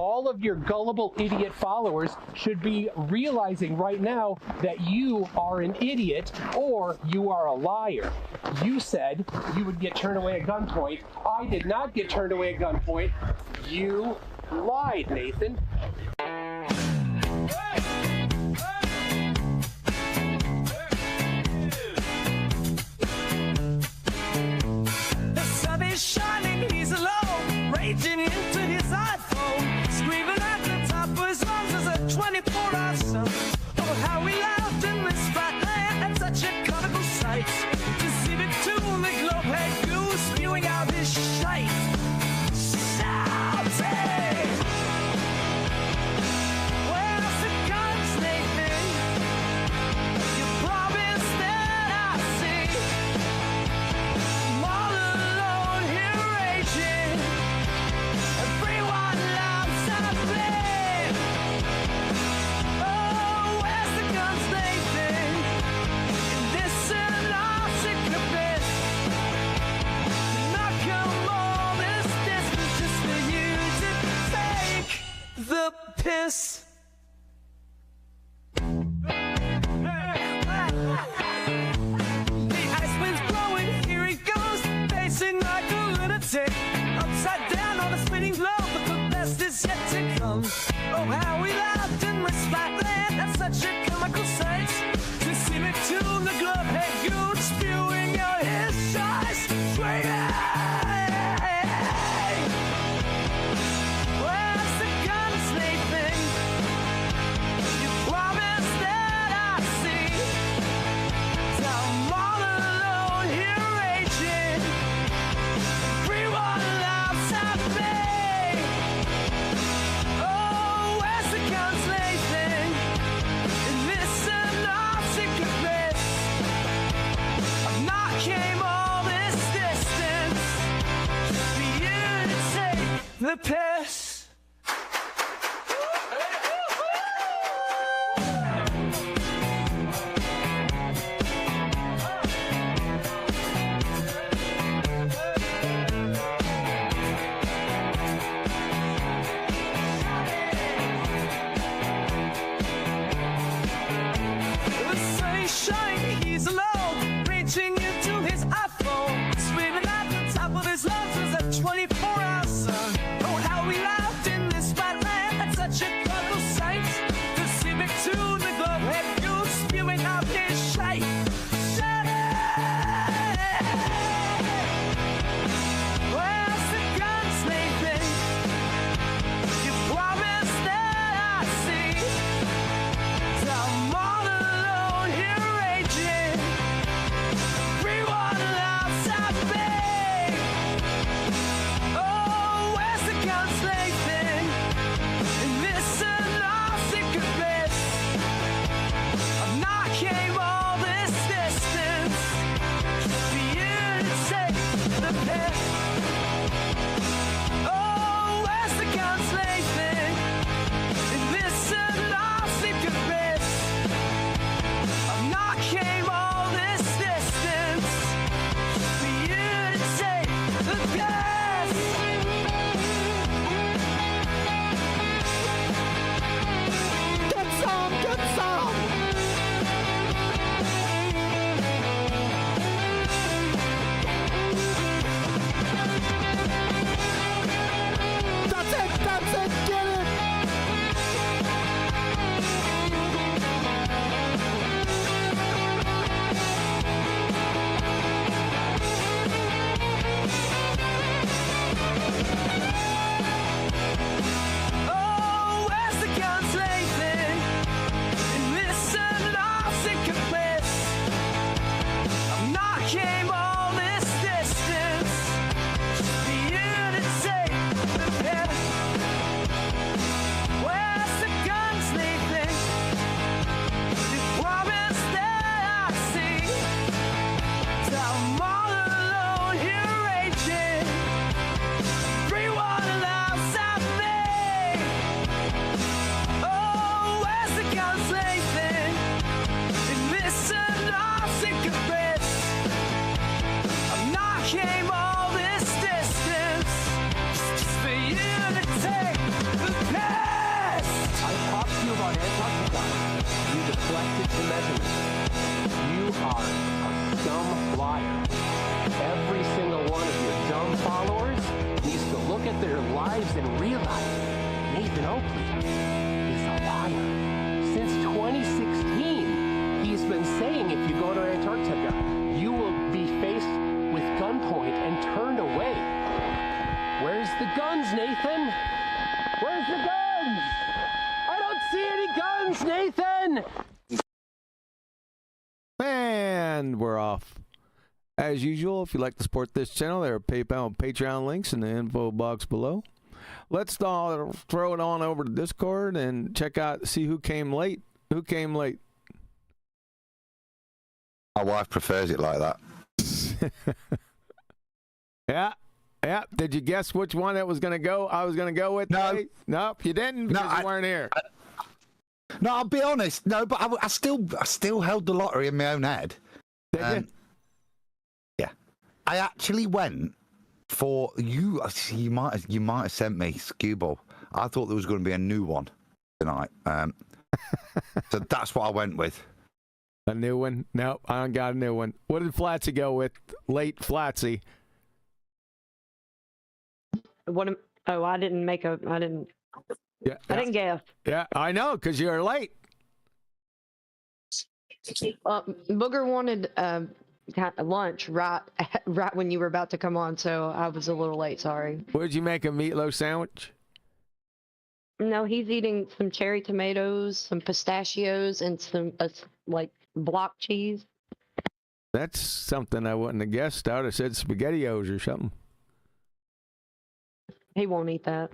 All of your gullible idiot followers should be realizing right now that you are an idiot or you are a liar. You said you would get turned away at gunpoint. I did not get turned away at gunpoint. You lied, Nathan. The sun is shining, he's alone, raging into his iPhone, screaming at the top of his lungs as a 24-hour sun. Oh, how we laughed in this fat land, that's such a comical sight. To see the tomb, the globe-head goose spewing out his shite. Shouting! Where's the guns, Nathan? You promised that I'd see. I'm all alone here raging. Everyone loves our blame. Oh, where's the guns, Nathan? And this and our secret bliss. Not come all this distance just for you to take the piss. The ice wind's blowing, here he goes, pacing like a lunatic, upside down on a spinning globe, but the best is yet to come. Oh, how we laughed in this flat land, that's such a comical sight. To see me tune the glove-head goon spewing out his size, screaming. Where's the guns, Nathan? You promised that I'd see. I'm all alone here raging. Everyone laughs at me. Oh, where's the guns, Nathan? And listen up, secret bliss. I've not came all this distance just for you to take the piss. The sun is shining, he's alone, reaching into his iPhone, screaming at the top of his lungs as a 24-hour sun. Oh, how measurement. You are a dumb liar. Every single one of your dumb followers needs to look at their lives and realize Nathan Oakley is a liar. Since 2016, he's been saying if you go to Antarctica, you will be faced with gunpoint and turned away. Where's the guns, Nathan? Where's the guns? I don't see any guns, Nathan! And we're off. As usual, if you'd like to support this channel, there are PayPal and Patreon links in the info box below. Let's throw it on over to Discord and check out, see who came late. Who came late? My wife prefers it like that. Yeah. Did you guess which one it was going to go? I was going to go with? No. Nope, you didn't because you weren't here. No, I'll be honest. No, but I still held the lottery in my own head. Did you? Yeah, I actually went for you. You might have sent me Scuba. I thought there was going to be a new one tonight. So that's what I went with. A new one? Nope, I don't got a new one. What did Flatsy go with? Late Flatsy. I didn't make a. I didn't. Yeah, I didn't guess. Yeah, I know, because you're late. Booger wanted lunch right when you were about to come on, so I was a little late. Sorry. What did you make, a meatloaf sandwich? No, he's eating some cherry tomatoes, some pistachios, and some like block cheese. That's something I wouldn't have guessed. I would have said SpaghettiOs or something. He won't eat that.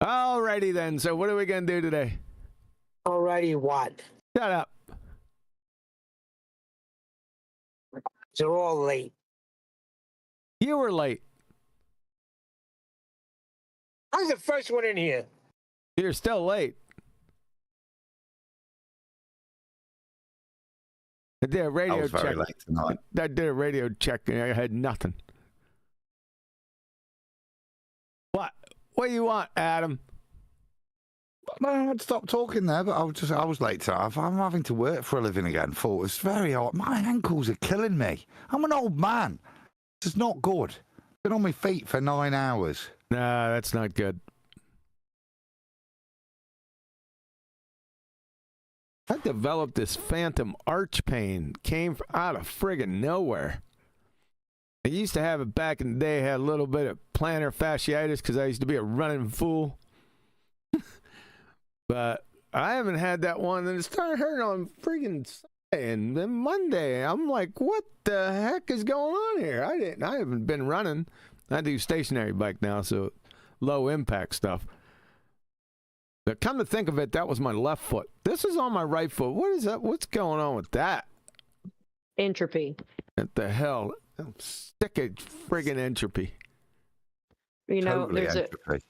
Alrighty then. So what are we going to do today? Alrighty, what? Shut up. They're all late. You were late. I was the first one in here. You're still late. I did a radio I was check. very late tonight. I did a radio check and I had nothing. What do you want, Adam? No, I'd stop talking there, but I was late tonight. I'm having to work for a living again. Thought it's very hard. My ankles are killing me. I'm an old man. This is not good. Been on my feet for 9 hours. Nah, that's not good. I developed this phantom arch pain. Came out of friggin' nowhere. I used to have it back in the day. Had a little bit of plantar fasciitis because I used to be a running fool. But I haven't had that one. And it started hurting on friggin' Sunday and then Monday. I'm like, what the heck is going on here? I haven't been running. I do stationary bike now, so low impact stuff. But come to think of it, that was my left foot. This is on my right foot. What is that? What's going on with that? Entropy. What the hell? I'm sick of friggin' entropy. You know, Totally entropy.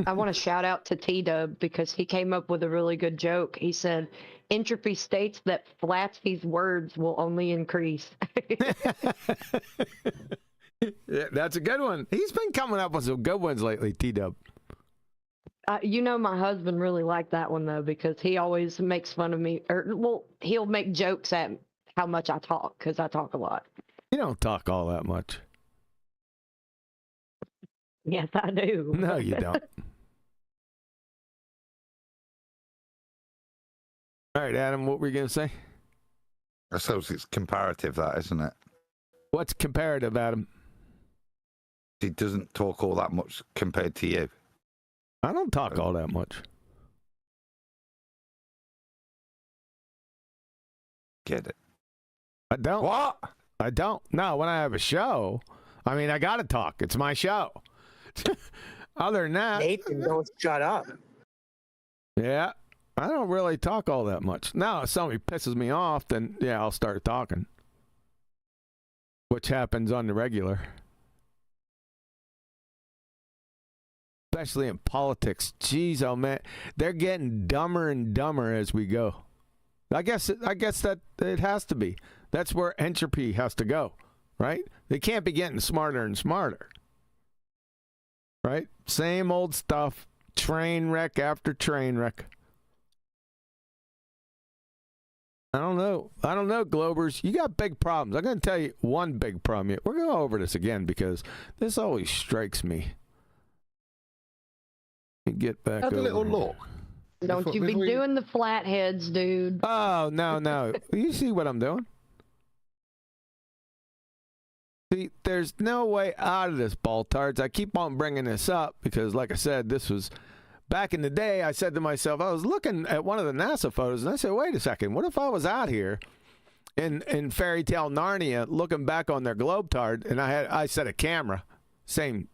I want to shout out to T-Dub because he came up with a really good joke. He said, entropy states that Flatsy's words will only increase. Yeah, that's a good one. He's been coming up with some good ones lately, T-Dub. You know, my husband really liked that one, though, because he always makes fun of me. He'll make jokes at how much I talk, because I talk a lot. You don't talk all that much. Yes, I do. No, you don't. All right, Adam, what were you going to say? I suppose it's comparative, that, isn't it? What's comparative, Adam? He doesn't talk all that much compared to you. I don't talk all that much. Get it? I don't. What? I don't. No, when I have a show, I mean, I got to talk. It's my show. Other than that. Nathan, don't shut up. Yeah, I don't really talk all that much. Now, if somebody pisses me off, then, yeah, I'll start talking. Which happens on the regular. Especially in politics. Jeez, oh man, they're getting dumber and dumber as we go. I guess that it has to be. That's where entropy has to go, right? They can't be getting smarter and smarter, right? Same old stuff, train wreck after train wreck. I don't know, Globers. You got big problems. I'm going to tell you one big problem. We're going to go over this again because this always strikes me. Let me get back Have over a little here. look. Don't you be doing the flatheads, dude. Oh, no. You see what I'm doing? See, there's no way out of this, Baltards. I keep on bringing this up because, like I said, this was back in the day. I said to myself, I was looking at one of the NASA photos, and I said, wait a second, what if I was out here in fairy tale Narnia looking back on their globetard, and I set a camera, same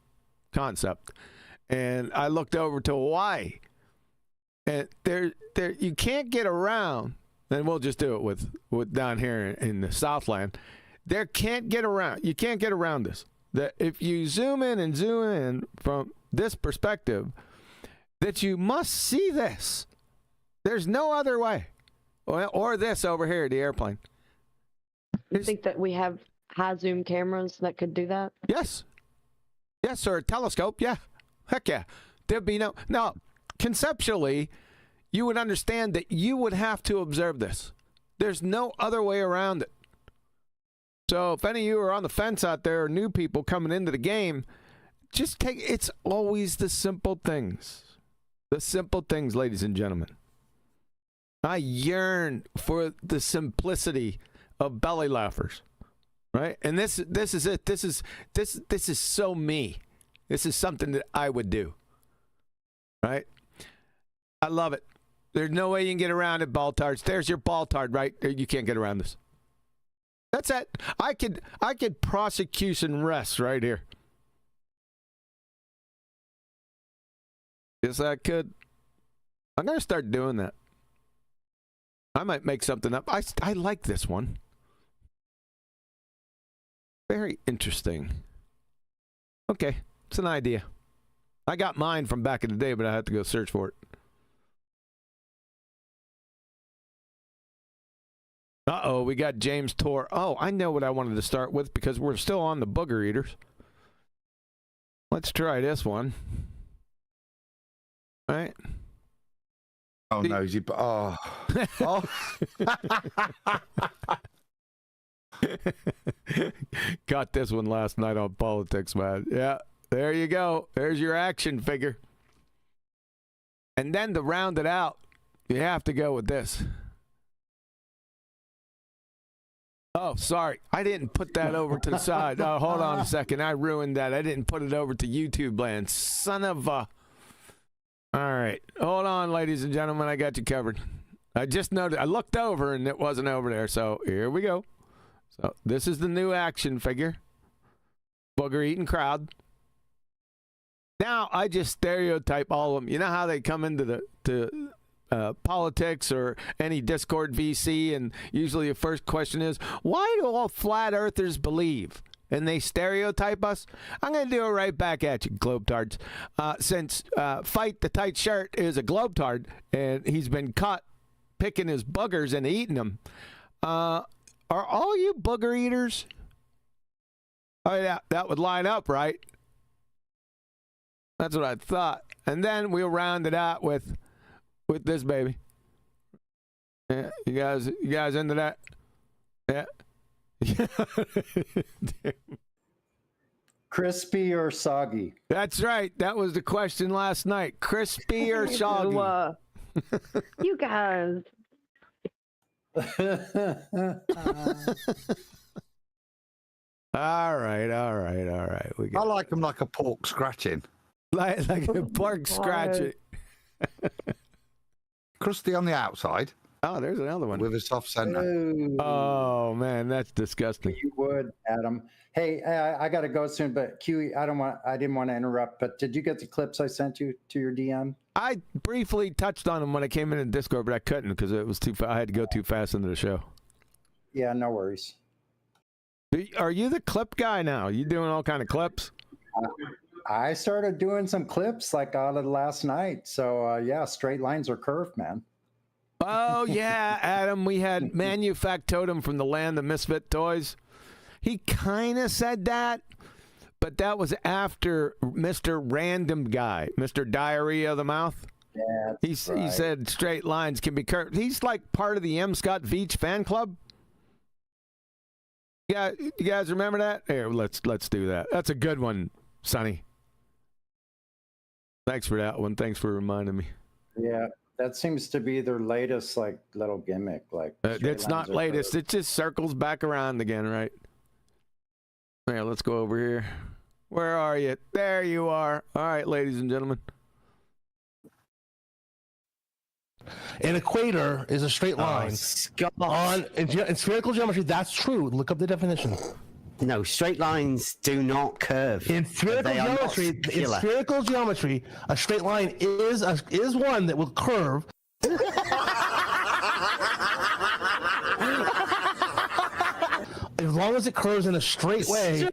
concept, and I looked over to Hawaii, and there you can't get around, and we'll just do it with down here in the Southland. You can't get around this. That if you zoom in from this perspective, that you must see this. There's no other way. Or this over here, the airplane. You think that we have high zoom cameras that could do that? Yes. Yes, or a telescope, yeah. Heck yeah. There'd be no... Conceptually, you would understand that you would have to observe this. There's no other way around it. So if any of you are on the fence out there, or new people coming into the game, it's always the simple things. The simple things, ladies and gentlemen. I yearn for the simplicity of belly laughers, right? And this is it. This is so me. This is something that I would do, right? I love it. There's no way you can get around it, Baltards. There's your Baltard, right? You can't get around this. That's it. I could prosecution rest right here. Yes, I could. I'm going to start doing that. I might make something up. I like this one. Very interesting. Okay, it's an idea. I got mine from back in the day, but I had to go search for it. Uh-oh, we got James Tor. Oh, I know what I wanted to start with because we're still on the booger eaters. Let's try this one. All right. Oh, nosy. Oh. Oh. Got this one last night on politics, man. Yeah, there you go. There's your action figure. And then to round it out, you have to go with this. Oh, sorry. I didn't put that over to the side. Oh, hold on a second. I ruined that. I didn't put it over to YouTube land. Son of a... All right. Hold on, ladies and gentlemen. I got you covered. I just noticed. I looked over, and it wasn't over there. So here we go. So this is the new action figure. Booger eating crowd. Now, I just stereotype all of them. You know how they come into the politics or any Discord VC, and usually the first question is, why do all flat earthers believe? And they stereotype us. I'm going to do it right back at you, globetards. Since Fight the Tight Shirt is a globetard, and he's been caught picking his boogers and eating them, are all you booger eaters? Oh, yeah, that would line up, right? That's what I thought. And then we'll round it out with this baby. Yeah, you guys into that? Yeah. Crispy or soggy? That's right. That was the question last night. Crispy or soggy? You guys. All right. I like them like a pork scratching. Like a pork scratching. Crusty on the outside. Oh, there's another one. With a soft center. Oh, man, that's disgusting. You would, Adam. Hey, I got to go soon, but Q, I didn't want to interrupt, but did you get the clips I sent you to your DM? I briefly touched on them when I came in Discord, but I couldn't because it was too I had to go too fast into the show. Yeah, no worries. Are you the clip guy now? You doing all kind of clips? I started doing some clips like out of last night. So, yeah, straight lines are curved, man. Oh, yeah, Adam. We had Manufactotum from the Land of Misfit Toys. He kind of said that, but that was after Mr. Random Guy, Mr. Diarrhea of the Mouth. Yeah, He said straight lines can be curved. He's like part of the M. Scott Veach fan club. Yeah, you guys remember that? Here, let's do that. That's a good one, Sonny. Thanks for that one. Thanks for reminding me. Yeah, that seems to be their latest like little gimmick. Like it's not latest. It just circles back around again, right? Here, let's go over here. Where are you? There you are. All right, ladies and gentlemen. An equator is a straight line. In spherical geometry, that's true. Look up the definition. No, straight lines do not curve. In spherical geometry, a straight line is one that will curve. As long as it curves in a straight way.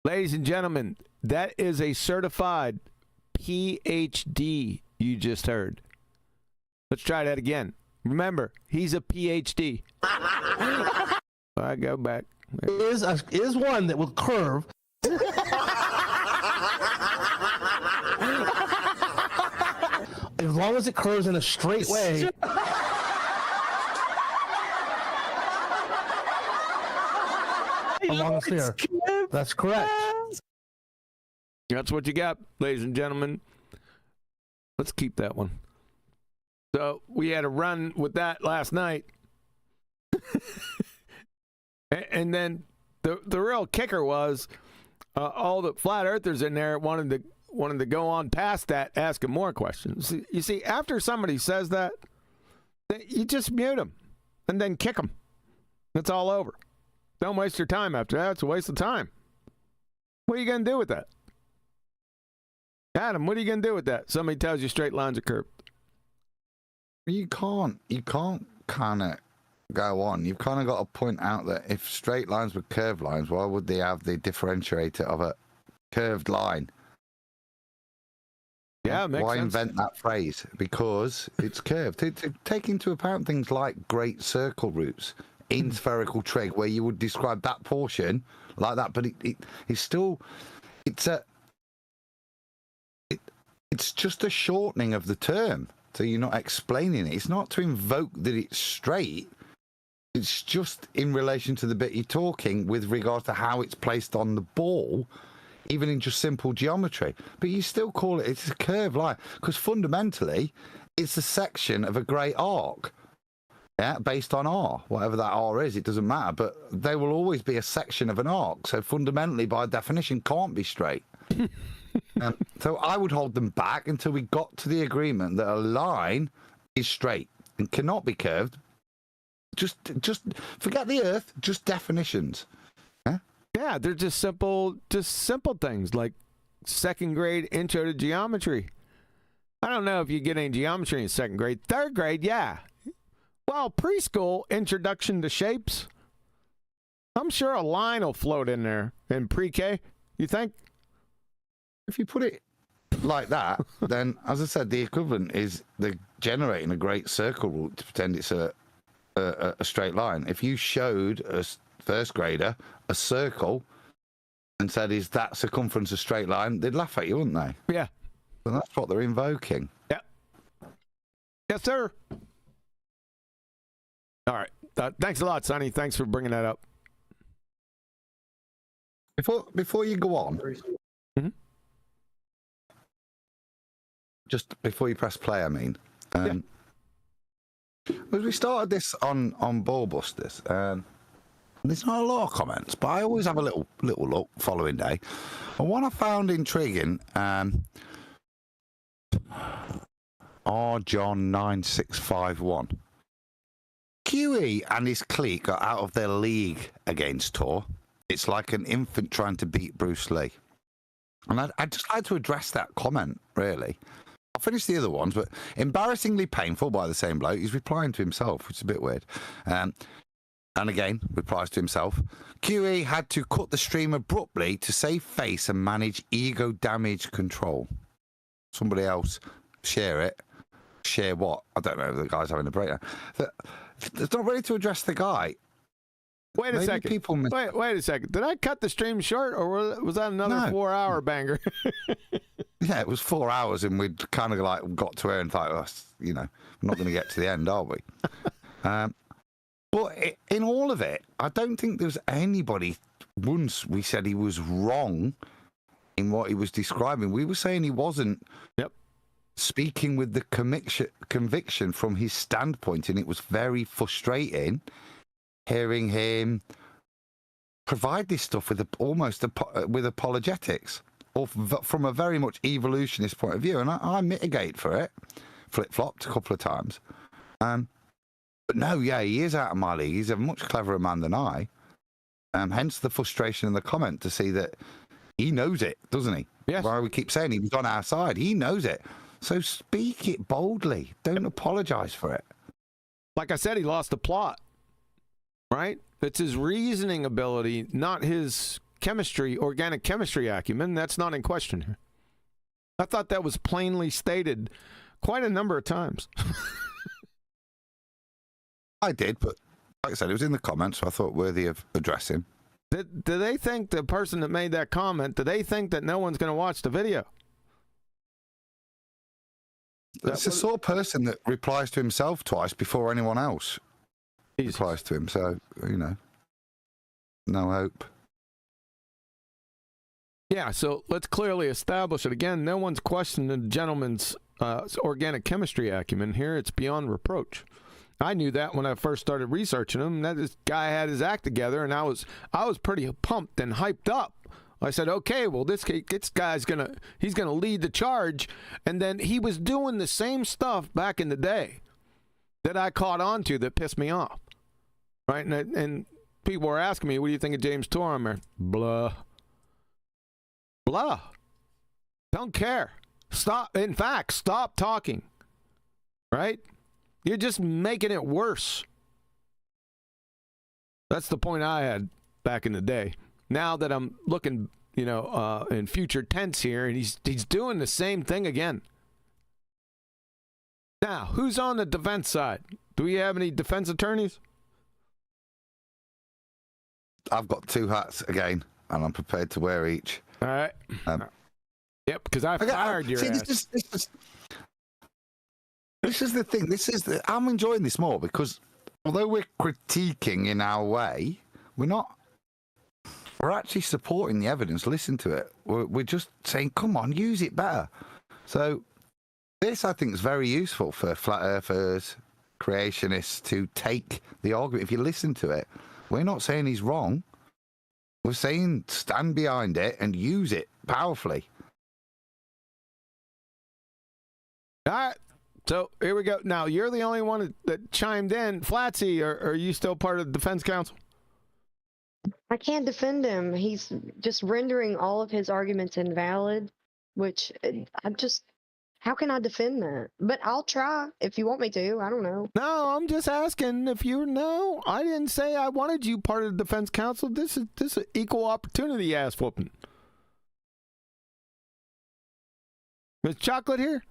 Ladies and gentlemen, that is a certified PhD you just heard. Let's try that again. Remember, he's a PhD. I go back. Is one that will curve. As long as it curves in a straight way. Along here. That's correct. That's what you got, ladies and gentlemen. Let's keep that one. So we had a run with that last night. And then the real kicker was all the flat earthers in there wanted to go on past that, asking more questions. You see, after somebody says that, you just mute them and then kick them. It's all over. Don't waste your time after that. It's a waste of time. What are you going to do with that? Adam, what are you going to do with that? Somebody tells you straight lines are curved. You can't kind of go on. You've kind of got to point out that if straight lines were curved lines, why would they have the differentiator of a curved line? Yeah, it makes why sense. Invent that phrase? Because it's curved. Take into account things like great circle routes in spherical trig, where you would describe that portion like that, but it's still it's just a shortening of the term. So you're not explaining it. It's not to invoke that it's straight. It's just in relation to the bit you're talking with regards to how it's placed on the ball, even in just simple geometry. But you still call it's a curved line, because fundamentally it's a section of a great arc. Yeah, based on R, whatever that R is, it doesn't matter. But they will always be a section of an arc. So fundamentally, by definition, can't be straight. So I would hold them back until we got to the agreement that a line is straight and cannot be curved. Just forget the earth, just definitions. Yeah, they're just simple things like second grade intro to geometry. I don't know if you get any geometry in second grade. Third grade, yeah. Well, preschool introduction to shapes. I'm sure a line will float in there in pre-K. You think? If you put it like that, then, as I said, the equivalent is they're generating a great circle route to pretend it's a straight line. If you showed a first grader a circle and said, is that circumference a straight line, they'd laugh at you, wouldn't they? Yeah. And that's what they're invoking. Yeah. Yes, sir. All right. Thanks a lot, Sonny. Thanks for bringing that up. Before you go on, just before you press play, I mean, as we started this on BALLBUSTERS, there's not a lot of comments, but I always have a little look following day. And one I found intriguing, RJohn9651. QE and his clique are out of their league against Tor. It's like an infant trying to beat Bruce Lee. And I'd just like to address that comment, really. I'll finish the other ones, but embarrassingly painful by the same bloke. He's replying to himself, which is a bit weird. And again, replies to himself. QE had to cut the stream abruptly to save face and manage ego damage control. Somebody else share it. Share what? I don't know. The guy's having a breakdown. It's not ready to address the guy. Wait a maybe second. people miss. Wait a second. Did I cut the stream short, or was that another No. 4-hour banger? Yeah, it was 4 hours, and we'd kind of like got to here and thought, oh, you know, we're not going to get to the end, are we? But in all of it, I don't think there was anybody. Once we said he was wrong in what he was describing, we were saying he wasn't. Yep. Speaking with the conviction from his standpoint, and it was very frustrating hearing him provide this stuff with with apologetics, or from a very much evolutionist point of view. And I mitigate for it, flip-flopped a couple of times. But no, yeah, he is out of my league. He's a much cleverer man than I. Hence the frustration in the comment to see that he knows it, doesn't he? Yes. Why we keep saying he was on our side. He knows it. So speak it boldly. Don't apologize for it. Like I said, he lost the plot, right? It's his reasoning ability, not his chemistry, organic chemistry acumen. That's not in question here. I thought that was plainly stated quite a number of times. I did, but like I said, it was in the comments, so I thought worthy of addressing. Do they think, the person that made that comment, do they think that no one's going to watch the video? It's the sort of person that replies to himself twice before anyone else replies to him. So, you know, no hope. Yeah, so let's clearly establish it. Again, no one's questioning the gentleman's organic chemistry acumen here. It's beyond reproach. I knew that when I first started researching him, that this guy had his act together, and I was pretty pumped and hyped up. I said, okay, well, this guy's he's gonna lead the charge. And then he was doing the same stuff back in the day that I caught on to that pissed me off, right? And people were asking me, what do you think of James Torrimer? Blah. Blah. Don't care. Stop. In fact, stop talking, right? You're just making it worse. That's the point I had back in the day. Now that I'm looking, in future tense here, and he's doing the same thing again. Now, who's on the defense side? Do we have any defense attorneys? I've got 2 hats again, and I'm prepared to wear each. All right. Yep, because I fired your ass. This is the thing. I'm enjoying this more because although we're critiquing in our way, we're actually supporting the evidence. Listen to it. We're just saying, come on, use it better. So this, I think, is very useful for flat earthers, creationists to take the argument. If you listen to it, we're not saying he's wrong. We're saying stand behind it and use it powerfully. All right. So here we go. Now, you're the only one that chimed in. Flatsy, are you still part of the defense counsel? I can't defend him. He's just rendering all of his arguments invalid, which how can I defend that? But I'll try if you want me to. I don't know. No, I'm just asking if you know. I didn't say I wanted you part of the defense counsel. This is equal opportunity ass whooping. Is Chocolate here?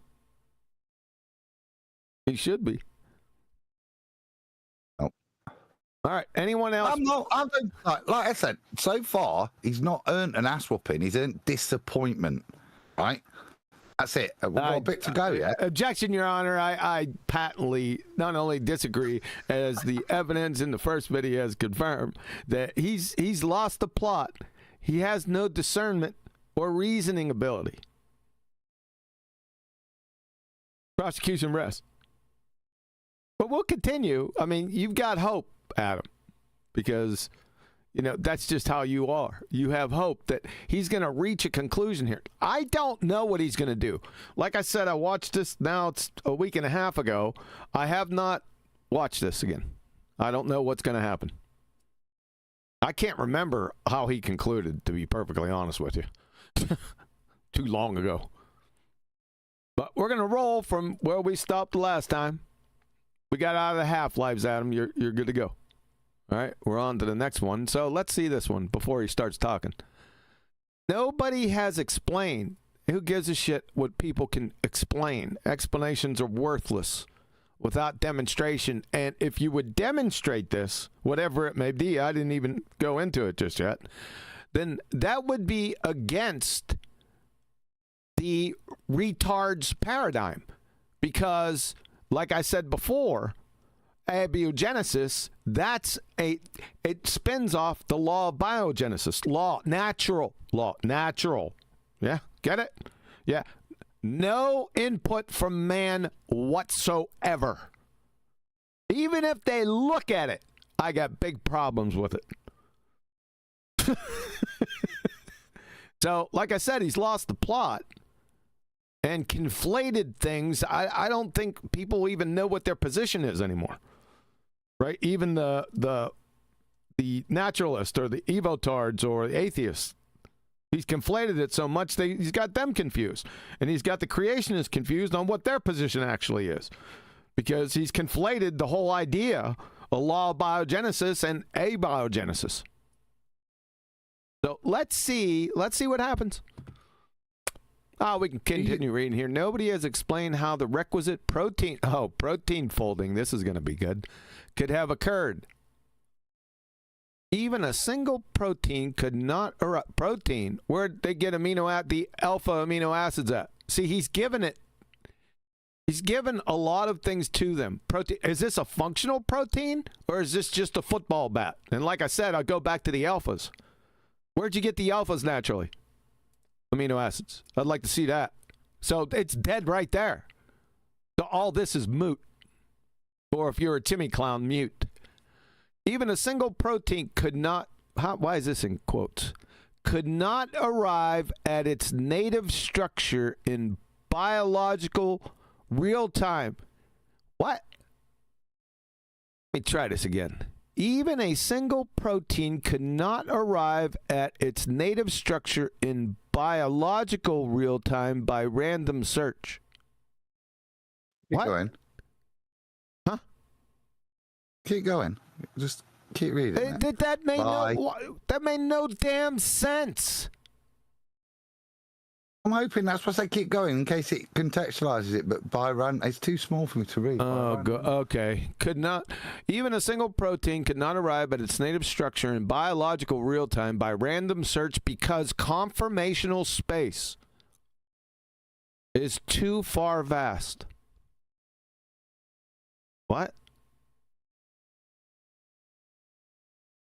He should be. Oh. All right. Anyone else? Like I said, so far, he's not earned an ass whooping. He's earned disappointment, right? That's it. We've got a bit to go yet. Objection, Your Honor. I patently not only disagree, as the evidence in the first video has confirmed, that he's lost the plot. He has no discernment or reasoning ability. Prosecution rests. But we'll continue. I mean, you've got hope, Adam, because, that's just how you are. You have hope that he's going to reach a conclusion here. I don't know what he's going to do. Like I said, I watched this. Now it's a week and a half ago. I have not watched this again. I don't know what's going to happen. I can't remember how he concluded, to be perfectly honest with you. Too long ago. But we're going to roll from where we stopped last time. We got out of the half-lives, Adam. You're good to go. All right, we're on to the next one. So let's see this one before he starts talking. Nobody has explained. Who gives a shit what people can explain? Explanations are worthless. without demonstration. And if you would demonstrate this, whatever it may be, I didn't even go into it just yet, then that would be against the retard's paradigm. Because, like I said before, abiogenesis, it spins off the law of biogenesis. Natural. Yeah, get it? Yeah. No input from man whatsoever. Even if they look at it, I got big problems with it. So, like I said, he's lost the plot and conflated things. I don't think people even know what their position is anymore. Right? Even the naturalist or the evotards or the atheists. He's conflated it so much he's got them confused. And he's got the creationists confused on what their position actually is. Because he's conflated the whole idea, a law of biogenesis and abiogenesis. So let's see what happens. We can continue reading here. Nobody has explained how the requisite protein folding, this is going to be good, could have occurred. Even a single protein could not erupt. Protein, where'd they get the alpha amino acids at? See, he's given a lot of things to them. Protein, is this a functional protein or is this just a football bat? And like I said, I'll go back to the alphas. Where'd you get the alphas naturally? Amino acids. I'd like to see that. So it's dead right there. So all this is moot. Or if you're a Timmy Clown, mute. Even a single protein could not, why is this in quotes? Could not arrive at its native structure in biological real time. What? Let me try this again. Even a single protein could not arrive at its native structure in biological real time by random search. Keep going. Huh? Keep going. Just keep reading. That made no damn sense. I'm hoping that's what I keep going in case it contextualizes it, but it's too small for me to read. Okay. Could not, even a single protein could not arrive at its native structure in biological real time by random search because conformational space is too far vast. What?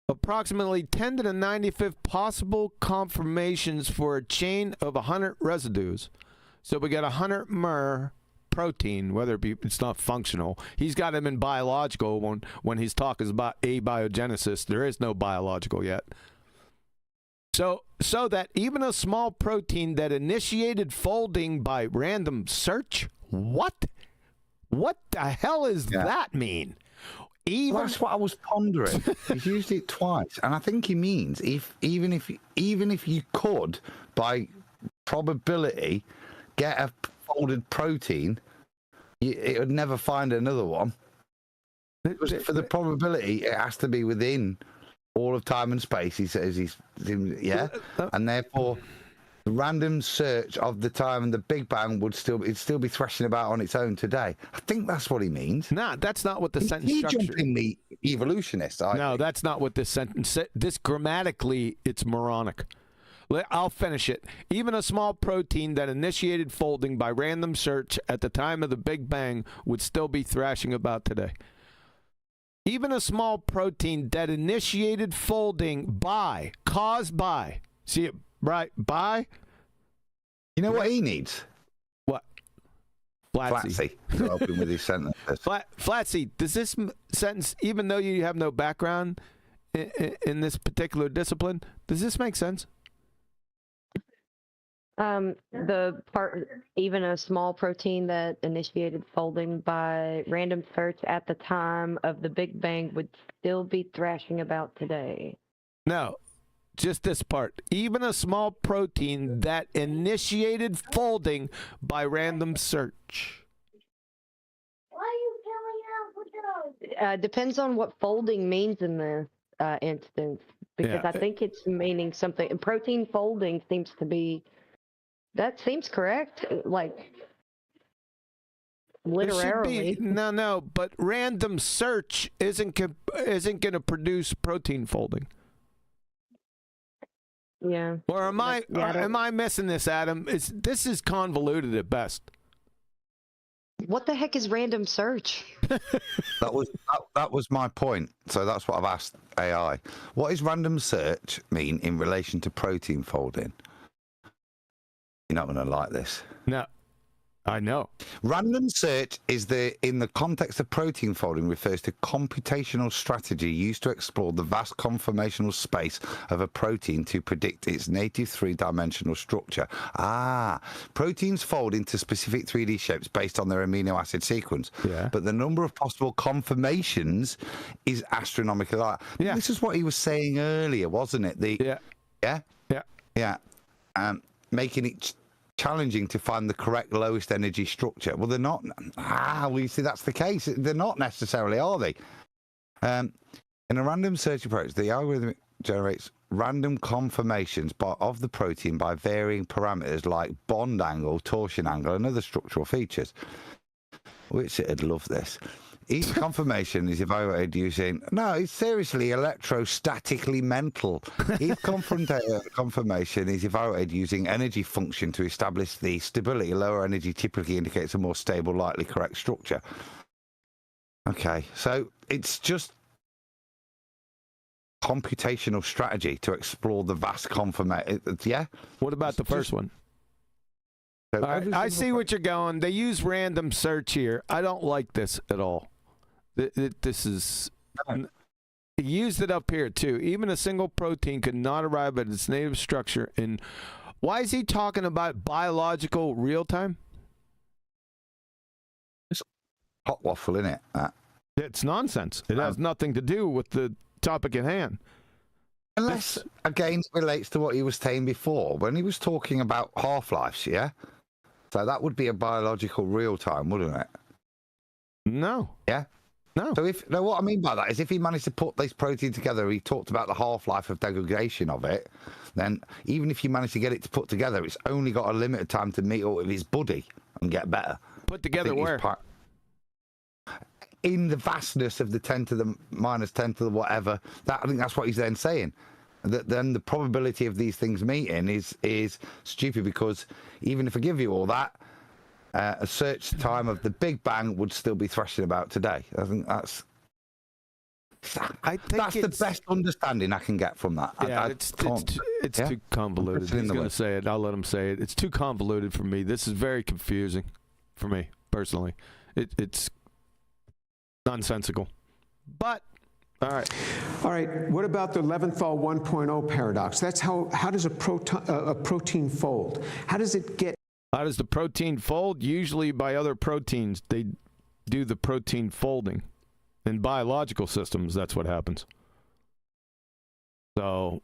Approximately 10 to the 95th possible conformations for a chain of 100 residues. So we got 100 mer protein, whether it be, it's not functional. He's got him in biological when he's talking about abiogenesis. There is no biological yet. So that even a small protein that initiated folding by random search, what the hell does that mean? That's what I was pondering. He's used it twice, and I think he means even if you could, by probability, get a folded protein, it would never find another one. For the probability, it has to be within all of time and space. He says and therefore the random search of the time and the Big Bang would still be thrashing about on its own today. I think that's what he means. Nah, that's not what the sentence structure. He's jumping the evolutionist. That's not what this sentence. This grammatically, it's moronic. I'll finish it. Even a small protein that initiated folding by random search at the time of the Big Bang would still be thrashing about today. Even a small protein that initiated folding caused by, see it right, by? You know what he needs? What? Flatsy. To help him with his sentences. Flatsy, does this sentence, even though you have no background in this particular discipline, does this make sense? The part, even a small protein that initiated folding by random search at the time of the Big Bang would still be thrashing about today. No, just this part. Even a small protein that initiated folding by random search. Why are you telling out? Depends on what folding means in this instance, because I think it's meaning something. Protein folding seems to be. That seems correct. Like, Literally. No, but random search isn't going to produce protein folding. Yeah. Or am I missing this, Adam? This is convoluted at best. What the heck is random search? That was my point. So that's what I've asked AI. What does random search mean in relation to protein folding? You're not going to like this. No, I know. Random search is in the context of protein folding refers to computational strategy used to explore the vast conformational space of a protein to predict its native three-dimensional structure. Proteins fold into specific 3D shapes based on their amino acid sequence. Yeah. But the number of possible conformations is astronomically large. Yeah. This is what he was saying earlier, wasn't it? Yeah. Making it challenging to find the correct lowest energy structure. Well, they're not. We see that's the case. They're not necessarily, are they? In a random search approach, the algorithm generates random conformations of the protein by varying parameters like bond angle, torsion angle, and other structural features. Which it'd love this. Each conformation is evaluated using... No, it's seriously electrostatically mental. Each conformation is evaluated using energy function to establish the stability. Lower energy typically indicates a more stable, likely correct structure. Okay, so it's just computational strategy to explore the vast conformation. Yeah? What about the first one? All right, I see what you're going. They use random search here. I don't like this at all. This is... He used it up here, too. Even a single protein could not arrive at its native structure in... Why is he talking about biological real-time? It's hot waffle, isn't it? It's nonsense. It has nothing to do with the topic at hand. Unless, again, it relates to what he was saying before. When he was talking about half-lives, yeah? So that would be a biological real-time, wouldn't it? No. Yeah? No. So what I mean by that is if he managed to put this protein together, he talked about the half-life of degradation of it, then even if you manage to get it to put together, it's only got a limited time to meet up with his buddy and get better. Put together where? In the vastness of the 10 to the minus 10 to the whatever. I think that's what he's then saying. That then the probability of these things meeting is stupid, because even if I give you all that, a search time of the Big Bang would still be thrashing about today. I think that's the best understanding I can get from that. Yeah, it's too convoluted. He's going to say it. I'll let him say it. It's too convoluted for me. This is very confusing for me personally. It's nonsensical. But all right. What about the Leventhal 1.0 paradox? That's how does a protein fold? How does it get? How does the protein fold? Usually by other proteins. They do the protein folding. In biological systems, that's what happens. So,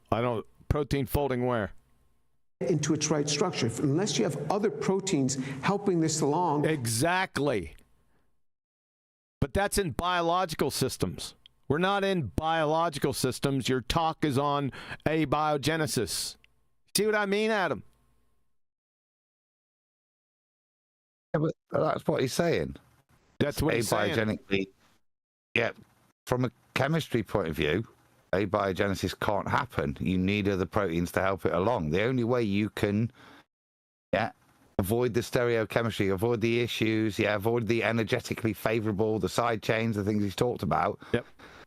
protein folding where? Into its right structure. Unless you have other proteins helping this along. Exactly. But that's in biological systems. We're not in biological systems. Your talk is on abiogenesis. See what I mean, Adam? Yeah, but that's what he's saying. That's what he's saying. Yeah, from a chemistry point of view, abiogenesis can't happen. You need other proteins to help it along. The only way you can, avoid the stereochemistry, avoid the issues, avoid the energetically favorable, the side chains, the things he's talked about,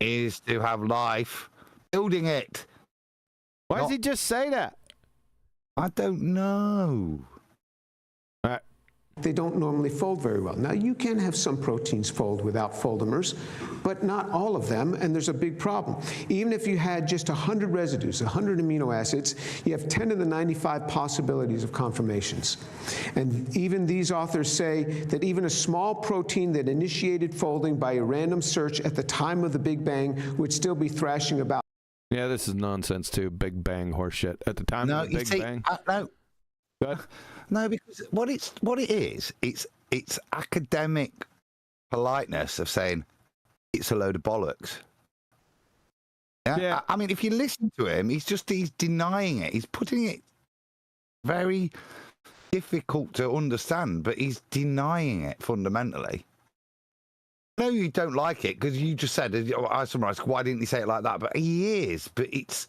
is to have life building it. Why does he just say that? I don't know. They don't normally fold very well. Now, you can have some proteins fold without foldamers, but not all of them, and there's a big problem. Even if you had just 100 residues, 100 amino acids, you have 10 to the 95 possibilities of conformations. And even these authors say that even a small protein that initiated folding by a random search at the time of the Big Bang would still be thrashing about. Yeah, this is nonsense too. Big Bang horseshit. At the time of the Big Bang. No. Good. No, because what it is, it's academic politeness of saying it's a load of bollocks. Yeah. I mean, if you listen to him, he's denying it. He's putting it very difficult to understand, but he's denying it fundamentally. I know you don't like it because you just said, I summarised, why didn't he say it like that? But he is, but it's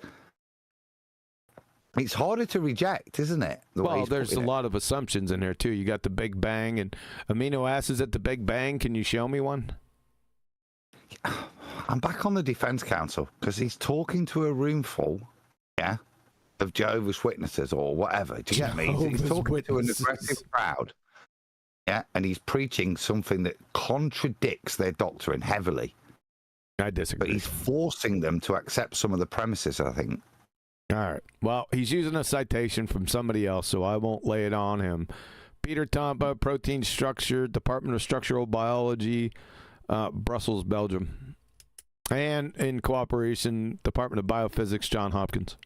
harder to reject, isn't it? Well, there's a lot of assumptions in there, too. You got the Big Bang and amino acids at the Big Bang. Can you show me one? I'm back on the Defense Council because he's talking to a room full, yeah, of Jehovah's Witnesses or whatever. Do you get me? He's talking to an aggressive crowd. Yeah, and he's preaching something that contradicts their doctrine heavily. I disagree. But he's forcing them to accept some of the premises, I think. All right. Well, he's using a citation from somebody else, so I won't lay it on him. Peter Tompa, Protein Structure, Department of Structural Biology, Brussels, Belgium. And in cooperation, Department of Biophysics, Johns Hopkins.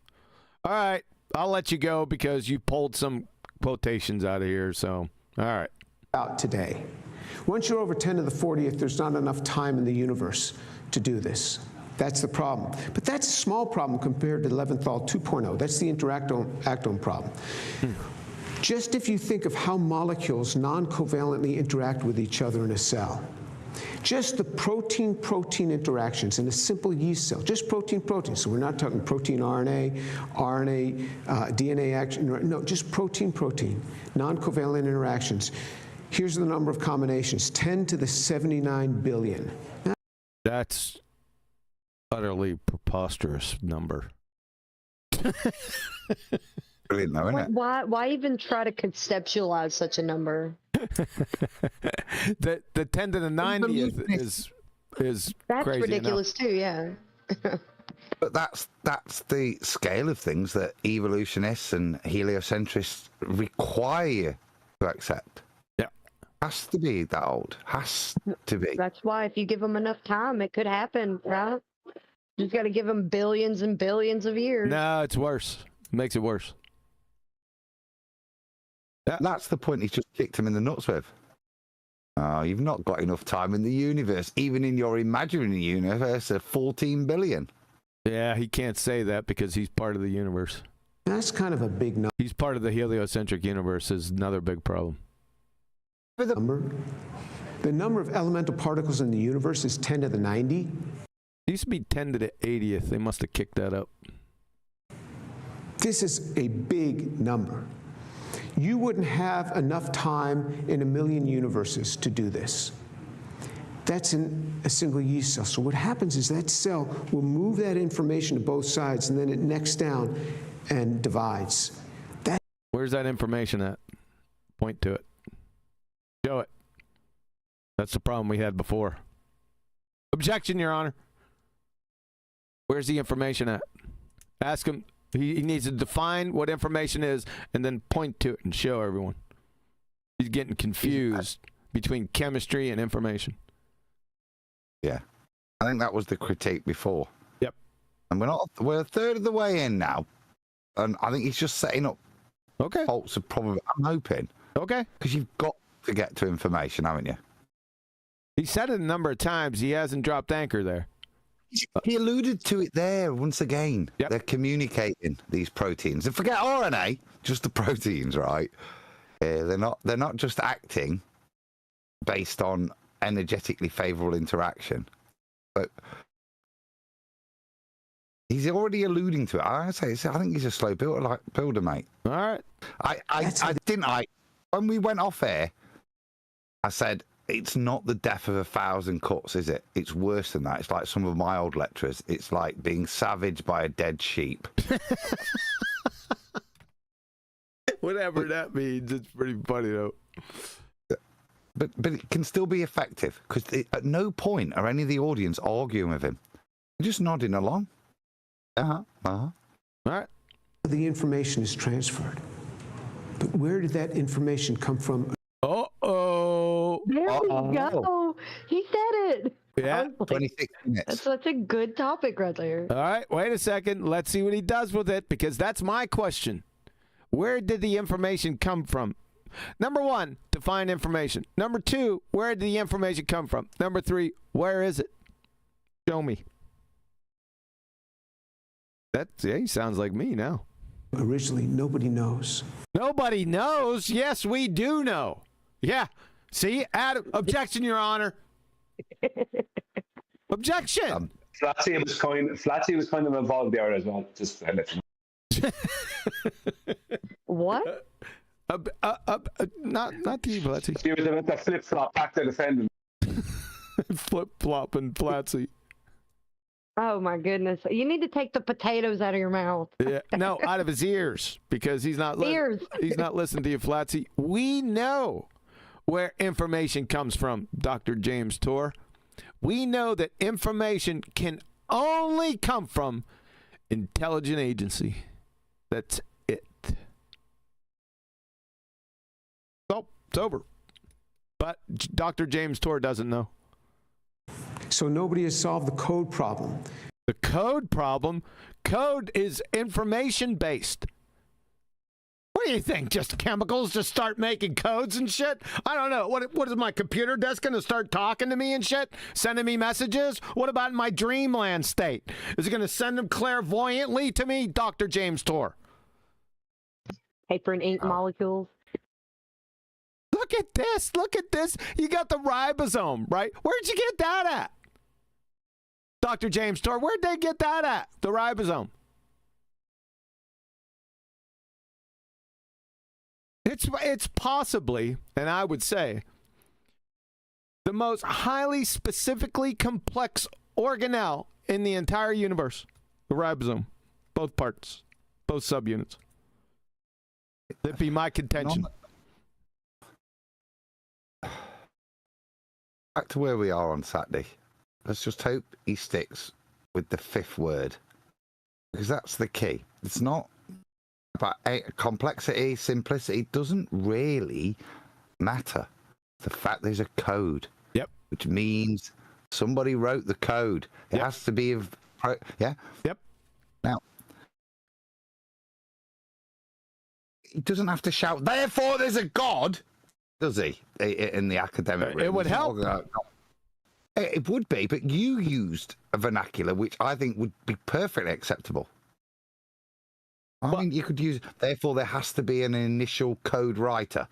All right. I'll let you go because you pulled some quotations out of here, so all right. Out today. Once you're over 10 to the 40th, there's not enough time in the universe to do this. That's the problem. But that's a small problem compared to Leventhal 2.0. That's the interactome problem. Just if you think of how molecules non-covalently interact with each other in a cell, just the protein-protein interactions in a simple yeast cell, just protein-protein. So we're not talking protein-RNA, RNA, DNA action. No, just protein-protein, non-covalent interactions. Here's the number of combinations, 10 to the 79 billion. That's utterly preposterous number. Brilliant, though, isn't it? Why even try to conceptualize such a number? the 10 to the 90th is that's crazy ridiculous enough. too. Yeah. But that's the scale of things that evolutionists and heliocentrists require you to accept. Yeah, has to be that old. Has to be. That's why if you give them enough time, it could happen, right? You just got to give them billions and billions of years. No, it's worse. It makes it worse. Yeah. That's the point he's just kicked him in the nuts with. Oh, you've not got enough time in the universe, even in your imaginary universe of 14 billion. Yeah, he can't say that because he's part of the universe. That's kind of a big number. He's part of the heliocentric universe is another big problem. The number of elemental particles in the universe is 10 to the 90. It used to be 10 to the 80th. They must have kicked that up. This is a big number. You wouldn't have enough time in a million universes to do this. That's in a single yeast cell. So what happens is that cell will move that information to both sides, and then it necks down and divides. Where's that information at? Point to it. Show it. That's the problem we had before. Objection, Your Honor. Where's the information at? Ask him. He needs to define what information is and then point to it and show everyone. He's getting confused between chemistry and information. Yeah. I think that was the critique before. Yep. And we're a third of the way in now. And I think he's just setting up faults of probably, I'm hoping. Okay. Because you've got to get to information, haven't you? He said it a number of times. He hasn't dropped anchor there. He alluded to it there once again. Yep. They're communicating these proteins. And forget RNA, just the proteins, right? They're not just acting based on energetically favorable interaction. But he's already alluding to it. I think he's a slow builder, mate. All right. When we went off air, I said, it's not the death of 1,000 cuts, is it? It's worse than that. It's like some of my old lecturers. It's like being savaged by a dead sheep. Whatever that means, it's pretty funny, though. But it can still be effective, because at no point are any of the audience arguing with him. They're just nodding along. All right. The information is transferred. But where did that information come from? Uh-oh. There we go. He said it. Yeah. 26 minutes. That's such a good topic right there. All right. Wait a second. Let's see what he does with it, because that's my question. Where did the information come from? Number one, define information. Number two, where did the information come from? Number three, where is it? Show me. He sounds like me now. Originally, nobody knows. Nobody knows? Yes, we do know. Yeah. See, Adam, objection, Your Honor. Objection. Flatty was kind of involved there as well. Just to let you know. What? Not the Flatty. She was about to flip flop back to defend him. Flip flop and Flatsy. Oh my goodness! You need to take the potatoes out of your mouth. Yeah, no, out of his ears, because he's not he's not listening to you, Flatsy. We know where information comes from, Dr. James Tor. We know that information can only come from intelligent agency. That's it. So it's over. But Dr. James Tor doesn't know. So nobody has solved the code problem. The code problem? Code is information-based. What do you think? Just chemicals just start making codes and shit? I don't know. What is my computer desk going to start talking to me and shit? Sending me messages? What about my dreamland state? Is it going to send them clairvoyantly to me? Dr. James Tor. Paper and ink molecules. Look at this. Look at this. You got the ribosome, right? Where'd you get that at? Dr. James Tor, where'd they get that at? The ribosome. It's possibly, and I would say, the most highly specifically complex organelle in the entire universe. The ribosome. Both parts. Both subunits. That'd be my contention. Back to where we are on Saturday. Let's just hope he sticks with the fifth word, because that's the key. It's not about complexity, simplicity. It doesn't really matter. The fact there's a code. Yep. Which means somebody wrote the code. It has to be yeah. Yep. Now, he doesn't have to shout, "Therefore, there's a God," does he? In the academic room. It would help. It would be, but you used a vernacular which I think would be perfectly acceptable. I mean, you could use, therefore, there has to be an initial code writer.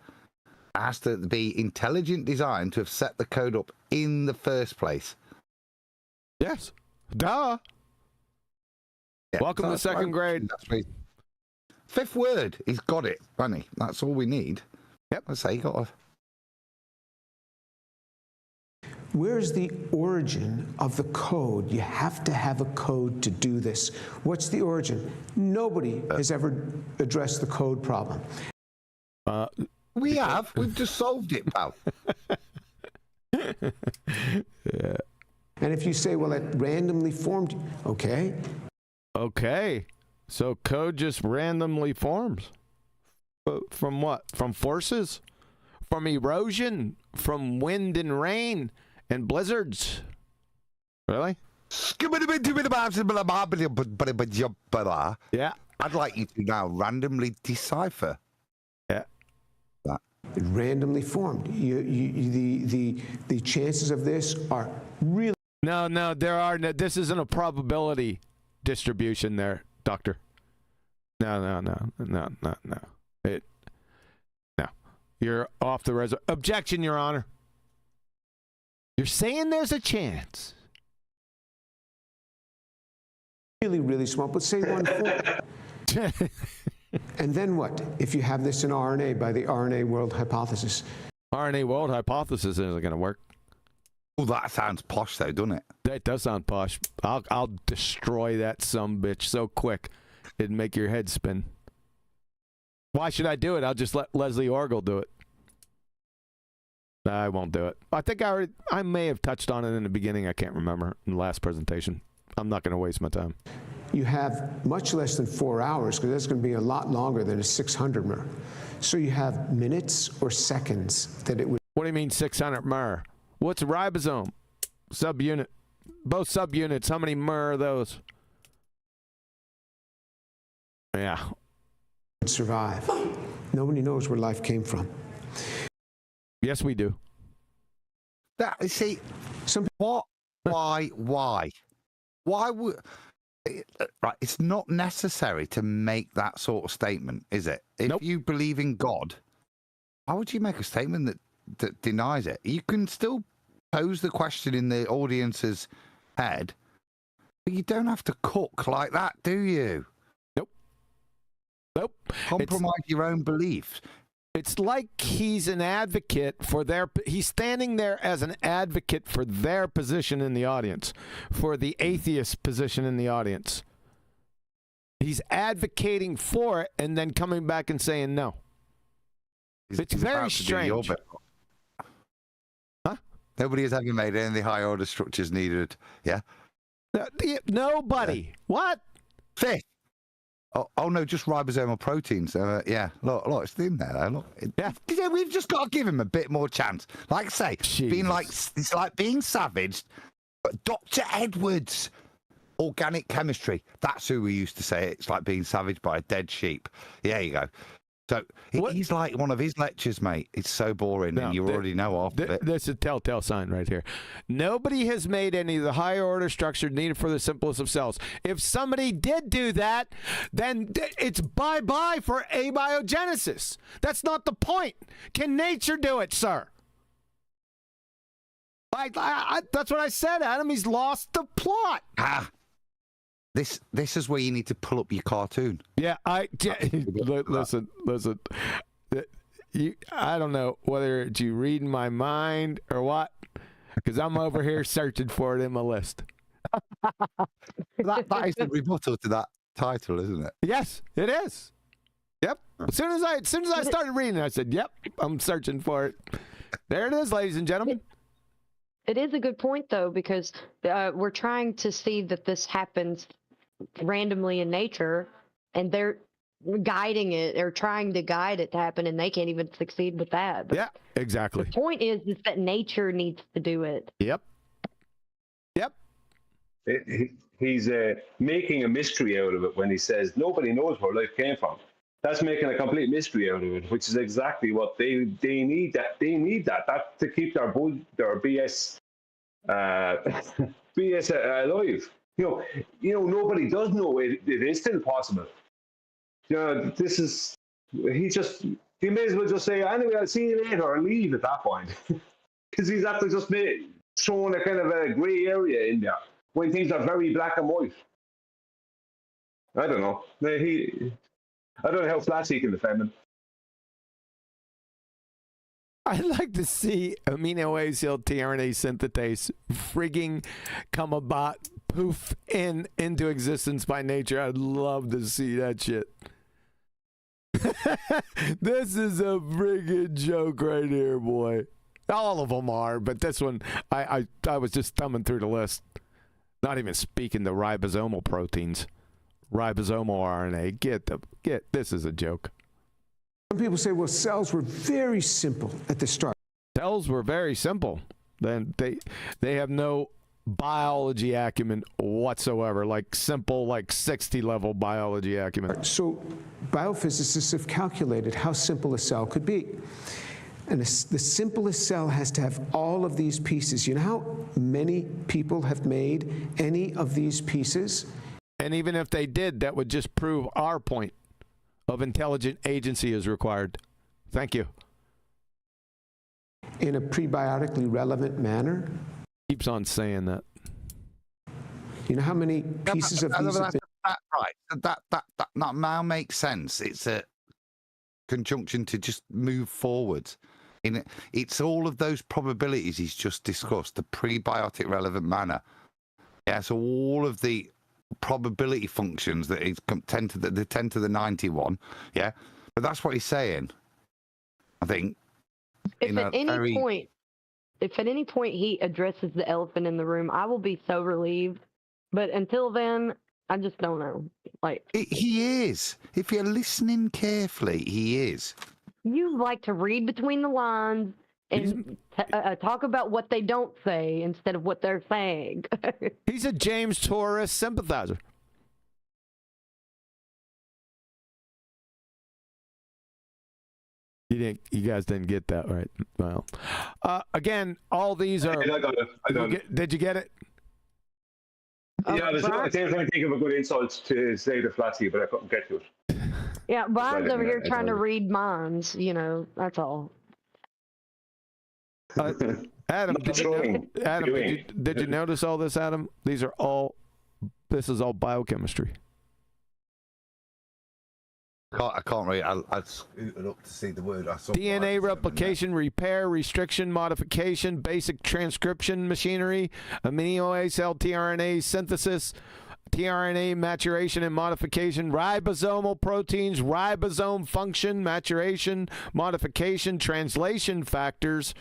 It has to be intelligent design to have set the code up in the first place. Yes. Duh. Yeah, Welcome to second grade. Fifth word. He's got it, hasn't he? That's all we need. Yep. Let's say he got a... Where's the origin of the code? You have to have a code to do this. What's the origin? Nobody has ever addressed the code problem. We have. We've just solved it, pal. Yeah. And if you say, well, it randomly formed, okay. Okay. So code just randomly forms. From what? From forces? From erosion? From wind and rain? And blizzards. Really? Yeah. I'd like you to now randomly decipher. Yeah. That. It randomly formed. The chances of this are really... No, there are no, this isn't a probability distribution there, Doctor. No. No. You're off the reservation. Objection, Your Honor. You're saying there's a chance. Really, really small, but say 1/4. And then what? If you have this in RNA by the RNA world hypothesis. RNA world hypothesis isn't going to work. Oh, that sounds posh though, doesn't it? That does sound posh. I'll destroy that sumbitch so quick it'd make your head spin. Why should I do it? I'll just let Leslie Orgel do it. I won't do it. I think I may have touched on it in the beginning. I can't remember in the last presentation. I'm not going to waste my time. You have much less than 4 hours, because that's going to be a lot longer than a 600 mer. So you have minutes or seconds that it would... What do you mean 600 mer? What's a ribosome? Subunit. Both subunits. How many mer are those? Yeah. Survive. Nobody knows where life came from. Yes, we do. That, see, what? Why would... Right, it's not necessary to make that sort of statement, is it? If you believe in God, why would you make a statement that denies it? You can still pose the question in the audience's head, but you don't have to cook like that, do you? Nope. Compromise your own beliefs. It's like he's an advocate for he's standing there as an advocate for their position in the audience, for the atheist position in the audience. He's advocating for it and then coming back and saying no. It's very strange. Huh? Nobody has ever made any of the high order structures needed. Yeah? Nobody. Yeah. What? Fifth. Oh no, just ribosomal proteins. Yeah, look, it's in there. Though. Look, yeah, we've just got to give him a bit more chance. Like I say, it's like being savaged. But Dr. Edwards, organic chemistry. That's who we used to say. It's like being savaged by a dead sheep. Yeah, you go. So he's like one of his lectures, mate. It's so boring, and you already know off of it. That's a telltale sign right here. Nobody has made any of the higher order structure needed for the simplest of cells. If somebody did do that, then it's bye-bye for abiogenesis. That's not the point. Can nature do it, sir? That's what I said, Adam. He's lost the plot. This is where you need to pull up your cartoon. Yeah, listen. I don't know whether it's you reading my mind or what, because I'm over here searching for it in my list. that is the rebuttal to that title, isn't it? Yes, it is. Yep. As soon as I started reading it, I said, "Yep, I'm searching for it." There it is, ladies and gentlemen. It is a good point, though, because we're trying to see that this happens randomly in nature, and they're guiding it or trying to guide it to happen, and they can't even succeed with that. But yeah, exactly. The point is that nature needs to do it. Yep. He's making a mystery out of it when he says nobody knows where life came from. That's making a complete mystery out of it, which is exactly what they need. They need that to keep their BS BS alive. You know, nobody does know it is still possible. You know, he may as well just say, anyway, I'll see you later, and leave at that point. Because he's after just showing a kind of a grey area in there when things are very black and white. I don't know. I don't know how flat he can defend him. I'd like to see amino acid tRNA synthetase frigging come about, poof, into existence by nature. I'd love to see that shit. This is a friggin' joke right here, boy. All of them are, but this one, I was just thumbing through the list. Not even speaking the ribosomal proteins. Ribosomal RNA. This is a joke. Some people say, well, cells were very simple at the start. Cells were very simple. Then they have no biology acumen whatsoever, like simple, like 60-level biology acumen. So biophysicists have calculated how simple a cell could be. And the simplest cell has to have all of these pieces. You know how many people have made any of these pieces? And even if they did, that would just prove our point of intelligent agency is required. Thank you. In a prebiotically relevant manner? Keeps on saying that. You know how many pieces of these have been... Right. That now makes sense. It's a conjunction to just move forward. It's all of those probabilities he's just discussed, the prebiotic relevant manner. Yeah, so all of the probability functions that is 10 to the 91. Yeah, but that's what he's saying. I think. If at any point he addresses the elephant in the room, I will be so relieved. But until then, I just don't know. He is. If you're listening carefully, he is. You like to read between the lines and talk about what they don't say instead of what they're saying. He's a James Torres sympathizer. You guys didn't get that right. Well, again, all these are. I got it. Did you get it? Yeah, I was trying to think of a good insult to say to Flatty, but I couldn't get to it. Yeah, Brian's over here trying to read minds. You know, that's all. Adam, Not destroying. Adam, Doing. did you notice all this, Adam? This is all biochemistry. I can't read. I scooted up to see the word. I saw DNA replication, repair, restriction, modification, basic transcription machinery, amino acid tRNA synthesis, tRNA maturation and modification, ribosomal proteins, ribosome function, maturation, modification, translation factors.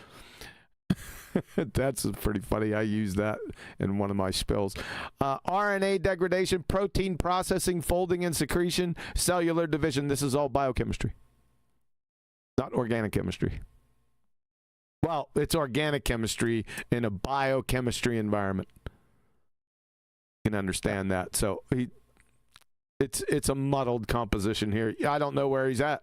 That's pretty funny. I use that in one of my spills. RNA degradation, protein processing, folding and secretion, cellular division. This is all biochemistry, not organic chemistry. Well, it's organic chemistry in a biochemistry environment. You can understand that. So it's a muddled composition here. I don't know where he's at.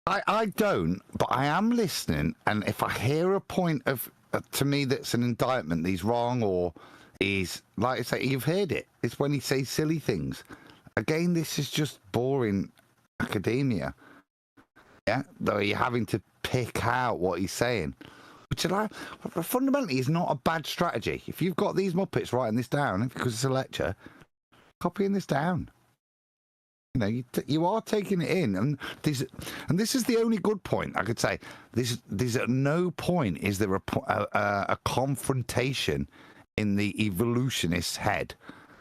I don't, but I am listening, and if I hear a point of to me that's an indictment, that he's wrong, or he's, like I say, you've heard it. It's when he says silly things. Again, this is just boring academia. Yeah, though you're having to pick out what he's saying, which fundamentally is not a bad strategy. If you've got these Muppets writing this down, because it's a lecture, copying this down. You know, you are taking it in, and this is the only good point I could say. There's at no point is there a confrontation in the evolutionist's head.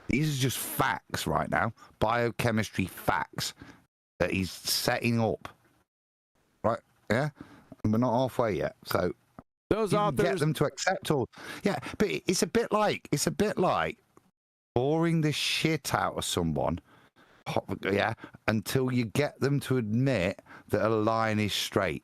These are just facts right now, biochemistry facts that he's setting up. Right? Yeah, and we're not halfway yet, so those authors get them to accept all. Yeah, but it's a bit like boring the shit out of someone. Yeah, until you get them to admit that a line is straight.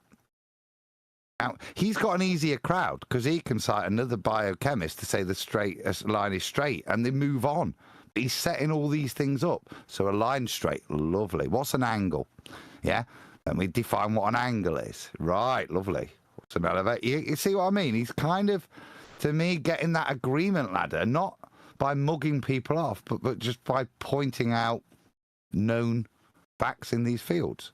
Now, he's got an easier crowd because he can cite another biochemist to say the line is straight, and they move on. But he's setting all these things up. So a line straight, lovely. What's an angle? Yeah, and we define what an angle is. Right, lovely. What's an elevator? You see what I mean? He's kind of, to me, getting that agreement ladder, not by mugging people off, but just by pointing out known facts in these fields.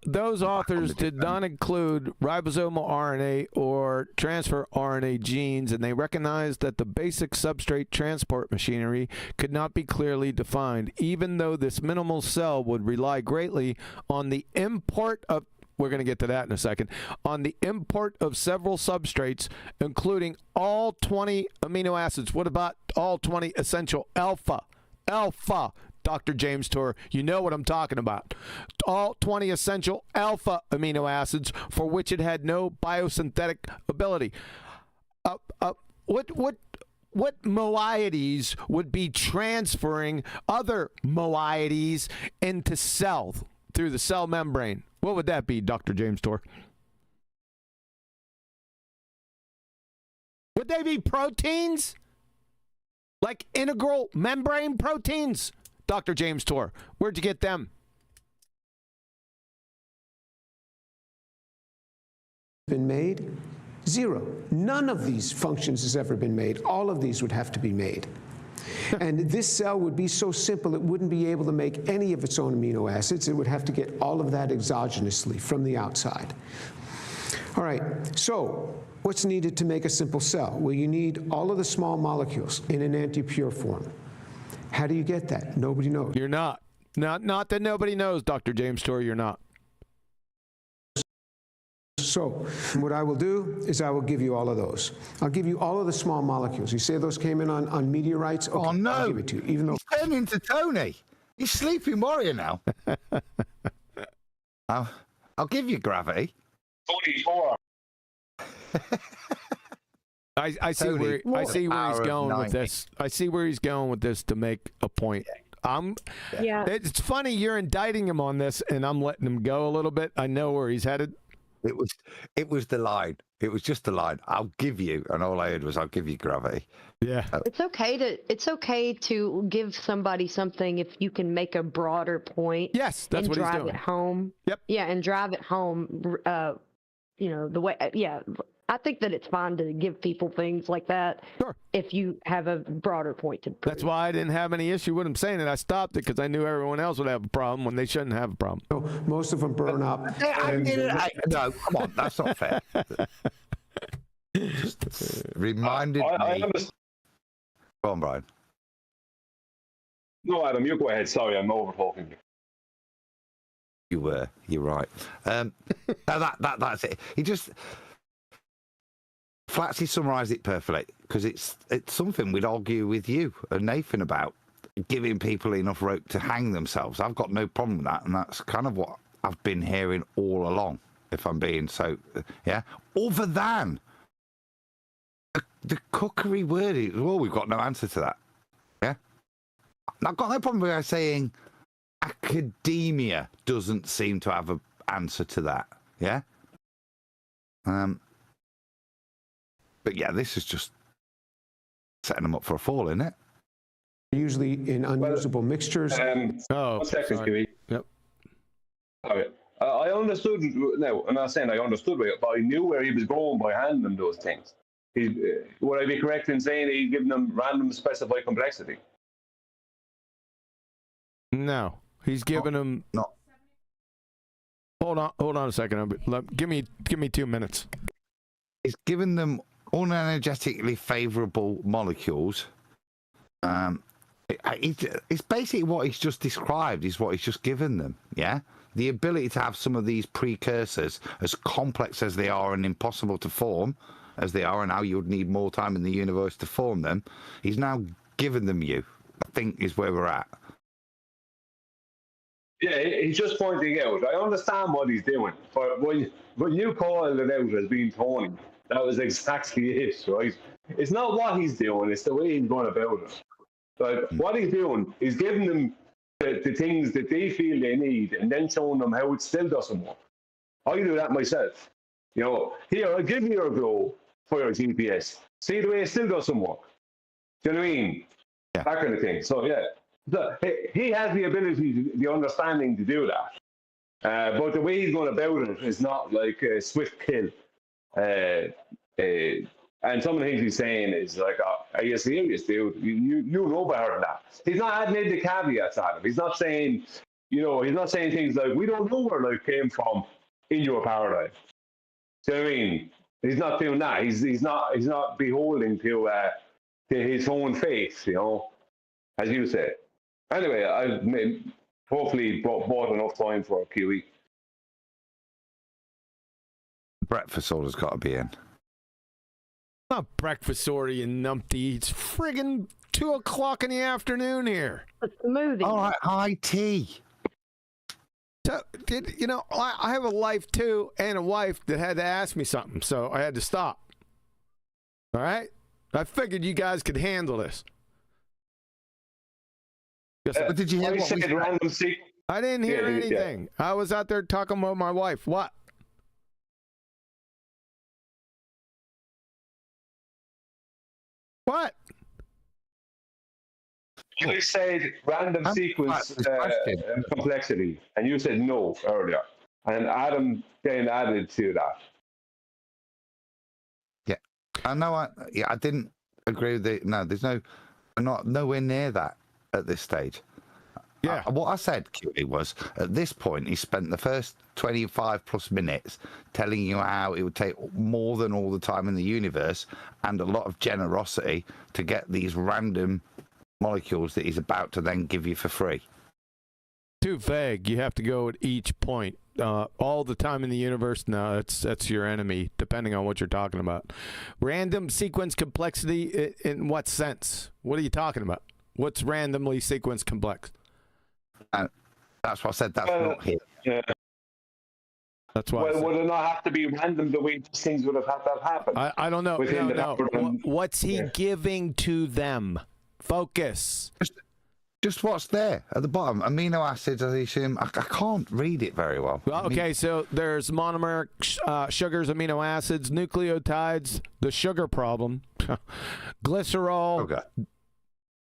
Those authors did not include ribosomal RNA or transfer RNA genes, and they recognized that the basic substrate transport machinery could not be clearly defined, even though this minimal cell would rely greatly on the import of, we're going to get to that in a second, on the import of several substrates, including all 20 amino acids. What about all 20 essential alpha, Dr. James Tour, you know what I'm talking about. All 20 essential alpha amino acids for which it had no biosynthetic ability. What moieties would be transferring other moieties into cell through the cell membrane? What would that be, Dr. James Tour? Would they be proteins? Like integral membrane proteins? Dr. James Tour, where'd you get them? Been made? Zero. None of these functions has ever been made. All of these would have to be made. And this cell would be so simple it wouldn't be able to make any of its own amino acids. It would have to get all of that exogenously from the outside. All right, so what's needed to make a simple cell? Well, you need all of the small molecules in an anti-pure form. How do you get that? Nobody knows. You're not. Not that nobody knows, Dr. James Tour, you're not. So what I will do is I will give you all of those. I'll give you all of the small molecules. You say those came in on meteorites? Okay, oh, no. I'll give it to you. Even though he's turning into Tony. He's sleeping warrior now. I'll give you gravity. 44. I see where he's going with this. I see where he's going with this to make a point. Yeah. It's funny you're indicting him on this, and I'm letting him go a little bit. I know where he's headed. It was the line. It was just the line. I'll give you, and all I heard was, "I'll give you gravity." Yeah. It's okay to give somebody something if you can make a broader point. Yes, that's what he's doing. Drive it home. Yep. Yeah, and drive it home. The way. Yeah. I think that it's fine to give people things like that. Sure. If you have a broader point to prove. That's why I didn't have any issue with him saying it. I stopped it because I knew everyone else would have a problem when they shouldn't have a problem. So most of them burn up. No, come on, that's not fair. Just reminded me. Go on, Brian. No, Adam, you go ahead. Sorry, I'm over talking you. You were. You're right. That's it. He just Flatsy summarised it perfectly because it's something we'd argue with you and Nathan about, giving people enough rope to hang themselves. I've got no problem with that, and that's kind of what I've been hearing all along. If I'm being so, yeah. Other than the cookery word, well, we've got no answer to that. Yeah. I've got no problem with her saying academia doesn't seem to have an answer to that. Yeah. But yeah, this is just setting them up for a fall, isn't it? Usually in unusable mixtures. One second, Kiwi. Yep. Okay. I understood. No, I'm not saying I understood, but I knew where he was going by handing them those things. Would I be correct in saying he's giving them random specified complexity? No, he's giving them. No. Hold on a second. Give me 2 minutes. He's giving them unenergetically favourable molecules. It's basically what he's just described is what he's just given them. Yeah, the ability to have some of these precursors, as complex as they are and impossible to form as they are, and how you would need more time in the universe to form them. He's now given them you. I think is where we're at. Yeah, he's just pointing out. I understand what he's doing, but when you called it out as being Tony, that was exactly it, right? It's not what he's doing; it's the way he's going about it. But what he's doing is giving them the things that they feel they need, and then showing them how it still doesn't work. I do that myself. You know, here, I'll give you a go for your GPS. See the way it still doesn't work. Do you know what I mean? Yeah. That kind of thing. So yeah. He has the ability, the understanding to do that. But the way he's going about it is not like a swift kill. And some of the things he's saying is like, are you serious, dude? You know better than that. He's not adding in the caveats at him. He's not saying, he's not saying things like, we don't know where life came from in your paradigm. Do you know what I mean? He's not doing that. He's not beholding to his own faith, as you said. Anyway, I've hopefully bought enough time for a QE. Breakfast order's got to be in. Not breakfast order, you numpty. It's friggin' 2:00 in the afternoon here. A smoothie. All right, high tea. So, I have a life too, and a wife that had to ask me something, so I had to stop. All right? I figured you guys could handle this. But did you hear what we random sequence? I didn't hear anything. Yeah. I was out there talking about my wife. What? What? You said random sequence complexity, and you said no earlier. And Adam then added to that. Yeah. I know. I didn't agree with it. No, there's nowhere near that at this stage. Yeah. What I said, QE, was at this point he spent the first 25 plus minutes telling you how it would take more than all the time in the universe and a lot of generosity to get these random molecules that he's about to then give you for free. Too vague. You have to go at each point. All the time in the universe, no, that's your enemy, depending on what you're talking about. Random sequence complexity, in what sense? What are you talking about? What's randomly sequence complex? That's what I said. That's not here. Yeah. That's why. Well, would it not have to be random the way things would have had to happen? I don't know. No. What's he giving to them? Focus. Just what's there at the bottom. Amino acids, I assume. I can't read it very well. Well, okay, so there's monomeric sugars, amino acids, nucleotides, the sugar problem, glycerol. Okay.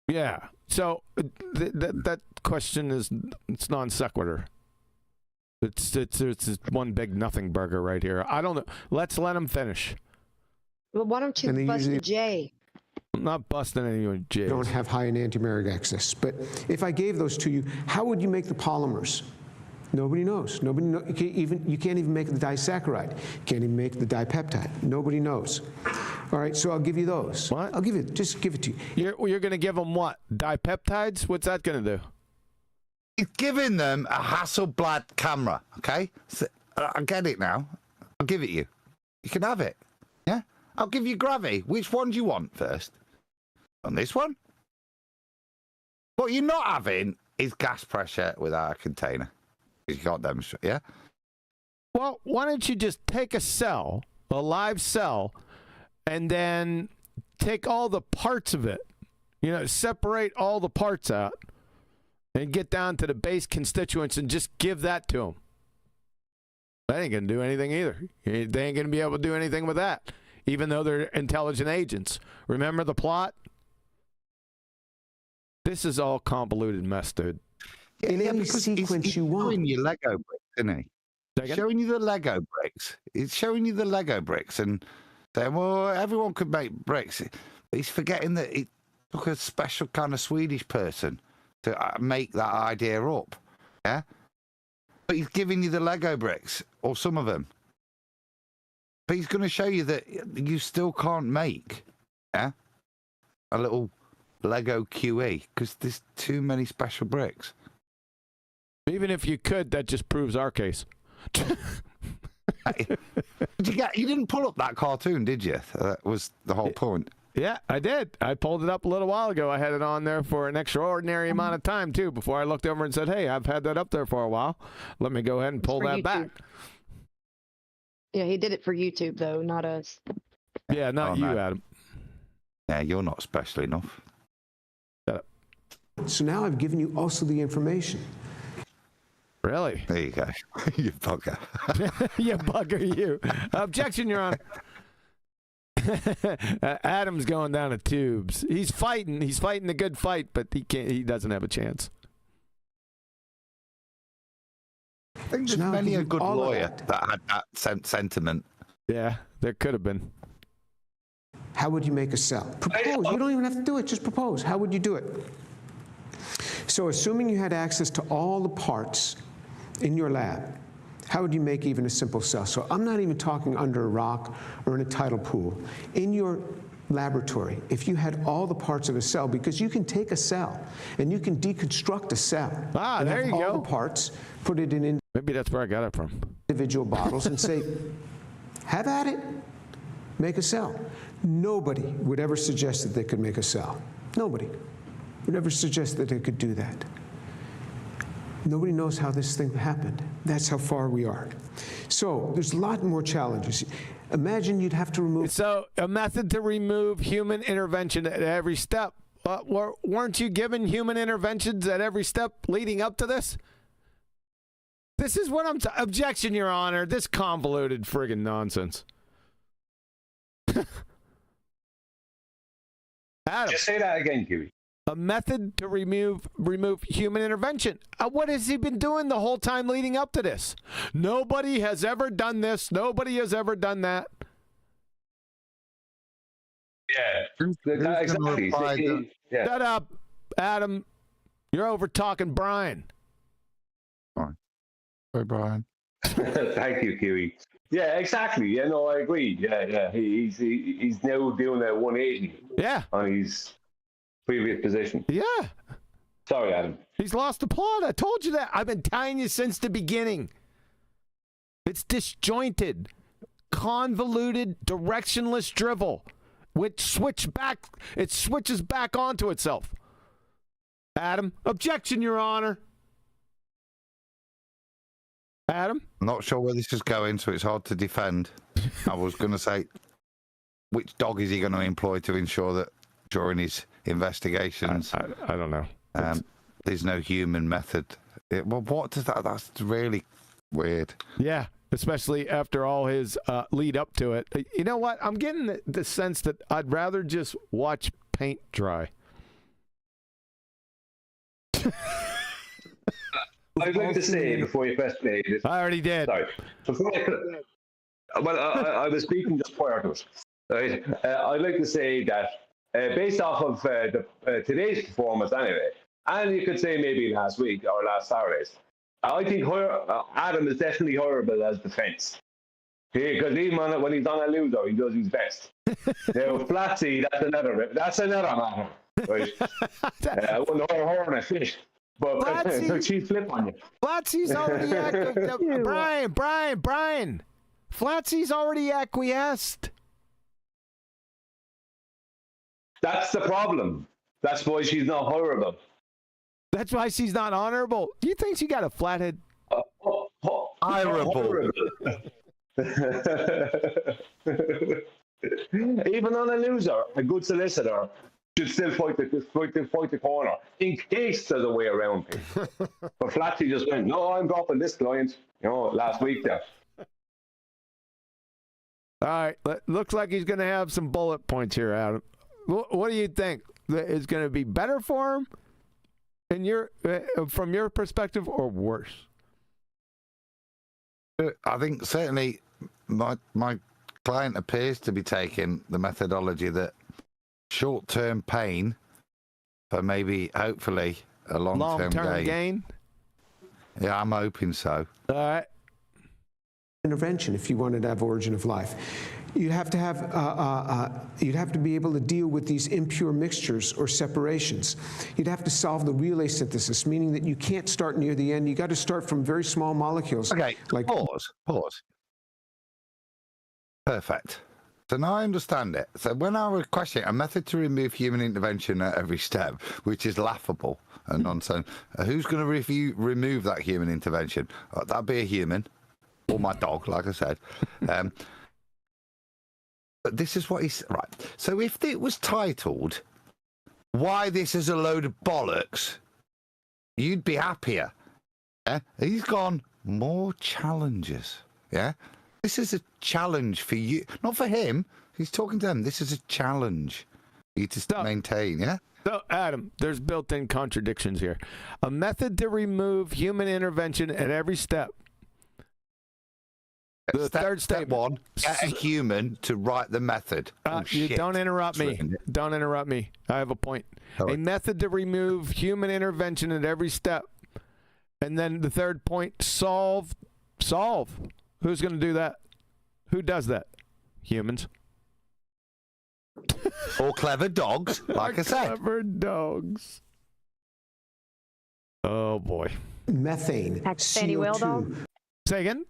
Yeah. So that question it's non sequitur. It's one big nothing burger right here. I don't know. Let's let him finish. Well, why don't you And they bust usually- the J? I'm not busting anyone, Jay. Don't have high enantiomeric excess. But if I gave those to you, how would you make the polymers? Nobody knows. Nobody know, you can't even make the disaccharide. You can't even make the dipeptide. Nobody knows. All right, so I'll give you those. What? I'll give it. Just give it to you. You're going to give them what? Dipeptides? What's that going to do? He's giving them a Hasselblad camera, okay? So, I get it now. I'll give it you. You can have it. Yeah? I'll give you Gravy. Which one do you want first? On this one? What you're not having is gas pressure without a container. You can't demonstrate, yeah? Well, why don't you just take a cell, a live cell, and then take all the parts of it, separate all the parts out and get down to the base constituents and just give that to them. That ain't going to do anything either. They ain't going to be able to do anything with that, even though they're intelligent agents. Remember the plot? This is all convoluted mess, dude. In any because sequence he's you want. showing you Lego bricks, isn't he? Second? Showing you the Lego bricks. He's showing you the Lego bricks and saying, well, everyone could make bricks. But he's forgetting that it took a special kind of Swedish person to make that idea up. Yeah? But he's giving you the Lego bricks, or some of them. But he's going to show you that you still can't make a little Lego QE because there's too many special bricks. Even if you could, that just proves our case. You didn't pull up that cartoon, did you? That was the whole point. Yeah, I did. I pulled it up a little while ago. I had it on there for an extraordinary amount of time, too, before I looked over and said, hey, I've had that up there for a while. Let me go ahead and pull that back. Yeah, he did it for YouTube, though, not us. Yeah, not you, no. Adam. Yeah, you're not special enough. Shut up. So now I've given you also the information. Really? There you go. You bugger. You bugger, you. Objection, Your Honor. Adam's going down the tubes. He's fighting. He's fighting a good fight, but he doesn't have a chance. I think So there's now many give a you good all of lawyer that. that had that sentiment. Yeah, there could have been. How would you make a cell? Propose. You don't even have to do it. Just propose. How would you do it? So assuming you had access to all the parts in your lab, how would you make even a simple cell? So I'm not even talking under a rock or in a tidal pool. In your laboratory, if you had all the parts of a cell, because you can take a cell and you can deconstruct a cell. And there have you all go. the parts, put it in Maybe that's where I got it from. individual bottles and say, have at it, make a cell. Nobody would ever suggest that they could make a cell. Nobody would ever suggest that they could do that. Nobody knows how this thing happened. That's how far we are. So there's a lot more challenges. Imagine you'd have to remove. So a method to remove human intervention at every step. Weren't you given human interventions at every step leading up to this? This is what I'm objection, Your Honor. This convoluted friggin' nonsense. Adam, Just say that again, Kiwi. a method to remove human intervention. What has he been doing the whole time leading up to this? Nobody has ever done this. Nobody has ever done that. Yeah, exactly. Yeah. Shut up, Adam. You're over talking Brian. Fine. Bye, Brian. Thank you, Kiwi. Yeah, exactly. Yeah, no, I agree. Yeah. He's now doing a 180. Yeah. On his previous position. Yeah. Sorry, Adam. He's lost the plot. I told you that. I've been telling you since the beginning. It's disjointed, convoluted, directionless drivel, which switches back onto itself. Adam, objection, Your Honor. Adam? I'm not sure where this is going, so it's hard to defend. I was going to say, which dog is he going to employ to ensure that during his investigations... I don't know. There's no human method. Well, what does that... That's really weird. Yeah, especially after all his lead up to it. You know what? I'm getting the sense that I'd rather just watch paint dry. I'd like to say before you press play. I already did. Sorry. Before I was speaking just prior to it. Right? I'd like to say that based off of today's performance anyway, and you could say maybe last week or last Saturday's, I think Adam is definitely horrible as defence. Because even when he's on a loser, he does his best. Now, Flatsy, that's another matter. Right? I wouldn't know her and a fish. But she'd flip on you. Flatsy's already Brian. Flatsy's already acquiesced. That's the problem. That's why she's not horrible. That's why she's not honorable. Do you think she got a flathead? Horrible. Even on a loser, a good solicitor should still fight the corner in case there's a way around it. But Flatsy just went, no, I'm dropping this client. Last week there. All right, looks like he's going to have some bullet points here, Adam. What do you think? Is going to be better for him, from your perspective, or worse? I think certainly my client appears to be taking the methodology that short-term pain for maybe, hopefully, a long-term gain. Yeah, I'm hoping so. All right. Intervention, if you wanted to have origin of life, you'd have to have you'd have to be able to deal with these impure mixtures or separations. You'd have to solve the relay synthesis, meaning that you can't start near the end. You got to start from very small molecules. Okay, like pause. Perfect. So now I understand it. So when I was questioning a method to remove human intervention at every step, which is laughable and nonsense, who's going to remove that human intervention? That'd be a human. Or my dog, like I said. But this is what he's... Right. So if it was titled, Why This Is a Load of Bollocks, you'd be happier. Yeah? He's gone, more challenges. Yeah? This is a challenge for you. Not for him. He's talking to them. This is a challenge for you to maintain, yeah? So, Adam, there's built-in contradictions here. A method to remove human intervention at every step. The third statement. Step one, get a human to write the method. You don't interrupt me. Don't interrupt me. I have a point. A method to remove human intervention at every step. And then the third point, solve. Who's going to do that? Who does that? Humans. Or clever dogs, like I said. Clever dogs. Oh, boy. Methane. Pakistani whale dog. Say again?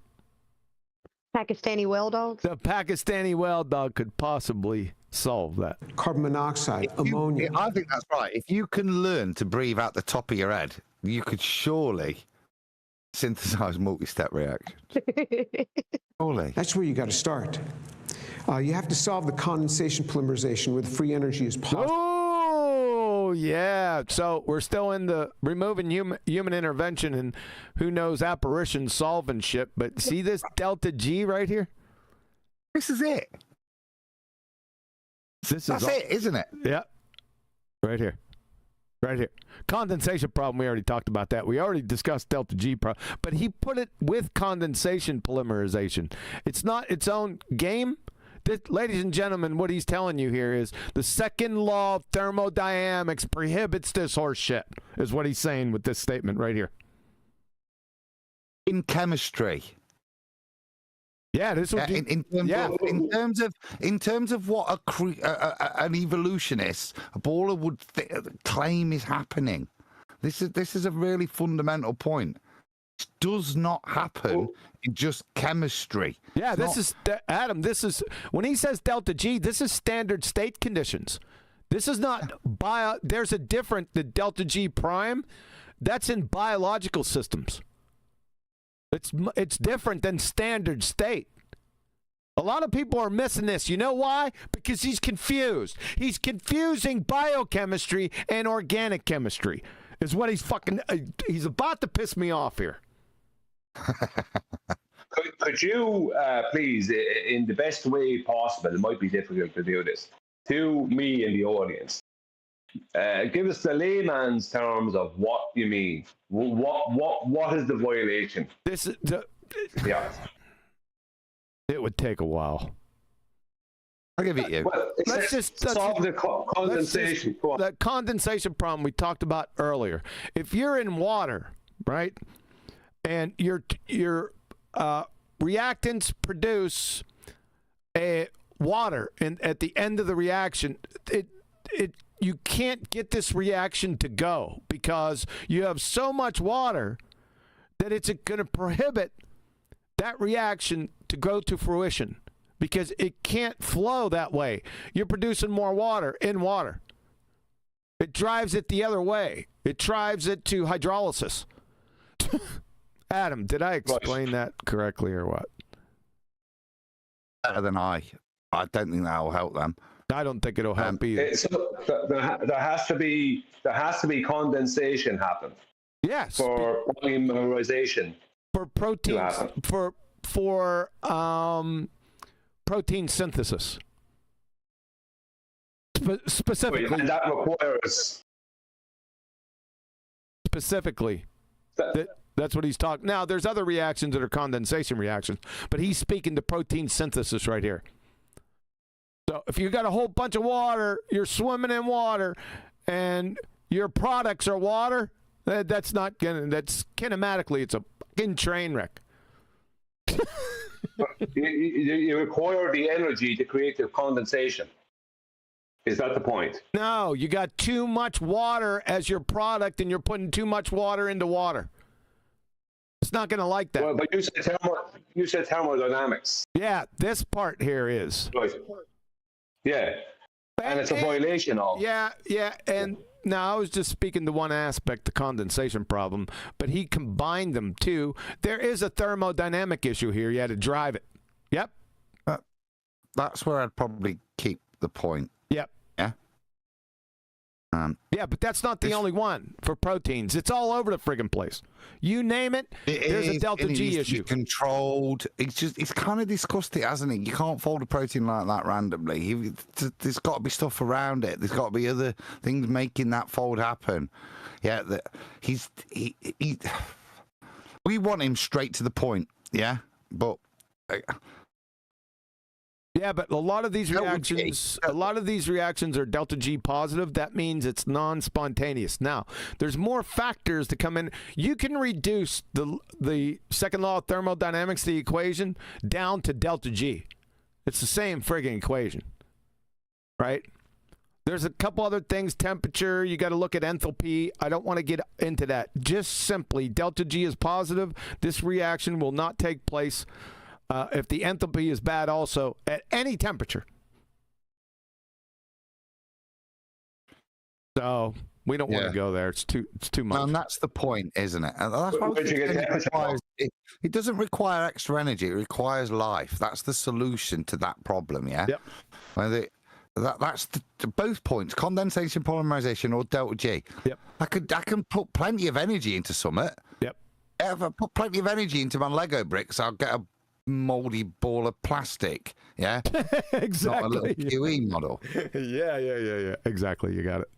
Pakistani whale dogs? The Pakistani whale dog could possibly solve that. Carbon monoxide, ammonia. I think that's right. If you can learn to breathe out the top of your head, you could surely synthesize multi-step reactions. Surely. That's where you got to start. You have to solve the condensation polymerization where the free energy is positive. Oh, yeah. So we're still in the removing human intervention and who knows apparition solving shit. But see this delta G right here? This is it. That's it, isn't it? Yeah. Right here. Right here. Condensation problem, we already talked about that. We already discussed delta G problem. But he put it with condensation polymerization. It's not its own game. Ladies and gentlemen, what he's telling you here is the second law of thermodynamics prohibits this horse shit, is what he's saying with this statement right here. In chemistry. Yeah, this would in terms of what an evolutionist, a baller would claim is happening. This is a really fundamental point. It does not happen in just chemistry. Yeah, Adam, this is, when he says delta G, this is standard state conditions. This is not there's a different, the delta G prime, that's in biological systems. It's different than standard state. A lot of people are missing this. You know why? Because he's confused. He's confusing biochemistry and organic chemistry. Is what he's about to piss me off here. Could you please, in the best way possible, it might be difficult to do this, to me and the audience, give us the layman's terms of what you mean. What is the violation? This is yeah. It would take a while. I'll give it you. Well, Let's just solve the condensation. Go on. The condensation problem we talked about earlier. If you're in water, right, and your reactants produce a water, and at the end of the reaction, you can't get this reaction to go because you have so much water that it's going to prohibit that reaction to go to fruition because it can't flow that way. You're producing more water in water. It drives it the other way. It drives it to hydrolysis. Adam, did I explain that correctly or what? Better than I don't think that will help them. I don't think it'll help either. So there has to be condensation happen. Yes. For polymerization. For proteins. For protein synthesis. Specifically. And that requires. Specifically. That's what he's talking. Now, there's other reactions that are condensation reactions, but he's speaking to protein synthesis right here. So if you got a whole bunch of water, you're swimming in water, and your products are water, that's kinematically, it's a fucking train wreck. you require the energy to create the condensation. Is that the point? No, you got too much water as your product, and you're putting too much water into water. It's not going to like that. Well, but you said thermodynamics. Yeah, this part here is. Right. Yeah. And it's a violation of. Yeah, and now I was just speaking to one aspect, the condensation problem, but he combined them too. There is a thermodynamic issue here. You had to drive it. Yep. That's where I'd probably keep the point. Yep. Yeah. Yeah, but that's not the only one for proteins. It's all over the friggin' place. You name it, there's a delta G issue. Controlled. It's kind of discussed it, hasn't it? You can't fold a protein like that randomly. There's got to be stuff around it. There's got to be other things making that fold happen. Yeah, we want him straight to the point. Yeah, but. Yeah, but a lot of these reactions are delta G positive. That means it's non-spontaneous. Now, there's more factors to come in. You can reduce the second law of thermodynamics, the equation, down to delta G. It's the same friggin' equation, right? There's a couple other things, temperature. You got to look at enthalpy. I don't want to get into that. Just simply, delta G is positive. This reaction will not take place if the enthalpy is bad also at any temperature. So we don't want to go there. It's too much. And that's the point, isn't it? And that's why it doesn't require extra energy. It requires life. That's the solution to that problem, yeah? Yep. That's both points, condensation, polymerization, or delta G. Yep. I can put plenty of energy into Summit. Yep. If I put plenty of energy into my Lego bricks, I'll get a moldy ball of plastic. Yeah. Exactly. Not a little QE model. Yeah. Exactly. You got it.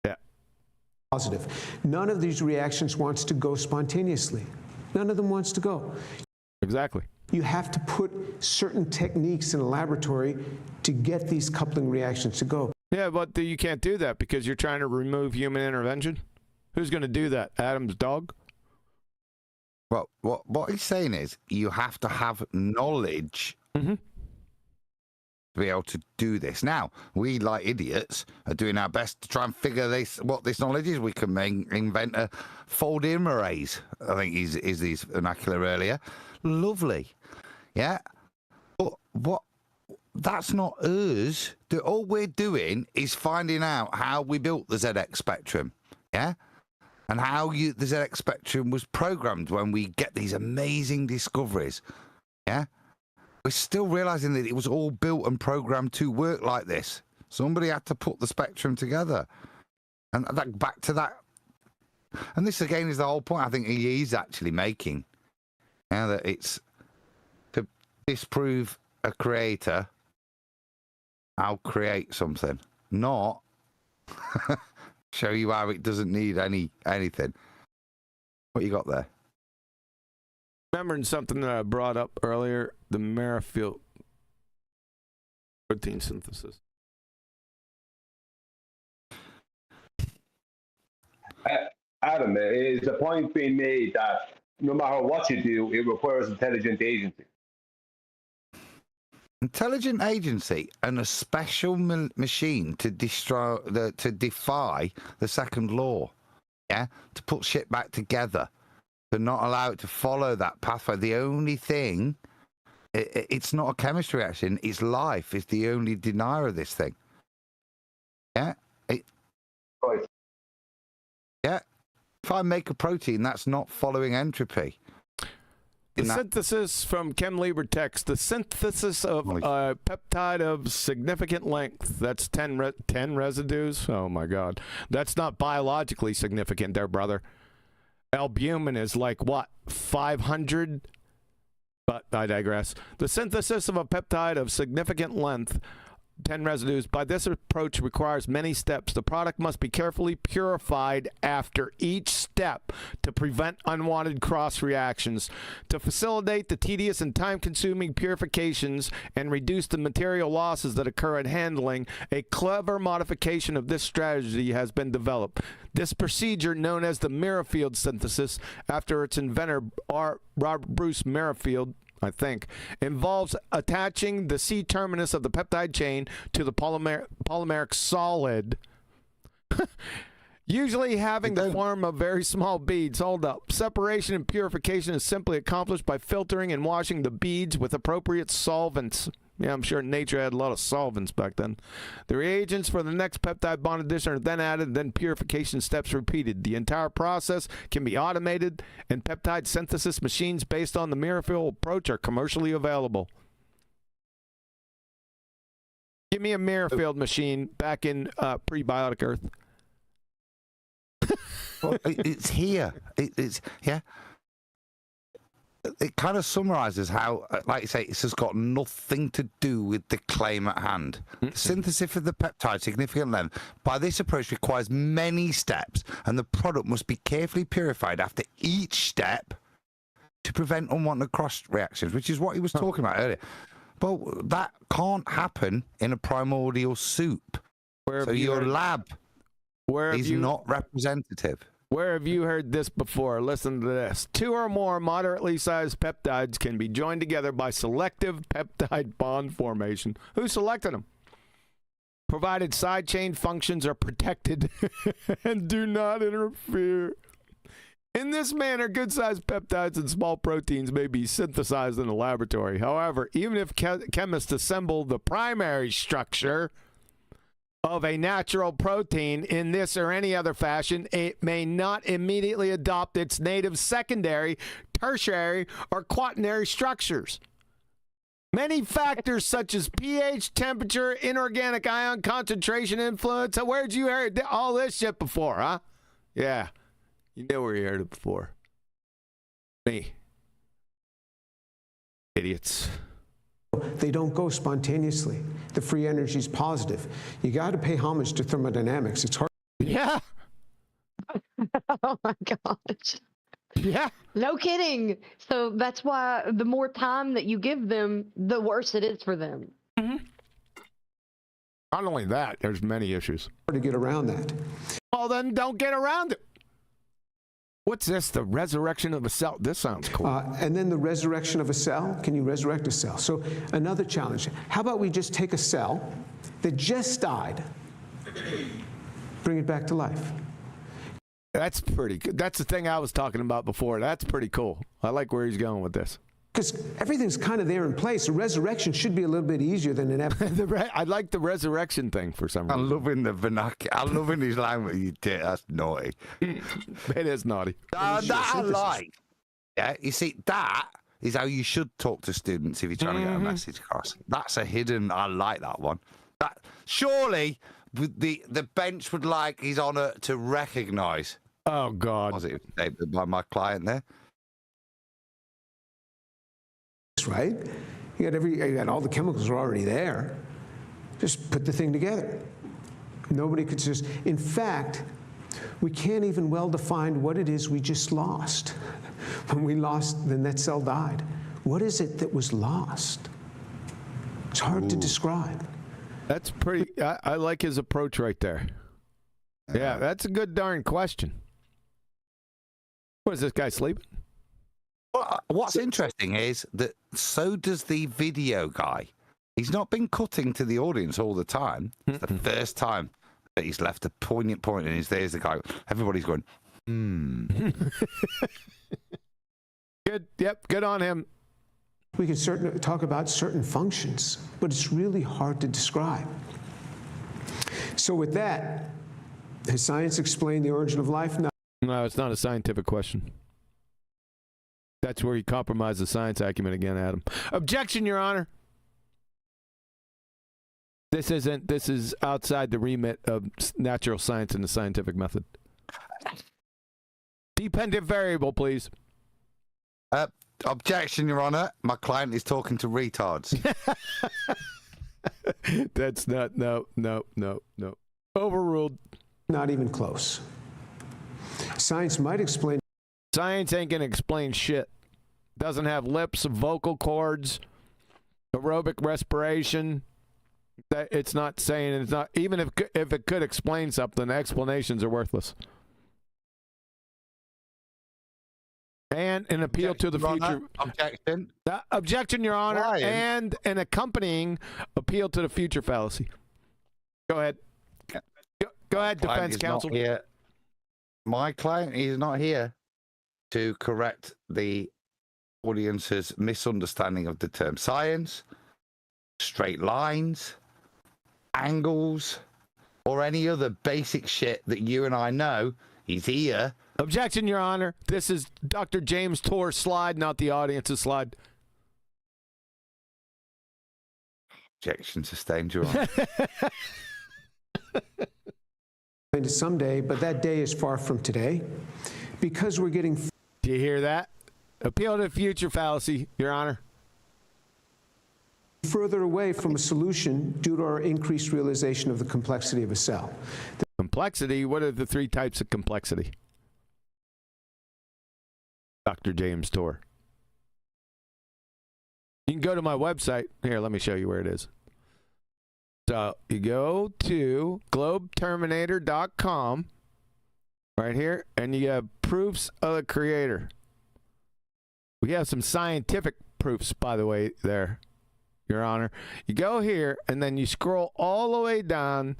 Yeah. Positive. None of these reactions wants to go spontaneously. None of them wants to go. Exactly. You have to put certain techniques in a laboratory to get these coupling reactions to go. Yeah, but you can't do that because you're trying to remove human intervention. Who's going to do that? Adam's dog? Well, what he's saying is you have to have knowledge to be able to do this. Now, we, like idiots, are doing our best to try and figure what this knowledge is. We can invent a fold-in arrays, I think is his vernacular earlier. Lovely. Yeah. But that's not us. All we're doing is finding out how we built the ZX spectrum. Yeah. And how the ZX spectrum was programmed when we get these amazing discoveries. Yeah? We're still realizing that it was all built and programmed to work like this. Somebody had to put the spectrum together. And back to that. And this, again, is the whole point I think he's actually making. Yeah, that it's to disprove a creator, I'll create something. Not... show you how it doesn't need anything. What you got there? Remembering something that I brought up earlier, the Merrifield Protein synthesis. Adam, is the point being made that no matter what you do, it requires intelligent agency? Intelligent agency and a special machine to defy the second law, yeah, to put shit back together, to not allow it to follow that pathway. The only thing, it's not a chemistry reaction, it's life. It's the only denier of this thing. Yeah. Right. Yeah. If I make a protein, that's not following entropy. The synthesis from ChemLibreText, the synthesis of a peptide of significant length. That's 10 residues. Oh, my God. That's not biologically significant there, brother. Albumin is like, what, 500? But I digress. The synthesis of a peptide of significant length, 10 residues, by this approach requires many steps. The product must be carefully purified after each step to prevent unwanted cross reactions. To facilitate the tedious and time-consuming purifications and reduce the material losses that occur at handling, a clever modification of this strategy has been developed. This procedure, known as the Merrifield synthesis, after its inventor Robert Bruce Merrifield, I think, involves attaching the C-terminus of the peptide chain to the polymeric solid, usually having the form of very small beads. Hold up. Separation and purification is simply accomplished by filtering and washing the beads with appropriate solvents. Yeah, I'm sure nature had a lot of solvents back then. The reagents for the next peptide bond addition are then added, then purification steps repeated. The entire process can be automated, and peptide synthesis machines based on the Merrifield approach are commercially available. Give me a Merrifield machine back in pre-biotic Earth. Well, it's here. It's yeah. It kind of summarizes how, like you say, it's just got nothing to do with the claim at hand. The synthesis of the peptide, significant length, by this approach requires many steps, and the product must be carefully purified after each step to prevent unwanted cross reactions, which is what he was talking about earlier. But that can't happen in a primordial soup. So your lab is not representative. Where have you heard this before? Listen to this. 2 or more moderately sized peptides can be joined together by selective peptide bond formation. Who selected them? Provided side chain functions are protected and do not interfere. In this manner, good-sized peptides and small proteins may be synthesized in the laboratory. However, even if chemists assemble the primary structure of a natural protein in this or any other fashion, it may not immediately adopt its native secondary, tertiary, or quaternary structures. Many factors such as pH, temperature, inorganic ion concentration influence. Where'd you hear all this shit before, huh? Yeah, you know where you heard it before. Me. Idiots. They don't go spontaneously. The free energy is positive. You got to pay homage to thermodynamics. It's hard. Yeah. Oh my gosh. Yeah. No kidding. So that's why the more time that you give them, the worse it is for them. Mm-hmm. Not only that, there's many issues. Hard to get around that. Well, then don't get around it. What's this? The resurrection of a cell. This sounds cool. And then the resurrection of a cell. Can you resurrect a cell? So another challenge. How about we just take a cell that just died, bring it back to life? That's pretty good. That's the thing I was talking about before. That's pretty cool. I like where he's going with this. Because everything's kind of there in place. A resurrection should be a little bit easier than an I like the resurrection thing for some reason. I'm loving the vernacular. I'm loving his language. You did. That's naughty. It is naughty. That I like. Yeah, you see, that is how you should talk to students if you're trying to get a message across. That's a hidden. I like that one. That surely the bench would like his honour to recognise. Oh God! Positive statement by my client there. Right? You got all the chemicals are already there. Just put the thing together. Nobody could just. In fact, we can't even well define what it is we just lost. When we lost, then that cell died. What is it that was lost? It's hard to describe. That's pretty. I like his approach right there. Yeah, that's a good darn question. What is this guy sleeping? Well, what's interesting is that so does the video guy. He's not been cutting to the audience all the time. It's the first time that he's left a poignant point, and there's the guy. Everybody's going, Good. Yep. Good on him. We can talk about certain functions, but it's really hard to describe. So with that, has science explained the origin of life? No, it's not a scientific question. That's where you compromise the science acumen again, Adam. Objection, Your Honor. This is outside the remit of natural science and the scientific method. Dependent variable, please. Objection, Your Honor. My client is talking to retards. That's not, no. Overruled. Not even close. Science might explain. Science ain't gonna explain shit. Doesn't have lips, vocal cords, aerobic respiration. It's not saying, it's not, even if it could explain something, explanations are worthless. And an appeal to the future. Objection. Objection, Your Honor. Ryan. And an accompanying appeal to the future fallacy. Go ahead. Go ahead, defense counsel. My client is not here to correct the audience's misunderstanding of the term science, straight lines, angles, or any other basic shit that you and I know. He's here. Objection, Your Honor. This is Dr. James Torr's slide, not the audience's slide. Objection sustained, Your Honor. Someday, but that day is far from today, because we're getting. Do you hear that? Appeal to the future fallacy, Your Honor. Further away from a solution due to our increased realization of the complexity of a cell. Complexity? What are the three types of complexity? Dr. James Torr. You can go to my website. Here, let me show you where it is. So you go to globeterminator.com right here, and you have proofs of the creator. We have some scientific proofs, by the way, there, Your Honor. You go here, and then you scroll all the way down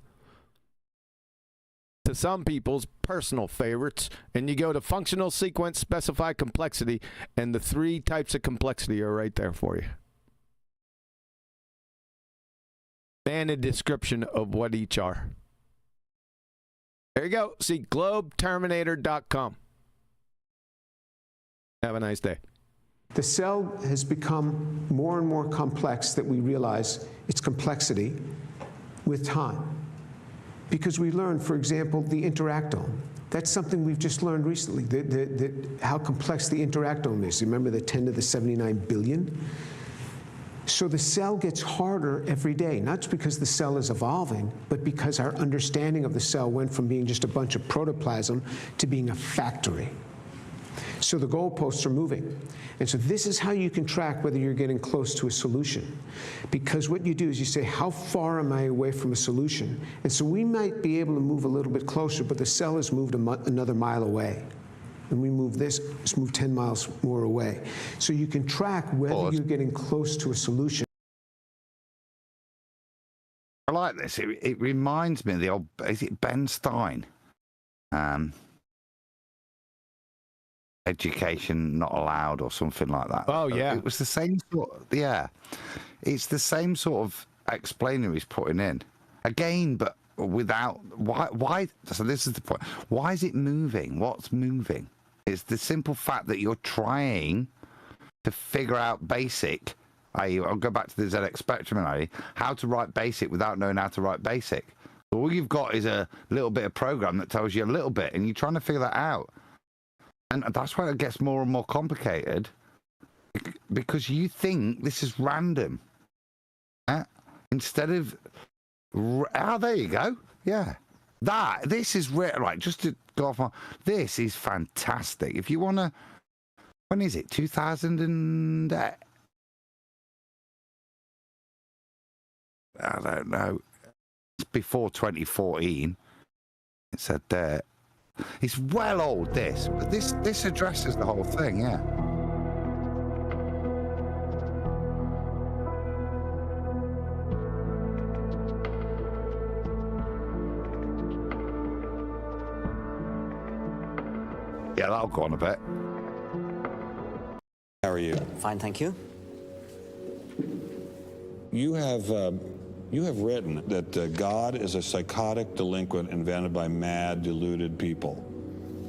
to some people's personal favorites, and you go to functional sequence, specify complexity, and the three types of complexity are right there for you. And a description of what each are. There you go. See, globeterminator.com. Have a nice day. The cell has become more and more complex that we realize its complexity with time. Because we learned, for example, the interactome. That's something we've just learned recently, how complex the interactome is. Remember the 10 to the 79 billion? So the cell gets harder every day, not just because the cell is evolving, but because our understanding of the cell went from being just a bunch of protoplasm to being a factory. So the goalposts are moving. And so this is how you can track whether you're getting close to a solution. Because what you do is you say, how far am I away from a solution? And so we might be able to move a little bit closer, but the cell has moved another mile away. And we move this, let's move 10 miles more away. So you can track whether you're getting close to a solution. I like this. It reminds me of the old, is it Ben Stein? Education not allowed or something like that. Oh, yeah. It was the same sort of, yeah. It's the same sort of explainer he's putting in. Again, but without, why, so this is the point. Why is it moving? What's moving? It's the simple fact that you're trying to figure out basic, i.e., I'll go back to the ZX Spectrum, i.e., how to write basic without knowing how to write basic. So all you've got is a little bit of program that tells you a little bit, and you're trying to figure that out. And that's why it gets more and more complicated, because you think this is random. Instead of, there you go. Yeah. This is right. Just to go off on, this is fantastic. If you want to, when is it? 2000 and, I don't know. before 2014. It said there. It's well old, this. But this addresses the whole thing, yeah. Yeah, that'll go on a bit. How are you? Fine, thank you. You have written that God is a psychotic delinquent invented by mad, deluded people.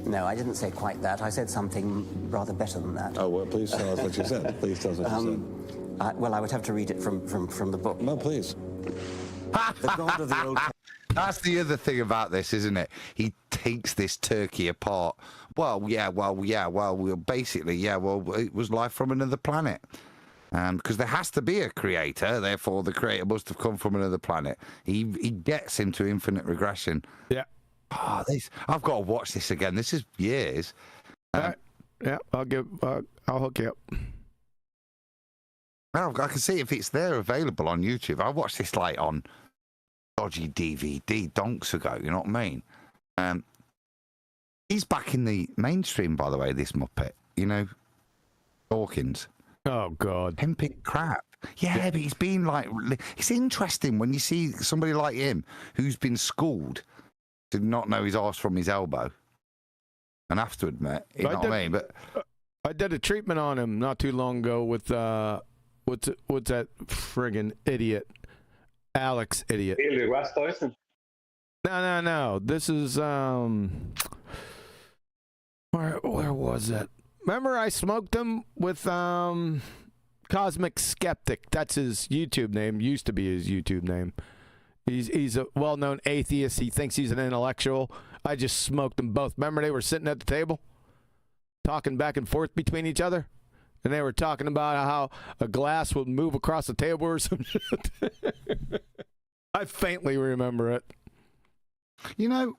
No, I didn't say quite that. I said something rather better than that. Oh, well, please tell us what you said. Please tell us what you said. Well, I would have to read it from the book. No, please. The God of the Old That's the other thing about this, isn't it? He takes this turkey apart. Basically, it was life from another planet. Because there has to be a creator, therefore the creator must have come from another planet. He gets into infinite regression. Yeah. Oh, I've got to watch this again. This is years. Yeah, I'll hook you up. I can see if it's there available on YouTube. I watched this like on dodgy DVD donks ago. You know what I mean? He's back in the mainstream, by the way. This Muppet, you know, Dawkins. Oh God, pimping crap. Yeah, but he's been like. It's interesting when you see somebody like him who's been schooled to not know his arse from his elbow, and have to admit, you know what I mean. But I did a treatment on him not too long ago with what's that friggin' idiot, Alex idiot. Neil deGrasse Tyson. No. This is where was it? Remember I smoked him with Cosmic Skeptic. That's his YouTube name. Used to be his YouTube name. He's a well-known atheist. He thinks he's an intellectual. I just smoked them both. Remember they were sitting at the table talking back and forth between each other? And they were talking about how a glass would move across the table or some shit. I faintly remember it. You know,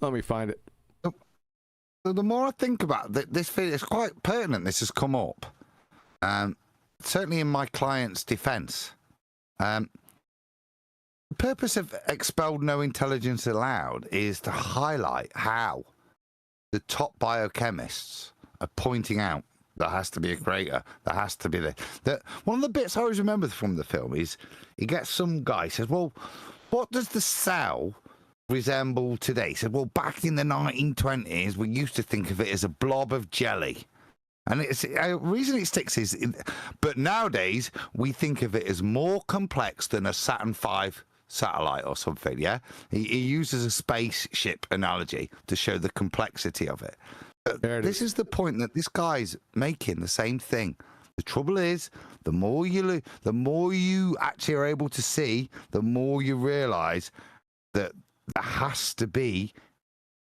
let me find it. The more I think about this video, it's quite pertinent. This has come up, certainly in my client's defence. The purpose of Expelled No Intelligence Allowed is to highlight how the top biochemists are pointing out there has to be a creator, there has to be that. One of the bits I always remember from the film is he gets some guy says, "Well, what does the cell resemble today?" He said, "Well, back in the 1920s, we used to think of it as a blob of jelly." And the reason it sticks is, but nowadays, we think of it as more complex than a Saturn V satellite or something, yeah? He uses a spaceship analogy to show the complexity of it. But this is the point that this guy's making, the same thing. The trouble is, the more you actually are able to see, the more you realise that there has to be,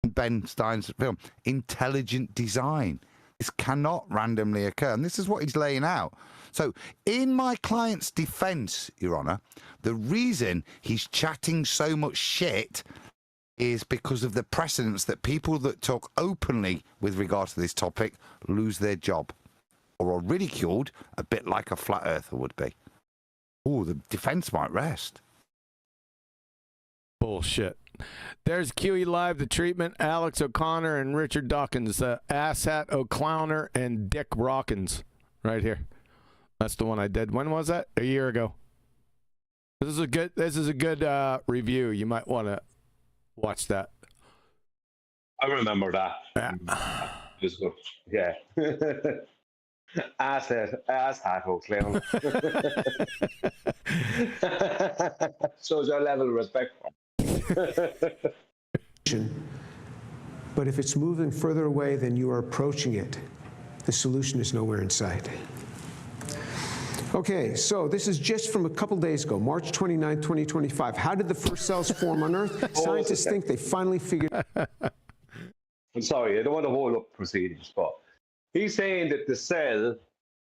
in Ben Stein's film, intelligent design. This cannot randomly occur. And this is what he's laying out. So in my client's defense, Your Honor, the reason he's chatting so much shit is because of the precedence that people that talk openly with regard to this topic lose their job or are ridiculed, a bit like a flat earther would be. Oh, the defense might rest. Bullshit. There's QE Live, The Treatment, Alex O'Connor and Richard Dawkins, Asshat O'Clowner and Dick Rawkins, right here. That's the one I did. When was that? A year ago. This is a good review. You might want to watch that. I remember that. Yeah. It was good. Yeah. Asshat O'Clowner. Shows your level of respect. But if it's moving further away than you are approaching it, the solution is nowhere in sight. Okay, so this is just from a couple days ago, March 29, 2025. How did the first cells form on Earth? Scientists think they finally figured... I'm sorry, I don't want to hold up proceedings, but he's saying that the cell,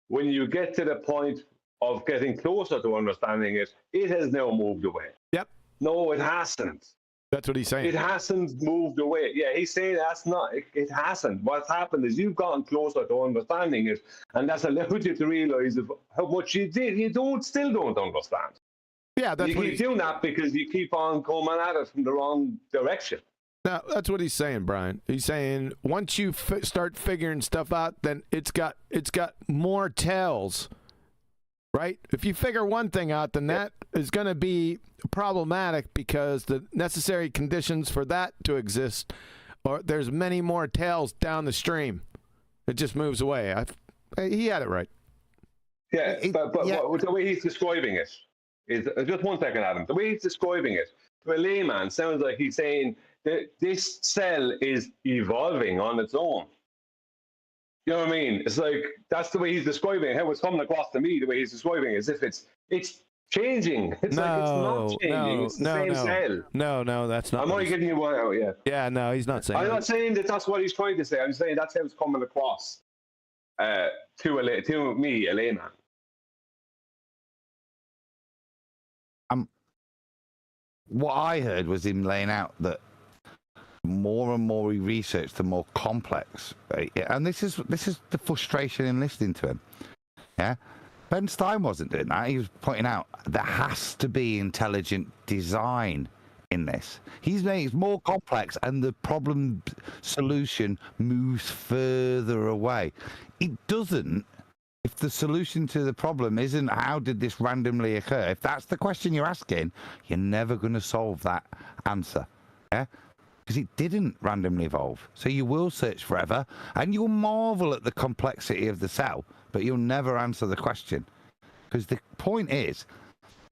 when you get to the point of getting closer to understanding it, it has now moved away. Yep. No, it hasn't. That's what he's saying. It hasn't moved away. Yeah, he's saying that's not, it hasn't. What's happened is you've gotten closer to understanding it, and that's allowed you to realize of how much you still don't understand. Yeah, that's you what keep doing that because you keep on coming at it from the wrong direction. No, that's what he's saying, Brian. He's saying once you start figuring stuff out, then it's got more tells, right? If you figure one thing out, then that is going to be problematic because the necessary conditions for that to exist, or there's many more tails down the stream. It just moves away. He had it right. Yeah, but the way he's describing it is just 1 second, Adam. The way he's describing it to a layman sounds like he's saying that this cell is evolving on its own. You know what I mean? It's like that's the way he's describing it. How it's coming across to me, the way he's describing it, as if it's changing. It's like it's not changing. It's the same cell. No, that's not. I'm only giving you one out. Yeah. Yeah, no, he's not saying. I'm not saying that that's what he's trying to say. I'm saying that's how it's coming across to me, a layman. What I heard was him laying out that more and more he researched, the more complex. Right? And this is the frustration in listening to him. Yeah, Ben Stein wasn't doing that. He was pointing out there has to be intelligent design in this. He's saying it's more complex, and the problem solution moves further away. It doesn't. If the solution to the problem isn't how did this randomly occur, if that's the question you're asking, you're never going to solve that answer. Yeah? Because it didn't randomly evolve. So you will search forever, and you'll marvel at the complexity of the cell, but you'll never answer the question. Because the point is,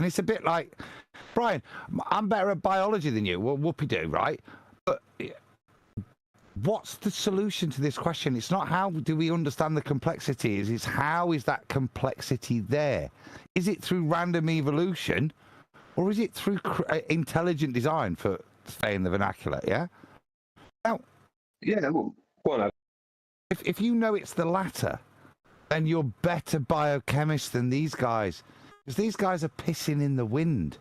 and it's a bit like, Brian, I'm better at biology than you. Well, whoopee-doo, right? But what's the solution to this question? It's not how do we understand the complexities, it's how is that complexity there? Is it through random evolution, or is it through intelligent design, for saying the vernacular, yeah? Now, yeah, well, go on. If you know it's the latter, then you're better biochemist than these guys, because these guys are pissing in the wind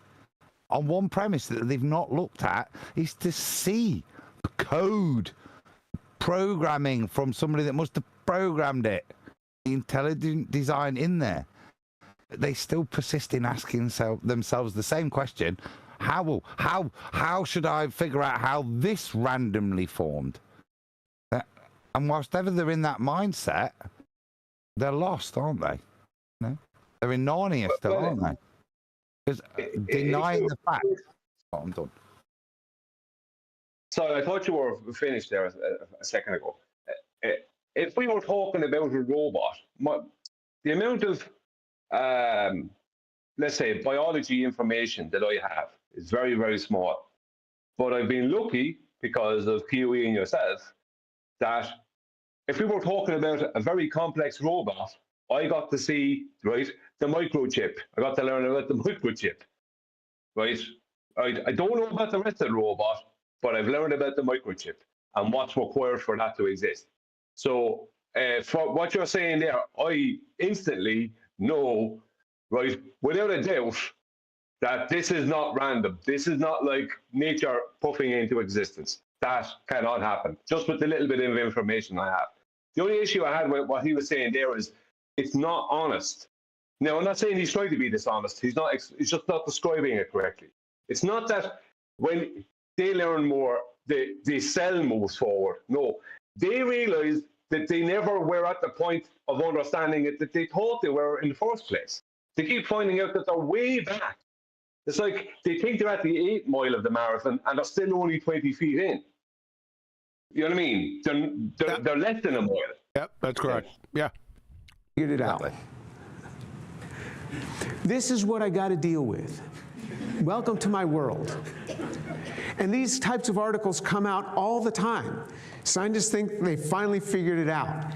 on one premise that they've not looked at, is to see the code programming from somebody that must have programmed it, the intelligent design in there. They still persist in asking themselves the same question: how should I figure out how this randomly formed? And whilst ever they're in that mindset, they're lost, aren't they? No, they're in Narnia still, aren't they? Because denying the fact. Oh, I'm done. So I thought you were finished there a second ago. If we were talking about a robot, the amount of, let's say, biology information that I have is very, very small. But I've been lucky, because of QE and yourself, that if we were talking about a very complex robot, I got to see, right, the microchip. I got to learn about the microchip, right? I don't know about the rest of the robot, but I've learned about the microchip and what's required for that to exist. So for what you're saying there, I instantly know, right, without a doubt, that this is not random. This is not like nature puffing into existence. That cannot happen, just with the little bit of information I have. The only issue I had with what he was saying there is it's not honest. Now, I'm not saying he's trying to be dishonest. He's just not describing it correctly. It's not that when they learn more, the cell moves forward. No, they realize that they never were at the point of understanding it that they thought they were in the first place. They keep finding out that they're way back. It's like they think they're at the 8th mile of the marathon and they're still only 20 feet in. You know what I mean? They're less than a mile. Yep, that's correct. Yeah. Figured it out. This is what I got to deal with. Welcome to my world. And these types of articles come out all the time. Scientists think they finally figured it out.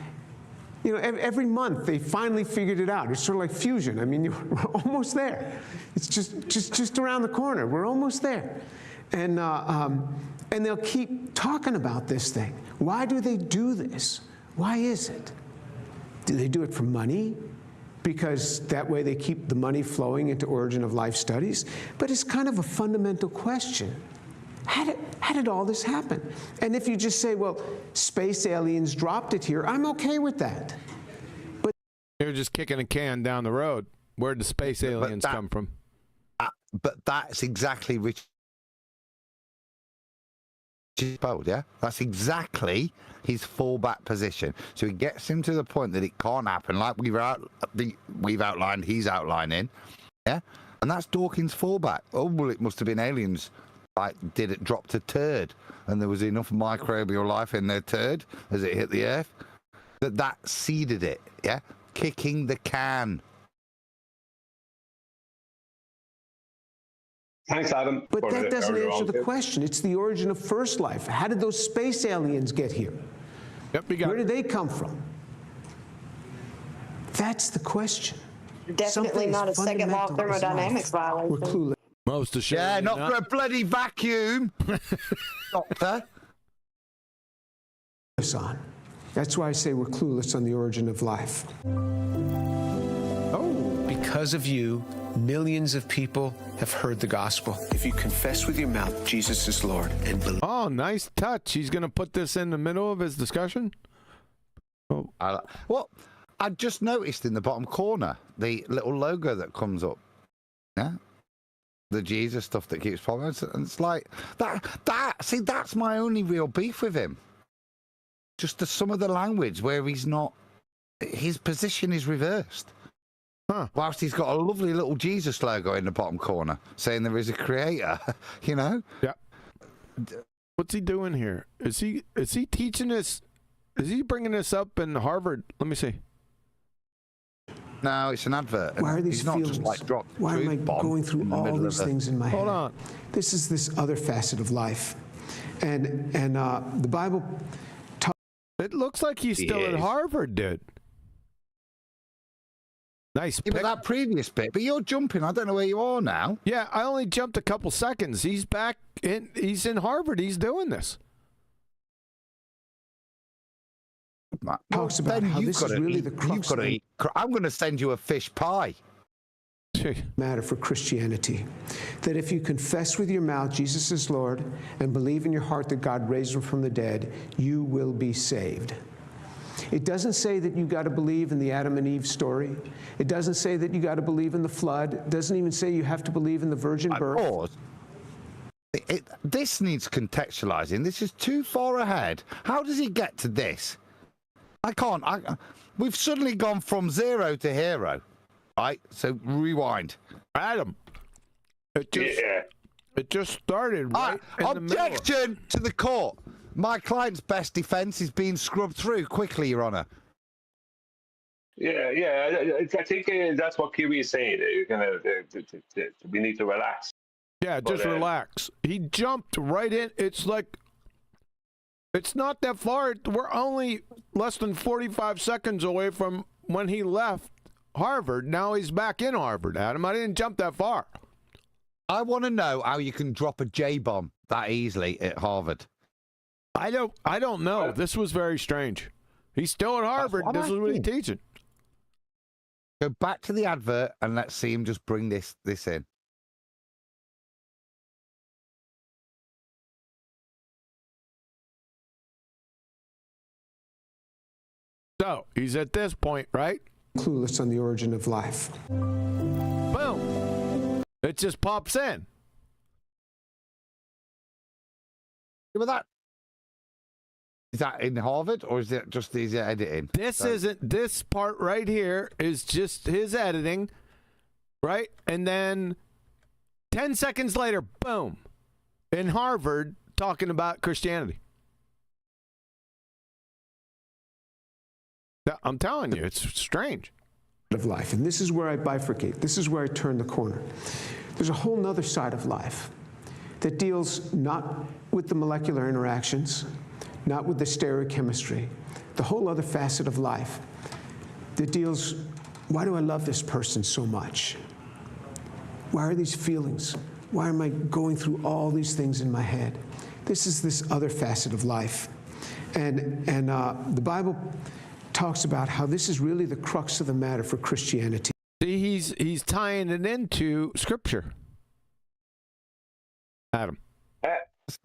You know, every month they finally figured it out. It's sort of like fusion. I mean, we're almost there. It's just around the corner. We're almost there. And they'll keep talking about this thing. Why do they do this? Why is it? Do they do it for money? Because that way they keep the money flowing into origin of life studies? But it's kind of a fundamental question. How did all this happen? And if you just say, well, space aliens dropped it here, I'm okay with that. But you're just kicking a can down the road. Where'd the space aliens come from? But that's exactly Richard Bold, yeah? That's exactly his fallback position. So he gets him to the point that it can't happen, like we've outlined, he's outlining, yeah? And that's Dawkins' fallback. Oh, well, it must have been aliens, like, dropped a turd, and there was enough microbial life in their turd as it hit the Earth that seeded it, yeah? Kicking the can. Thanks, Adam. But that doesn't answer the question. It's the origin of first life. How did those space aliens get here? Yep, we got Where did they come from? That's the question. Definitely Something not a is second law of fundamental as thermodynamics life. violation. We're clueless. most of Yeah, not for a bloody vacuum, Doctor. On. That's why I say we're clueless on the origin of life. Because of you, millions of people have heard the gospel. If you confess with your mouth Jesus is Lord and believe. Oh, nice touch. He's going to put this in the middle of his discussion. Oh. Well, I just noticed in the bottom corner the little logo that comes up. Yeah, the Jesus stuff that keeps popping. And it's like that. See, that's my only real beef with him. Just some of the language where he's not. His position is reversed. Huh. Whilst he's got a lovely little Jesus logo in the bottom corner saying there is a creator, you know? Yeah. What's he doing here? Is he teaching us? Is he bringing this up in Harvard? Let me see. No, it's an advert. Why are these he's not feelings? just like dropped Why am I going through all these things in my head? Hold on. This is this other facet of life. And the Bible... It looks like he's still at Harvard, dude. Nice pick. Yeah, but that previous bit, but you're jumping. I don't know where you are now. Yeah, I only jumped a couple seconds. He's back in. He's in Harvard. He's doing this. Talks about how this is really the crux of it. I'm going to send you a fish pie. Matter for Christianity. That if you confess with your mouth Jesus is Lord and believe in your heart that God raised him from the dead, you will be saved. It doesn't say that you got to believe in the Adam and Eve story. It doesn't say that you got to believe in the flood. It doesn't even say you have to believe in the virgin birth. This needs contextualizing. This is too far ahead. How does he get to this? I can't. We've suddenly gone from zero to hero. Right? So rewind. Adam. It just started right in the middle. Objection to the court. My client's best defense is being scrubbed through quickly, Your Honor. Yeah. I think that's what Kiwi is saying. We need to relax. Yeah, just relax. He jumped right in. It's like, it's not that far. We're only less than 45 seconds away from when he left Harvard. Now he's back in Harvard, Adam. I didn't jump that far. I want to know how you can drop a J-bomb that easily at Harvard. I don't know. This was very strange. He's still at Harvard. This is what he's teaching. Go back to the advert and let's see him just bring this in. So he's at this point, right? Clueless on the origin of life. Boom. It just pops in. With that. Is that in Harvard or is it just his editing? This part right here is just his editing, right? And then 10 seconds later, boom, in Harvard talking about Christianity. I'm telling you, it's strange. Of life, and this is where I bifurcate. This is where I turn the corner. There's a whole nother side of life that deals not with the molecular interactions, not with the stereochemistry, the whole other facet of life that deals, why do I love this person so much? Why are these feelings? Why am I going through all these things in my head? This is this other facet of life. And the Bible talks about how this is really the crux of the matter for Christianity. See, he's tying it into Scripture. Adam.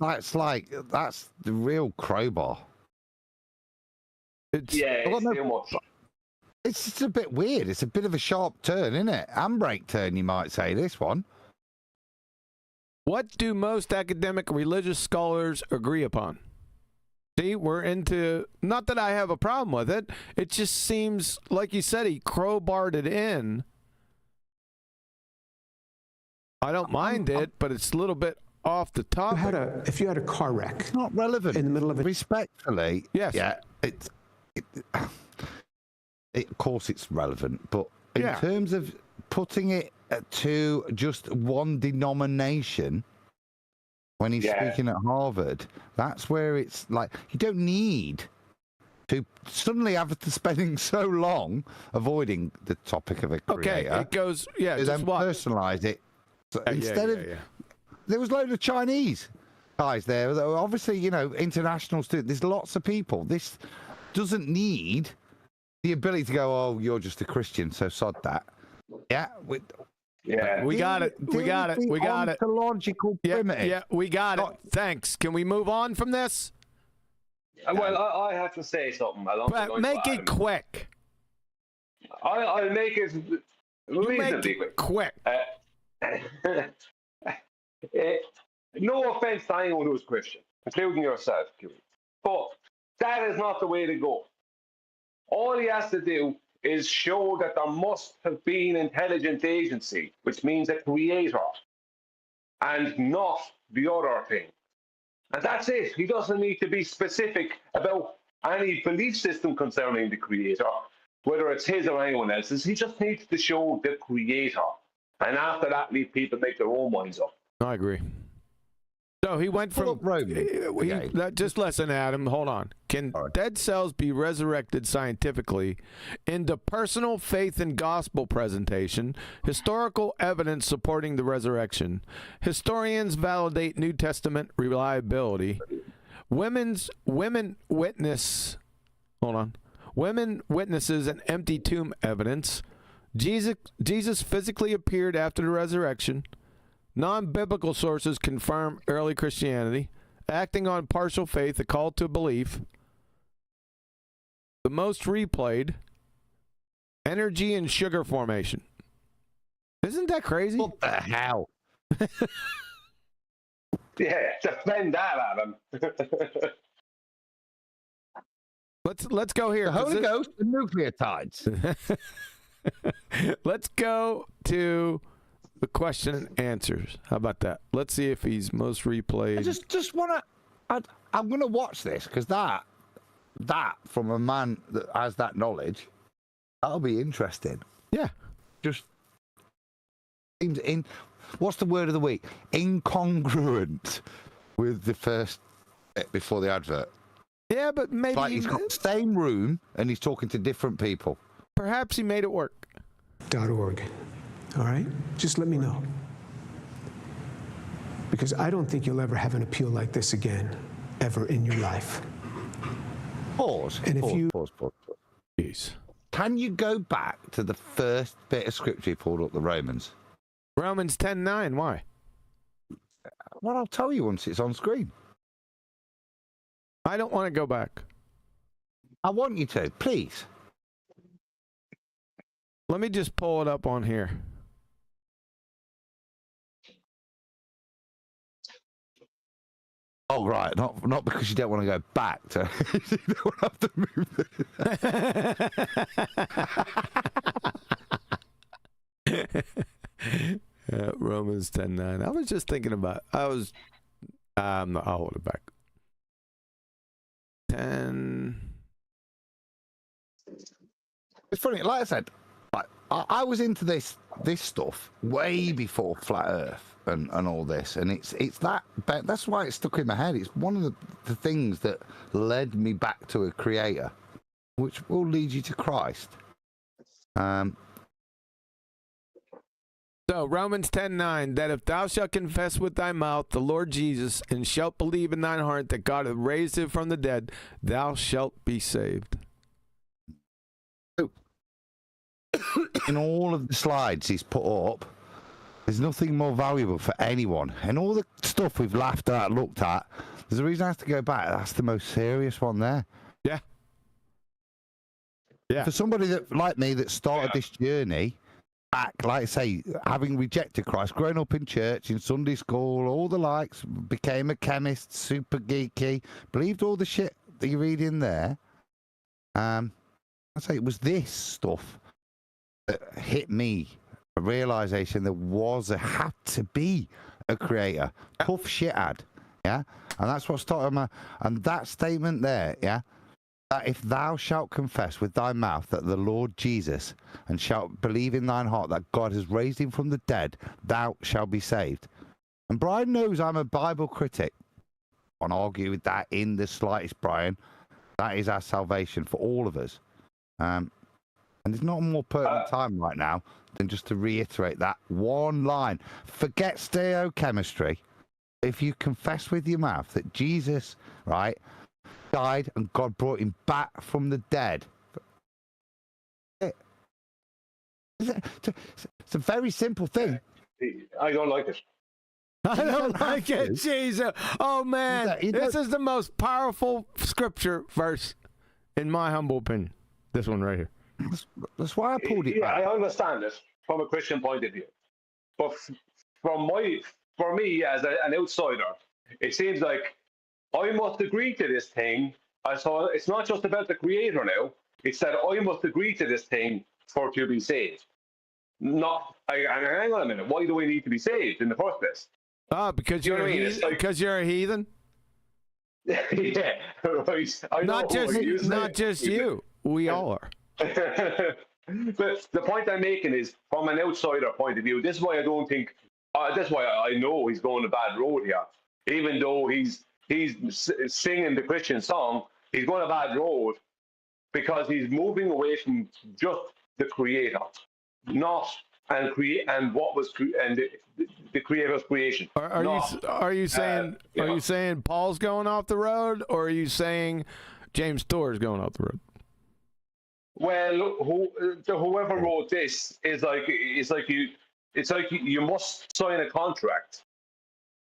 It's like that's the real crowbar. It's just a bit weird. It's a bit of a sharp turn, isn't it? Handbrake turn, you might say, this one. What do most academic religious scholars agree upon? See, we're into, not that I have a problem with it. It just seems, like you said, he crowbarred it in. I don't mind it, but it's a little bit off the top. If you had a car wreck, It's not relevant. in the middle of it, Respectfully, Yes. yeah, of course it's relevant, but in Yeah. terms of putting it to just one denomination, when he's speaking at Harvard, that's where it's like, you don't need to suddenly, after spending so long avoiding the topic of a creator, Okay, it goes, yeah, to just then what? personalize it. So Yeah, instead of, there was a load of Chinese guys there. That were obviously, you know, international students. There's lots of people. This doesn't need the ability to go, oh, you're just a Christian, so sod that. Yeah. We got it. We got it. We got it. Ontological primitive. Yeah, we got it. Thanks. Can we move on from this? Well, I have to say something. Make it quick. I'll make it reasonably quick. No offense to anyone who's Christian, including yourself, but that is not the way to go. All he has to do is show that there must have been intelligent agency, which means a creator, and not the other thing. And that's it. He doesn't need to be specific about any belief system concerning the creator, whether it's his or anyone else's. He just needs to show the creator. And after that, leave people make their own minds up. I agree. So he went from just listen, Adam. Hold on. Can dead cells be resurrected scientifically? Into personal faith and gospel presentation, historical evidence supporting the resurrection. Historians validate New Testament reliability. Women witnesses an empty tomb evidence. Jesus physically appeared after the resurrection. Non-biblical sources confirm early Christianity. Acting on partial faith, a call to belief. The most replayed. Energy and sugar formation. Isn't that crazy? What the hell? Yeah, defend that, Adam. Let's go here. The Holy Ghost and nucleotides. Let's go to the question and answers. How about that? Let's see if he's most replayed. I just want to. I'm going to watch this because that from a man that has that knowledge, that'll be interesting. Yeah. Just in what's the word of the week? Incongruent with the first bit before the advert. Yeah, but maybe like he's got the same room and he's talking to different people. Perhaps he made it work. .org. All right? Just let me know. Because I don't think you'll ever have an appeal like this again, ever in your life. Pause. And Pause. Jeez. Can you go back to the first bit of scripture you pulled up, the Romans? Romans 10:9. Why? Well, I'll tell you once it's on screen. I don't want to go back. I want you to, please. Let me just pull it up on here. Oh, right. Not because you don't want to go back to. You don't have to move. Romans 10:9. I was just thinking about. I'll hold it back. 10. It's funny. Like I said, I was into this stuff way before Flat Earth and all this, and it's that's why it's stuck in my head. It's one of the things that led me back to a creator, which will lead you to Christ. So Romans 10:9, that if thou shalt confess with thy mouth the Lord Jesus, and shalt believe in thine heart that God hath raised him from the dead, thou shalt be saved. In all of the slides he's put up, there's nothing more valuable for anyone. And all the stuff we've laughed at, looked at, there's a reason I have to go back. That's the most serious one there. Yeah. Yeah. For somebody that like me that started this journey back, like I say, having rejected Christ, growing up in church, in Sunday school, all the likes, became a chemist, super geeky, believed all the shit that you read in there. I say it was this stuff that hit me, a realization had to be a creator. Tough shit had, yeah? And that's what started and that statement there, yeah? That if thou shalt confess with thy mouth that the Lord Jesus, and shalt believe in thine heart that God has raised him from the dead, thou shalt be saved. And Brian knows I'm a Bible critic. I won't argue with that in the slightest, Brian. That is our salvation for all of us. And there's not a more pertinent time right now than just to reiterate that one line. Forget stereochemistry. If you confess with your mouth that Jesus, right, died and God brought him back from the dead. It's a very simple thing. I don't like it. I don't like it, Jesus. Oh, man. This is the most powerful scripture verse, in my humble opinion. This one right here. That's why I pulled it back. I understand it from a Christian point of view. But for me, as an outsider, it seems like I must agree to this thing. So it's not just about the creator now. It's that I must agree to this thing for to be saved. Hang on a minute. Why do we need to be saved in the first place? Because you're a heathen? Because you're a heathen? Yeah, right. Not just you. We all are. But the point I'm making is, from an outsider point of view, this is why I don't think. That's why I know he's going a bad road here. Even though he's singing the Christian song, he's going a bad road because he's moving away from just the creator, and what was the creator's creation. Are you saying Paul's going off the road, or are you saying James Storr's going off the road? Well, whoever wrote this is like you must sign a contract.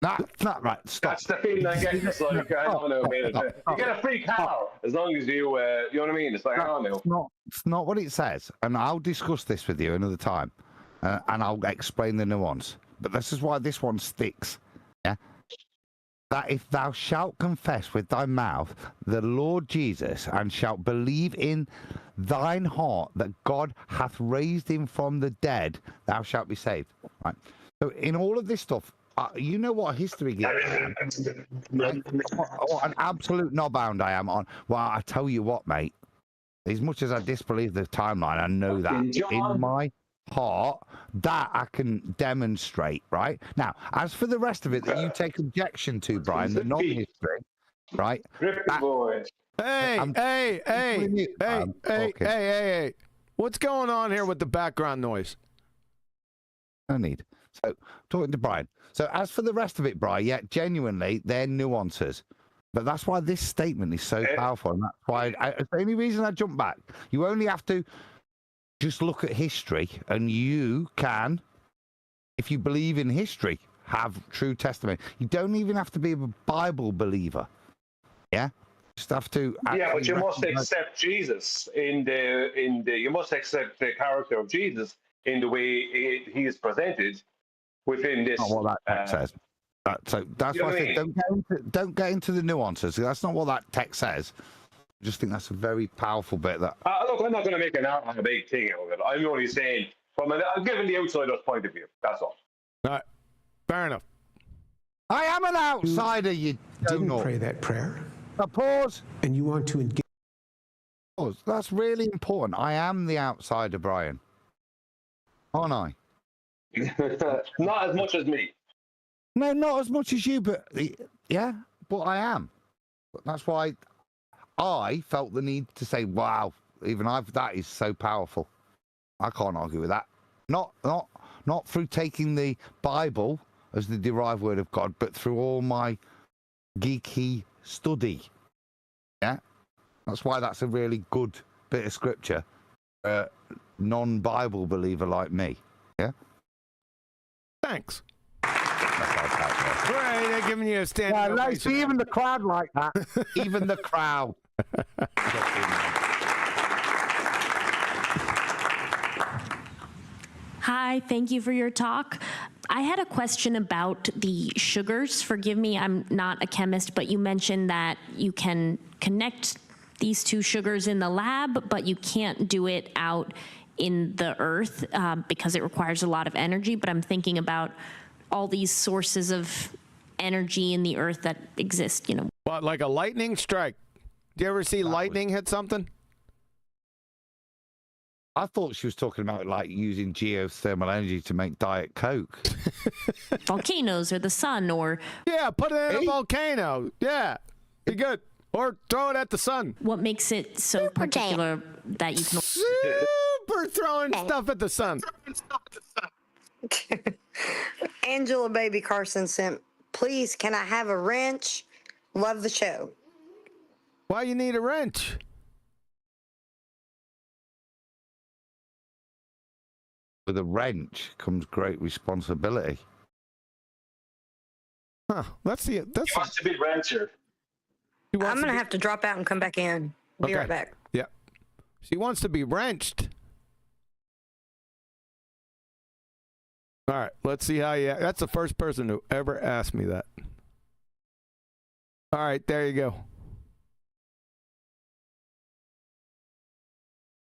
That's not right. Stop. That's the feeling I get. It's like, I don't know, man. You get a free car as long as you know what I mean? It's like, I don't know. It's not what it says. And I'll discuss this with you another time. And I'll explain the nuance. But this is why this one sticks. Yeah? That if thou shalt confess with thy mouth the Lord Jesus, and shalt believe in thine heart that God hath raised him from the dead, thou shalt be saved. Right? So in all of this stuff, you know what history gives. What an absolute knobhound I am on. Well, I tell you what, mate. As much as I disbelieve the timeline, I know that in my heart, that I can demonstrate, right? Now, as for the rest of it that you take objection to, Brian, the non-history, right? Hey. What's going on here with the background noise? No need. So, talking to Brian. So, as for the rest of it, Brian, yeah, genuinely, they're nuances. But that's why this statement is so powerful. And that's why, the only reason I jump back, you only have to just look at history, and you can, if you believe in history, have true testimony. You don't even have to be a Bible believer. Yeah? Just have to. Yeah, but you must accept Jesus you must accept the character of Jesus in the way he is presented within this. Not what that text says. So that's why I said don't get into the nuances. That's not what that text says. I just think that's a very powerful bit. That look, I'm not going to make a big thing out of it. I'm only saying I'm giving the outsider's point of view. That's all. All right, fair enough. I am an outsider. You didn't pray that prayer. Pause. And you want to engage. Pause. That's really important. I am the outsider, Brian. Aren't I? Not as much as me. No, not as much as you, but yeah, but I am. That's why I felt the need to say, wow, that is so powerful. I can't argue with that. Not through taking the Bible as the derived word of God, but through all my geeky study. Yeah? That's why that's a really good bit of scripture. Non-Bible believer like me. Yeah? Thanks. Right, they're giving you a standing ovation. Even the crowd like that. Even the crowd. Hi, thank you for your talk. I had a question about the sugars. Forgive me, I'm not a chemist, but you mentioned that you can connect these two sugars in the lab, but you can't do it out in the earth because it requires a lot of energy. But I'm thinking about all these sources of energy in the earth that exist, you know. What, like a lightning strike? Do you ever see lightning hit something? I thought she was talking about like using geothermal energy to make Diet Coke. Volcanoes or the sun or... Yeah, put it in a volcano. Yeah, be good. Or throw it at the sun. What makes it so particular that you can... Super throwing stuff at the sun. Angela Baby Carson sent, please, can I have a wrench? Love the show. Why you need a wrench? With a wrench comes great responsibility. Huh? That's the. That's. He wants to be rancher. I'm gonna have to drop out and come back in. Be right back. Yeah. She wants to be wrenched. All right. Let's see how you. That's the first person who ever asked me that. All right. There you go.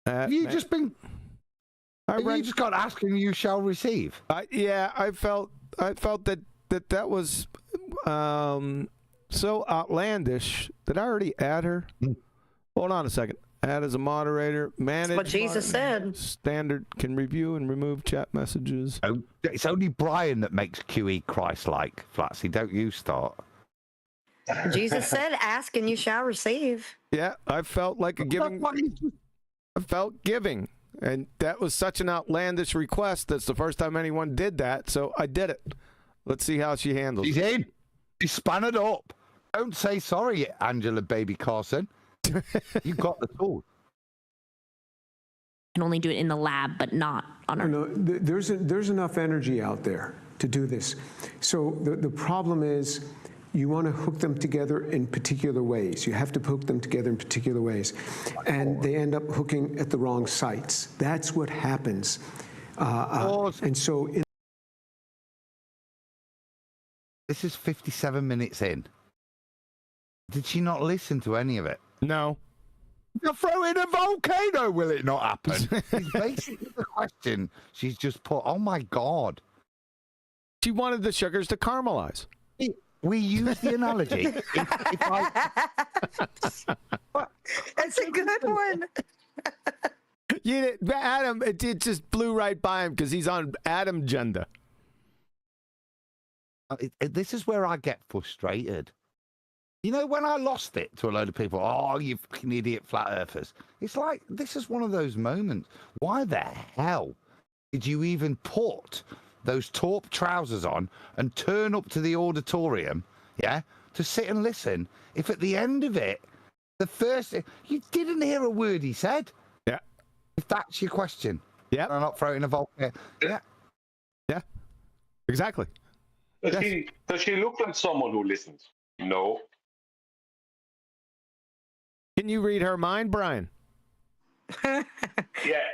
Have you just been? You just got asking, you shall receive. Yeah, I felt that was so outlandish that I already add her. Hold on a second. Add as a moderator. Manage. That's what Jesus said. Standard can review and remove chat messages. Oh, it's only Brian that makes QE Christ-like. Flatsy, don't you start. Jesus said, ask and you shall receive. Yeah, I felt like a giving. I felt giving. And that was such an outlandish request. That's the first time anyone did that, so I did it. Let's see how she handles it. She's in. She spun it up. Don't say sorry, Angela Baby Carson. You got the tool. Can only do it in the lab, but not on Earth. No, there's enough energy out there to do this. So the problem is you want to hook them together in particular ways. You have to hook them together in particular ways. And they end up hooking at the wrong sites. That's what happens. And so... This is 57 minutes in. Did she not listen to any of it? No. You'll throw in a volcano, will it not happen? It's basically the question she's just put. Oh, my God. She wanted the sugars to caramelize. We use the analogy. That's a good one. Adam, it just blew right by him because he's on Adam agenda. This is where I get frustrated. You know, when I lost it to a load of people, oh, you fucking idiot flat earthers. It's like, this is one of those moments. Why the hell did you even put those taupe trousers on and turn up to the auditorium, yeah, to sit and listen, if at the end of it, you didn't hear a word he said? Yeah. If that's your question. Yeah. I'm not throwing a volcano. Yeah. Yeah. Exactly. Does she look like someone who listens? No. Can you read her mind, Brian? Yeah,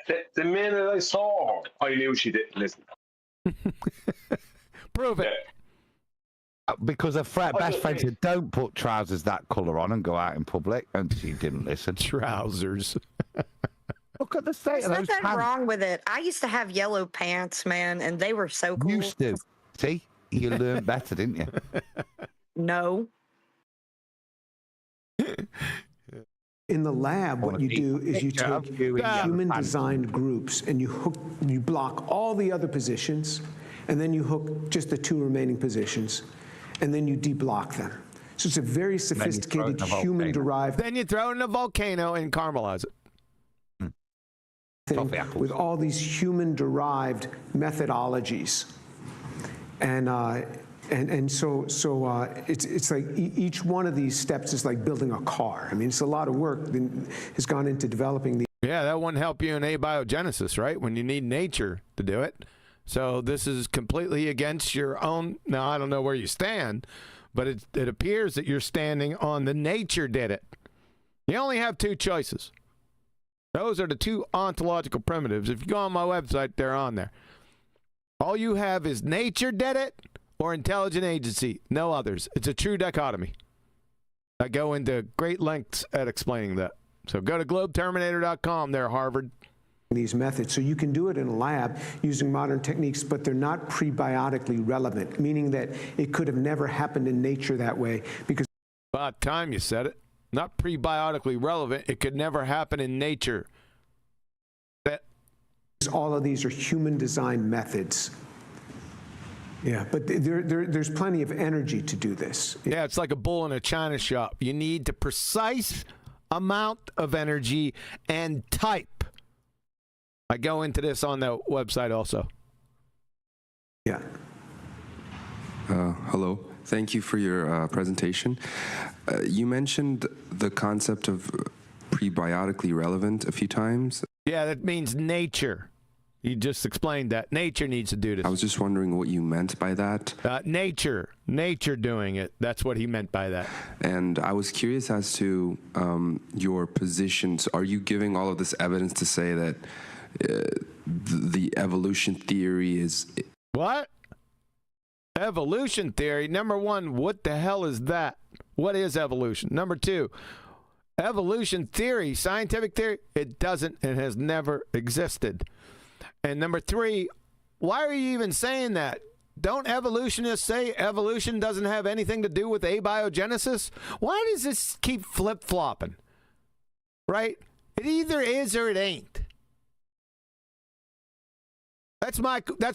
the minute I saw her, I knew she didn't listen. Prove it. Because her best friend said, don't put trousers that colour on and go out in public, and she didn't listen. Trousers. Look at the state of those There's nothing pants. wrong with it. I used to have yellow pants, man, and they were so cool. Used to. See? You learned better, didn't you? No. In the lab, what you do is you take human-designed groups and you block all the other positions, and then you hook just the two remaining positions, and then you deblock them. So it's a very sophisticated human-derived. Then you throw it in a volcano and caramelize it. Thing with all these human-derived methodologies, and so it's like each one of these steps is like building a car. I mean, it's a lot of work that has gone into developing the. Yeah, that wouldn't help you in abiogenesis, right? When you need nature to do it. So this is completely against your own. Now I don't know where you stand, but it appears that you're standing on the nature did it. You only have two choices. Those are the two ontological primitives. If you go on my website, they're on there. All you have is nature did it or intelligent agency, no others. It's a true dichotomy. I go into great lengths at explaining that. So go to globeterminator.com there, Harvard. These methods. So you can do it in a lab using modern techniques, but they're not prebiotically relevant, meaning that it could have never happened in nature that way because about time you said it. Not prebiotically relevant. It could never happen in nature. All of these are human-designed methods. Yeah, but there's plenty of energy to do this. Yeah, it's like a bull in a china shop. You need the precise amount of energy and type. I go into this on the website also. Yeah. Hello. Thank you for your presentation. You mentioned the concept of prebiotically relevant a few times. Yeah, that means nature. You just explained that. Nature needs to do this. I was just wondering what you meant by that. Nature doing it. That's what he meant by that. And I was curious as to your positions. Are you giving all of this evidence to say that the evolution theory is... What? Evolution theory? Number one, what the hell is that? What is evolution? Number two, evolution theory, scientific theory, it doesn't and has never existed. And number three, why are you even saying that? Don't evolutionists say evolution doesn't have anything to do with abiogenesis? Why does this keep flip-flopping? Right? It either is or it ain't. That's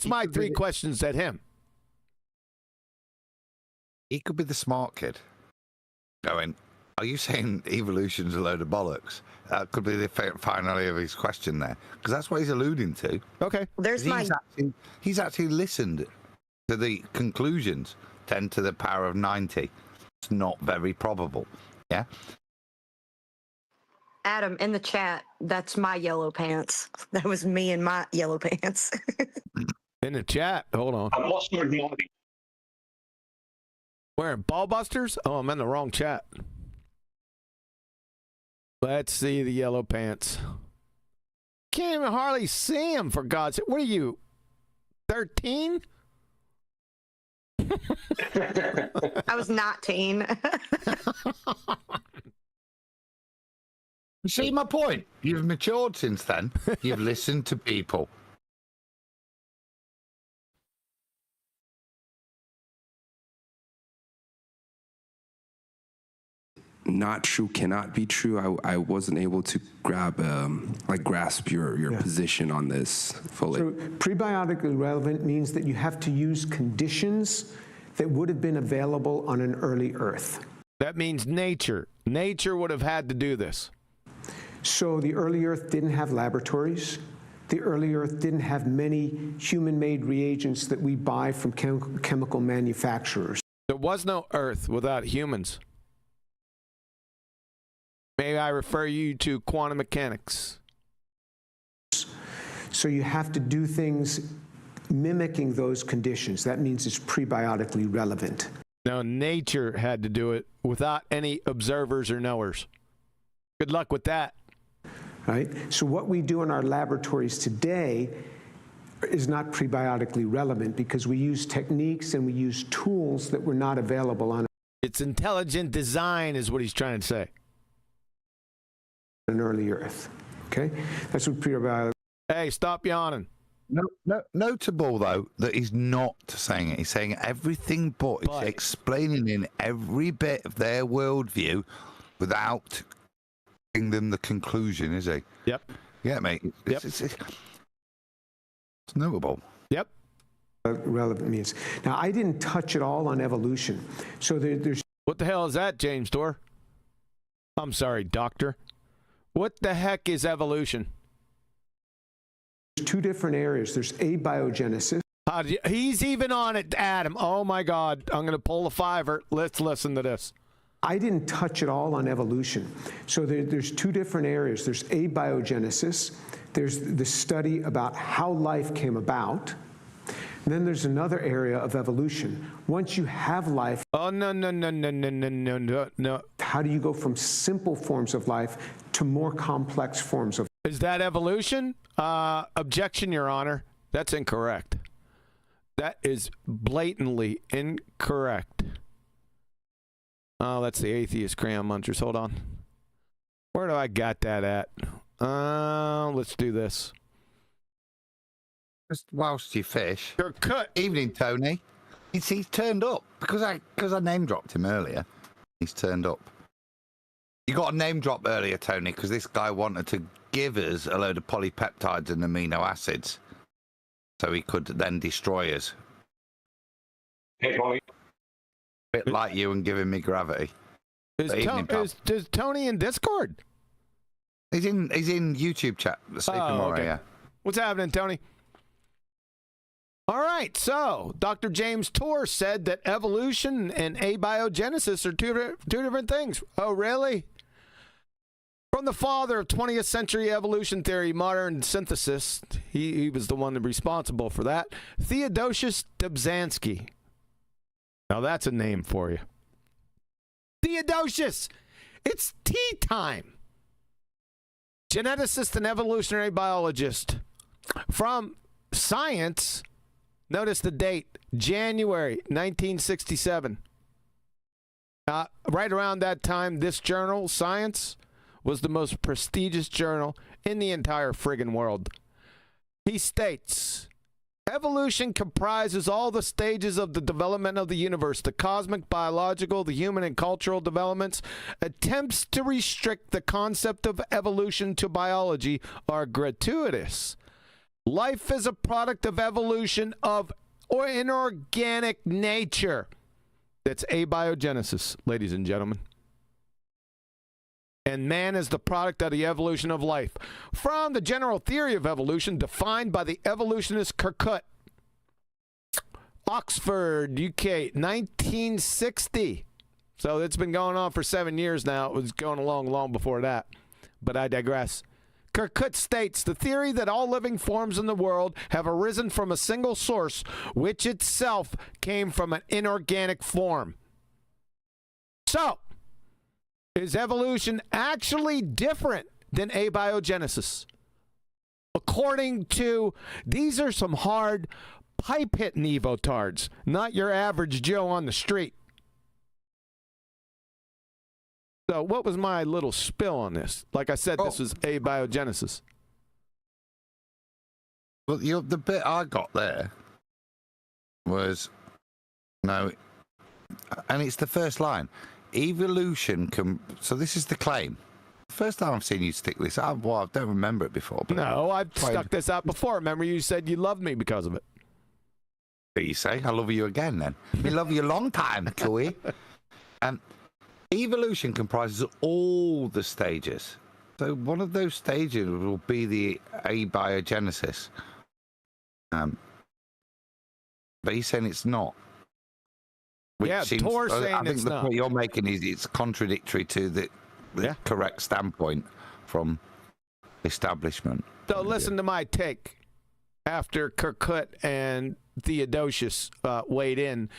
my three questions at him. He could be the smart kid. Going, are you saying evolution's a load of bollocks? That could be the finale of his question there, because that's what he's alluding to. Okay. He's actually listened to the conclusions. 10 to the power of 90. It's not very probable. Yeah. Adam, in the chat, that's my yellow pants. That was me in my yellow pants. In the chat, hold on. I'm lost in the Wearing BALLBUSTERS? Oh, I'm in the wrong chat. Let's see the yellow pants. Can't even hardly see him, for God's sake. What are you, 13? I was not teen. See my point? You've matured since then. You've listened to people. Not true, cannot be true. I wasn't able to grasp your position on this fully. So prebiotically relevant means that you have to use conditions that would have been available on an early Earth. That means nature. Nature would have had to do this. So the early Earth didn't have laboratories. The early Earth didn't have many human-made reagents that we buy from chemical manufacturers. There was no Earth without humans. May I refer you to quantum mechanics? So you have to do things mimicking those conditions. That means it's prebiotically relevant. No, nature had to do it without any observers or knowers. Good luck with that. Right? So what we do in our laboratories today is not prebiotically relevant because we use techniques and we use tools that were not available on It's intelligent design is what he's trying to say. An early Earth. Okay? That's what prebiotic. Hey, stop yawning. Notable, though, that he's not saying it. He's saying everything but. He's explaining in every bit of their worldview without giving them the conclusion, is he? Yep. Yeah, mate. It's notable. Yep. Relevant means. Now, I didn't touch at all on evolution. So there's. What the hell is that, James Dorr? I'm sorry, doctor. What the heck is evolution? There's two different areas. There's abiogenesis. He's even on it, Adam. Oh, my God. I'm going to pull a fiver. Let's listen to this. I didn't touch at all on evolution. So there's two different areas. There's abiogenesis. There's the study about how life came about. And then there's another area of evolution. Once you have life. Oh, no. How do you go from simple forms of life to more complex forms of life? Is that evolution? Objection, Your Honor. That's incorrect. That is blatantly incorrect. Oh, that's the atheist crayon munchers. Hold on. Where do I got that at? Let's do this. Just whilst you fish. You're cut. Evening, Tony. He's turned up because I name dropped him earlier. He's turned up. You got a name drop earlier, Tony, because this guy wanted to give us a load of polypeptides and amino acids, so he could then destroy us. Hey, Tony. Bit like you and giving me gravity. Is Tony in Discord? He's in YouTube chat. Okay. Yeah. What's happening, Tony? All right, so Dr. James Tour said that evolution and abiogenesis are two different things. Oh, really? From the father of 20th century evolution theory, modern synthesis, he was the one responsible for that, Theodosius Dobzhansky. Now that's a name for you. Theodosius! It's tea time! Geneticist and evolutionary biologist. From Science, notice the date, January 1967. Right around that time, this journal, Science, was the most prestigious journal in the entire friggin' world. He states, evolution comprises all the stages of the development of the universe, the cosmic, biological, the human, and cultural developments. Attempts to restrict the concept of evolution to biology are gratuitous. Life is a product of evolution of inorganic nature. That's abiogenesis, ladies and gentlemen. And man is the product of the evolution of life. From the general theory of evolution defined by the evolutionist Kirkut. Oxford, UK, 1960. So it's been going on for 7 years now. It was going along long before that. But I digress. Kirkut states, the theory that all living forms in the world have arisen from a single source, which itself came from an inorganic form. So, is evolution actually different than abiogenesis? According to, these are some hard pipe-hitting evotards, not your average Joe on the street. So what was my little spill on this? Like I said, this was abiogenesis. Well, the bit I got there was, no, and it's the first line. Evolution can, so this is the claim. First time I've seen you stick this out. Well, I don't remember it before. But no, I've stuck this out before. Remember you said you loved me because of it. What do you say? I love you again then. I love you a long time, Coy. Evolution comprises all the stages. So one of those stages will be the abiogenesis. But he's saying it's not. Which seems, Tor saying I think it's the not. point you're making is it's contradictory to the correct standpoint from establishment. So listen to my take after Kirkut and Theodosius weighed in.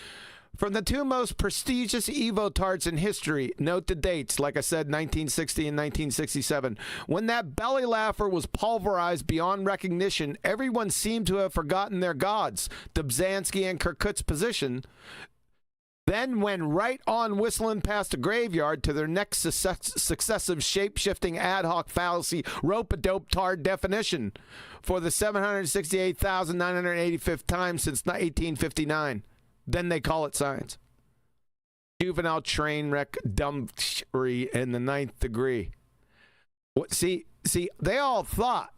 From the two most prestigious evotards in history, note the dates, like I said, 1960 and 1967. When that belly laugher was pulverized beyond recognition, everyone seemed to have forgotten their gods, Dobzhansky and Kirkut's position, then went right on whistling past the graveyard to their next successive shape-shifting ad hoc fallacy rope-a-dope tard definition for the 768,985th time since 1859. Then they call it science. Juvenile train wreck dumpstery in the 9th degree. What? See, they all thought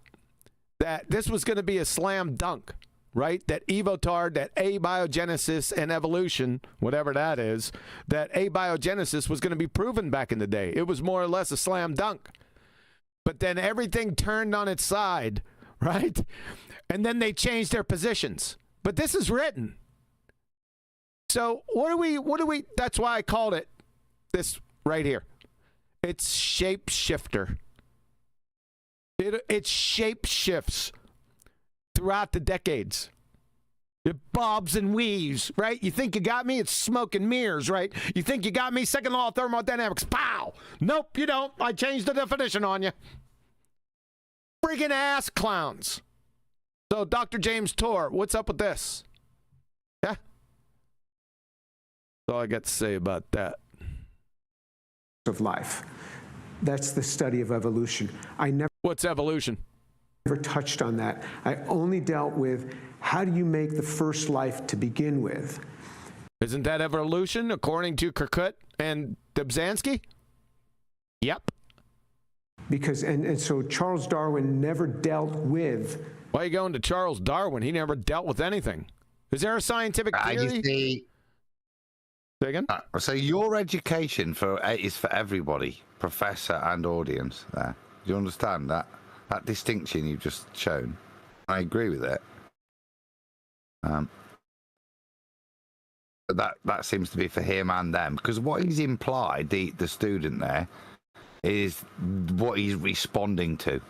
that this was going to be a slam dunk, right? That evotard, that abiogenesis and evolution, whatever that is, that abiogenesis was going to be proven back in the day. It was more or less a slam dunk. But then everything turned on its side, right? And then they changed their positions. But this is written. So what do we, that's why I called it this right here. It's shapeshifter. It shape shifts throughout the decades. It bobs and weaves, right? You think you got me? It's smoke and mirrors, right? You think you got me? Second law of thermodynamics. Pow! Nope, you don't. I changed the definition on you. Friggin' ass clowns. So Dr. James Tour, what's up with this? Yeah. That's all I got to say about that. Of life. That's the study of evolution. What's evolution? Never touched on that. I only dealt with how do you make the first life to begin with. Isn't that evolution according to Kirkut and Dobzhansky? Yep. Because and so Charles Darwin never dealt with. Why are you going to Charles Darwin? He never dealt with anything. Is there a scientific theory? Say again? So your education is for everybody, professor and audience. There, do you understand that distinction you've just shown? I agree with it. But that seems to be for him and them, because what he's implied, the student there, is what he's responding to.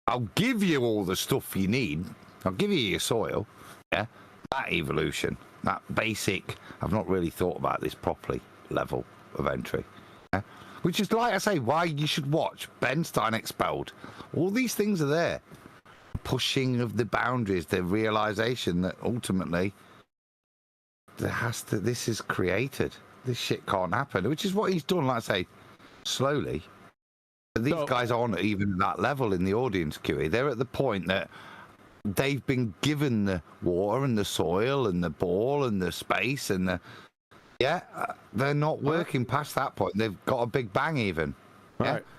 I'll give you all the stuff you need. I'll give you your soil. Yeah, that evolution. That basic, I've not really thought about this properly, level of entry. Yeah? Which is, like I say, why you should watch Ben Stein Expelled. All these things are there. Pushing of the boundaries, the realization that ultimately this is created. This shit can't happen, which is what he's done, like I say, slowly. But these guys aren't even at that level in the audience, QE. They're at the point that they've been given the water and the soil and the ball and the space and they're not working past that point. They've got a big bang even,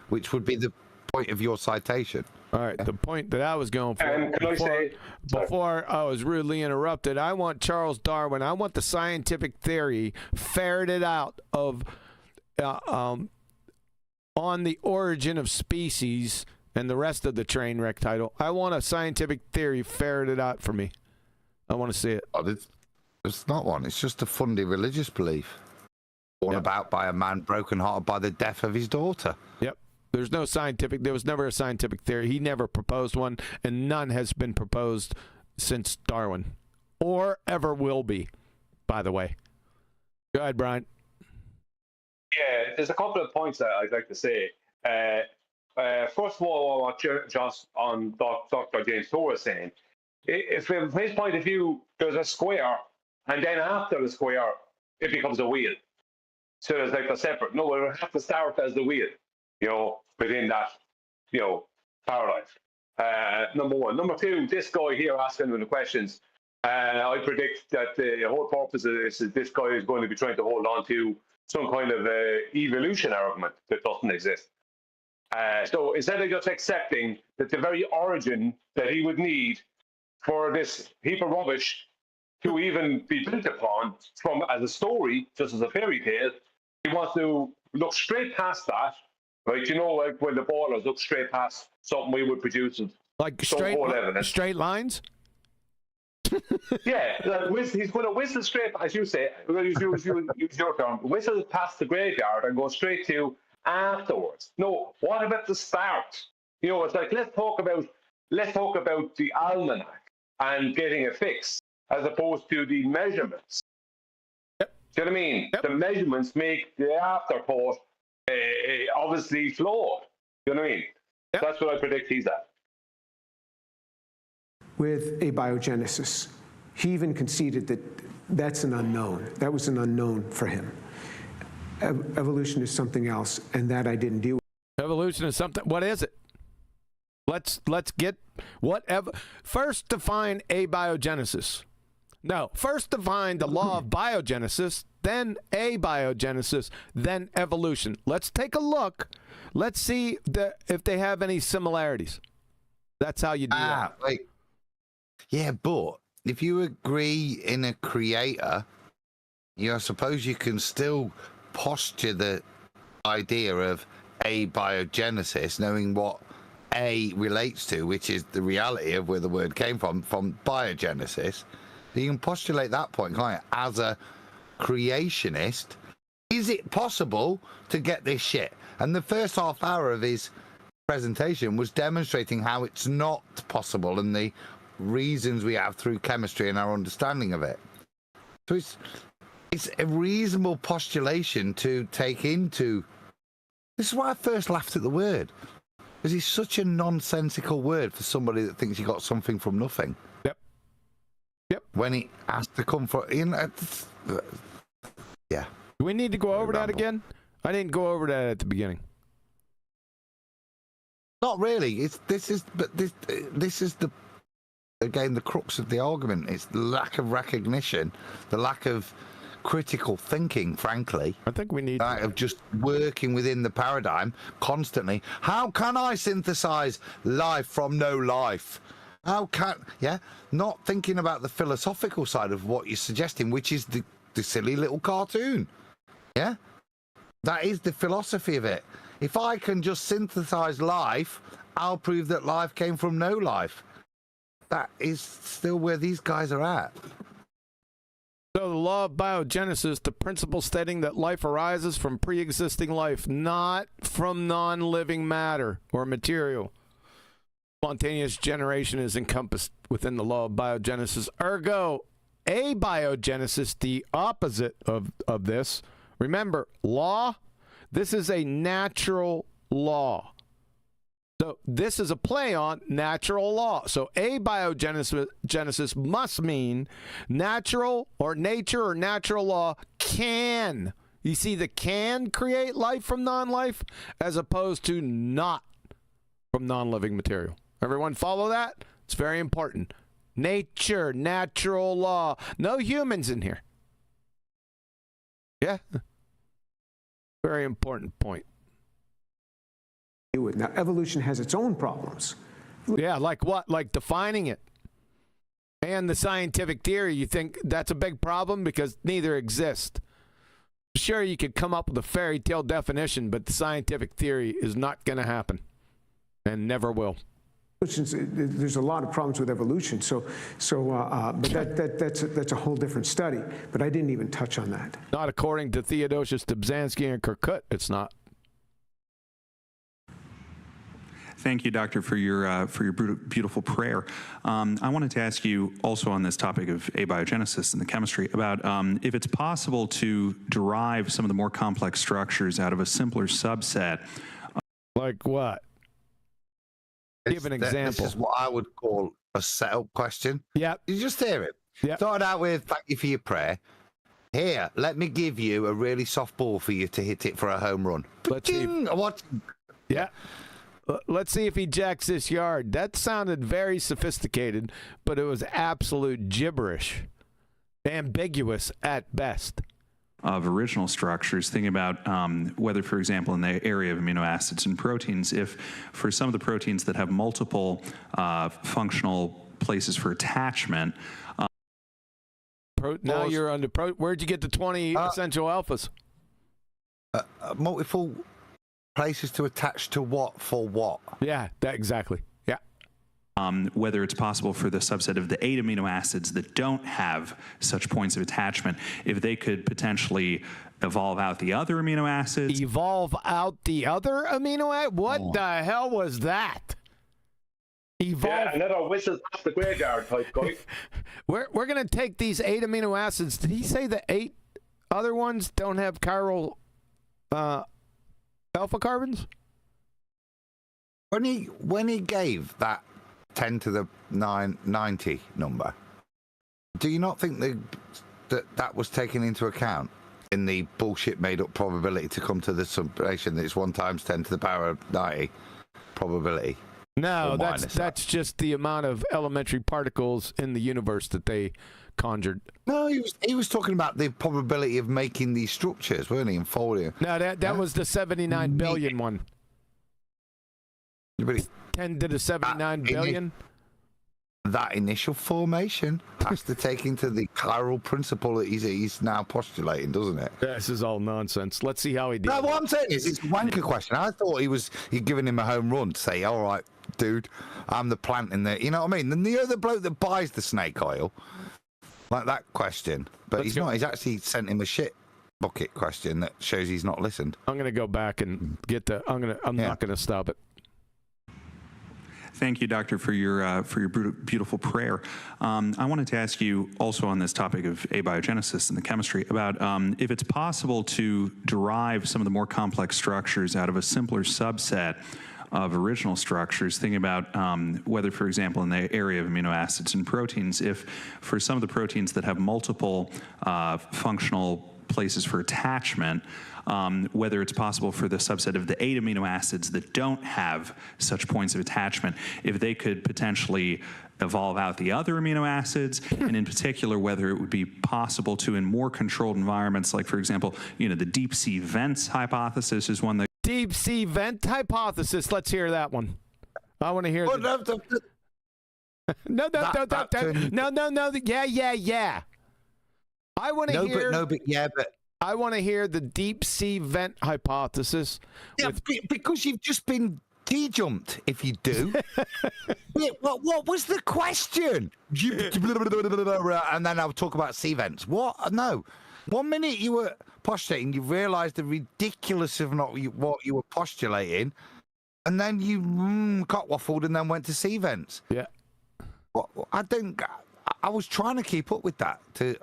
which would be the point of your citation. All right, the point that I was going for before I was rudely interrupted, I want Charles Darwin, I want the scientific theory ferreted out of on the origin of species and the rest of the train wreck title. I want a scientific theory ferreted out for me. I want to see it. Oh, it's not one. It's just a fundy religious belief. Born about by a man brokenhearted by the death of his daughter. Yep. There was never a scientific theory. He never proposed one, and none has been proposed since Darwin. Or ever will be, by the way. Go ahead, Brian. Yeah, there's a couple of points that I'd like to say. First of all, what just on Dr. James Thor is saying, if from his point of view, there's a square, and then after the square, it becomes a wheel. So there's like a separate. No, we have to start as the wheel, within that, paradigm. Number one. Number two, this guy here asking the questions. I predict that the whole purpose of this is this guy is going to be trying to hold on to some kind of evolution argument that doesn't exist. So instead of just accepting that the very origin that he would need for this heap of rubbish to even be built upon from as a story, just as a fairy tale, he wants to look straight past that, right? Like when the ballers look straight past something we would produce. Like straight lines? Yeah, he's going to whistle straight, as you say, use your term, whistle past the graveyard and go straight to afterwards. No, what about the start? It's like let's talk about the almanac and getting a fix as opposed to the measurements. Yep. Do you know what I mean? Yep. The measurements make the afterthought obviously flawed. Do you know what I mean? Yep. That's what I predict he's at. With abiogenesis, he even conceded that that's an unknown. That was an unknown for him. Evolution is something else, and that I didn't deal with. Evolution is something. What is it? Let's get whatever. First define abiogenesis. No, first define the law of biogenesis, then abiogenesis, then evolution. Let's take a look. Let's see if they have any similarities. That's how you do that. Wait. Yeah, but if you agree in a creator, I suppose you can still posture the idea of abiogenesis, knowing what A relates to, which is the reality of where the word came from biogenesis. You can postulate that point, can't you? As a creationist, is it possible to get this shit? And the first half hour of his presentation was demonstrating how it's not possible and the reasons we have through chemistry and our understanding of it. So it's a reasonable postulation to take into. This is why I first laughed at the word, because it's such a nonsensical word for somebody that thinks you got something from nothing. Yep. Yep. When it has to come from, yeah. Do we need to go over that again? I didn't go over that at the beginning. Not really. This is the again the crux of the argument. It's the lack of recognition, the lack of critical thinking, frankly. I think we need of just working within the paradigm constantly. How can I synthesize life from no life? How can, not thinking about the philosophical side of what you're suggesting, which is the silly little cartoon. Yeah? That is the philosophy of it. If I can just synthesize life, I'll prove that life came from no life. That is still where these guys are at. So the law of biogenesis, the principle stating that life arises from pre-existing life, not from non-living matter or material. Spontaneous generation is encompassed within the law of biogenesis. Ergo, abiogenesis, the opposite of this. Remember, law, this is a natural law. So this is a play on natural law. So abiogenesis must mean natural or nature or natural law can. You see, the can create life from non-life as opposed to not from non-living material. Everyone follow that? It's very important. Nature, natural law. No humans in here. Yeah. Very important point. Now, evolution has its own problems. Yeah, like what? Like defining it. And the scientific theory, you think that's a big problem because neither exist. Sure, you could come up with a fairy tale definition, but the scientific theory is not going to happen and never will. There's a lot of problems with evolution, but that's a whole different study. But I didn't even touch on that. Not according to Theodosius Dobzhansky and Kirkut, it's not. Thank you, Doctor, for your beautiful prayer. I wanted to ask you also on this topic of abiogenesis and the chemistry about if it's possible to derive some of the more complex structures out of a simpler subset. Like what? Give an example. This is what I would call a setup question. Yeah. You just hear it. Yeah. Started out with, thank you for your prayer. Here, let me give you a really soft ball for you to hit it for a home run. Let's see. Yeah. Let's see if he jacks this yard. That sounded very sophisticated, but it was absolute gibberish. Ambiguous at best. Of original structures, thinking about whether, for example, in the area of amino acids and proteins, if for some of the proteins that have multiple functional places for attachment. Now you're under where'd you get the 20 essential alphas? Multiple places to attach to what for what? Yeah, that exactly. Yeah. Whether it's possible for the subset of the 8 amino acids that don't have such points of attachment, if they could potentially evolve out the other amino acids. Evolve out the other amino acid? What the hell was that? Evolve. Yeah, another whistles off the graveyard type guy. We're going to take these 8 amino acids. Did he say the 8 other ones don't have chiral alpha carbons? When he gave that 10 to the 90 number, do you not think that was taken into account in the bullshit made up probability to come to the summation that it's 1 times 10 to the power of 90 probability? No, that's just the amount of elementary particles in the universe that they conjured. No, he was talking about the probability of making these structures, weren't he? And folding. No, that was the 79 billion one. 10 to the 79 billion. That initial formation has to take into the chiral principle that he's now postulating, doesn't it? This is all nonsense. Let's see how he did. No, what I'm saying is it's a wanker question. I thought he'd given him a home run to say, all right, dude, I'm the plant in there. You know what I mean? And the other bloke that buys the snake oil, like that question. But he's not. He's actually sent him a shit bucket question that shows he's not listened. I'm going to go back and get the. I'm not going to stop it. Thank you, Doctor, for your beautiful prayer. I wanted to ask you also on this topic of abiogenesis and the chemistry about if it's possible to derive some of the more complex structures out of a simpler subset. of original structures, thinking about whether, for example, in the area of amino acids and proteins, if for some of the proteins that have multiple functional places for attachment, whether it's possible for the subset of the 8 amino acids that don't have such points of attachment, if they could potentially evolve out the other amino acids, and in particular, whether it would be possible to, in more controlled environments, like, for example, the deep sea vents hypothesis is one that... Deep sea vent hypothesis. Let's hear that one. I want to hear No. Yeah. I want to hear... I want to hear the deep sea vent hypothesis. Yeah, because you've just been de-jumped, if you do. what was the question? And then I'll talk about sea vents. What? No. 1 minute you were postulating, you realised the ridiculous of what you were postulating, and then you cockwaffled and then went to sea vents. Yeah. I was trying to keep up with that. But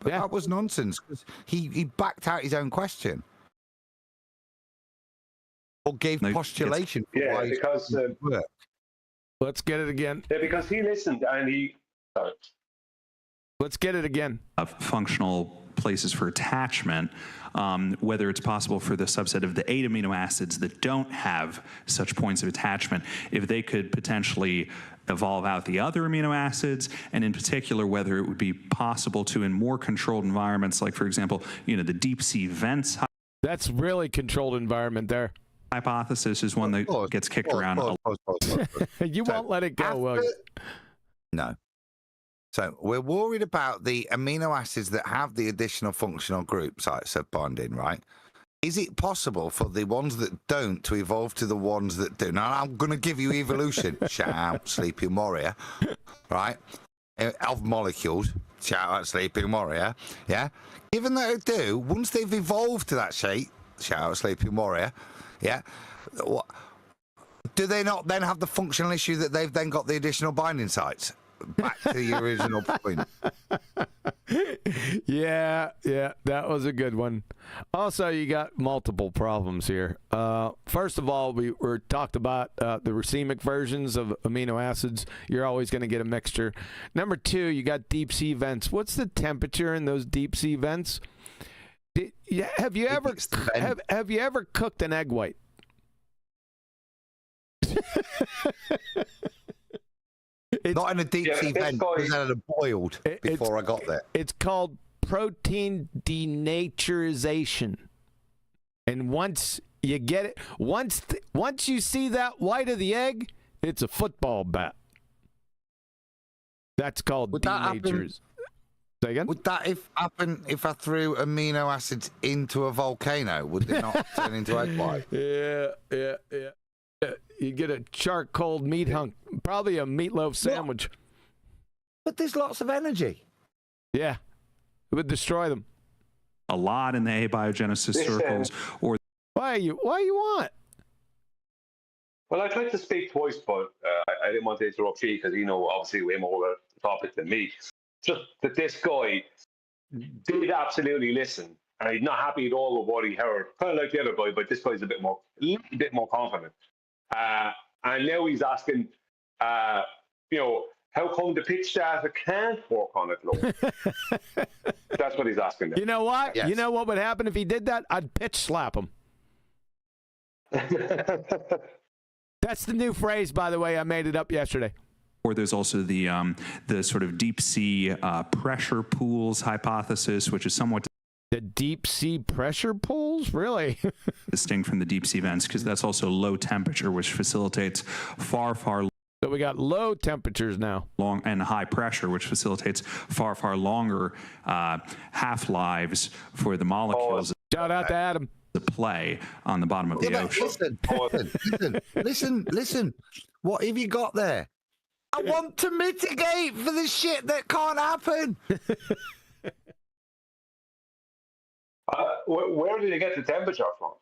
that was nonsense, because he backed out his own question. Or gave postulation. Yeah, because... Let's get it again. Yeah, because he listened and he... Sorry. Let's get it again. Functional places for attachment, whether it's possible for the subset of the 8 amino acids that don't have such points of attachment, if they could potentially evolve out the other amino acids, and in particular, whether it would be possible to, in more controlled environments, like, for example, the deep sea vents. That's really controlled environment there. Hypothesis is one that gets kicked around. You won't let it go, will you? No. So we're worried about the amino acids that have the additional functional group sites of bonding, right? Is it possible for the ones that don't to evolve to the ones that do? Now, I'm going to give you evolution. Shout out Sleeping Warrior, right? Of molecules. Shout out Sleeping Warrior, yeah? Given that they do, once they've evolved to that shape, shout out Sleeping Warrior, yeah? Do they not then have the functional issue that they've then got the additional binding sites? Back to the original point. Yeah, that was a good one. Also, you got multiple problems here. First of all, we were talked about the racemic versions of amino acids. You're always going to get a mixture. Number 2, you got deep sea vents. What's the temperature in those deep sea vents? Have you ever cooked an egg white? Not in a deep sea vent, because I had boiled before I got there. It's called protein denaturization. And once you get it, once you see that white of the egg, it's a football bat. That's called denaturization. Say again? Would that happen if I threw amino acids into a volcano? Would it not turn into egg white? Yeah. You get a charcoal meat hunk, probably a meatloaf sandwich. But there's lots of energy. Yeah, it would destroy them. A lot in the abiogenesis circles. Or why you want? Well, I tried to speak twice, but I didn't want to interrupt you because obviously way more topic than me. Just that this guy did absolutely listen, and he's not happy at all with what he heard. Kind of like the other guy, but this guy's a bit more confident. And now he's asking, how come the pitch data can't work on it, Lord? That's what he's asking. Now. You know what? Yes. You know what would happen if he did that? I'd pitch slap him. That's the new phrase, by the way. I made it up yesterday. Or there's also the sort of deep sea pressure pools hypothesis, which is somewhat... The deep sea pressure pools? Really? distinct from the deep sea vents, because that's also low temperature, which facilitates far So we got low temperatures now. Long and high pressure, which facilitates far longer half-lives for the molecules. Shout out to Adam. To play on the bottom of the ocean. Listen. What have you got there? I want to mitigate for the shit that can't happen. Where did you get the temperature from?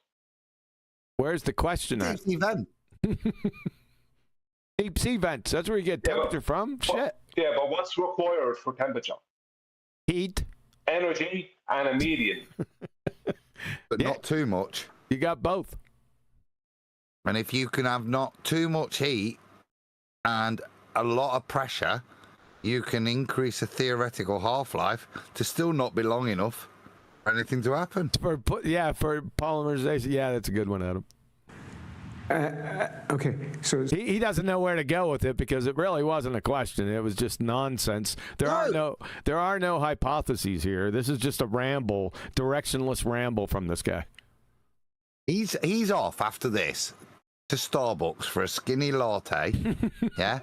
Where's the question at? Deep sea vent. Deep sea vents. That's where you get temperature from? Shit. Yeah, but what's required for temperature? Heat. Energy and a median. But not too much. You got both. And if you can have not too much heat and a lot of pressure, you can increase a theoretical half-life to still not be long enough for anything to happen. For polymerization. Yeah, that's a good one, Adam. Okay, so he doesn't know where to go with it because it really wasn't a question. It was just nonsense. There are no hypotheses here. This is just a ramble, directionless ramble from this guy. He's off after this to Starbucks for a skinny latte, yeah,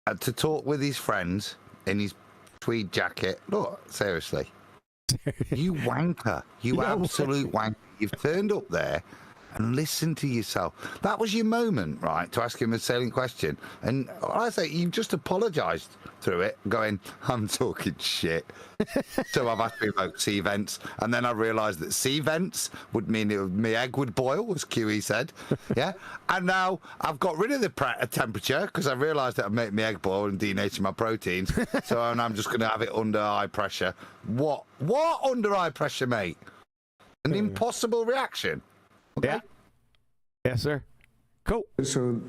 and to talk with his friends in his tweed jacket. Look, seriously, you wanker, you absolute wanker. You've turned up there and listened to yourself. That was your moment, right, to ask him a salient question. And I say you just apologised through it, going, I'm talking shit. So I've asked him about sea vents, and then I realised that sea vents would mean my egg would boil, as QE said. Yeah, and now I've got rid of the temperature because I realised that I'd make my egg boil and denature my proteins. So I'm just going to have it under high pressure. What under high pressure, mate? An impossible reaction. Okay. Yeah. Yes, sir. Cool. So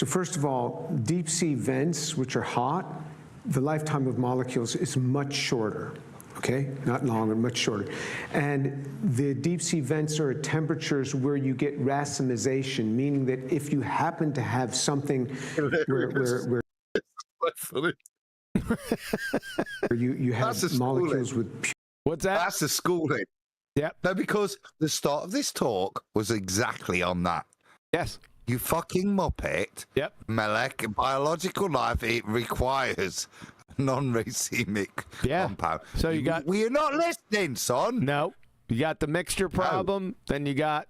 first of all, deep sea vents, which are hot, the lifetime of molecules is much shorter. Okay, not longer, much shorter. And the deep sea vents are at temperatures where you get racemization, meaning that if you happen to have something where you have molecules with pure. What's that? That's the schooling. Yep. No, because the start of this talk was exactly on that. Yes. You fucking muppet. Yep. Melek, biological life, it requires non-racemic compound. So you got. Well, you're not listening, son. No. You got the mixture problem, then you got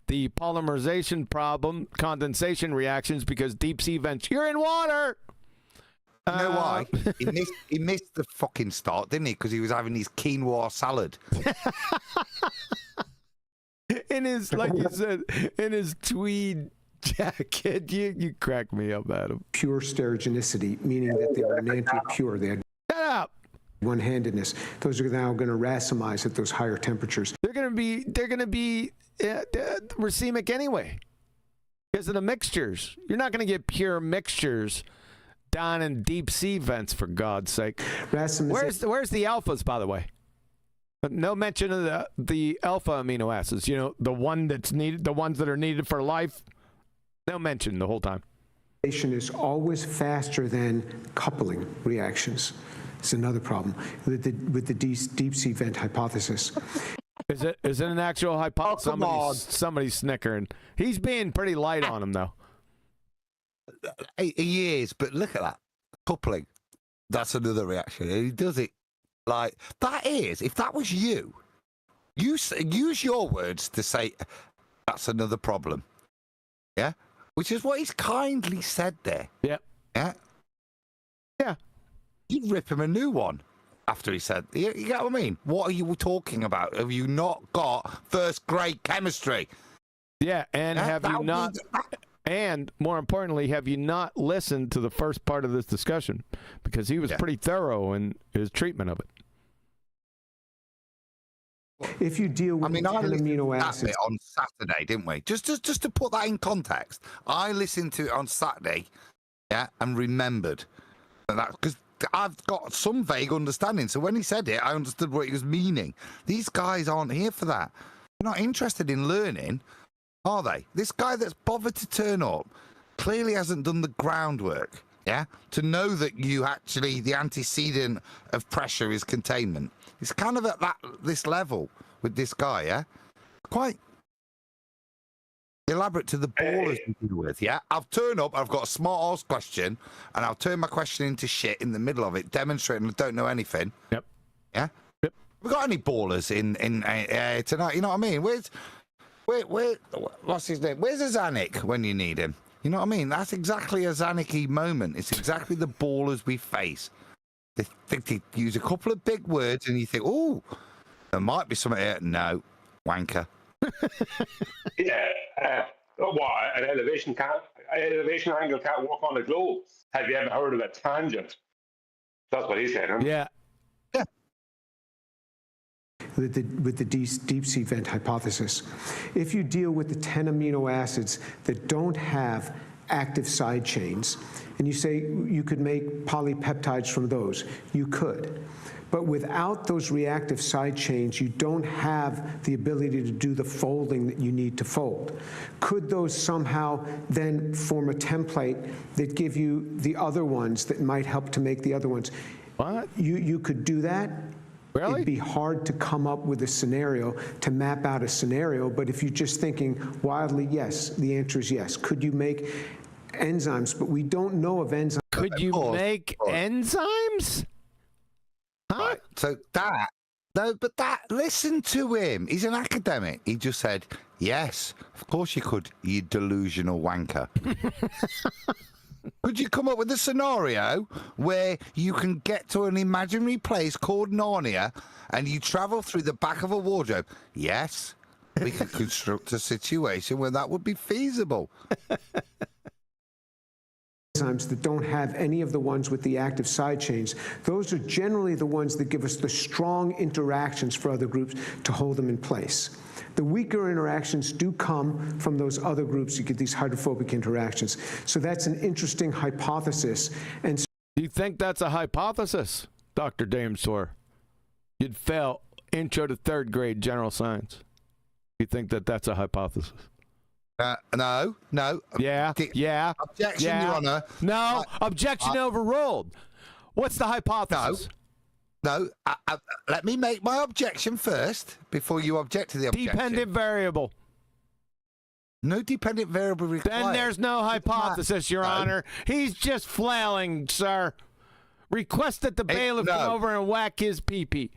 the polymerization problem, condensation reactions, because deep sea vents, you're in water. You know why? He missed the fucking start, didn't he? Because he was having his quinoa salad. In his, like you said, in his tweed jacket. You crack me up, Adam. Pure stereogenicity, meaning that they were enantially pure. They had Shut up. One-handedness. Those are now going to racemize at those higher temperatures. They're going to be racemic anyway because of the mixtures. You're not going to get pure mixtures down in deep sea vents, for God's sake. Where's the alphas, by the way? No mention of the alpha amino acids. You know, the one that's needed, the ones that are needed for life. No mention the whole time. Is always faster than coupling reactions. It's another problem with the deep sea vent hypothesis. Is it an actual hypothesis? Somebody's snickering. He's being pretty light on him, though. He is, but look at that. Coupling. That's another reaction. And he does it like, that is, if that was you, use your words to say, that's another problem. Yeah? Which is what he's kindly said there. Yeah. Yeah? Yeah. You'd rip him a new one after he said, you get what I mean? What are you talking about? Have you not got first grade chemistry? Yeah, and have you not... And more importantly, have you not listened to the first part of this discussion? Because he was pretty thorough in his treatment of it. If you deal with amino acids on Saturday, didn't we? Just to put that in context, I listened to it on Saturday, and remembered that because I've got some vague understanding. So when he said it, I understood what he was meaning. These guys aren't here for that. They're not interested in learning. Are they? This guy that's bothered to turn up clearly hasn't done the groundwork, to know that you actually, the antecedent of pressure is containment. It's kind of at this level with this guy, Quite elaborate to the ballers to deal with, I'll turn up, I've got a smart arse question, and I'll turn my question into shit in the middle of it, demonstrating I don't know anything. Yep. Yeah? Yep. We got any ballers in tonight, you know what I mean? What's his name? Where's Zanuck when you need him? You know what I mean? That's exactly a Zanucky moment. It's exactly the ballers we face. They use a couple of big words and you think, oh, there might be something here. No, wanker. What, an elevation angle can't work on a globe. Have you ever heard of a tangent? That's what he said, huh? Yeah. with the deep sea vent hypothesis. If you deal with the 10 amino acids that don't have active side chains, and you say you could make polypeptides from those, you could. But without those reactive side chains, you don't have the ability to do the folding that you need to fold. Could those somehow then form a template that give you the other ones that might help to make the other ones? What? You could do that. Really? It'd be hard to come up with a scenario, to map out a scenario, but if you're just thinking wildly, yes, the answer is yes. Could you make enzymes? But we don't know of enzymes. Could you make enzymes? Huh? Right. So that, no, but that, listen to him. He's an academic. He just said, yes, of course you could, you delusional wanker. Could you come up with a scenario where you can get to an imaginary place called Narnia and you travel through the back of a wardrobe? Yes, we could construct a situation where that would be feasible. Enzymes that don't have any of the ones with the active side chains, those are generally the ones that give us the strong interactions for other groups to hold them in place. The weaker interactions do come from those other groups. You get these hydrophobic interactions. So that's an interesting hypothesis. And Do you think that's a hypothesis, Dr. Damesor? You'd fail intro to third grade general science. You think that that's a hypothesis? No. Yeah. Objection, Your Honor. No, objection overruled. What's the hypothesis? No, let me make my objection first before you object to the objection. Dependent variable. No dependent variable required. Then there's no hypothesis, Your Honor. He's just flailing, sir. Request that the bailiff come over and whack his pee-pee.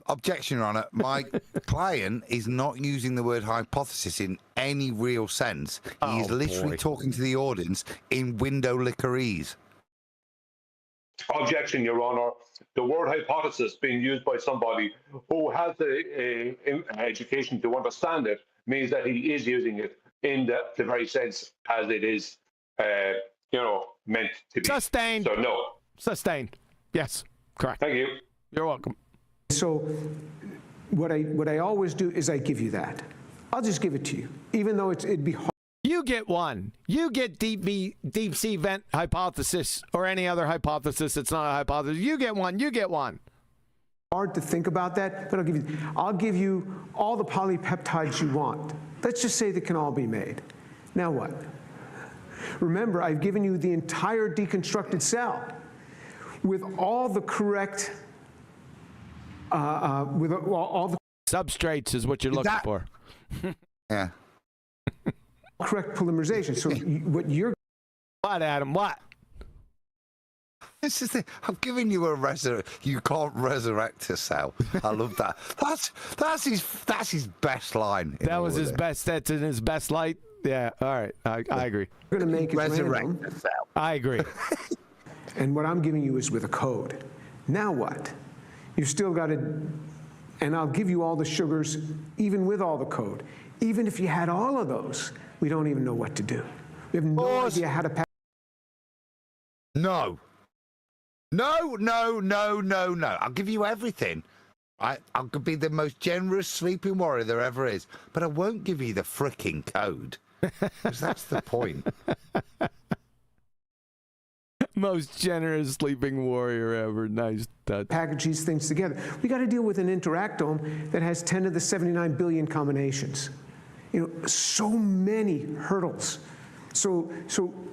Objection, Your Honor. My client is not using the word hypothesis in any real sense. He is literally talking to the audience in window lickerese. Objection, Your Honor. The word hypothesis being used by somebody who has the education to understand it means that he is using it in the very sense as it is, meant to be. Sustained. So, no. Sustained. Yes, correct. Thank you. You're welcome. so what I always do is I give you that. I'll just give it to you, even though it'd be hard. You get one. You get deep sea vent hypothesis or any other hypothesis that's not a hypothesis. You get one. You get one. Hard to think about that, but I'll give you all the polypeptides you want. Let's just say they can all be made. Now what? Remember, I've given you the entire deconstructed cell with all the correct, with all the substrates is what you're looking for. Yeah. Correct polymerization. So what you're... What, Adam? What? This is the, I'm giving you a you can't resurrect a cell. I love that. That's his best line. That was his best. That's in his best light. Yeah. All right. I agree. We're going to make it resurrect random. a cell. I agree. And what I'm giving you is with a code. Now what? You've still got to, and I'll give you all the sugars, even with all the code. Even if you had all of those, we don't even know what to do. We have no idea how to pass. No. I'll give you everything. I'll be the most generous sleeping warrior there ever is, but I won't give you the fricking code. Because that's the point. Most generous sleeping warrior ever. Nice touch. Package these things together. We got to deal with an interactome that has 10 to the 79 billion combinations. So many hurdles. So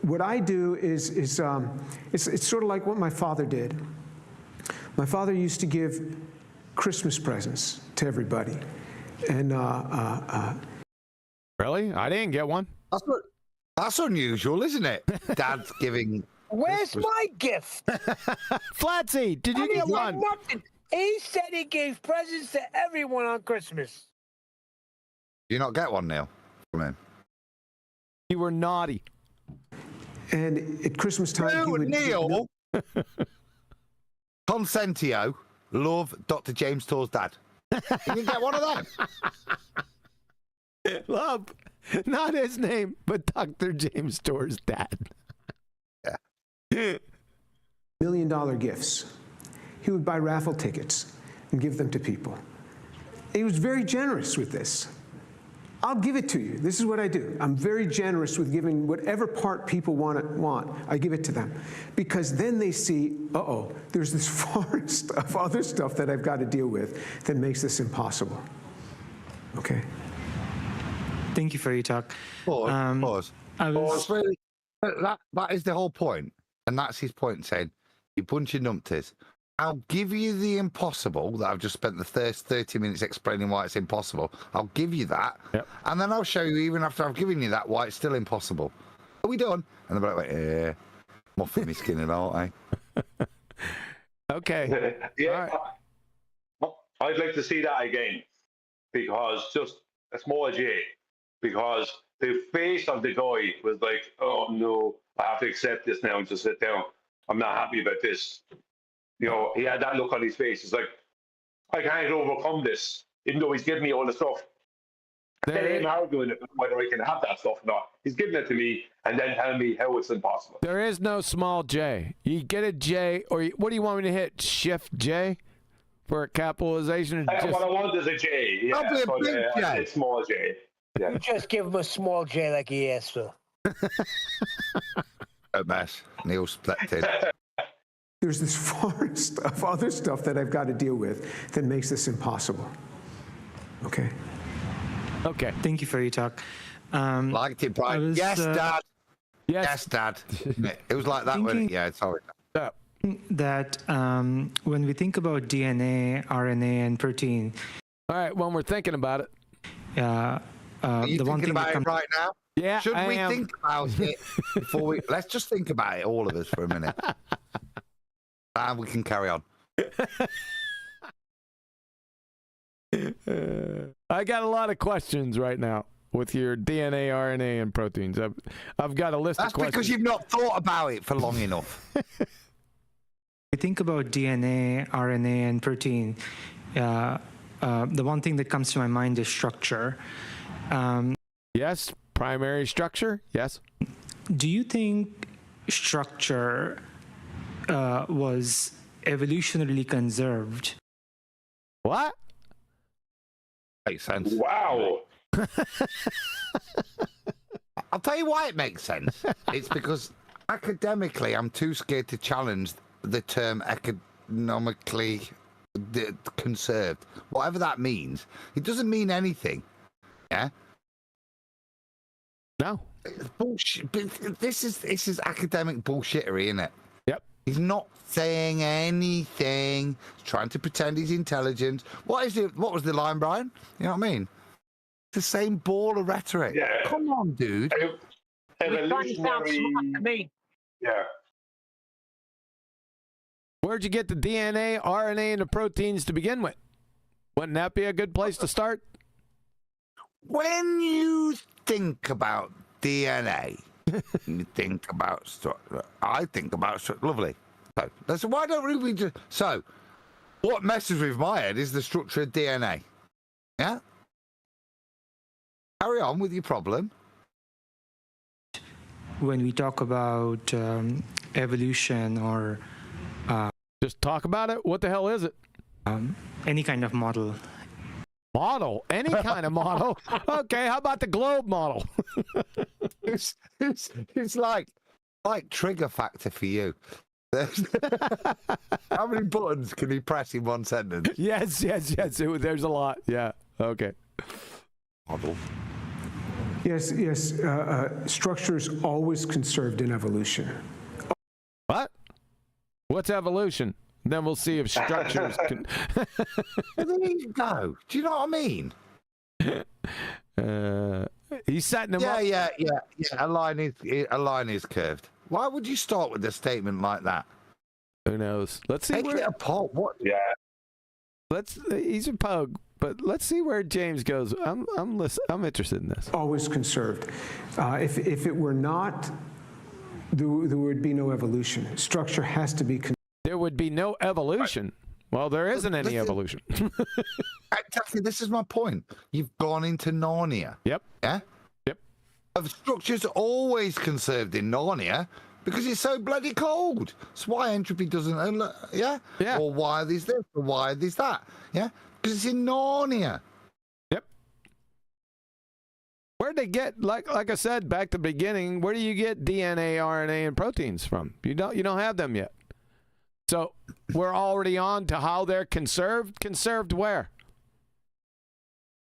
what I do is it's sort of like what my father did. My father used to give Christmas presents to everybody, and really, I didn't get one. That's unusual, isn't it? Dad's giving. Where's my gift? Flatsy, did you get one? Nothing. He said he gave presents to everyone on Christmas. You not get one, Neil? Come in. You were naughty. And at Christmas time, he would... Neil! Consentio, love Dr. James Torr's dad. You can get one of them. Love, not his name, but Dr. James Torr's dad. Yeah. $1 million gifts. He would buy raffle tickets. and give them to people. He was very generous with this. I'll give it to you. This is what I do. I'm very generous with giving whatever part people want. I give it to them. Because then they see, uh-oh, there's this forest of other stuff that I've got to deal with that makes this impossible. Okay? Thank you for your talk. Pause. Really, that is the whole point. And that's his point, saying, you bunch of numpties. I'll give you the impossible that I've just spent the first 30 minutes explaining why it's impossible. I'll give you that. Yep. And then I'll show you, even after I've given you that, why it's still impossible. Are we done? And they're like, yeah, muffin me skin it, aren't I? Okay. Yeah. Right. I'd like to see that again. Because just a small J. Because the face of the guy was like, oh no, I have to accept this now and just sit down. I'm not happy about this. You know, he had that look on his face. It's like, I can't overcome this, even though he's giving me all the stuff. Instead of him arguing whether I can have that stuff or not, he's giving it to me and then telling me how it's impossible. There is no small J. You get a J, or what do you want me to hit? Shift J for a capitalization? What I want is a J. Yeah, I'll be a big J. It's small J. Yeah. You just give him a small J like he asked for. A mess. Neil split. There's this forest of other stuff that I've got to deal with that makes this impossible. Okay? Okay. Thank you for your talk. Liked it, Brian. Yes, Dad. Yes, Dad. It was like that when, yeah, sorry. That when we think about DNA, RNA, and protein. All right, when we're thinking about it. Are you thinking about it right now? Yeah, Should we think about it before we... Let's just think about it, all of us, for a minute. And we can carry on. I got a lot of questions right now with your DNA, RNA, and proteins. I've got a list of questions. That's because you've not thought about it for long enough. We think about DNA, RNA, and protein. The one thing that comes to my mind is structure. Yes, primary structure. Yes. Do you think structure was evolutionarily conserved? What? Makes sense. Wow. I'll tell you why it makes sense. It's because academically, I'm too scared to challenge the term economically conserved. Whatever that means, it doesn't mean anything. Yeah. No. It's bullshit. This is academic bullshittery, isn't it? Yep. He's not saying anything. He's trying to pretend he's intelligent. What was the line, Brian? You know what I mean? The same ball of rhetoric. Yeah. Come on, dude. Evolutionary. Yeah. Where'd you get the DNA, RNA, and the proteins to begin with? Wouldn't that be a good place to start? When you think about DNA, you think about structure. I think about structure. Lovely. So why don't we just... So, what messes with my head is the structure of DNA. Yeah? Carry on with your problem. When we talk about evolution or... just talk about it? What the hell is it? Any kind of model. Model? Any kind of model? Okay, how about the globe model? It's like trigger factor for you. How many buttons can he press in one sentence? Yes. There's a lot. Yeah. Okay. Model. Yes. Structure is always conserved in evolution. What? What's evolution? Then we'll see if structures can... There you go. Do you know what I mean? He's setting him up. Yeah. A line is curved. Why would you start with a statement like that? Who knows? Let's see. Take it apart. What? Yeah. He's a pug, but let's see where James goes. I'm interested in this. Always conserved. If it were not, there would be no evolution. Structure has to be. There would be no evolution. Well, there isn't any evolution. Exactly. This is my point. You've gone into Narnia. Yep. Yeah? Yep. Structure's always conserved in Narnia Because it's so bloody cold. That's why entropy doesn't, yeah? Or why there's this, or why there's that, yeah? Because it's in Narnia. Yep. Where'd they get, like I said back to the beginning, where do you get DNA, RNA, and proteins from? You don't have them yet. So we're already on to how they're conserved. Conserved where?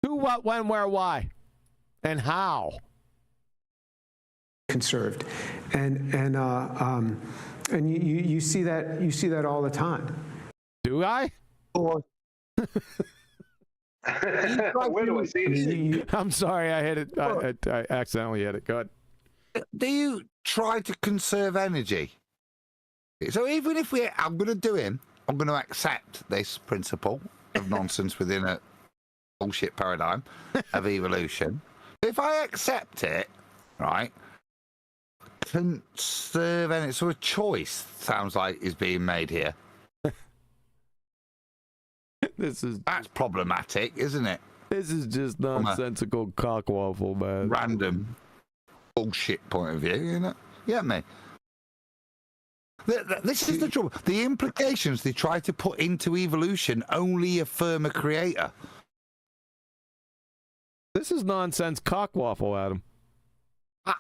Who, what, when, where, why, and how? Conserved, and you see that all the time. Do I? Or where do I see this? I'm sorry, I hit it. I accidentally hit it. Go ahead. Do you try to conserve energy? So even if I'm going to accept this principle of nonsense within a bullshit paradigm of evolution. If I accept it, right, conserve energy. So a choice sounds like is being made here. That's problematic, isn't it? This is just nonsensical cockwaffle, man. Random bullshit point of view, you know? Yeah, mate. This is the trouble. The implications they try to put into evolution only affirm a creator. This is nonsense cockwaffle, Adam.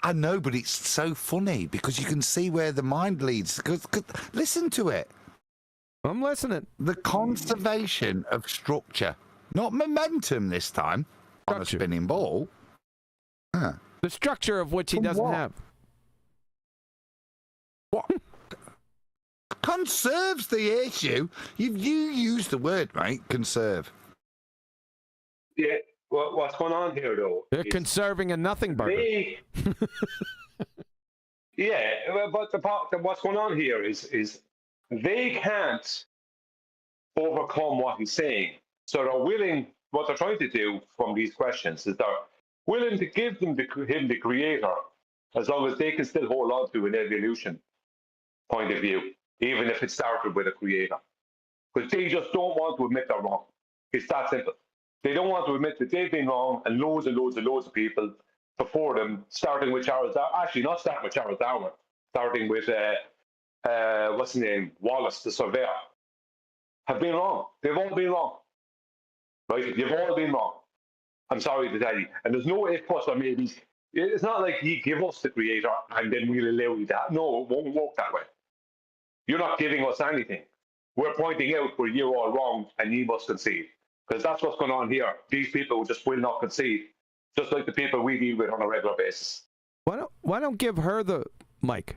I know, but it's so funny because you can see where the mind leads. Cause listen to it. I'm listening. The conservation of structure, not momentum this time on a spinning ball. Huh. The structure of which he doesn't have. What? Conserves the issue. You use the word, mate. Conserve. Yeah. What's going on here, though? They're conserving a nothing burger. Yeah, but what's going on here is they can't overcome what he's saying. So they're willing, what they're trying to do from these questions is they're willing to give him the creator as long as they can still hold on to an evolution point of view, even if it started with a creator. Because they just don't want to admit they're wrong. It's that simple. They don't want to admit that they've been wrong, and loads of people before them, starting with Charles Darwin, actually not starting with Charles Darwin, starting with, what's his name, Wallace, the surveyor, have been wrong. They've all been wrong. Right? You've all been wrong. I'm sorry to tell you. And there's no if, plus, or maybes. It's not like he give us the creator and then we'll allow you that. No, it won't work that way. You're not giving us anything. We're pointing out where you're all wrong and you must concede. Because that's what's going on here. These people just will not concede, just like the people we deal with on a regular basis. Why don't give her the mic?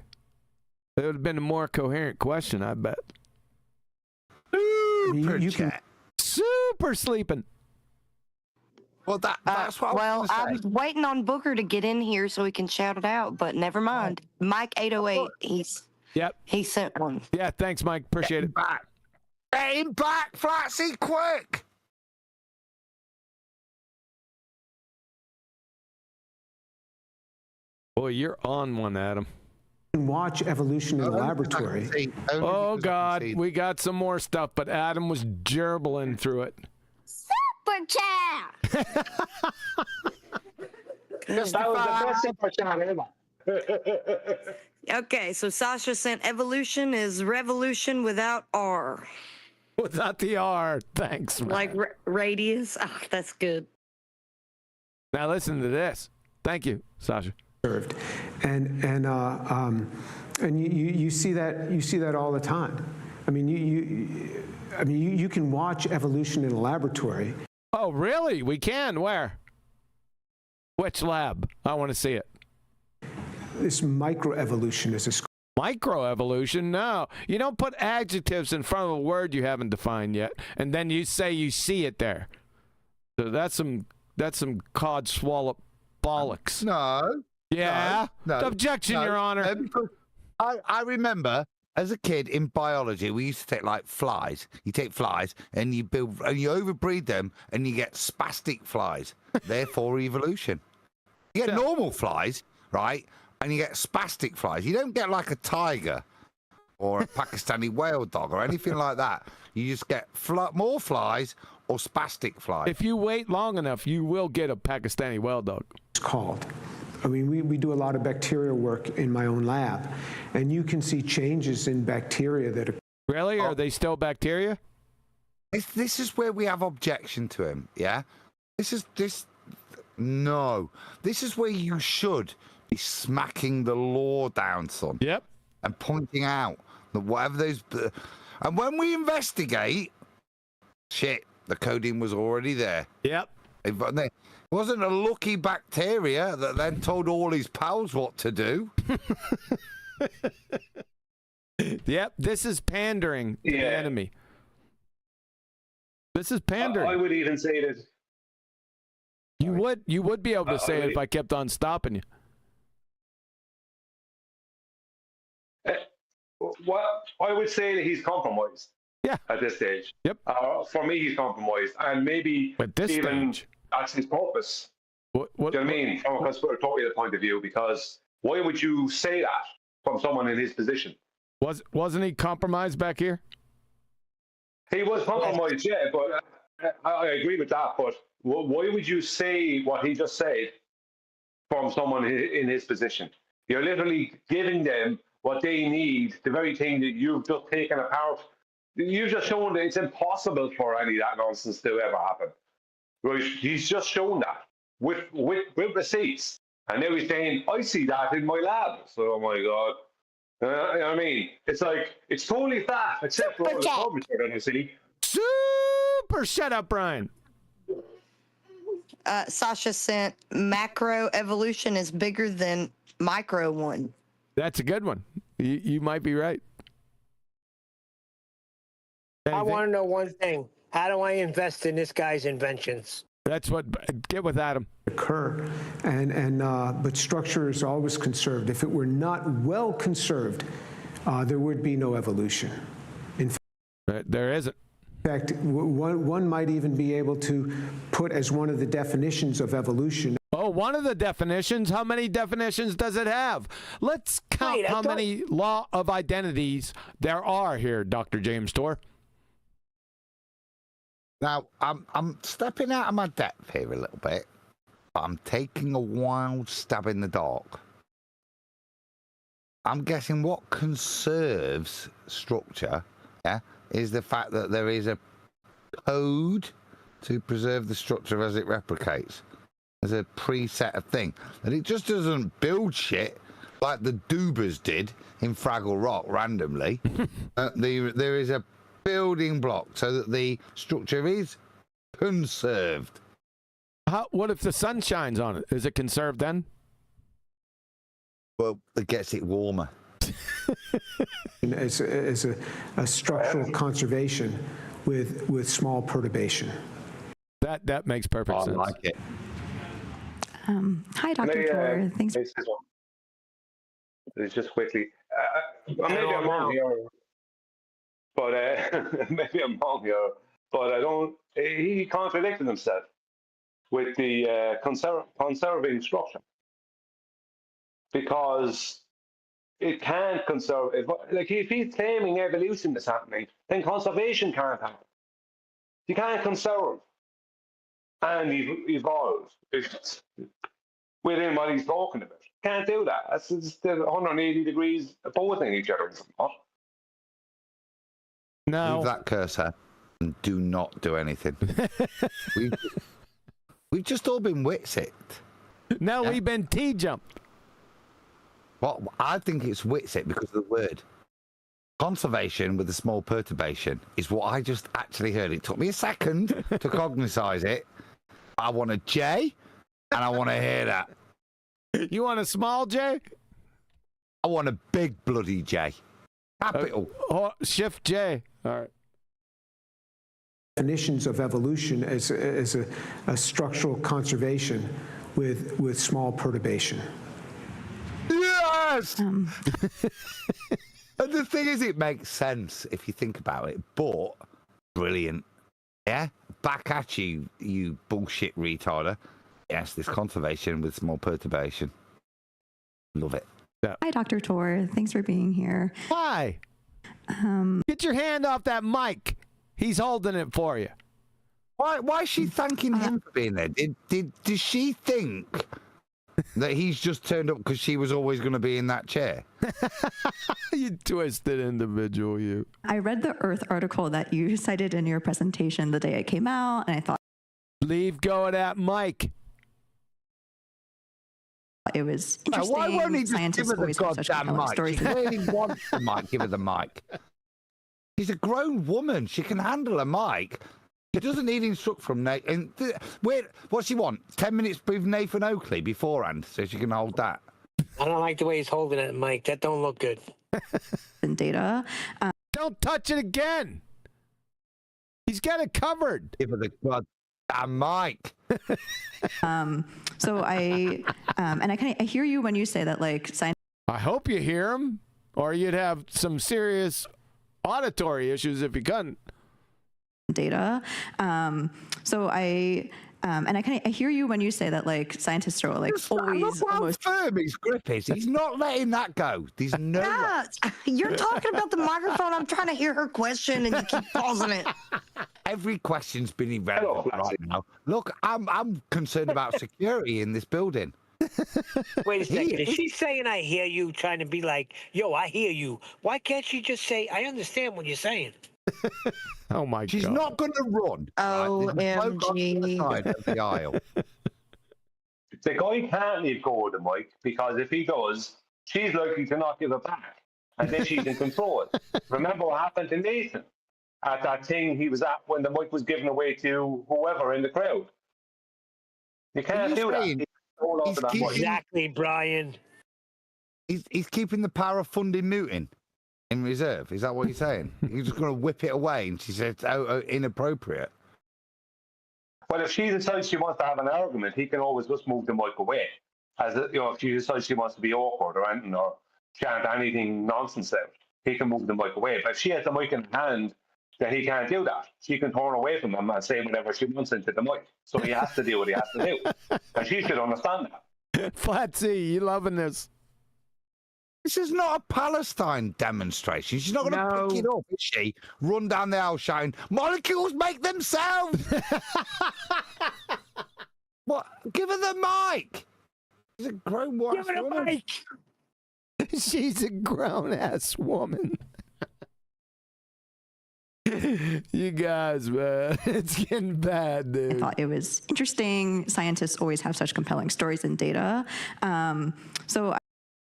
It would have been a more coherent question, I bet. Superchat. Super sleeping. Well, that's what I was waiting on Booger to get in here so he can shout it out, but never mind. Mike 808, he sent one. Yeah, thanks, Mike. Appreciate it. Back. Get him back, Flatsy, quick! Boy, you're on one, Adam. Watch evolution in the laboratory. Oh, God, we got some more stuff, but Adam was gerbling through it. Superchat! That was the best Superchat ever. Okay, so Sasha sent evolution is revolution without R. Without the R, thanks, man. Like radius. Oh, that's good. Now listen to this. Thank you, Sasha. And you see that all the time. I mean, you can watch evolution in a laboratory. Oh, really? We can? Where? Which lab? I want to see it. This microevolution is a microevolution? No. You don't put adjectives in front of a word you haven't defined yet, and then you say you see it there. So that's some cod swallow bollocks. No. Yeah. No, Objection, Your Honor. I remember as a kid in biology, we used to take like flies. You take flies and you overbreed them and you get spastic flies. Therefore, evolution. You get normal flies, right? And you get spastic flies. You don't get like a tiger or a Pakistani whale dog or anything like that. You just get more flies or spastic flies. If you wait long enough, you will get a Pakistani whale dog. It's called. I mean, we do a lot of bacterial work in my own lab, and you can see changes in bacteria that are... Really? Are they still bacteria? This is where we have objection to him, yeah? No. This is where you should be smacking the law down, son. Yep. And pointing out that whatever those... And when we investigate, shit, the codeine was already there. Yep. It wasn't a lucky bacteria that then told all his pals what to do. Yep, this is pandering to the enemy. This is pandering. I would even say that you would be able to say it if I kept on stopping you. Well, I would say that he's compromised. Yeah. At this stage. Yep. For me, he's compromised, and maybe at this even stage, that's his purpose. What do you know what I mean? From a conspiratorial point of view, because why would you say that from someone in his position? Wasn't he compromised back here? He was compromised, yeah, but I agree with that. But why would you say what he just said from someone in his position? You're literally giving them what they need, the very thing that you've just taken apart. You've just shown that it's impossible for any of that nonsense to ever happen. Right? He's just shown that with receipts. And now he's saying, I see that in my lab. So, oh my God. You know what I mean? It's like, it's totally fat, except for all the problems you're going to see. Super shut up, Brian. Sasha sent macro evolution is bigger than micro one. That's a good one. You might be right. I want to know one thing. How do I invest in this guy's inventions? That's what. Get with Adam. Occur, but structure is always conserved. If it were not well conserved, there would be no evolution. In fact, there isn't. In fact, one might even be able to put as one of the definitions of evolution. Oh, one of the definitions? How many definitions does it have? Let's count how many law of identities there are here, Dr. James Storr. Now, I'm stepping out of my depth here a little bit, but I'm taking a wild stab in the dark. I'm guessing what conserves structure, is the fact that there is a code to preserve the structure as it replicates. There's a preset of thing. And it just doesn't build shit like the Doobers did in Fraggle Rock randomly. There is a building block so that the structure is conserved. What if the sun shines on it? Is it conserved then? Well, it gets it warmer. As a structural conservation with small perturbation. That makes perfect sense. I like it. Hi, Dr. Tor. Thanks. It's just quickly. Maybe I'm wrong here. But maybe I'm wrong here, but I don't. He contradicted himself with the conserving structure because it can't conserve. Like if he's claiming evolution is happening, then conservation can't happen. You can't conserve and evolve within what he's talking about. Can't do that. That's just 180 degrees opposing each other. No. Move that cursor and do not do anything. We've just all been wit-sicked. No, we've been T-jumped. Well, I think it's wit-sick because of the word. Conservation with a small perturbation is what I just actually heard. It took me a second to cognise it. I want a J, and I want to hear that. You want a small J? I want a big bloody J. Capital. Shift J. All right. Definitions of evolution as a structural conservation with small perturbation. Yes! And the thing is, it makes sense if you think about it, but brilliant. Yeah? Back at you, you bullshit retarder. Yes, this conservation with small perturbation. Love it. Hi, Dr. Tor. Thanks for being here. Hi. Get your hand off that mic. He's holding it for you. Why is she thanking him for being there? Does she think That he's just turned up because she was always going to be in that chair. You twisted individual, you. I read the Earth article that you cited in your presentation the day it came out, and I thought, leave go of that mic. it was interesting. Why won't he just Scientists give her the always have such goddamn compelling mic? stories. She really wants the mic. Give her the mic. She's a grown woman. She can handle a mic. She doesn't need instruct from Nathan. Wait, what's she want? 10 minutes with Nathan Oakley beforehand so she can hold that. I don't like the way he's holding it, Mike. That don't look good. And data. Don't touch it again. He's got it covered. Give her the goddamn mic. So I hear you when you say that, like, science. I hope you hear him, or you'd have some serious auditory issues if you couldn't. Data. So I hear you when you say that, like, scientists are like always Look how almost firm his grip is. He's not letting that go. There's no. Yeah, you're talking about the microphone. I'm trying to hear her question, and you keep pausing it. Every question's been irrelevant right now. Look, I'm concerned about security in this building. Wait a second. Is she saying I hear you, trying to be like, yo, I hear you? Why can't she just say, I understand what you're saying? Oh my She's God. not going to run. OMG. Side of the aisle. The guy can't leave go of the mic because if he does, she's likely to not give it back. And then she's in control. Remember what happened to Nathan at that thing he was at when the mic was given away to whoever in the crowd? You can't do that. Exactly, Brian. He's keeping the power of funding Newton in reserve. Is that what you're saying? You're just going to whip it away, and she said it's inappropriate. Well, if she decides she wants to have an argument, he can always just move the mic away. As you know, if she decides she wants to be awkward or anything, or chant anything nonsense out, he can move the mic away. But if she has the mic in hand, then he can't do that. She can turn away from him and say whatever she wants into the mic. So he has to do what he has to do. And she should understand that. Flat C, you loving this? This is not a Palestine demonstration. She's not going to pick it up, is she? Run down the aisle shouting, molecules make themselves! What? Give her the mic! She's a grown woman. Give her the mic! She's a grown-ass woman. You guys, man, it's getting bad, dude. I thought it was interesting. Scientists always have such compelling stories and data.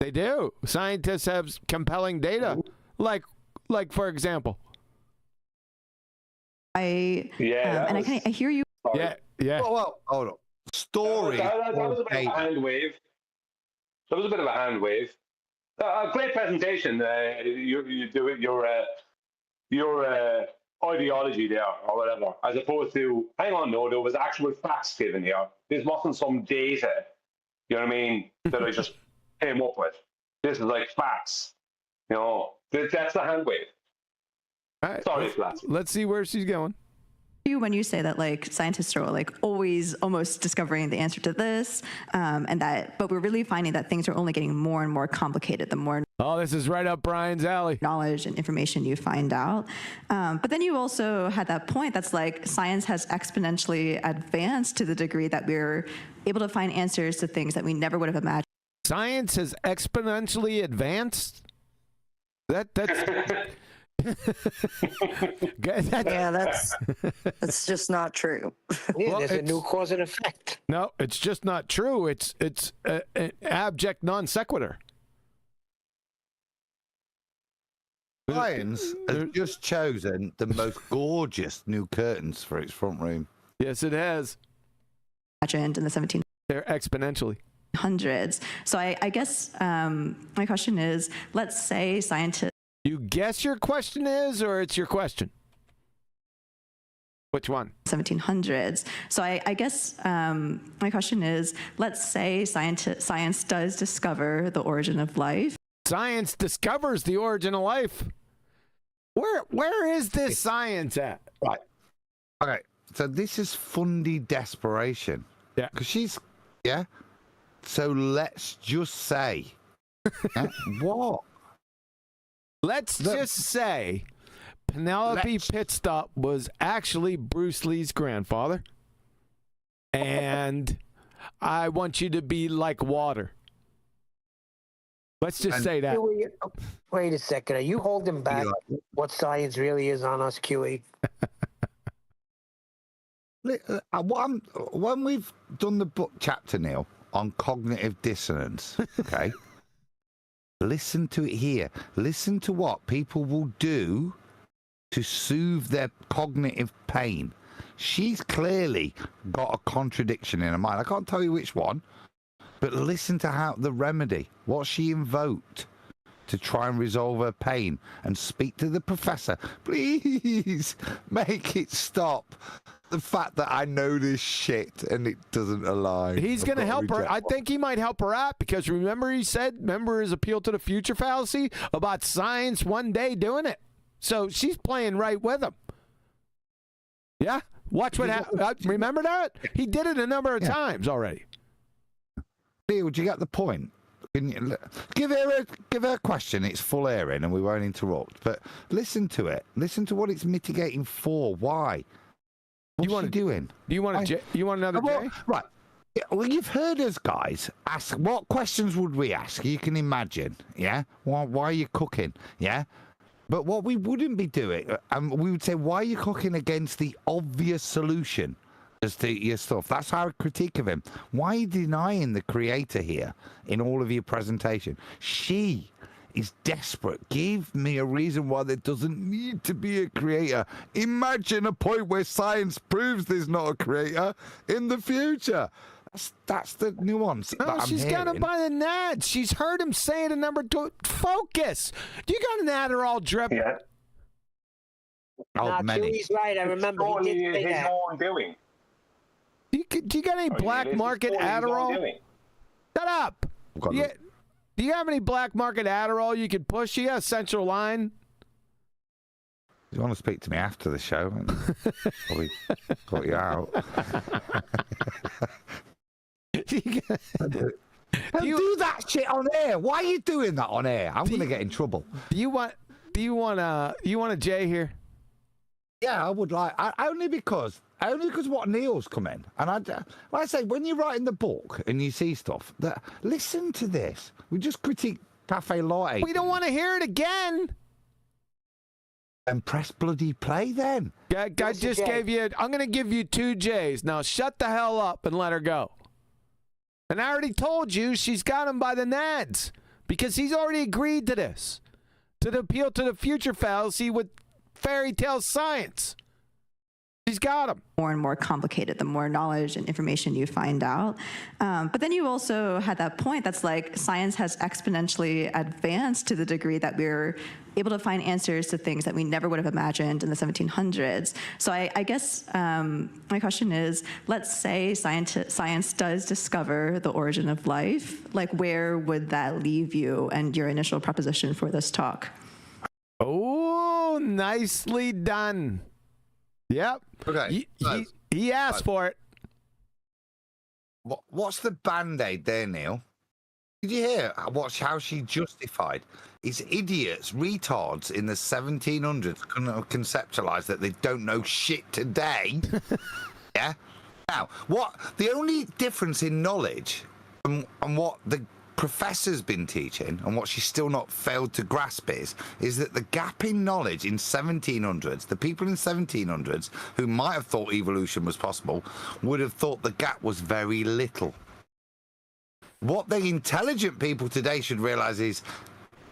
They do. Scientists have compelling data, like for example. I hear you. Yeah. Well, hold on. Story. That was a bit of a hand wave. That was a bit of a hand wave. Great presentation. You do it. Your ideology there, or whatever, as opposed to, hang on, no, there was actual facts given here. This wasn't some data, you know what I mean, that I just came up with. This is like facts. You know, that's the hand wave. All right, sorry, Flats. Let's see where she's going. When you say that, like, scientists are like always almost discovering the answer to this, but we're really finding that things are only getting more and more complicated the more this is right up Brian's alley. Knowledge and information you find out. But then you also had that point that's like science has exponentially advanced to the degree that we're able to find answers to things that we never would have imagined. Science has exponentially advanced? That's that's just not true. Yeah, there's a new cause and effect. No, it's just not true. It's an abject non sequitur. Science has just chosen the most gorgeous new curtains for its front room. Yes, it has. Imagined in the 1700s. They're exponentially. So I guess my question is, let's say scientists. You guess your question is, or it's your question? Which one? 1700s. So I guess my question is, let's say science does discover the origin of life. Science discovers the origin of life. Where is this science at? Right. Okay. So this is fundy desperation. Yeah. Because she's, yeah. So let's just say, what? Let's just say Penelope Pitstop was actually Bruce Lee's grandfather. And I want you to be like water. Let's just say that. QE, wait a second. Are you holding back what science really is on us, QE? When we've done the book chapter, Neil, on cognitive dissonance, okay, listen to it here. Listen to what people will do to soothe their cognitive pain. She's clearly got a contradiction in her mind. I can't tell you which one, but listen to how the remedy, what she invoked to try and resolve her pain, and speak to the professor. Please make it stop. The fact that I know this shit and it doesn't align. He's going to help her. I think he might help her out because remember his appeal to the future fallacy about science one day doing it. So she's playing right with him. Yeah? Watch what happens. Remember that? He did it a number of times already. Neil, do you get the point? Can you, give her a question. It's full airing and we won't interrupt. But listen to it. Listen to what it's mitigating for. Why? What's she doing? Do you want another J? Right. Yeah, well, you've heard us guys ask, what questions would we ask? You can imagine, yeah? Why are you cooking, yeah? But what we wouldn't be doing, we would say, why are you cooking against the obvious solution as to your stuff? That's our critique of him. Why are you denying the creator here in all of your presentation? She is desperate. Give me a reason why there doesn't need to be a creator. Imagine a point where science proves there's not a creator in the future. That's the nuance. No, she's got him by the nads. She's heard him say it a number two. Focus. Do you got an Adderall drip? Yeah. He's right. I remember he did say that. Own doing. Do you got any black market Adderall? Shut up. Do you have any black market Adderall you could push? You got a central line? You want to speak to me after the show? Probably cut you out. Do that shit on air. Why are you doing that on air? I'm going to get in trouble. Do you want a J here? Yeah, I would like. Only because what Neil's come in, and like I say, when you're writing the book and you see stuff, listen to this. We just critique Cafe Latte. We don't want to hear it again. And press bloody play then. I just gave you. I'm going to give you 2 J's. Now shut the hell up and let her go. And I already told you she's got him by the nads because he's already agreed to this, to the appeal to the future fallacy with fairy tale science. She's got him. More and more complicated, the more knowledge and information you find out. But then you also had that point that's like science has exponentially advanced to the degree that we're able to find answers to things that we never would have imagined in the 1700s. So I guess my question is, let's say science does discover the origin of life. Like, where would that leave you and your initial proposition for this talk? Oh, nicely done. Yep. Okay. He asked for it. What's the band-aid there, Neil? Did you hear how she justified? It's idiots, retards in the 1700s couldn't have conceptualized that they don't know shit today. Yeah? Now, the only difference in knowledge and what the professor's been teaching and what she's still not failed to grasp is that the gap in knowledge in 1700s, the people in 1700s who might have thought evolution was possible would have thought the gap was very little. What the intelligent people today should realize is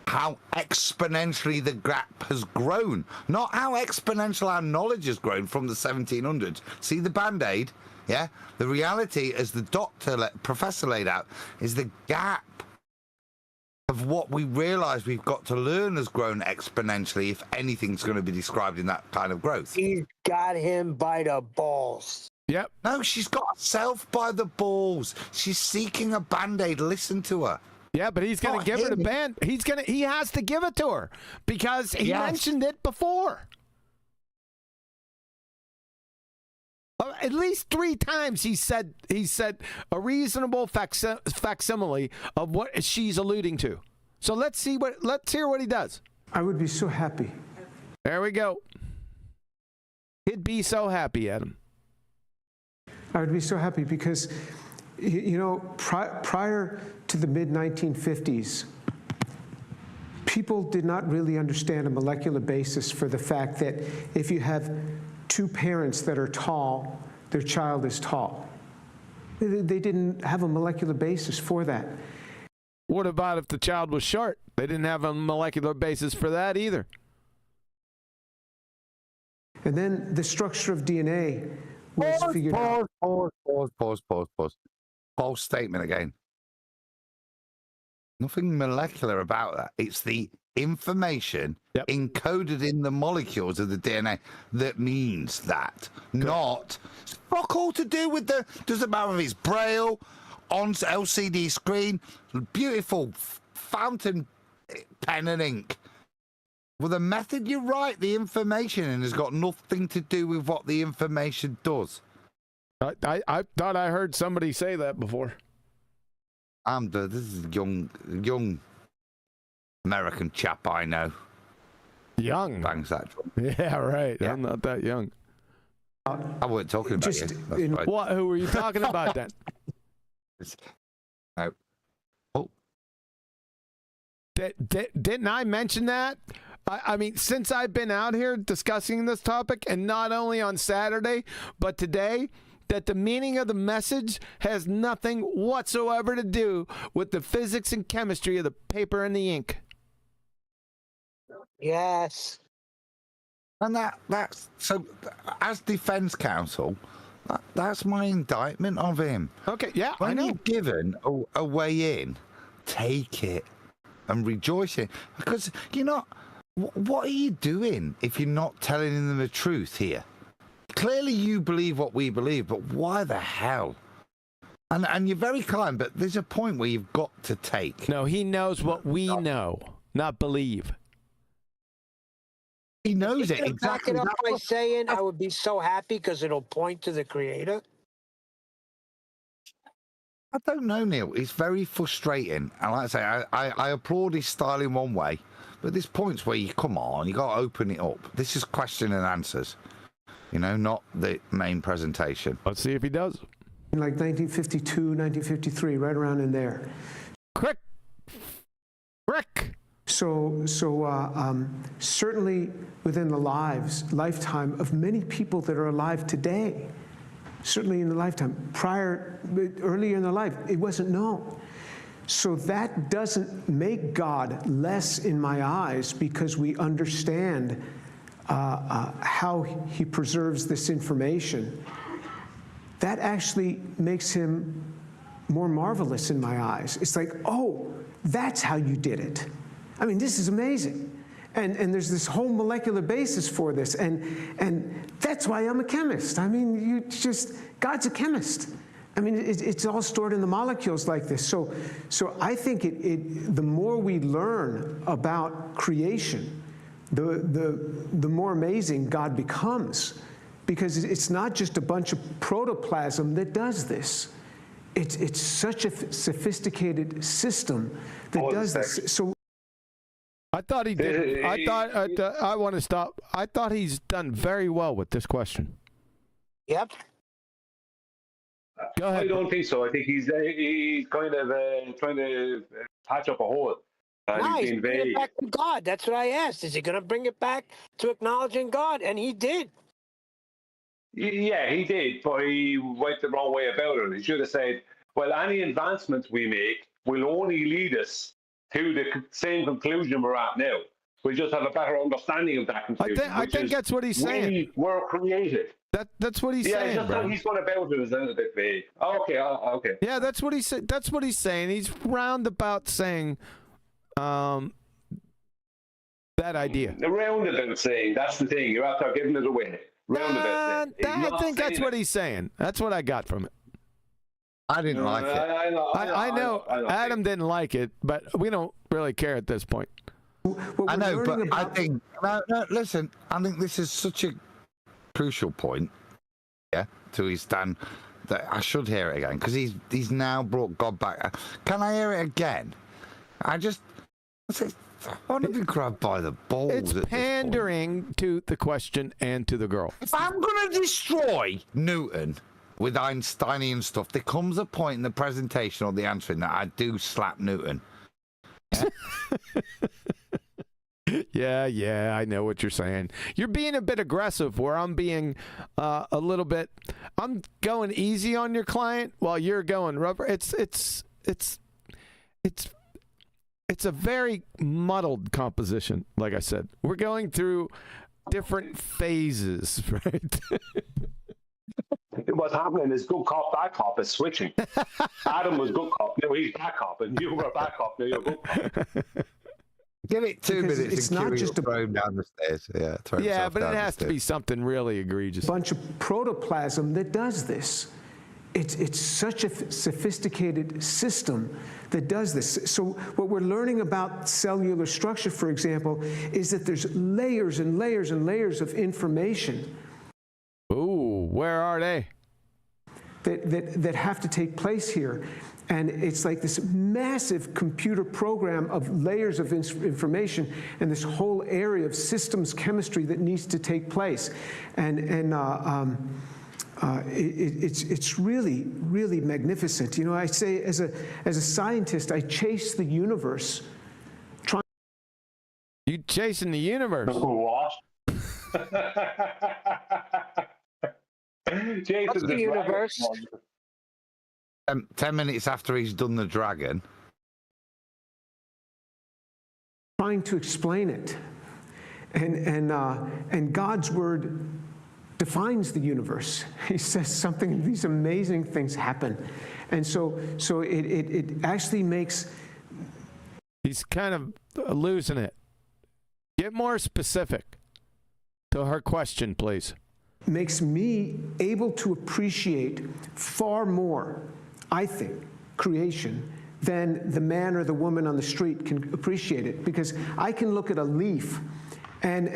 how exponentially the gap has grown, not how exponential our knowledge has grown from the 1700s. See the band-aid? Yeah, the reality, as the professor laid out, is the gap of what we realize we've got to learn has grown exponentially, if anything's going to be described in that kind of growth. He's got him by the balls. Yep. No, she's got herself by the balls. She's seeking a band-aid. Listen to her. Yeah, but he's going to give her the band. He has to give it to her because he mentioned it before. At least 3 times he said a reasonable facsimile of what she's alluding to. So let's hear what he does. I would be so happy. There we go. He'd be so happy, Adam. I would be so happy because you know, prior to the mid-1950s, people did not really understand a molecular basis for the fact that if you have two parents that are tall, their child is tall. They didn't have a molecular basis for that. What about if the child was short? They didn't have a molecular basis for that either. And then the structure of DNA was figured out. Pause. False statement again. Nothing molecular about that. It's the information encoded in the molecules of the DNA that means that. Not it's fuck all to do with the doesn't matter if it's Braille on LCD screen, beautiful fountain pen and ink. Well, the method you write the information in has got nothing to do with what the information does. I thought I heard somebody say that before. This is a young American chap I know. Young? Bangs that drum. Yeah, right. Yeah. I'm not that young. I wasn't talking about you. Right. What? Who were you talking about then? No. Oh. Didn't I mention that? I mean, since I've been out here discussing this topic, and not only on Saturday, but today, that the meaning of the message has nothing whatsoever to do with the physics and chemistry of the paper and the ink. Yes. And that's so as defense counsel, that's my indictment of him. Okay, yeah, when I know. you're given a way in, take it and rejoice in, because you're not. What are you doing if you're not telling them the truth here? Clearly you believe what we believe, but why the hell? And you're very kind, but there's a point where you've got to take. No, he knows what we know, not believe. He knows it Back exactly. it up by saying I would be so happy because it'll point to the creator. I don't know, Neil. It's very frustrating. And like I say, I applaud his style in one way, but there's points where you come on, you got to open it up. This is question and answers, you know, not the main presentation. Let's see if he does. In like 1952, 1953, right around in there. Correct. So certainly within the lifetime of many people that are alive today, certainly in the lifetime, earlier in their life, it wasn't known. So that doesn't make God less in my eyes because we understand how he preserves this information. That actually makes him more marvelous in my eyes. It's like, oh, that's how you did it. I mean, this is amazing. And there's this whole molecular basis for this. And that's why I'm a chemist. I mean, God's a chemist. I mean, it's all stored in the molecules like this. So I think the more we learn about creation, the more amazing God becomes. Because it's not just a bunch of protoplasm that does this. It's such a sophisticated system that does this. So I thought he did. I want to stop. I thought he's done very well with this question. Yep. Go ahead. I don't think so. I think he's kind of trying to patch up a hole. Nice. He's being Bring it vague. back to God. That's what I asked. Is he going to bring it back to acknowledging God? And he did. Yeah, he did, but he went the wrong way about it. He should have said, well, any advancements we make will only lead us to the same conclusion we're at now. We just have a better understanding of that conclusion. I think that's what he's saying. We were created. That's what he's saying. Yeah, just how he's going about it is a little bit vague. Okay. Yeah, that's what he said. That's what he's saying. He's roundabout saying that idea. The roundabout saying, that's the thing. You're after giving it away. Roundabout saying. I think that's what he's saying. That's what I got from it. I didn't like it. I know Adam didn't like it, but we don't really care at this point. I know, but I think no, listen. I think this is such a crucial point, to his stand, that I should hear it again because he's now brought God back. Can I hear it again? I want to be grabbed by the balls. It's pandering to the question and to the girl. If I'm going to destroy Newton, with Einsteinian stuff, there comes a point in the presentation or the answering that I do slap Newton. Yeah, I know what you're saying. You're being a bit aggressive where I'm being a little bit, I'm going easy on your client while you're going rubber. It's a very muddled composition, like I said. We're going through different phases, right? What's happening is good cop, bad cop is switching. Adam was good cop, now he's bad cop, and you were bad cop, now you're good cop. Give it 2 Because minutes. it's and not Kiwi just will throw him down the stairs. Yeah, throw Yeah, himself but it down the has to stairs. be something really egregious. Bunch of protoplasm that does this. It's such a sophisticated system that does this. So what we're learning about cellular structure, for example, is that there's layers and layers and layers of information. Ooh, where are they? That have to take place here. And it's like this massive computer program of layers of information and this whole area of systems chemistry that needs to take place. It's really, really magnificent. You know, I say as a scientist, I chase the universe. You chasing the universe? What? What's the universe? 10 minutes after he's done the dragon. Trying to explain it. And God's word defines the universe. He says something, these amazing things happen. And so it actually makes... He's kind of losing it. Get more specific to her question, please. Makes me able to appreciate far more, I think, creation than the man or the woman on the street can appreciate it. Because I can look at a leaf and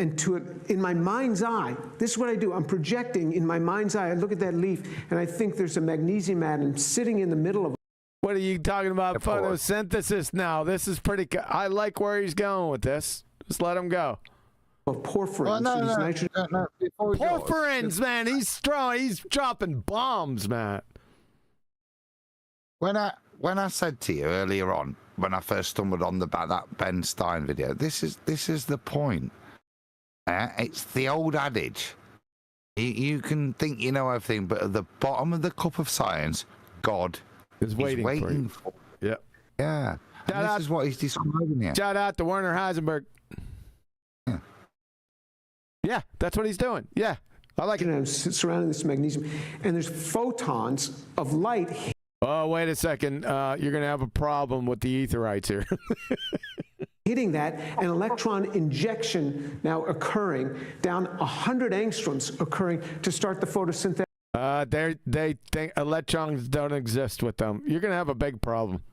in my mind's eye, this is what I do. I'm projecting in my mind's eye. I look at that leaf and I think there's a magnesium atom sitting in the middle of it. What are you talking about? Photosynthesis now. This is pretty... I like where he's going with this. Just let him go. Of porphyrins. No. Porphyrins, man. He's dropping bombs, man. When I said to you earlier on, when I first stumbled on that Ben Stein video, this is the point. It's the old adage. You can think you know everything, but at the bottom of the cup of science, God is waiting for you. Yeah. This is what he's describing here. Shout out to Werner Heisenberg. Yeah, that's what he's doing. Yeah, I like it. Surrounding this magnesium, and there's photons of light. Oh, wait a second. You're going to have a problem with the etherites here. Hitting that, an electron injection now occurring, down 100 angstroms occurring to start the photosynthesis. They think electrons don't exist with them. You're going to have a big problem.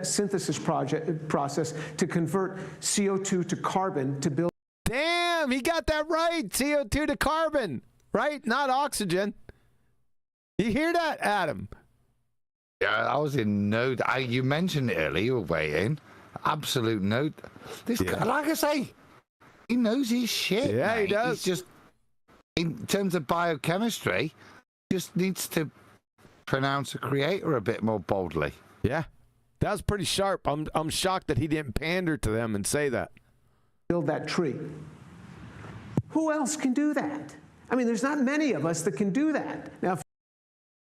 Synthesis process to convert CO2 to carbon to build. Damn, he got that right. CO2 to carbon, right? Not oxygen. You hear that, Adam? Yeah, I was in no. You mentioned it earlier. You were waiting. Absolute no. This guy, like I say, he knows his shit. Yeah, mate. he does. He's just, in terms of biochemistry, just needs to pronounce a creator a bit more boldly. Yeah. That was pretty sharp. I'm shocked that he didn't pander to them and say that. Build that tree. Who else can do that? I mean, there's not many of us that can do that. Now, if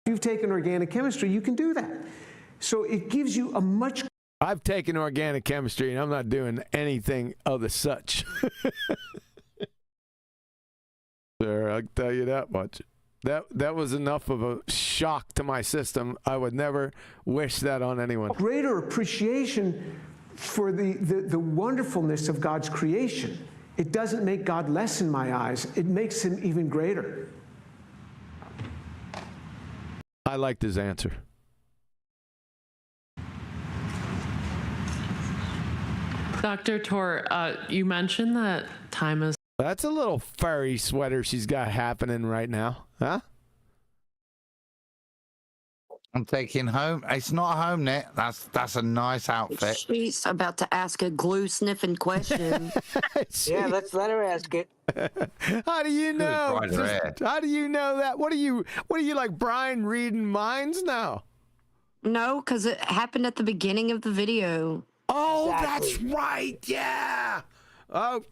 you've taken organic chemistry, you can do that. So it gives you a much... I've taken organic chemistry, and I'm not doing anything of the such. Sir, I'll tell you that much. That was enough of a shock to my system. I would never wish that on anyone. Greater appreciation for the wonderfulness of God's creation. It doesn't make God less in my eyes. It makes him even greater. I liked his answer. Dr. Tor, you mentioned that time is... That's a little furry sweater she's got happening right now, huh? I'm taking home. It's not a home net. That's a nice outfit. She's about to ask a glue sniffing question. Yeah, let's let her ask it. How do you know? Right there. How do you know that? What are you like Brian reading minds now? No, because it happened at the beginning of the video. Oh, that's right. Yeah. Oh,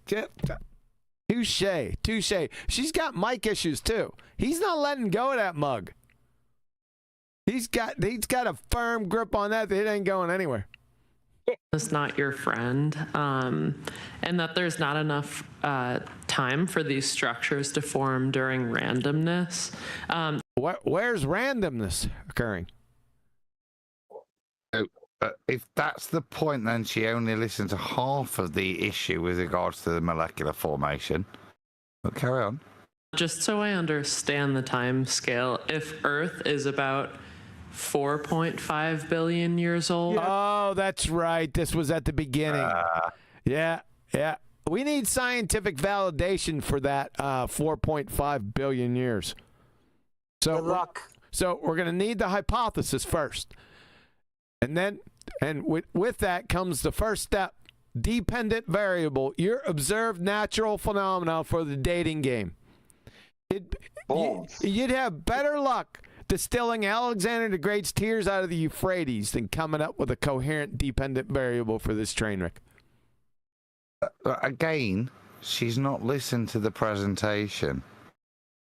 touche. She's got mic issues too. He's not letting go of that mug. He's got a firm grip on that. It ain't going anywhere. Is not your friend, and that there's not enough time for these structures to form during randomness. Where's randomness occurring? If that's the point, then she only listened to half of the issue with regards to the molecular formation. But carry on. Just so I understand the time scale, if Earth is about 4.5 billion years old. Oh, that's right. This was at the beginning. Yeah. We need scientific validation for that 4.5 billion years. So Good luck. So we're going to need the hypothesis first. And with that comes the first step, dependent variable, your observed natural phenomena for the dating game. You'd have better luck distilling Alexander the Great's tears out of the Euphrates than coming up with a coherent dependent variable for this train wreck. Again, she's not listened to the presentation,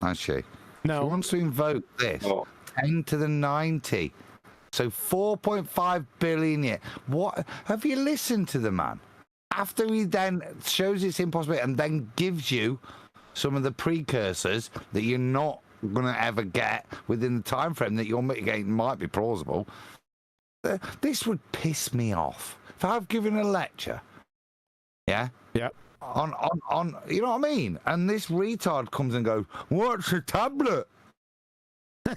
has she? No. She wants to invoke this. 10 to the 90. So 4.5 billion years. What? Have you listened to the man? After he then shows it's impossible and then gives you some of the precursors that you're not going to ever get within the time frame that you're mitigating might be plausible. This would piss me off. If I've given a lecture, yeah? On you know what I mean? And this retard comes and goes, "What's a tablet?"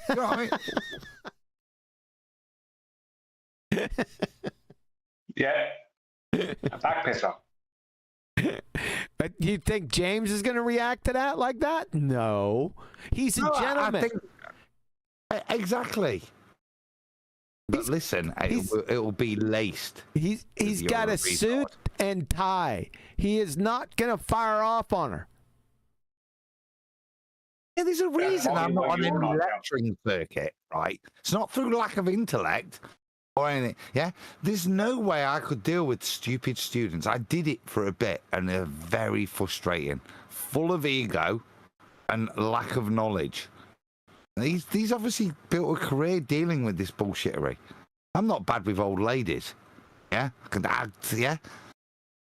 You know what I mean? Yeah. A back pisser. But you think James is going to react to that like that? No. He's a gentleman. I think, exactly. But listen, it'll be laced. He's got a suit and tie. He is not going to fire off on her. Yeah, there's a reason I'm not on any lecturing circuit, right? It's not through lack of intellect or anything. Yeah, there's no way I could deal with stupid students. I did it for a bit, and they're very frustrating, full of ego and lack of knowledge. These obviously built a career dealing with this bullshittery. I'm not bad with old ladies. Yeah,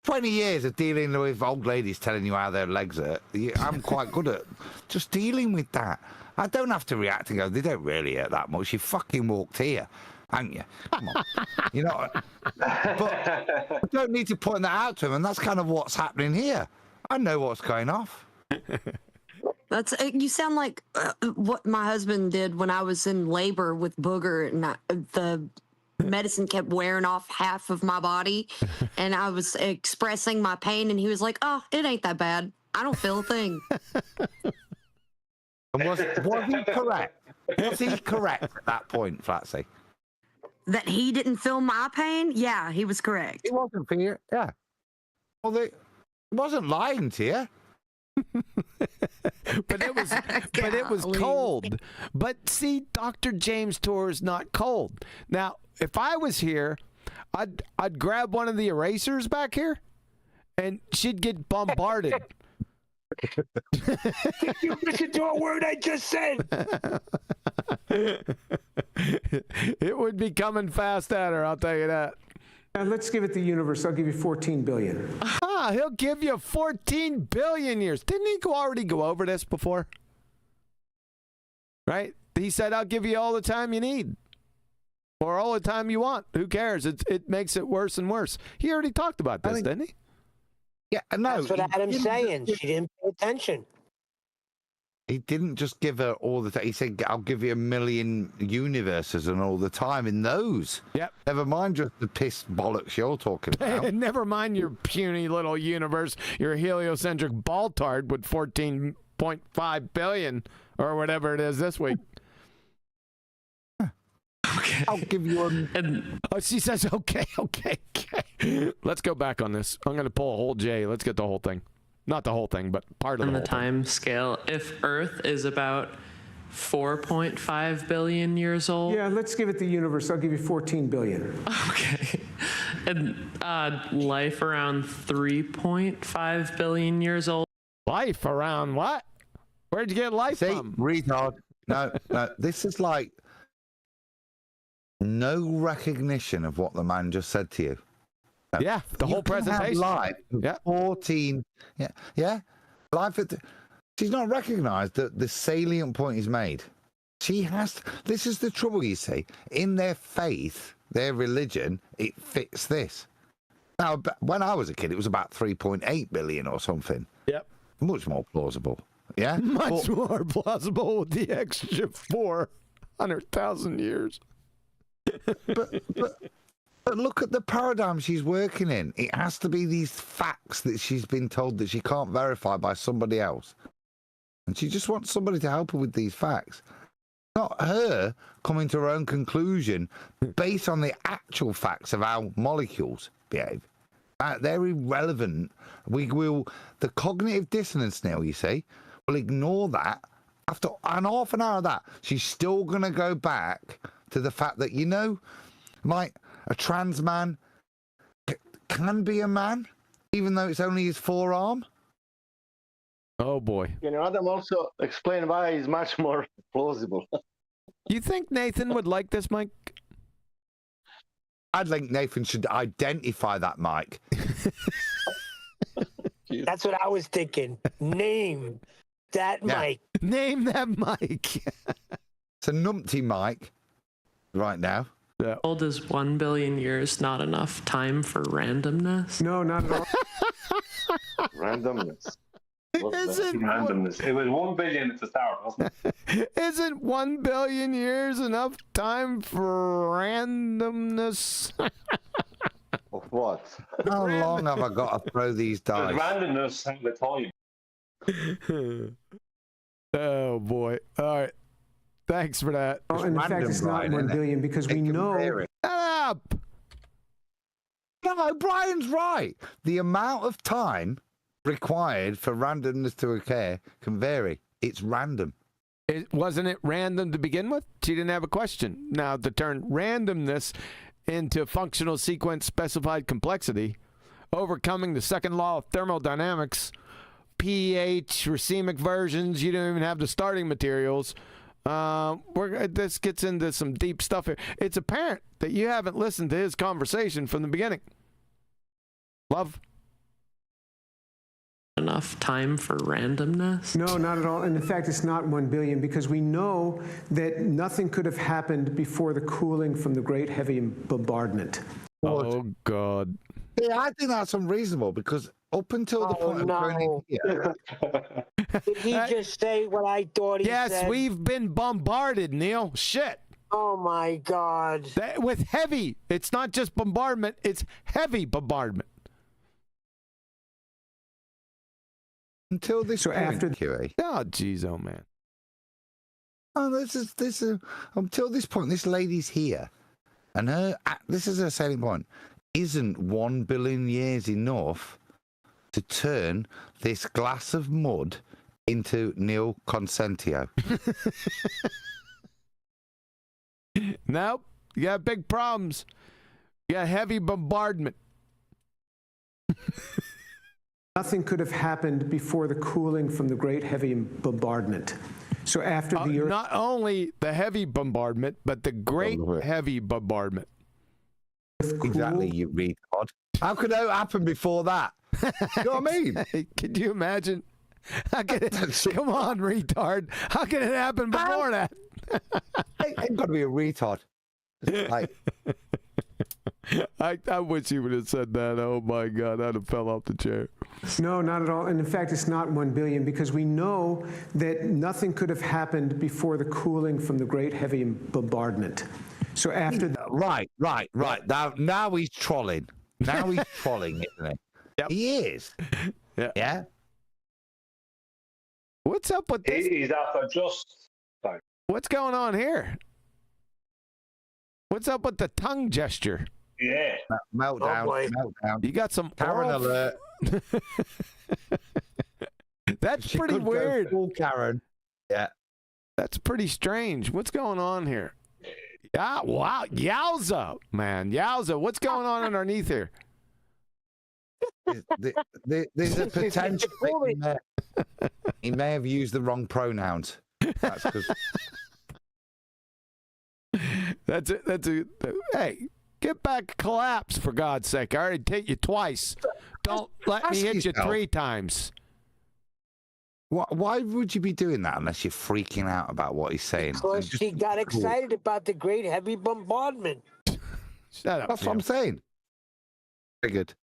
20 years of dealing with old ladies telling you how their legs hurt. I'm quite good at just dealing with that. I don't have to react and go, they don't really hurt that much. You fucking walked here, haven't you? Come on. You know, but I don't need to point that out to them, and that's kind of what's happening here. I know what's going off. You sound like what my husband did when I was in labor with Booger, and the medicine kept wearing off half of my body, and I was expressing my pain, and he was like, "Oh, it ain't that bad. I don't feel a thing." Was he correct? Was he correct at that point, Flatsy? That he didn't feel my pain? Yeah, he was correct. It wasn't for you. Yeah. Well, he wasn't lying to you. But it was cold. But see, Dr. James Tour is not cold. Now, if I was here, I'd grab one of the erasers back here, and she'd get bombarded. You listen to a word I just said. It would be coming fast at her, I'll tell you that. Let's give it the universe. I'll give you 14 billion. He'll give you 14 billion years. Didn't he already go over this before? Right? He said, I'll give you all the time you need. Or all the time you want. Who cares? It makes it worse and worse. He already talked about this, didn't he? Yeah, no. That's what Adam's saying. She didn't pay attention. He didn't just give her all the time. He said, I'll give you 1 million universes and all the time in those. Yep. Never mind just the piss bollocks you're talking about. Never mind your puny little universe, your heliocentric ball-tard with 14.5 billion or whatever it is this week. I'll give you a... Oh, she says, okay. Let's go back on this. I'm going to pull a whole J. Let's get the whole thing. Not the whole thing, but part of On the the whole time scale, if Earth is about 4.5 billion years old. Yeah, let's give it the universe. I'll give you 14 billion. Okay. And life around 3.5 billion years old. Life around what? Where'd you get life from? Retard. No, this is like no recognition of what the man just said to you. No. Yeah, the whole presentation. Life, yeah. 14. Yeah. Life at she's not recognized that the salient point he's made. She has. This is the trouble, you see. In their faith, their religion, it fits this. Now, when I was a kid, it was about 3.8 billion or something. Yep. Much more plausible. Yeah. Much more plausible with the extra 400,000 years. But look at the paradigm she's working in. It has to be these facts that she's been told that she can't verify by somebody else. And she just wants somebody to help her with these facts. Not her coming to her own conclusion based on the actual facts of how molecules behave. They're irrelevant. The cognitive dissonance now, you see, will ignore that. After an half an hour of that, she's still going to go back to the fact that, like a trans man can be a man, even though it's only his forearm. Oh, boy. Adam also explained why it's much more plausible. You think Nathan would like this, Mike? I'd think Nathan should identify that Mike. That's what I was thinking. Name that Mike. Name that Mike. It's a numpty Mike right now. Yeah. Old as 1 billion years not enough time for randomness? No, not at all. Randomness. Randomness. It was 1 billion at the start, wasn't it? Isn't 1 billion years enough time for randomness? Of what? How long have I got to throw these dice? Randomness and the time. Oh, boy. All right. Thanks for that. Oh, and in fact, it's not 1 billion because we know. Shut up! No, Brian's right. The amount of time required for randomness to occur can vary. It's random. Wasn't it random to begin with? She didn't have a question. Now, to turn randomness into functional sequence specified complexity, overcoming the second law of thermodynamics, pH, racemic versions, you don't even have the starting materials. This gets into some deep stuff here. It's apparent that you haven't listened to his conversation from the beginning. Love? Enough time for randomness? No, not at all. And in fact, it's not 1 billion because we know that nothing could have happened before the cooling from the Great Heavy Bombardment. Oh, God. Yeah, I think that's unreasonable because up until the point of going here. Did he just say what I thought he said? Yes, we've been bombarded, Neil. Shit. Oh, my God. With heavy. It's not just bombardment. It's heavy bombardment. Until this point, after QA. Oh, jeez, oh, man. Oh, this is until this point, this lady's here. And this is her selling point. Isn't 1 billion years enough to turn this glass of mud into Neil Consentio? Nope. You got big problems. You got heavy bombardment. Nothing could have happened before the cooling from the Great Heavy Bombardment. So after the Earth... Not only the heavy bombardment, but the Great Heavy Bombardment. Exactly, you retard. How could that happen before that? You know what I mean? Could you imagine? Come on, retard. How can it happen before that? Ain't got to be a retard. Like... I wish he would have said that. Oh, my God. I'd have fell off the chair. No, not at all. And in fact, it's not 1 billion because we know that nothing could have happened before the cooling from the Great Heavy Bombardment. So after... Right. Now he's trolling. Now he's trolling, isn't he? Yep. He is. Yeah? What's up with this? He's after just... Sorry. What's going on here? What's up with the tongue gesture? Yeah. Meltdown. Oh, meltdown. You got some Karen off- alert. That's She pretty could go weird. full Karen. Yeah. That's pretty strange. What's going on here? Yeah, wow. Yowza, man. Yowza. What's going on underneath here? There's a potential that he may have used the wrong pronouns. That's because That's it. Hey, get back, collapse, for God's sake. I already hit you twice. Don't let me hit you 3 times. why would you be doing that unless you're freaking out about what he's saying? Because Just he got cool. excited about the great heavy bombardment. Shut up. That's what I'm saying. Very good.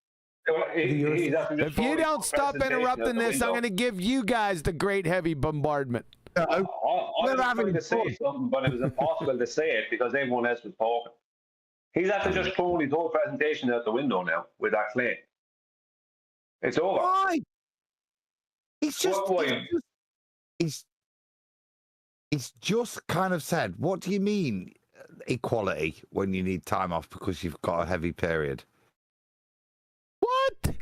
If you don't stop interrupting this, I'm going to give you guys the great heavy bombardment. I was trying to say something, but it was impossible to say it because everyone else was talking. He's after just throwing his whole presentation out the window now with that claim. It's over. Why? He's just kind of said, what do you mean equality when you need time off because you've got a heavy period? What?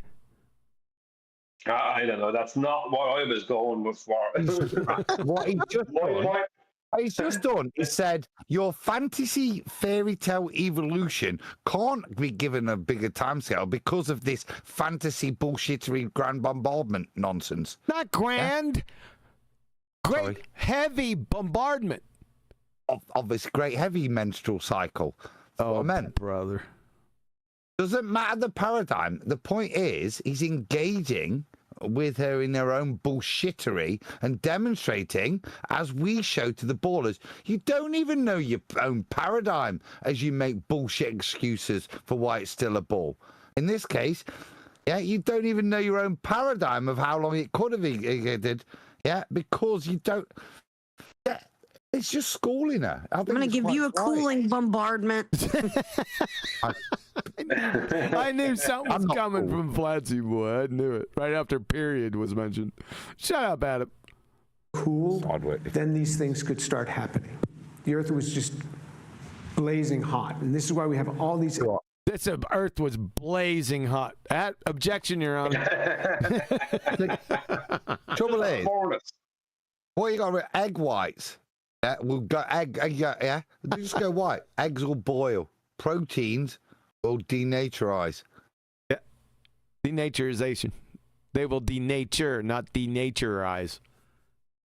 I don't know. That's not what I was going for. What he's just done is said your fantasy fairy tale evolution can't be given a bigger timescale because of this fantasy bullshittery grand bombardment nonsense. Not grand. Yeah? Great heavy bombardment. Of this great heavy menstrual cycle. That's what I meant. Brother. Doesn't matter the paradigm. The point is, he's engaging with her in their own bullshittery and demonstrating, as we show to the ballers, you don't even know your own paradigm as you make bullshit excuses for why it's still a ball. In this case, yeah, you don't even know your own paradigm of how long it could have existed, yeah, because you don't. Yeah, it's just schooling her. I'm going to give you a cooling bombardment. I knew something was coming from Flatsy Boy. I knew it. Right after period was mentioned. Shut up, Adam. Cool, then these things could start happening. The Earth was just blazing hot, and this is why we have all these. This Earth was blazing hot. Objection, Your Honor. Trouble is, what you got with egg whites? Yeah, we'll go egg yeah. Just go white. Eggs will boil. Proteins will denaturize. Yeah. Denaturization. They will denature, not denaturize.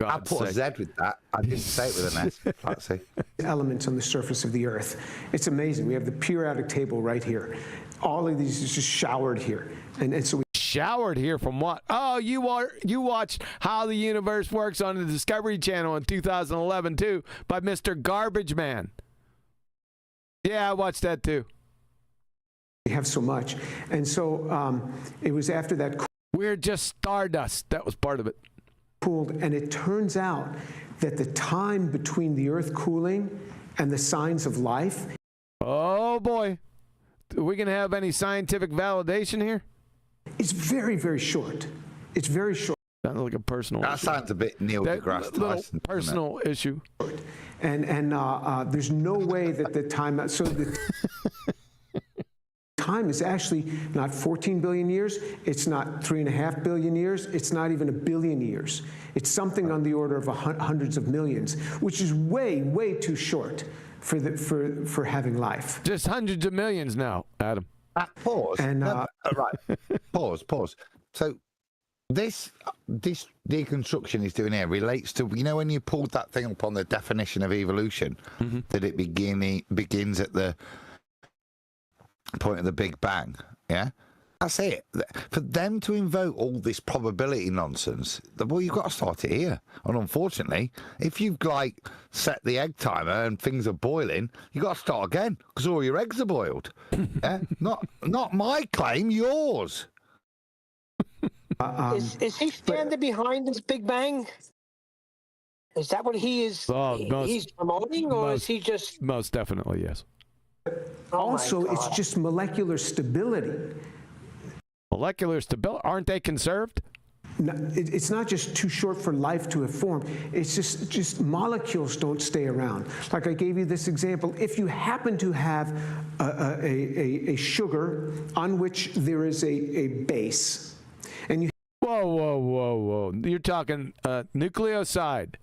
I put a Z with that. I didn't say it with an S. Let's see. Elements on the surface of the Earth. It's amazing. We have the periodic table right here. All of these is just showered here. And so we showered here from what? Oh, you watched How the Universe Works on the Discovery Channel in 2011 too by Mr. Garbage Man. Yeah, I watched that too. We have so much. And so it was after that. We're just stardust. That was part of it. Cooled, and it turns out that the time between the Earth cooling and the signs of life. Oh boy. Are we going to have any scientific validation here? It's very, very short. It's very short. Sounds like a personal issue. That sounds a bit Neil deGrasse Tyson. Personal issue. And there's no way that the time. So the time is actually not 14 billion years. It's not 3.5 billion years. It's not even 1 billion years. It's something on the order of hundreds of millions, which is way, way too short for having life. Just hundreds of millions now, Adam. Pause. And right. Pause. So this deconstruction he's doing here relates to, you know, when you pulled that thing up on the definition of evolution, that it begins at the point of the Big Bang. Yeah, that's it. For them to invoke all this probability nonsense, well, you've got to start it here. And unfortunately, if you've like set the egg timer and things are boiling, you got to start again because all your eggs are boiled. Yeah, not my claim, yours. Is he standing behind this Big Bang? Is that what he is? He's promoting, or is he just? Most definitely, yes. Also, it's just molecular stability. Molecular stability? Aren't they conserved? it's not just too short for life to have formed. It's just molecules don't stay around. Like I gave you this example. If you happen to have a sugar on which there is a base, and you Whoa. You're talking nucleoside.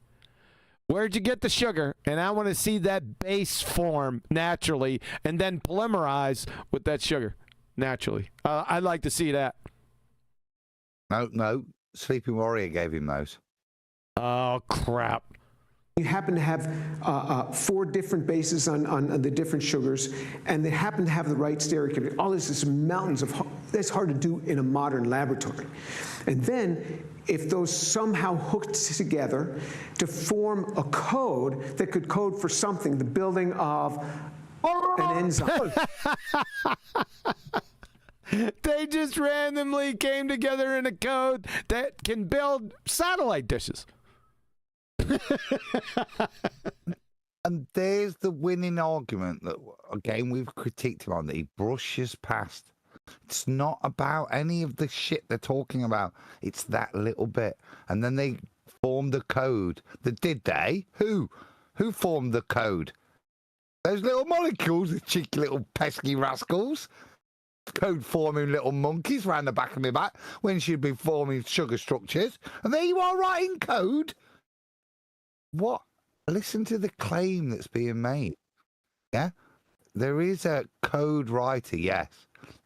Where'd you get the sugar? And I want to see that base form naturally and then polymerize with that sugar naturally. I'd like to see that. No. Sleeping Warrior gave him those. Oh, crap. You happen to have 4 different bases on the different sugars, and they happen to have the right stereochemistry. All this is mountains of, that's hard to do in a modern laboratory. And then, if those somehow hooked together to form a code that could code for something, the building of an enzyme. They just randomly came together in a code that can build satellite dishes. And there's the winning argument that, again, we've critiqued him on, that he brushes past. It's not about any of the shit they're talking about. It's that little bit. And then they formed the code. Did they? Who formed the code? Those little molecules, the cheeky little pesky rascals. Code forming little monkeys round the back of my back when she'd be forming sugar structures. And there you are writing code. What? Listen to the claim that's being made. Yeah? There is a code writer, yes,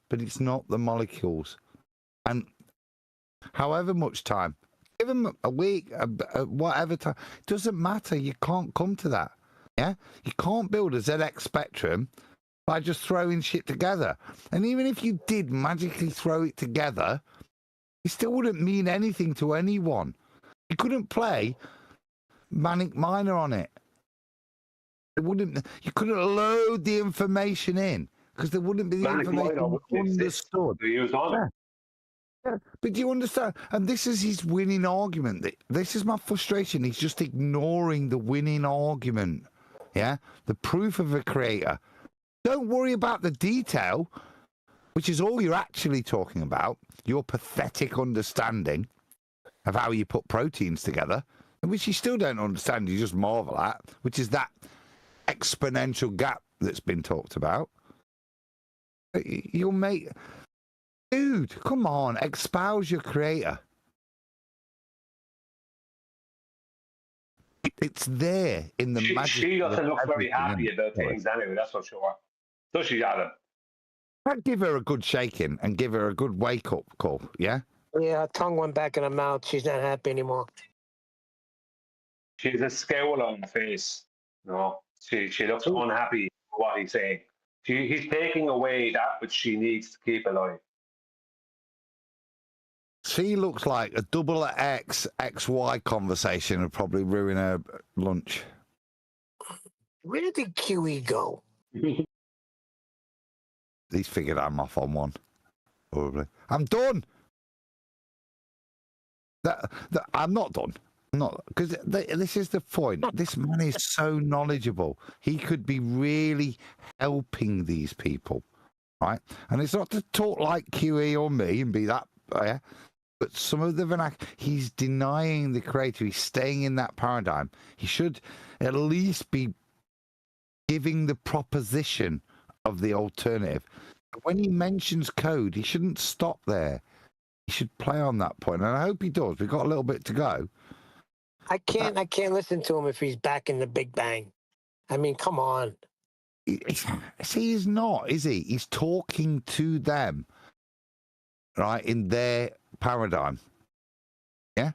but it's not the molecules. And however much time, give them a week, whatever time, it doesn't matter. You can't come to that. Yeah? You can't build a ZX spectrum by just throwing shit together. And even if you did magically throw it together, it still wouldn't mean anything to anyone. You couldn't play Manic Miner on it. It wouldn't. You couldn't load the information in because there wouldn't be the information understood. Yeah. But do you understand? And this is his winning argument. This is my frustration. He's just ignoring the winning argument. Yeah, the proof of a creator. Don't worry about the detail, which is all you're actually talking about. Your pathetic understanding of how you put proteins together, which you still don't understand, you just marvel at, which is that exponential gap that's been talked about. You'll make... Dude, come on, espouse your creator. It's there in the magic. She doesn't look very happy about things anyway, that's for sure. Does she, Adam? I'd give her a good shaking and give her a good wake-up call, yeah? Yeah, her tongue went back in her mouth. She's not happy anymore. She's a scowl on her face. No, she looks unhappy with what he's saying. He's taking away that which she needs to keep alive. She looks like a double XY conversation would probably ruin her lunch. Where did QE go? He's figured I'm off on one. Probably. I'm done. I'm not done. Not because this is the point. This man is so knowledgeable. He could be really helping these people, right? And it's not to talk like QE or me and be that, but some of the vernacular. He's denying the creator. He's staying in that paradigm. He should at least be giving the proposition of the alternative. When he mentions code, he shouldn't stop there. He should play on that point, and I hope he does. We've got a little bit to go. I can't listen to him if he's back in the Big Bang. I mean, come on. See, he's not, is he? He's talking to them, right, in their paradigm. Yeah?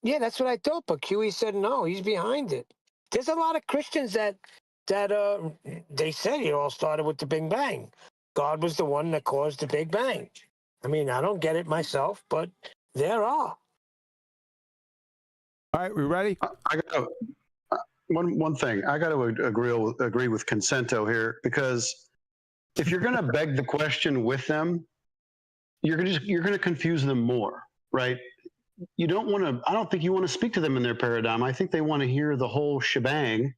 Yeah, that's what I thought, but QE said no, he's behind it. There's a lot of Christians that they said it all started with the Big Bang. God was the one that caused the Big Bang. I mean, I don't get it myself, but there are. All right, we ready? I got one thing. I got to agree with Consento here, because if you're going to beg the question with them, you're going to confuse them more, right? You don't want to. I don't think you want to speak to them in their paradigm. I think they want to hear the whole shebang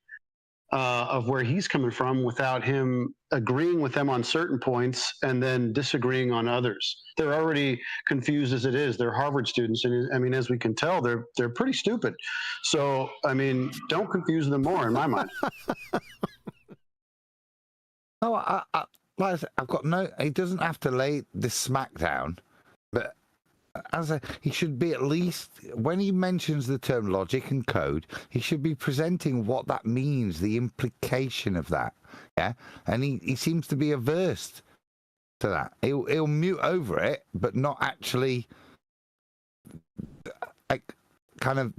of where he's coming from without him agreeing with them on certain points and then disagreeing on others. They're already confused as it is. They're Harvard students, and I mean, as we can tell, they're pretty stupid. So, I mean, don't confuse them more, in my mind. No, like I said, I've got no. He doesn't have to lay this smack down, but he should be, at least when he mentions the term logic and code, he should be presenting what that means, the implication of that. Yeah, and he seems to be averse to that. He'll mute over it, but not actually kind of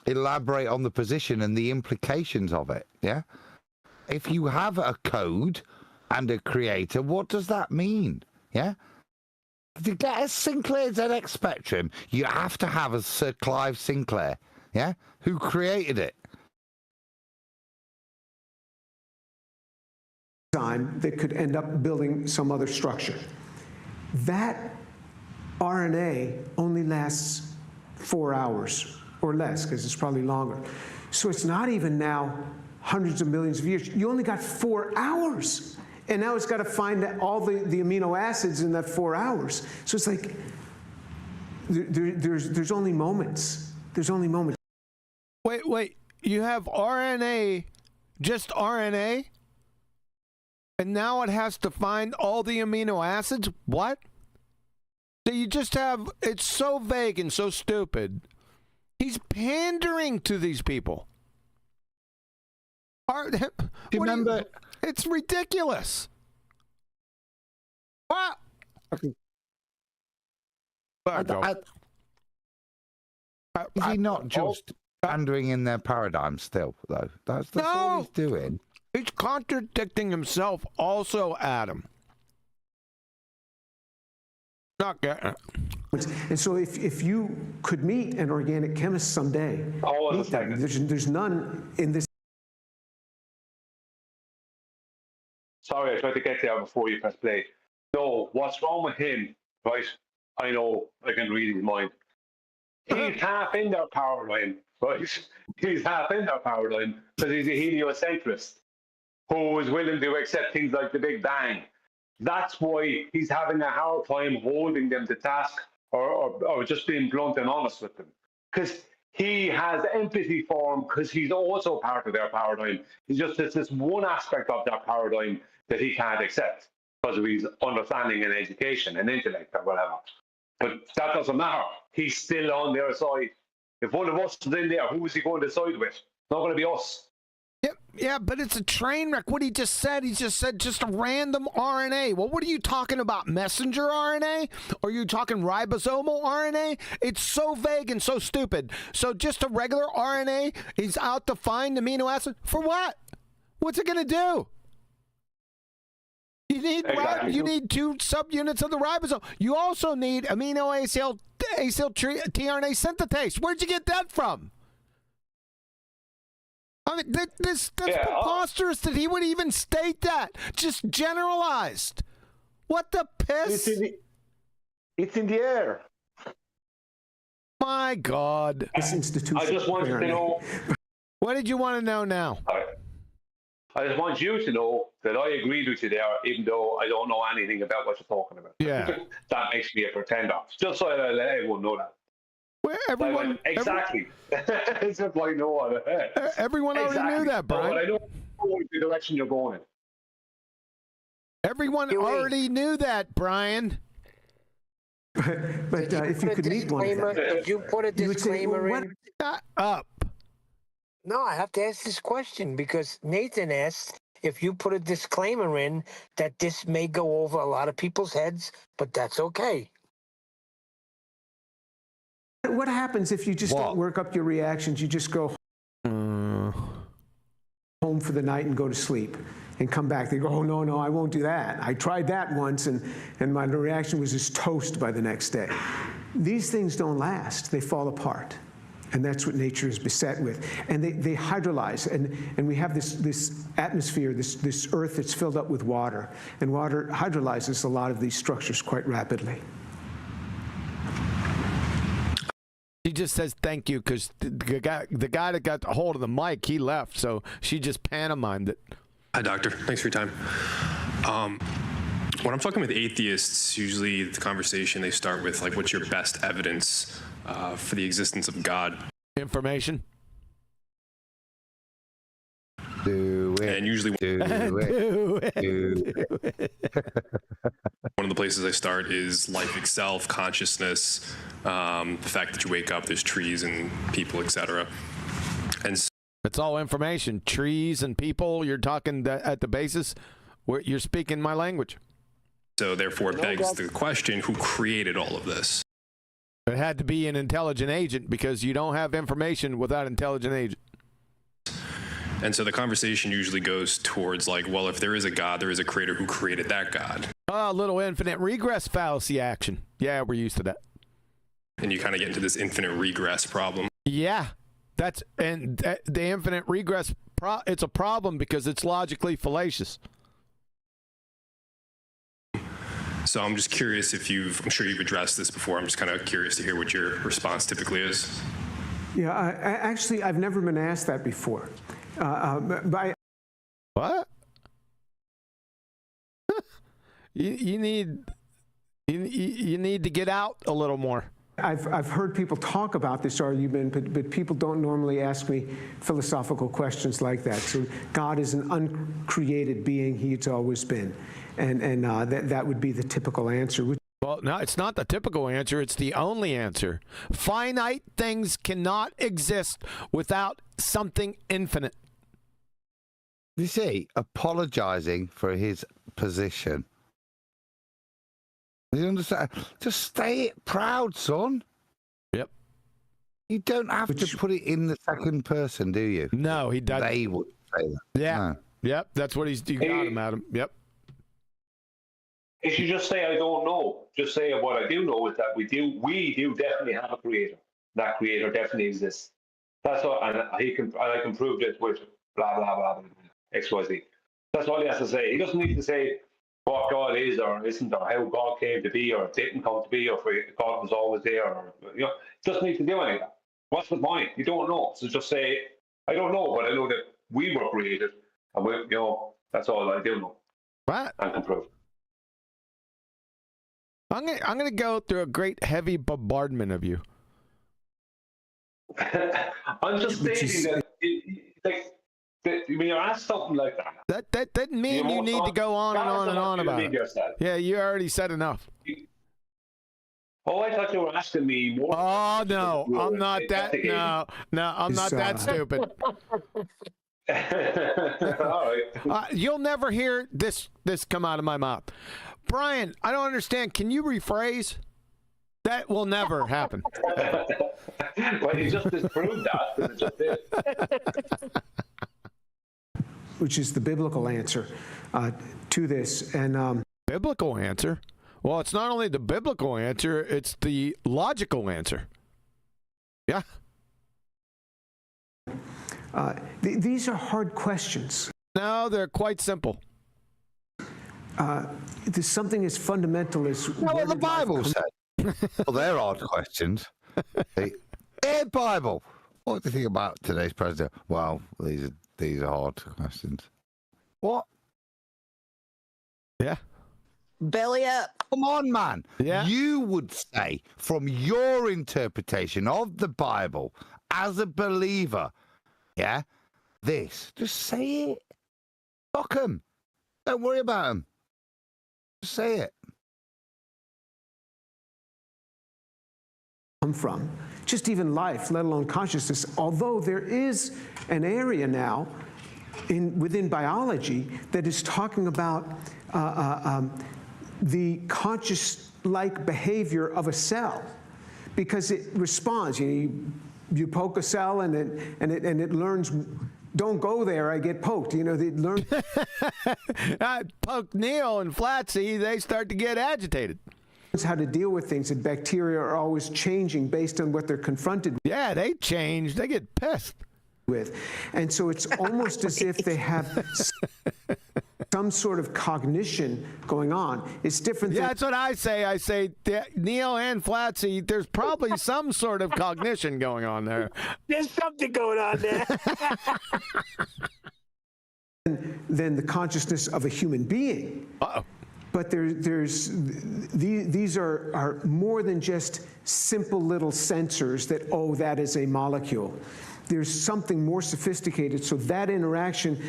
elaborate on the position and the implications of it. Yeah, if you have a code and a creator, what does that mean? Yeah. To get a Sinclair ZX Spectrum, you have to have a Sir Clive Sinclair, yeah, who created it. Time that could end up building some other structure. That RNA only lasts 4 hours or less, because it's probably longer. So it's not even now hundreds of millions of years. You only got 4 hours. And now it's got to find all the amino acids in that 4 hours. So it's like there's only moments. There's only moments. Wait. You have RNA, just RNA? And now it has to find all the amino acids? What? So you just have, it's so vague and so stupid. He's pandering to these people. Do you remember? It's ridiculous. What? Is he not just pandering in their paradigm still, though? That's all he's doing. He's contradicting himself also, Adam. Not getting it. And so if you could meet an organic chemist someday, there's none in this. Sorry, I tried to get there before you press play. No, what's wrong with him, right? I know, I can read his mind. He's half in their paradigm, right? He's half in their paradigm because he's a heliocentrist who is willing to accept things like the Big Bang. That's why he's having a hard time holding them to task or just being blunt and honest with them. Because he has empathy for them because he's also part of their paradigm. He's just this one aspect of that paradigm that he can't accept because of his understanding and education and intellect or whatever. But that doesn't matter. He's still on their side. If one of us is in there, who is he going to side with? It's not going to be us. Yeah, but it's a train wreck. What he just said just a random RNA. Well, what are you talking about? Messenger RNA? Or are you talking ribosomal RNA? It's so vague and so stupid. So just a regular RNA, he's out to find amino acid? For what? What's it going to do? You need 2 subunits of the ribosome. You also need amino acyl tRNA synthetase. Where'd you get that from? I mean, that's preposterous that he would even state that. Just generalized. What the piss? It's in the air. My God. This institution. I just wanted to know. What did you want to know now? I just want you to know that I agreed with you there, even though I don't know anything about what you're talking about. Yeah. That makes me a pretender. Just so I let everyone know that. Well, everyone. Exactly. It's just like no one. Everyone already knew that, Brian. But I know the direction you're going. Everyone already knew that, Brian. But if you could meet one of them, did you put a disclaimer in? Shut up. No, I have to ask this question because Nathan asked if you put a disclaimer in that this may go over a lot of people's heads, but that's okay. What happens if you just don't work up your reactions? You just go home for the night and go to sleep and come back. They go, oh, no, I won't do that. I tried that once, and my reaction was just toast by the next day. These things don't last. They fall apart. And that's what nature is beset with. And they hydrolyze. And we have this atmosphere, this earth that's filled up with water. And water hydrolyzes a lot of these structures quite rapidly. She just says thank you because the guy that got a hold of the mic, he left. So she just pantomimed it. Hi, Doctor. Thanks for your time. When I'm talking with atheists, usually the conversation they start with, like, what's your best evidence for the existence of God? Information. Do it. And usually do it. One of the places I start is life itself, consciousness, the fact that you wake up, there's trees and people, etc. And so it's all information. Trees and people. You're talking at the basis. Where you're speaking my language. So therefore, it begs the question: who created all of this? It had to be an intelligent agent because you don't have information without an intelligent agent. And so the conversation usually goes towards like, well, if there is a God, there is a creator who created that God. Oh, little infinite regress fallacy action. Yeah, we're used to that. And you kind of get into this infinite regress problem. Yeah, the infinite regress. It's a problem because it's logically fallacious. So I'm just curious if I'm sure you've addressed this before. I'm just kind of curious to hear what your response typically is. Yeah, actually, I've never been asked that before. What? you need to get out a little more. I've heard people talk about this argument, but people don't normally ask me philosophical questions like that. So God is an uncreated being; He's always been, and that would be the typical answer. Well, no, it's not the typical answer. It's the only answer. Finite things cannot exist without something infinite. You see, apologizing for his position. You understand? Just stay proud, son. Yep. You don't have to put it in the second person, do you? No, he doesn't. They would say that. Yeah. No. Yep. That's what you got him, Adam. Yep. If you just say, I don't know, just say what I do know is that we do definitely have a creator. That creator definitely exists. That's all, and I can prove this with blah, blah, blah, XYZ. That's all he has to say. He doesn't need to say what God is or isn't, or how God came to be, or didn't come to be, or if God was always there, or, he doesn't need to do any of that. What's the point? You don't know. So just say, I don't know, but I know that we were created, and that's all I do know. Right. And can prove. I'm gonna go through a great heavy bombardment of you. I'm just stating that when you're asked something like that, that doesn't mean you need to go on and on and on about it. Yeah, you already said enough. Oh, I thought you were asking me more. Oh no, I'm not that. No, I'm not that stupid. All right. You'll never hear this come out of my mouth. Brian, I don't understand. Can you rephrase? That will never happen. Well, you just disproved that. It just did. Which is the biblical answer to this. And biblical answer? Well, it's not only the biblical answer, it's the logical answer. Yeah. These are hard questions. No, they're quite simple. There's something as fundamental as what the Bible said. Well, they're hard questions. Hey, Bible. What do you think about today's president? Well, these are hard questions. What? Yeah. Belly up. Come on, man. Yeah. You would say, from your interpretation of the Bible as a believer, yeah, this. Just say it. Fuck them. Don't worry about them. Just say it. Come from just even life, let alone consciousness. Although there is an area now within biology that is talking about the conscious-like behavior of a cell, because it responds. You poke a cell and it learns. Don't go there. I get poked. They learn. I poke Neil and Flatsy. They start to get agitated. How to deal with things, and bacteria are always changing based on what they're confronted with. Yeah, they change. They get pissed with. And so it's almost as if they have some sort of cognition going on. It's different. Yeah, that's what I say. I say, Neil and Flatsy, there's probably some sort of cognition going on there. There's something going on there. than the consciousness of a human being. Uh-oh. But these are more than just simple little sensors that, oh, that is a molecule. There's something more sophisticated, so that interaction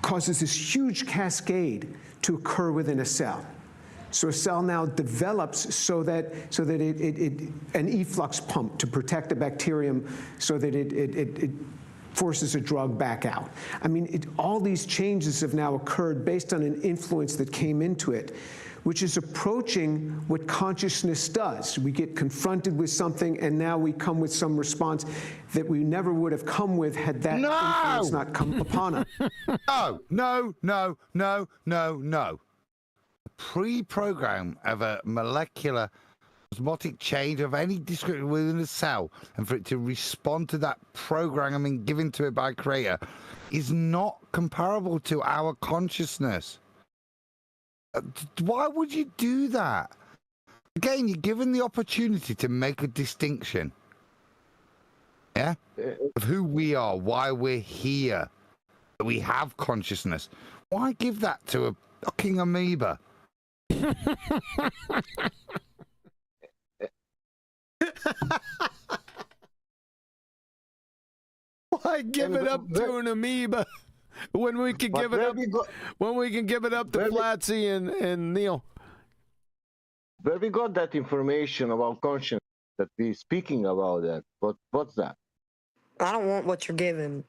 causes this huge cascade to occur within a cell. So a cell now develops so that an efflux pump to protect a bacterium so that it forces a drug back out. I mean, all these changes have now occurred based on an influence that came into it, which is approaching what consciousness does. We get confronted with something, and now we come with some response that we never would have come with had that influence not come upon us. No. The pre-program of a molecular osmotic change of any description within a cell, and for it to respond to that programming given to it by Creator, is not comparable to our consciousness. Why would you do that? Again, you're given the opportunity to make a distinction, yeah, of who we are, why we're here, that we have consciousness. Why give that to a fucking amoeba? Why give it up to an amoeba when we can give it up? When we can give it up to Flatsy and Neil. Where we got that information about conscience that we're speaking about that? What's that? I don't want what you're giving.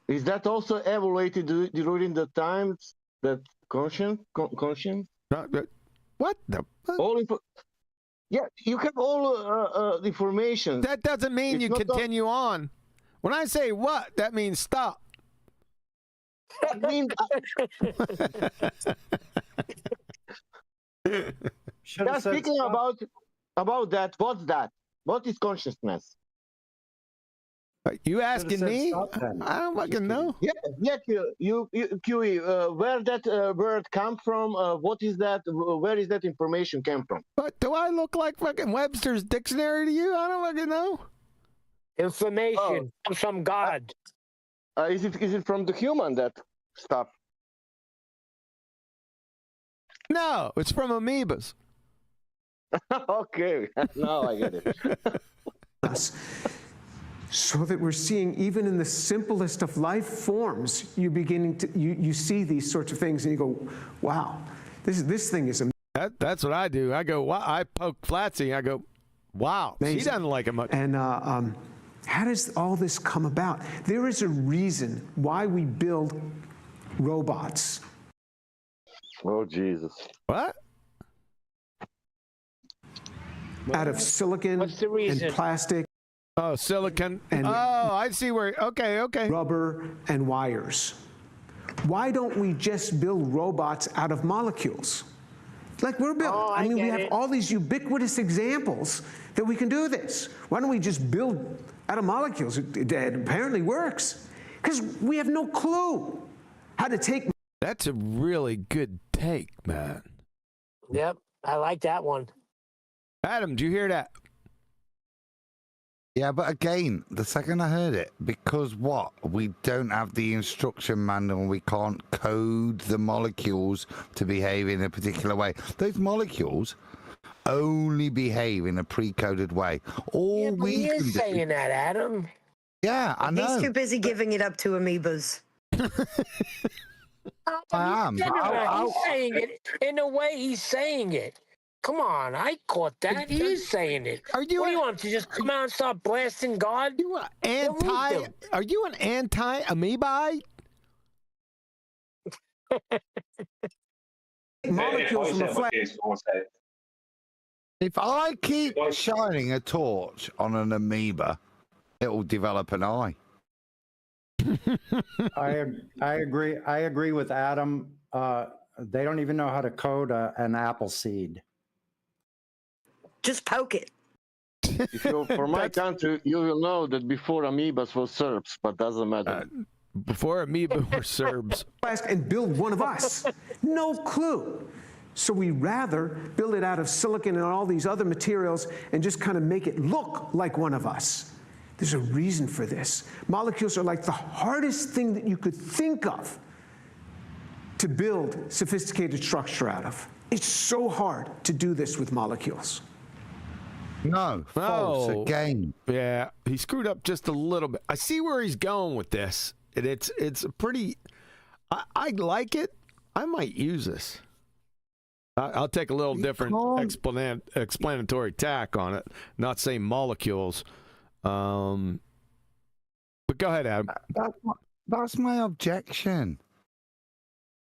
Is that also evaluated during the times that conscience? What the? Yeah, you have all the information. That doesn't mean you continue on. When I say what, that means stop. I mean, speaking about that, what's that? What is consciousness? You asking me? I don't fucking know. Yeah, QE, where that word come from? What is that? Where is that information came from? But do I look like fucking Webster's dictionary to you? I don't fucking know. Information from God. Is it from the human, that stuff? No, it's from amoebas. Okay, now I get it. So that we're seeing, even in the simplest of life forms, you see these sorts of things, and you go, "Wow, this thing is amazing." That's what I do. I go, wow, I poke Flatsy. I go, "Wow, amazing." She doesn't like it much. And how does all this come about? There is a reason why we build robots. Oh Jesus! What? Out of silicon and plastic. Oh, silicon. And I see where. Okay. Rubber and wires. Why don't we just build robots out of molecules? Like we're building. I mean, we have all these ubiquitous examples that we can do this. Why don't we just build out of molecules? It apparently works. Because we have no clue how to take. That's a really good take, man. Yep, I like that one. Adam, did you hear that? Yeah, but again, the second I heard it, because what? We don't have the instruction manual, we can't code the molecules to behave in a particular way. Those molecules only behave in a pre-coded way. All we he can is do... saying that, Adam. Yeah, I know. He's too busy giving it up to amoebas. I am. He's saying it in the way he's saying it. Come on, I caught that. He is saying it. What do you want to just come out and start blasting God? Are you an anti-amoeba? Molecules from the flesh. If I keep shining a torch on an amoeba, it will develop an eye. I agree. I agree with Adam. They don't even know how to code an apple seed. Just poke it. If you're from my country, you will know that before amoebas were Serbs, but doesn't matter. Before amoeba were Serbs. And build one of us. No clue. So we rather build it out of silicon and all these other materials and just kind of make it look like one of us. There's a reason for this. Molecules are like the hardest thing that you could think of to build sophisticated structure out of. It's so hard to do this with molecules. No, false again. Yeah, he screwed up just a little bit. I see where he's going with this. It's a pretty. I like it. I might use this. I'll take a little different explanatory tack on it. Not saying molecules. But go ahead, Adam. That's my objection.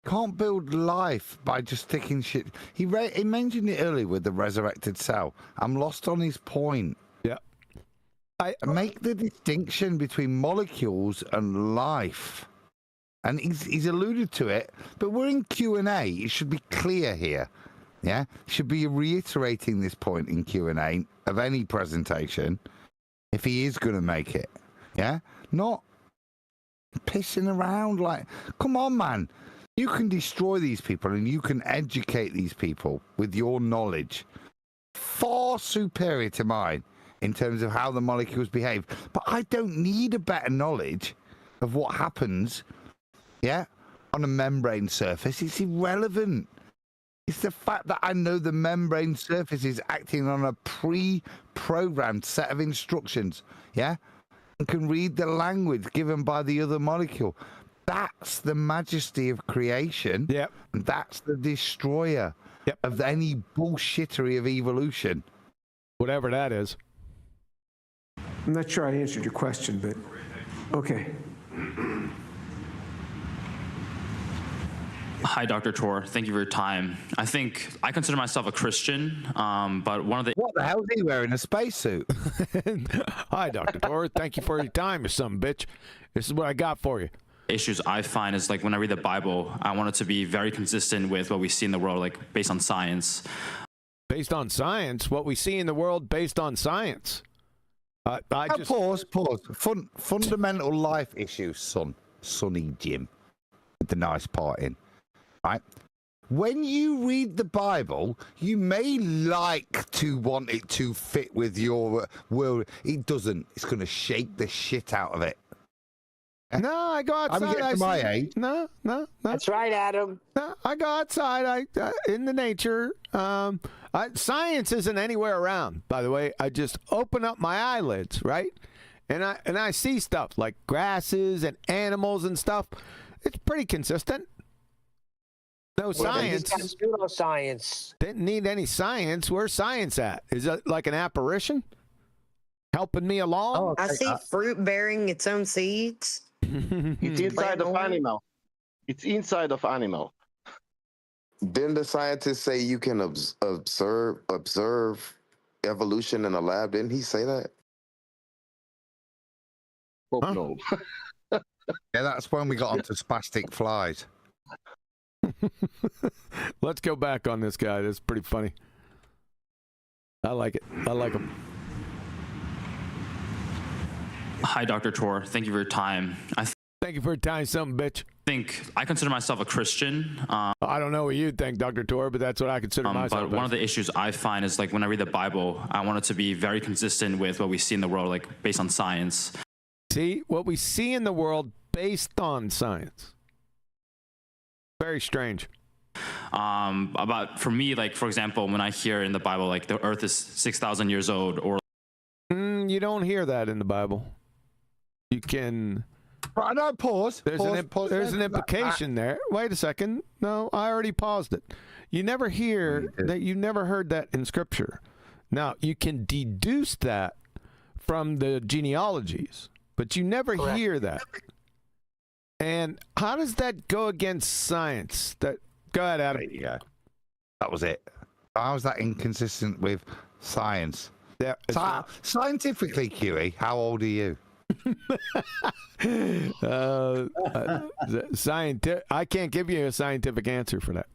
Can't build life by just sticking shit. He mentioned it earlier with the resurrected cell. I'm lost on his point. Yeah. I make the distinction between molecules and life. And he's alluded to it, but we're in Q&A. It should be clear here. Yeah? Should be reiterating this point in Q&A of any presentation if he is going to make it. Yeah? Not pissing around like, come on, man. You can destroy these people and you can educate these people with your knowledge far superior to mine in terms of how the molecules behave. But I don't need a better knowledge of what happens, on a membrane surface. It's irrelevant. It's the fact that I know the membrane surface is acting on a pre-programmed set of instructions, and can read the language given by the other molecule. That's the majesty of creation. Yep. And that's the destroyer of any bullshittery of evolution. Whatever that is. I'm not sure I answered your question, but okay. Hi, Dr. Tor. Thank you for your time. I consider myself a Christian, but one of the... What the hell is he wearing? A spacesuit? Hi, Dr. Tor. Thank you for your time, you son of a bitch. This is what I got for you. Issues I find is like when I read the Bible, I want it to be very consistent with what we see in the world, like based on science. Based on science? What we see in the world based on science? Pause. Fundamental life issues, Sonny Jim, with the nice part in. Right? When you read the Bible, you may like to want it to fit with your world. It doesn't. It's going to shake the shit out of it. No, I go outside. I'm getting to my age. No. That's right, Adam. No, I go outside. In the nature. Science isn't anywhere around. By the way, I just open up my eyelids, right, and I see stuff like grasses and animals and stuff. It's pretty consistent. No science. Pseudoscience. Didn't need any science. Where's science at? Is it like an apparition? Helping me along? I see fruit bearing its own seeds. It's inside of animal. It's inside of animal. Didn't the scientists say you can observe evolution in a lab? Didn't he say that? Oh, no. Yeah, that's when we got onto spastic flies. Let's go back on this guy. That's pretty funny. I like it. I like him. Hi, Dr. Tor. Thank you for your time. Thank you for your time, something bitch. I consider myself a Christian. I don't know what you think, Dr. Tor, but that's what I consider myself. But one of the issues I find is like when I read the Bible, I want it to be very consistent with what we see in the world, like based on science. See, what we see in the world based on science. Very strange. For me, like, for example, when I hear in the Bible, like the earth is 6,000 years old, or... You don't hear that in the Bible. You can... Right, no, pause. There's an implication there. Wait a second. No, I already paused it. You never hear that. You never heard that in Scripture. Now, you can deduce that from the genealogies, but you never hear that. And how does that go against science? Go ahead, Adam. There you go. That was it. How is that inconsistent with science? Yeah. Scientifically, QE, how old are you? I can't give you a scientific answer for that.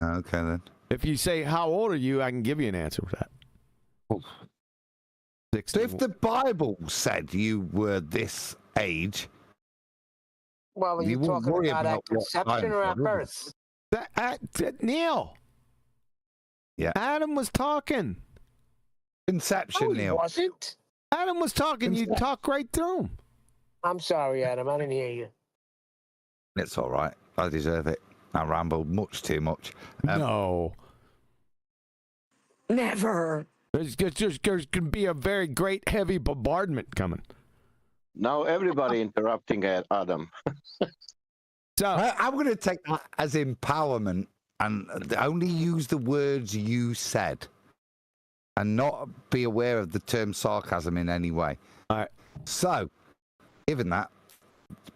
Okay, then. If you say, how old are you, I can give you an answer for that. So if the Bible said you were this age... Well, are you talking about at conception or at birth? Neil. Yeah. Adam was talking. Conception, No, Neil. He wasn't. Adam was talking. You talk right through him. I'm sorry, Adam. I didn't hear you. It's all right. I deserve it. I rambled much too much. No. Never. There's going to be a very great heavy bombardment coming. Now everybody interrupting Adam. So I'm going to take that as empowerment and only use the words you said and not be aware of the term sarcasm in any way. All right. So, given that,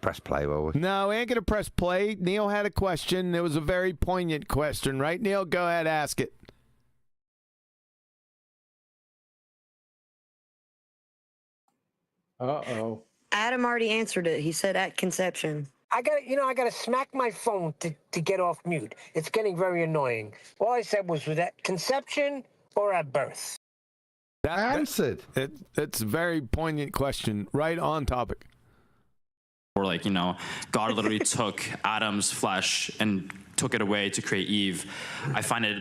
press play, will we? No, we ain't going to press play. Neil had a question. It was a very poignant question, right, Neil? Go ahead, ask it. Uh-oh. Adam already answered it. He said at conception. I gotta smack my phone to get off mute. It's getting very annoying. All I said was at conception or at birth. That answered. It's a very poignant question, right on topic. Or like, God literally took Adam's flesh and took it away to create Eve. I find it.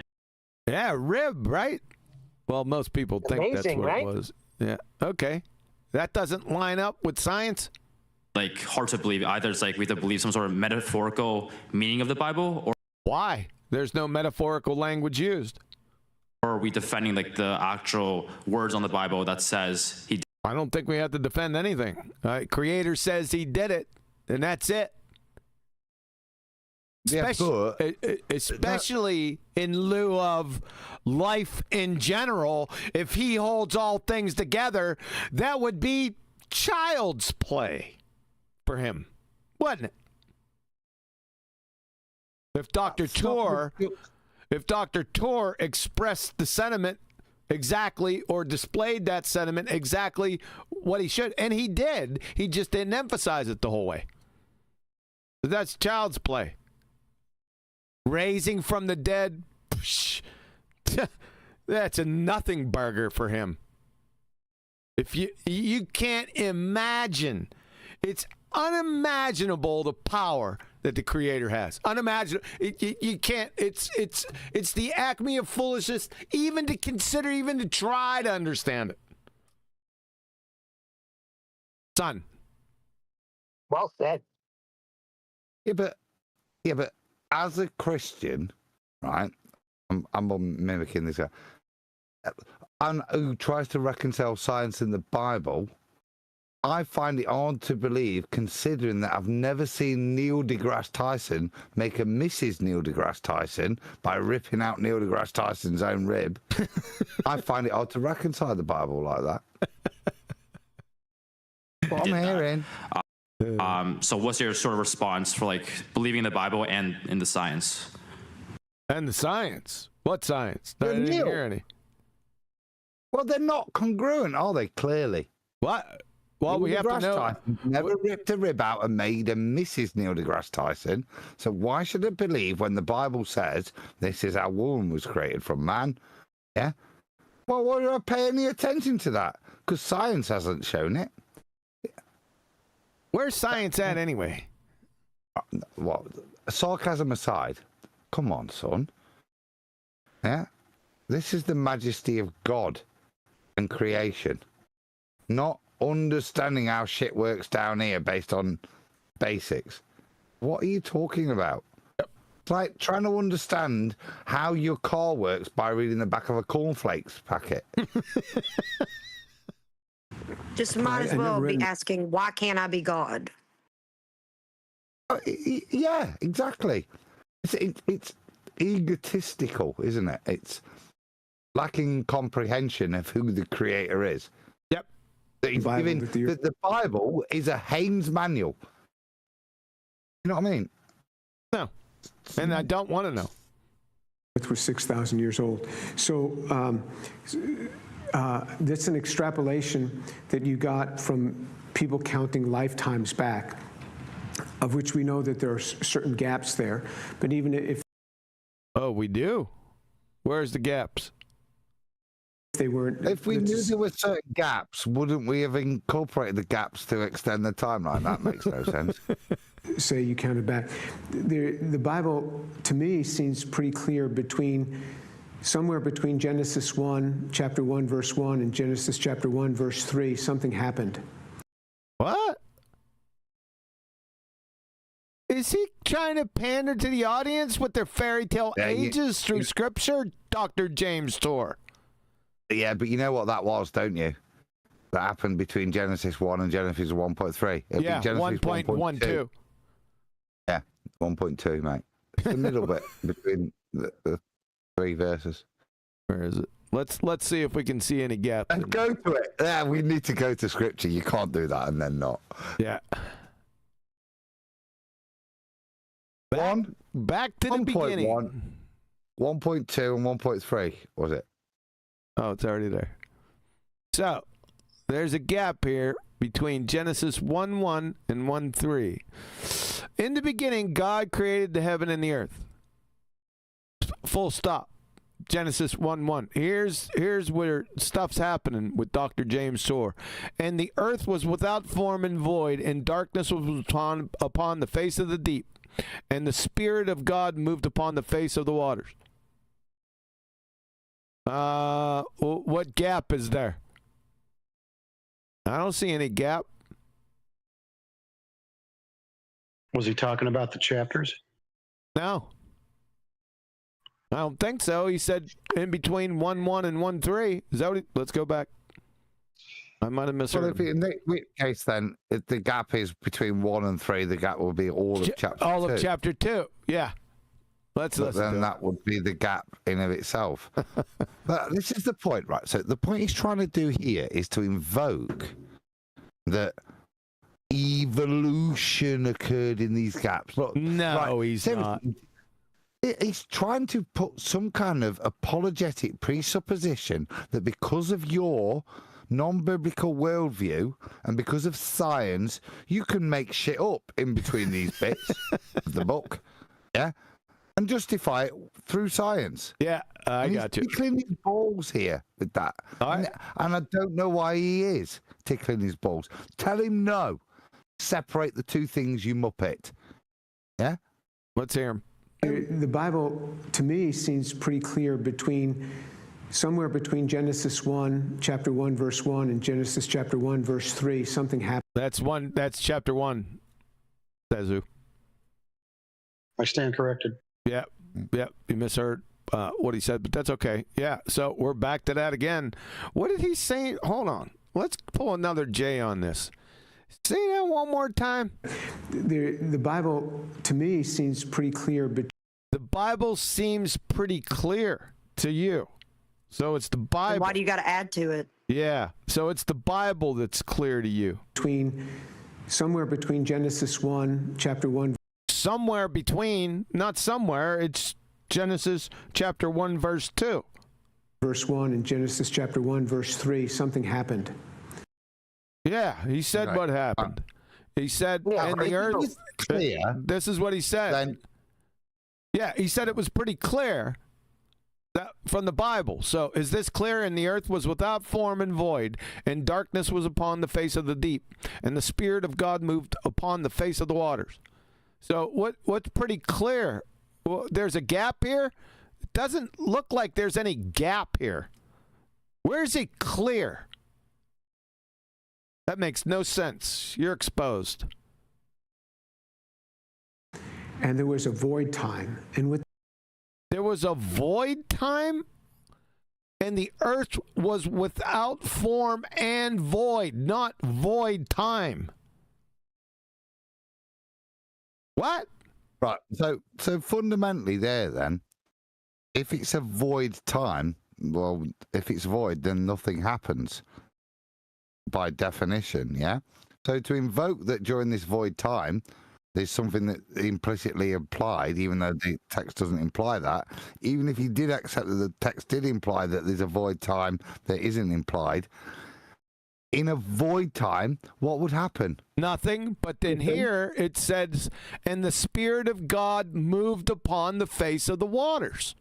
Yeah, rib, right? Well, most people think Amazing, that's what right? it was. Yeah. Okay. That doesn't line up with science. Like hard to believe. Either it's like we have to believe some sort of metaphorical meaning of the Bible, or why? There's no metaphorical language used. Or are we defending like the actual words on the Bible that says he did? I don't think we have to defend anything. Creator says he did it, and that's it. Especially in lieu of life in general, if he holds all things together, that would be child's play for him, wouldn't it? If Dr. Tor expressed the sentiment exactly or displayed that sentiment exactly what he should, and he did, he just didn't emphasize it the whole way. That's child's play. Raising from the dead, that's a nothing burger for him. If you can't imagine, it's unimaginable the power that the Creator has. Unimaginable. You can't. It's the acme of foolishness even to consider, even to try to understand it. Son. Well said. Yeah, but as a Christian, right? I'm mimicking this guy, and who tries to reconcile science and the Bible. I find it hard to believe, considering that I've never seen Neil deGrasse Tyson make a Mrs. Neil deGrasse Tyson by ripping out Neil deGrasse Tyson's own rib. I find it hard to reconcile the Bible like that. What I'm hearing. So what's your sort of response for like believing in the Bible and in the science? And the science? What science? I didn't hear any. Well, they're not congruent, are they? Clearly. What? Well, we have to know. Tyson never ripped a rib out and made a Mrs. Neil deGrasse Tyson. So why should I believe when the Bible says this is how woman was created from man? Yeah. Well, why do I pay any attention to that? Because science hasn't shown it. Where's science at anyway? What? Sarcasm aside, come on, son. Yeah? This is the majesty of God and creation. Not understanding how shit works down here based on basics. What are you talking about? It's like trying to understand how your car works by reading the back of a cornflakes packet. Just might as well be asking, why can't I be God? Yeah, exactly. It's egotistical, isn't it? It's lacking comprehension of who the Creator is. Yep. The Bible is a Haynes manual. You know what I mean? No. And I don't want to know. Earth was 6,000 years old. So that's an extrapolation that you got from people counting lifetimes back, of which we know that there are certain gaps there. But even if... Oh, we do? Where's the gaps? They weren't... If we knew there were certain gaps, wouldn't we have incorporated the gaps to extend the timeline? That makes no sense. Say you counted back. The Bible, to me, seems pretty clear between somewhere between Genesis 1, chapter 1, verse 1, and Genesis chapter 1, verse 3, something happened. What? Is he trying to pander to the audience with their fairy tale ages through Scripture, Dr. James Tor? Yeah, but you know what that was, don't you? That happened between Genesis 1 and Genesis 1.3. Yeah, 1.12. Yeah, 1.2, mate. It's the middle bit between the three verses. Where is it? Let's see if we can see any gaps. Let's go to it. Yeah, we need to go to Scripture. You can't do that and then not. Yeah. Back to the beginning. 1.2 and 1.3, was it? Oh, it's already there. So, there's a gap here between Genesis 1:1 and 1:3. In the beginning, God created the heaven and the earth. Full stop. Genesis 1:1. Here's where stuff's happening with Dr. James Tor. And the earth was without form and void, and darkness was upon the face of the deep. And the Spirit of God moved upon the face of the waters. What gap is there? I don't see any gap. Was he talking about the chapters? No. I don't think so. He said in between 1:1 and 1:3. Is that what he, let's go back. I might have misheard. Well, in that case, then, if the gap is between 1 and 3, the gap will be all of chapter 2. All of chapter 2, yeah. Let's then that would be the gap in of itself. But this is the point, right? So the point he's trying to do here is to invoke that evolution occurred in these gaps. Look, no, right, he's not. He's trying to put some kind of apologetic presupposition that because of your non-biblical worldview and because of science, you can make shit up in between these bits of the book, yeah, and justify it through science. Yeah, I got you. He's tickling his balls here with that, and I don't know why he is tickling his balls. Tell him no. Separate the two things, you muppet. Yeah, let's hear him. The Bible, to me, seems pretty clear somewhere between Genesis 1, chapter 1, verse 1, and Genesis chapter 1, verse 3, something happened. That's chapter 1, Tezu. I stand corrected. Yeah, you misheard what he said, but that's okay. Yeah, so we're back to that again. What did he say? Hold on. Let's pull another J on this. Say that one more time. The Bible, to me, seems pretty clear. But the Bible seems pretty clear to you. So it's the Bible. Then why do you got to add to it? Yeah. So it's the Bible that's clear to you. Somewhere between Genesis 1, chapter 1. Somewhere between, not somewhere, it's Genesis chapter 1, verse 2. Verse 1 and Genesis chapter 1, verse 3, something happened. Yeah, he said what happened. He said, and the earth, clear. This is what he said. Yeah, he said it was pretty clear that from the Bible. So is this clear? And the earth was without form and void, and darkness was upon the face of the deep, and the Spirit of God moved upon the face of the waters. So what's pretty clear? Well, there's a gap here. It doesn't look like there's any gap here. Where's it clear? That makes no sense. You're exposed. And there was a void time. And there was a void time? And the earth was without form and void, not void time. What? Right. So fundamentally there then, if it's a void time, well, if it's void, then nothing happens. By definition, yeah? So to invoke that during this void time, there's something that implicitly implied, even though the text doesn't imply that, even if you did accept that the text did imply that there's a void time that isn't implied, in a void time, what would happen? Nothing, but then here it says, and the Spirit of God moved upon the face of the waters.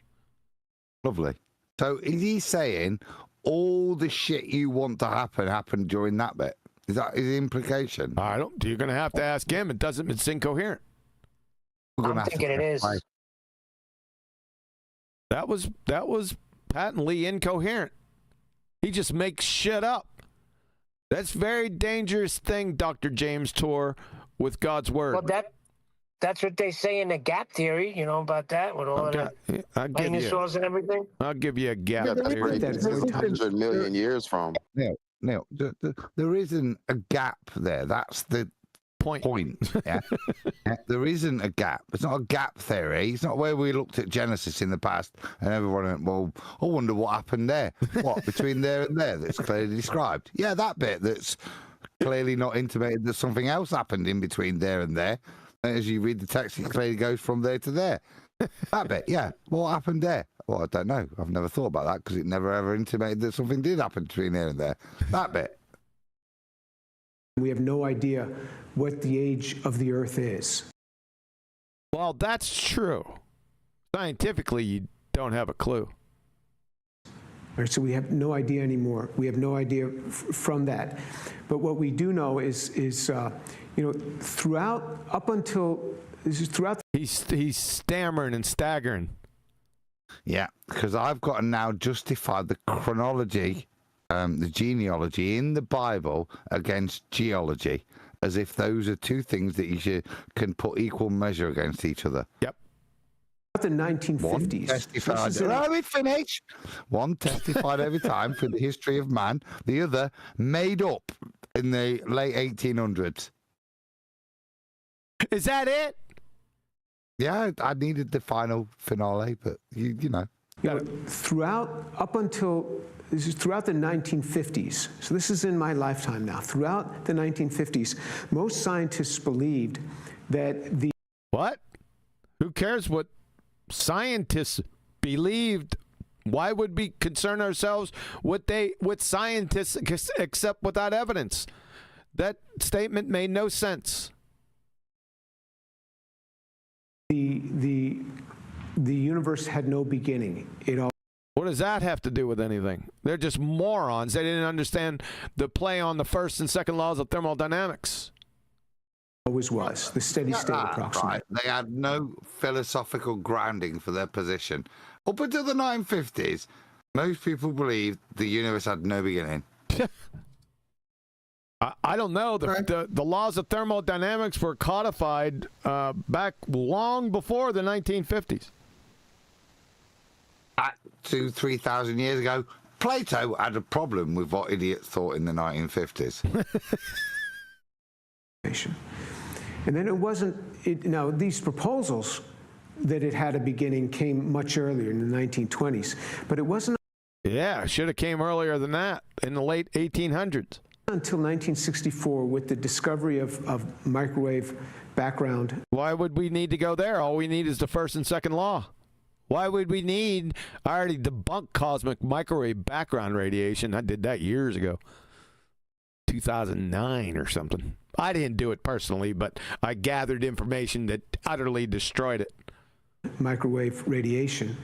Lovely. So is he saying all the shit you want to happen happened during that bit? Is that his implication? I don't. You're going to have to ask him. It's incoherent. I'm thinking it is. That was patently incoherent. He just makes shit up. That's a very dangerous thing, Dr. James Tor, with God's word. Well, that's what they say in the gap theory, you know, about that, with all of the dinosaurs and everything. I'll give you a gap Yeah, that's theory. where it's 100 million years from. Now, there isn't a gap there. That's the point. Yeah? There isn't a gap. It's not a gap theory. It's not where we looked at Genesis in the past and everyone went, well, I wonder what happened there. What, between there and there that's clearly described? Yeah, that bit that's clearly not intimated that something else happened in between there and there. As you read the text, it clearly goes from there to there. That bit, yeah. What happened there? Well, I don't know. I've never thought about that because it never ever intimated that something did happen between there and there. That bit. We have no idea what the age of the Earth is. Well, that's true. Scientifically, you don't have a clue. All right, so we have no idea anymore. We have no idea from that. But what we do know is throughout, up until, throughout. He's stammering and staggering. Yeah, because I've got to now justify the chronology, the genealogy in the Bible against geology, as if those are two things that you can put equal measure against each other. Yep. The 1950s. One testified. Let me finish. One testified every time for the history of man. The other made up in the late 1800s. Is that it? Yeah, I needed the final finale, but you know. Throughout the 1950s, so this is in my lifetime now, throughout the 1950s, most scientists believed that the... What? Who cares what scientists believed? Why would we concern ourselves with scientists except without evidence? That statement made no sense. The universe had no beginning. What does that have to do with anything? They're just morons. They didn't understand the play on the first and second laws of thermodynamics. Always was the steady state approximation. Right. They had no philosophical grounding for their position. Up until the 1950s, most people believed the universe had no beginning. I don't know. The laws of thermodynamics were codified back long before the 1950s. 2,000-3,000 years ago, Plato had a problem with what idiots thought in the 1950s. And then it wasn't, now these proposals that it had a beginning came much earlier in the 1920s, but it wasn't. Yeah, should have came earlier than that, in the late 1800s. Until 1964 with the discovery of microwave background. Why would we need to go there? All we need is the first and second law. Why would we need, I already debunked cosmic microwave background radiation. I did that years ago. 2009 or something. I didn't do it personally, but I gathered information that utterly destroyed it. Microwave radiation,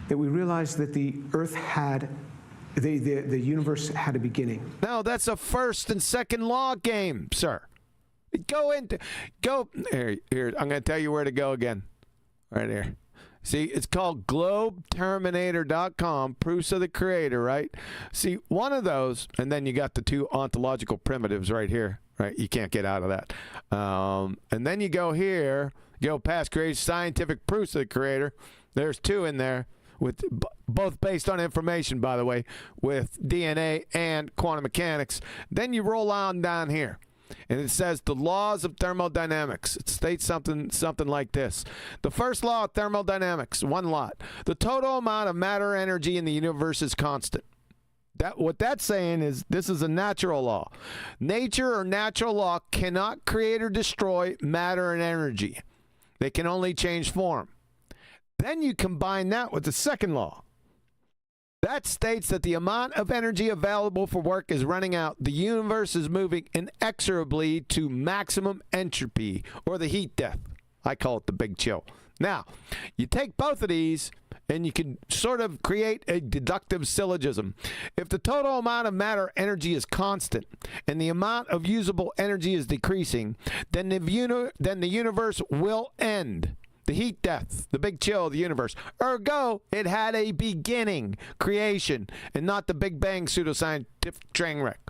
that we realized that the Earth had, the universe had a beginning. No, that's a first and second law game, sir. Go here. I'm going to tell you where to go again. Right here. See, it's called GlobeTerminator.com, proofs of the creator, right? See, one of those, and then you got the two ontological primitives right here, right? You can't get out of that. And then you go here, go past creation, scientific proofs of the creator. There's two in there, with both based on information, by the way, with DNA and quantum mechanics. Then you roll on down here. And it says the laws of thermodynamics. It states something like this. The first law of thermodynamics, one lot. The total amount of matter energy in the universe is constant. What that's saying is this is a natural law. Nature or natural law cannot create or destroy matter and energy. They can only change form. Then you combine that with the second law. That states that the amount of energy available for work is running out. The universe is moving inexorably to maximum entropy, or the heat death. I call it the big chill. Now, you take both of these, and you can sort of create a deductive syllogism. If the total amount of matter energy is constant, and the amount of usable energy is decreasing, then the universe will end. The heat death, the big chill of the universe. Ergo, it had a beginning, creation, and not the Big Bang pseudoscientific train wreck.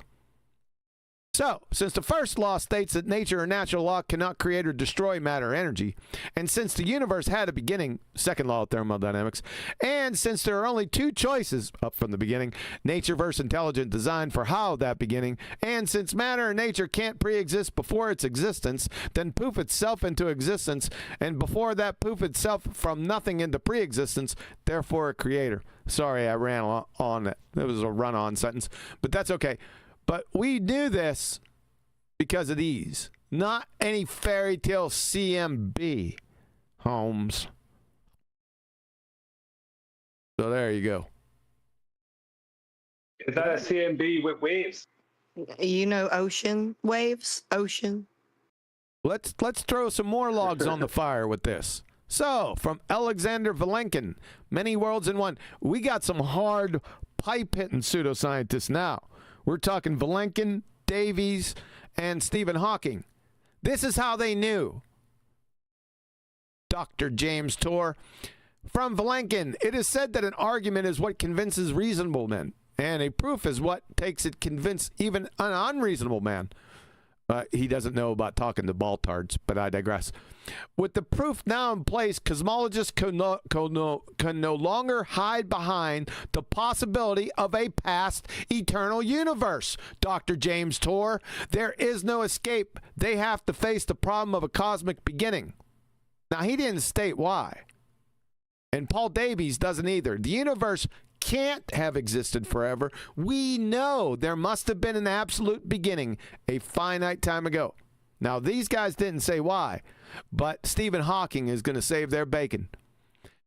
So, since the first law states that nature or natural law cannot create or destroy matter or energy, and since the universe had a beginning, second law of thermodynamics, and since there are only two choices up from the beginning, nature versus intelligent design for how that beginning, and since matter and nature can't pre-exist before its existence, then poof itself into existence, and before that poof itself from nothing into pre-existence, therefore a creator. Sorry, I ran on it. It was a run-on sentence, but that's okay. But we knew this because of these, not any fairy tale CMB, Holmes. So there you go. Is that a CMB with waves? You know, ocean waves, ocean. Let's throw some more logs on the fire with this. So, from Alexander Vilenkin, Many Worlds in One, we got some hard pipe-hitting pseudoscientists now. We're talking Vilenkin, Davies, and Stephen Hawking. This is how they knew. Dr. James Tour. From Vilenkin, it is said that an argument is what convinces reasonable men, and a proof is what takes it convince even an unreasonable man. He doesn't know about talking to baltards, but I digress. With the proof now in place, cosmologists can no longer hide behind the possibility of a past eternal universe. Dr. James Tour, there is no escape. They have to face the problem of a cosmic beginning. Now, he didn't state why. And Paul Davies doesn't either. The universe can't have existed forever. We know there must have been an absolute beginning a finite time ago. Now, these guys didn't say why, but Stephen Hawking is going to save their bacon.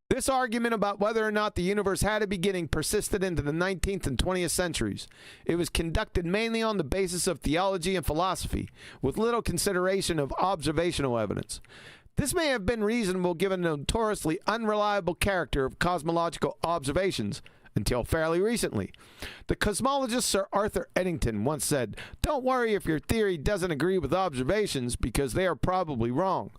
This argument about whether or not the universe had a beginning persisted into the 19th and 20th centuries. It was conducted mainly on the basis of theology and philosophy, with little consideration of observational evidence. This may have been reasonable given the notoriously unreliable character of cosmological observations until fairly recently. The cosmologist Sir Arthur Eddington once said, "Don't worry if your theory doesn't agree with observations because they are probably wrong.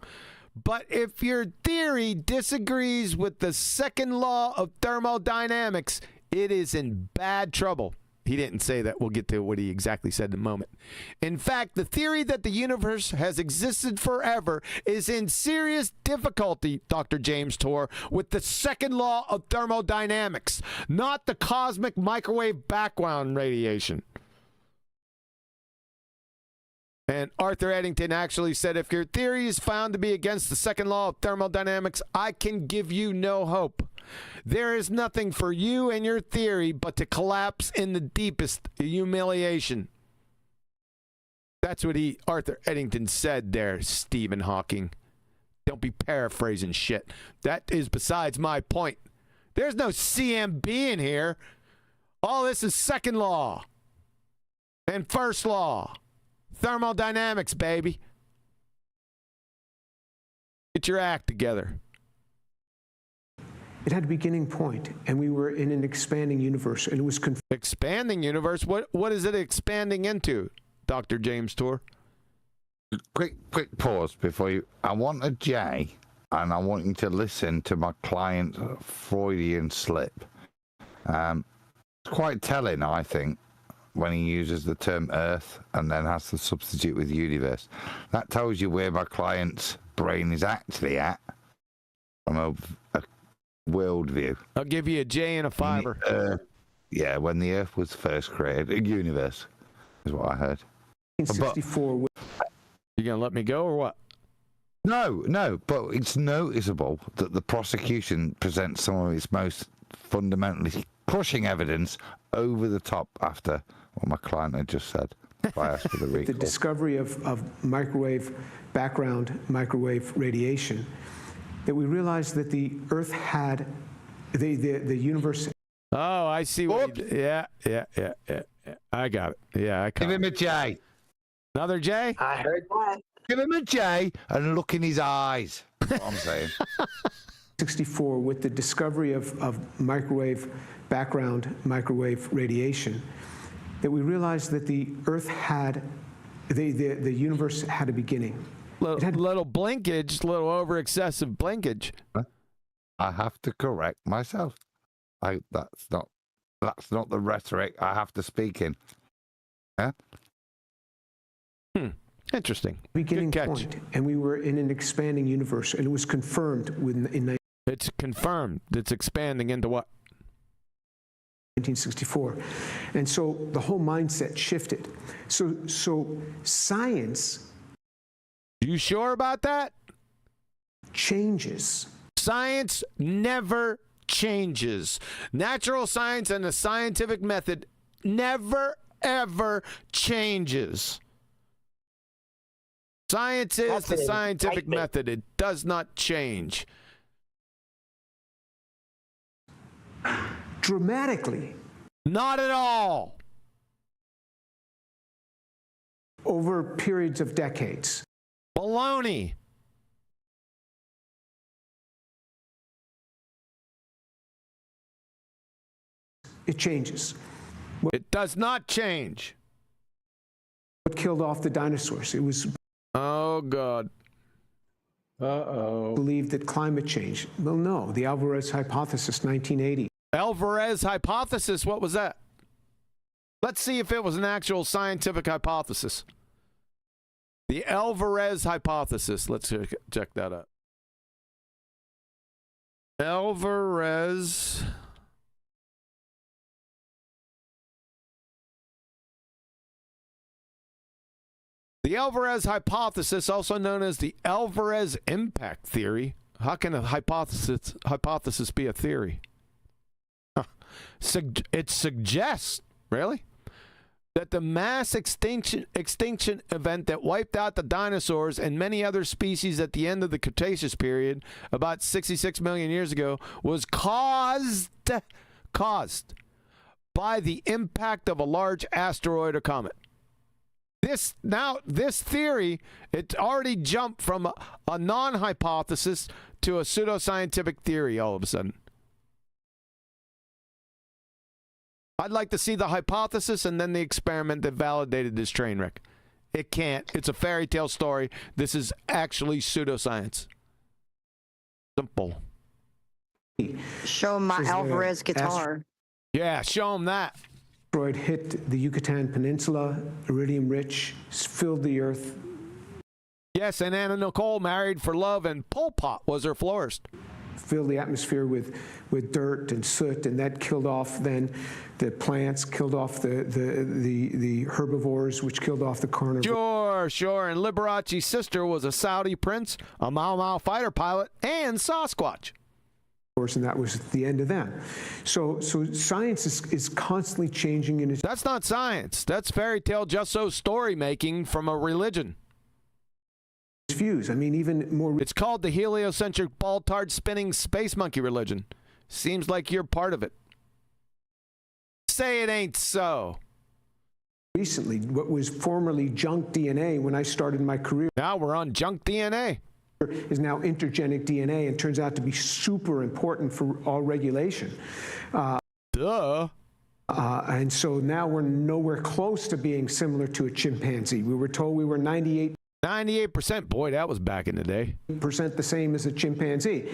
But if your theory disagrees with the second law of thermodynamics, it is in bad trouble." He didn't say that. We'll get to what he exactly said in a moment. In fact, the theory that the universe has existed forever is in serious difficulty, Dr. James Tour, with the second law of thermodynamics, not the cosmic microwave background radiation. And Arthur Eddington actually said, if your theory is found to be against the second law of thermodynamics, I can give you no hope. There is nothing for you and your theory but to collapse in the deepest humiliation. That's what Arthur Eddington said there, Stephen Hawking. Don't be paraphrasing shit. That is besides my point. There's no CMB in here. All this is second law and first law. Thermodynamics, baby. Get your act together. It had a beginning point, and we were in an expanding universe, and it was expanding universe. What is it expanding into, Dr. James Tour? Quick pause before you. I want a J, and I want you to listen to my client's Freudian slip. It's quite telling, I think, when he uses the term Earth and then has to substitute with universe. That tells you where my client's brain is actually at from a worldview. I'll give you a J and a fiver. Yeah, when the Earth was first created, a universe is what I heard. 1964. You gonna let me go or what? No, but it's noticeable that the prosecution presents some of its most fundamentally crushing evidence over the top after what my client had just said. If I asked for the recall. The discovery of microwave background microwave radiation, that we realized that the Earth had the universe. Oh, I see what yeah. I got it. Yeah, I give him a J. Another J? I heard that. Give him a J and look in his eyes. That's what I'm saying. 64, with the discovery of microwave background microwave radiation, that we realized that the Earth had the universe had a beginning. Little blinkage, little over excessive blinkage. I have to correct myself. That's not the rhetoric I have to speak in. Yeah. Interesting. Beginning Good catch. point, and we were in an expanding universe, and it was confirmed It's confirmed. It's expanding into what? 1964, and so the whole mindset shifted. So science. You sure about that? Changes. Science never changes. Natural science and the scientific method never, ever changes. Science is the scientific method. It does not change. Dramatically. Not at all. Over periods of decades. Baloney. It changes. It does not change. What killed off the dinosaurs? It was. Oh, God. Believed that climate change. Well, no. The Alvarez hypothesis, 1980. Alvarez hypothesis, what was that? Let's see if it was an actual scientific hypothesis. The Alvarez hypothesis. Let's check that out. Alvarez. The Alvarez hypothesis, also known as the Alvarez impact theory. How can a hypothesis be a theory? It suggests, really, that the mass extinction event that wiped out the dinosaurs and many other species at the end of the Cretaceous period, about 66 million years ago, was caused by the impact of a large asteroid or comet. This theory, it already jumped from a non-hypothesis to a pseudoscientific theory all of a sudden. I'd like to see the hypothesis and then the experiment that validated this train wreck. It can't. It's a fairy tale story. This is actually pseudoscience. Simple. Show him my Alvarez guitar. Yeah, show him that. Asteroid hit the Yucatan Peninsula, iridium rich, filled the earth. Yes, and Anna Nicole married for love, and Pol Pot was her florist. Filled the atmosphere with dirt and soot, and that killed off then the plants, killed off the herbivores, which killed off the carnivores. Sure. And Liberace's sister was a Saudi prince, a Mau Mau fighter pilot, and Sasquatch. And that was the end of them. So science is constantly changing. And that's not science. That's fairy tale just so story making from a religion. Views. I mean, even more. It's called the heliocentric ball-tard spinning space monkey religion. Seems like you're part of it. Say it ain't so. Recently, what was formerly junk DNA when I started my career. Now we're on junk DNA. Is now intergenic DNA and turns out to be super important for all regulation. Duh. And so now we're nowhere close to being similar to a chimpanzee. We were told we were 98%. Boy, that was back in the day. % the same as a chimpanzee.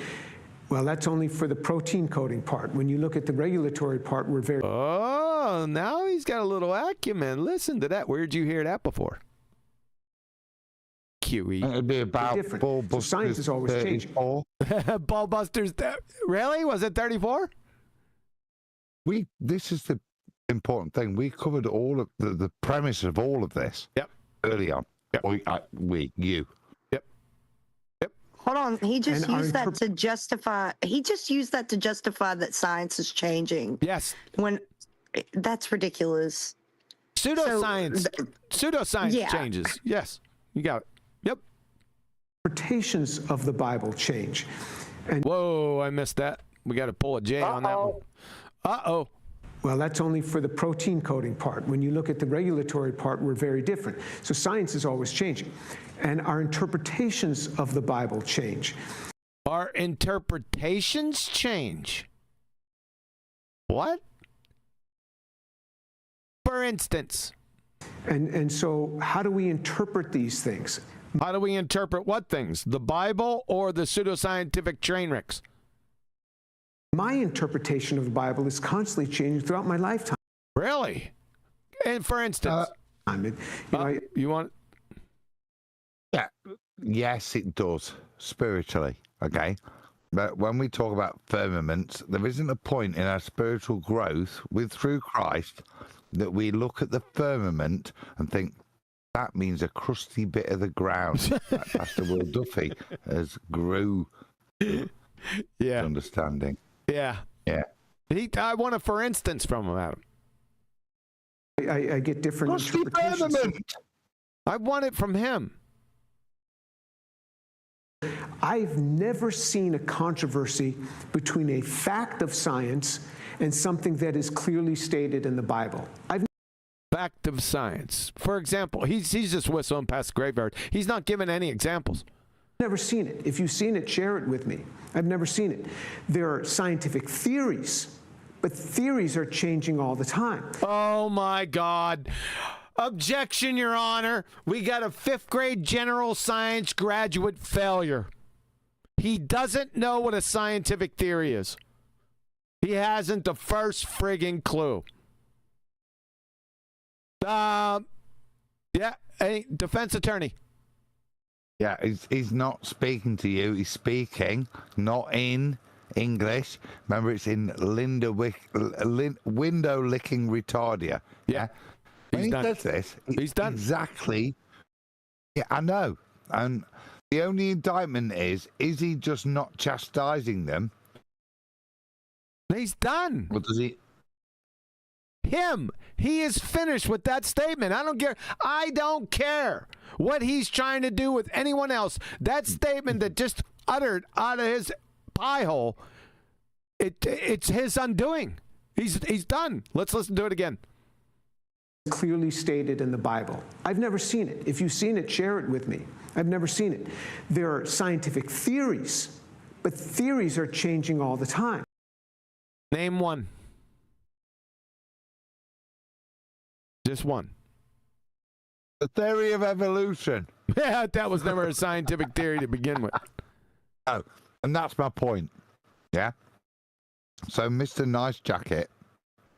Well, that's only for the protein coding part. When you look at the regulatory part, we're very. Oh, now he's got a little acumen. Listen to that. Where'd you hear that before? QE. It'd be about different. So science is always changing. BALLBUSTERS. Really? Was it 34? This is the important thing. We covered all of the premise of all of this. Yep. Early on. Yep. You. Yep. Hold on. He just used that to justify. He just used that to justify that science is changing. Yes. When that's ridiculous. Pseudoscience. Pseudoscience changes. Yes. You got it. Yep. Interpretations of the Bible change. And whoa, I missed that. We got to pull a J on that one. Uh-oh. Well, that's only for the protein coding part. When you look at the regulatory part, we're very different. So science is always changing. And our interpretations of the Bible change. Our interpretations change? What? For instance. And so how do we interpret these things? How do we interpret what things? The Bible or the pseudoscientific train wrecks? My interpretation of the Bible is constantly changing throughout my lifetime. Really? And for instance, you want? Yeah. Yes, it does spiritually. Okay. But when we talk about firmaments, there isn't a point in our spiritual growth through Christ that we look at the firmament and think that means a crusty bit of the ground. That Pastor Will Duffy has grew understanding. Yeah. Yeah. I want a for instance from him, Adam. I get different interpretations. I want it from him. I've never seen a controversy between a fact of science and something that is clearly stated in the Bible. Fact of science. For example, he's just whistling past the graveyard. He's not giving any examples. Never seen it. If you've seen it, share it with me. I've never seen it. There are scientific theories, but theories are changing all the time. Oh my God. Objection, Your Honor. We got a 5th grade general science graduate failure. He doesn't know what a scientific theory is. He hasn't the first friggin' clue. Yeah, a defense attorney. Yeah, he's not speaking to you. He's speaking not in English. Remember, it's in window-licking retardia. Yeah. When he does this, he's done exactly. Yeah, I know. And the only indictment is he just not chastising them? He's done. Or does he? He is finished with that statement. I don't care what he's trying to do with anyone else. That statement that just uttered out of his pie hole, it's his undoing. He's done. Let's listen to it again. Clearly stated in the Bible. I've never seen it. If you've seen it, share it with me. I've never seen it. There are scientific theories, but theories are changing all the time. Name one. Just one. The theory of evolution. Yeah, that was never a scientific theory to begin with. Oh, and that's my point. Yeah. So, Mr. Nice Jacket,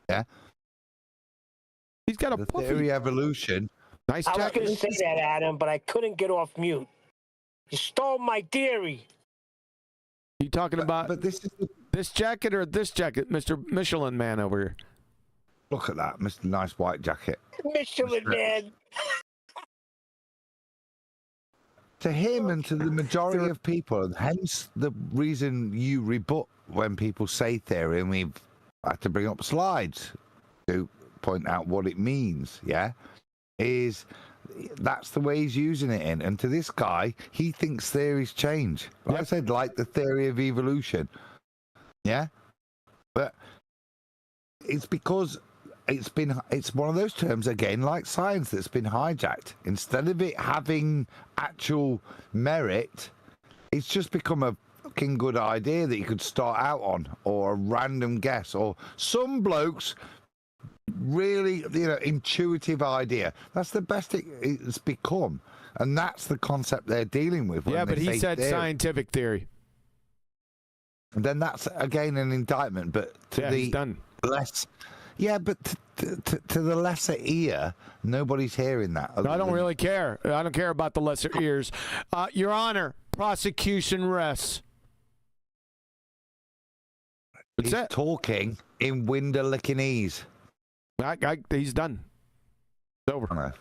yeah. He's got a the puffy. theory of evolution. Nice I was jacket. going to say that, Adam, but I couldn't get off mute. You stole my theory. You talking about but this is this jacket or this jacket, Mr. Michelin Man over here? Look at that, Mr. Nice White Jacket. Michelin Man. To him and to the majority of people, and hence the reason you rebut when people say theory, and we've had to bring up slides to point out what it means, yeah, is that's the way he's using it in. And to this guy, he thinks theories change. Like I said, like the theory of evolution, but it's because it's one of those terms, again, like science, that's been hijacked. Instead of it having actual merit, it's just become a fucking good idea that you could start out on, or a random guess, or some blokes really, intuitive idea. That's the best it's become, and that's the concept they're dealing with. Yeah, but he said scientific theory. And then that's again an indictment, but to he's done. Less. Yeah, but to the lesser ear, nobody's hearing that. I don't really care. I don't care about the lesser ears. Your Honor, prosecution rests. He's talking in window-licking-ease. He's done. It's over.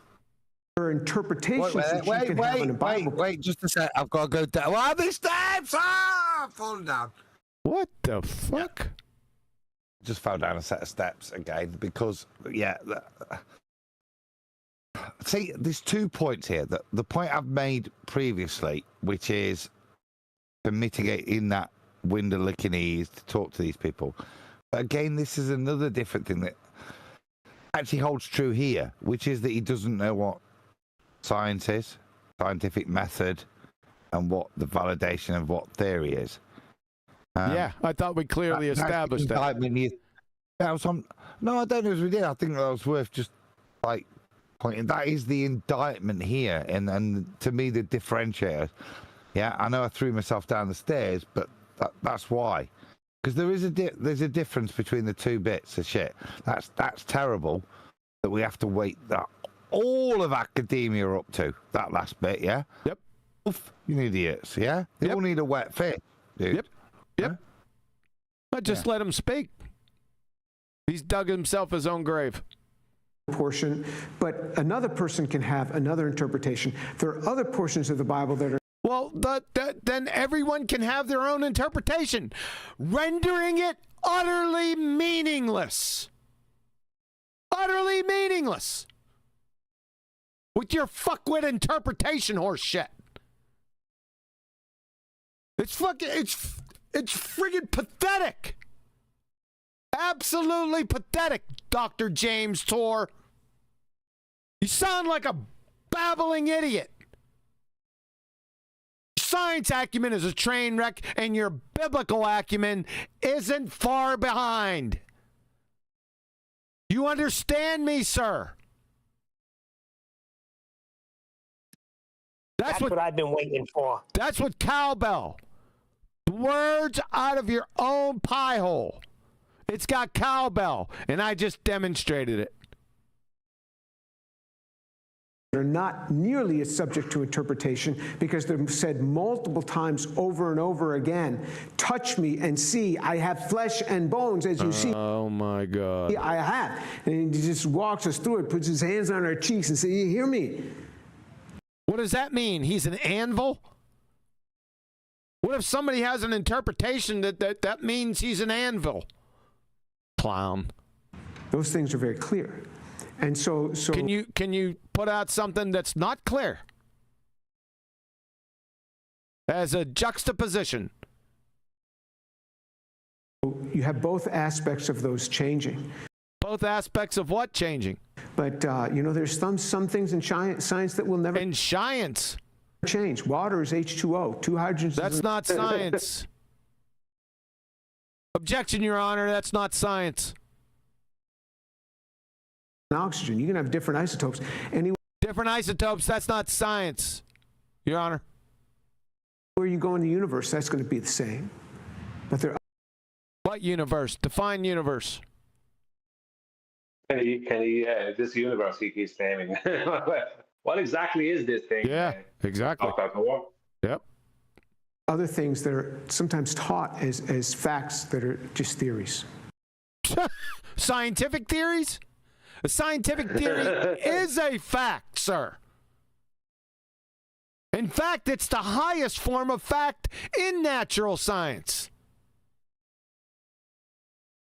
There are interpretations that you can have in the Bible. Wait, just a sec. I've got to go down. Well, these steps! I'm falling down. What the fuck? Just fell down a set of steps again because, see, there's 2 points here. The point I've made previously, which is to mitigate in that window-licking ease to talk to these people. But again, this is another different thing that actually holds true here, which is that he doesn't know what science is, scientific method, and what the validation of what theory is. I thought we clearly established that. No, I don't know if we did. I think that was worth just point. That is the indictment here, and to me the differentiator. Yeah, I know I threw myself down the stairs, but that's why. Because there's a difference between the two bits of shit. That's terrible that we have to wait that all of academia up to that last bit. Yeah. Yep. You idiots. Yeah. They all need a wet fish, dude. Yep. Yep. Huh? But just let him speak. He's dug himself his own grave. Portion, but another person can have another interpretation. There are other portions of the Bible that are. Well, then everyone can have their own interpretation, rendering it utterly meaningless. Utterly meaningless. With your fuckwit interpretation horse shit. It's friggin' pathetic. Absolutely pathetic, Dr. James Tor. You sound like a babbling idiot. Science acumen is a train wreck, and your biblical acumen isn't far behind. You understand me, sir? That's what I've been waiting for. That's what cowbell. Words out of your own pie hole. It's got cowbell, and I just demonstrated it. Are not nearly as subject to interpretation because they're said multiple times over and over again. Touch me and see. I have flesh and bones, as you see. Oh my God. I have. And he just walks us through it, puts his hands on our cheeks and says, you hear me? What does that mean? He's an anvil? What if somebody has an interpretation that means he's an anvil? Clown. Those things are very clear. And so can you put out something that's not clear as a juxtaposition? You have both aspects of those changing. Both aspects of what changing? But there's some things in science that will never. In science. Change. Water is H2O. Two hydrogens. That's not science. Objection, Your Honor. That's not science. Oxygen. You can have different isotopes. Different isotopes. That's not science, Your Honor. Where you go in the universe, that's going to be the same. But there. What universe? Define universe. Can he this universe he keeps naming? What exactly is this thing? Yeah, exactly. Yep. Other things that are sometimes taught as facts that are just theories. Scientific theories? A scientific theory is a fact, sir. In fact, it's the highest form of fact in natural science.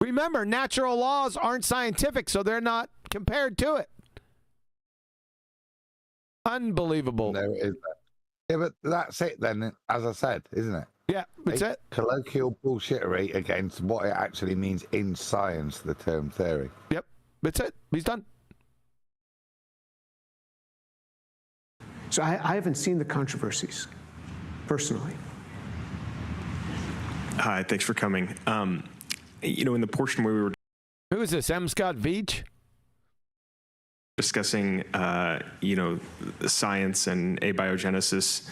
Remember, natural laws aren't scientific, so they're not compared to it. Unbelievable. No, it is that. Yeah, but that's it then, as I said, isn't it? Yeah, that's it. Colloquial bullshittery against what it actually means in science, the term theory. Yep, that's it. He's done. So I haven't seen the controversies, personally. Hi, thanks for coming. In the portion where we were... Who is this, M. Scott Veach? Discussing, science and abiogenesis.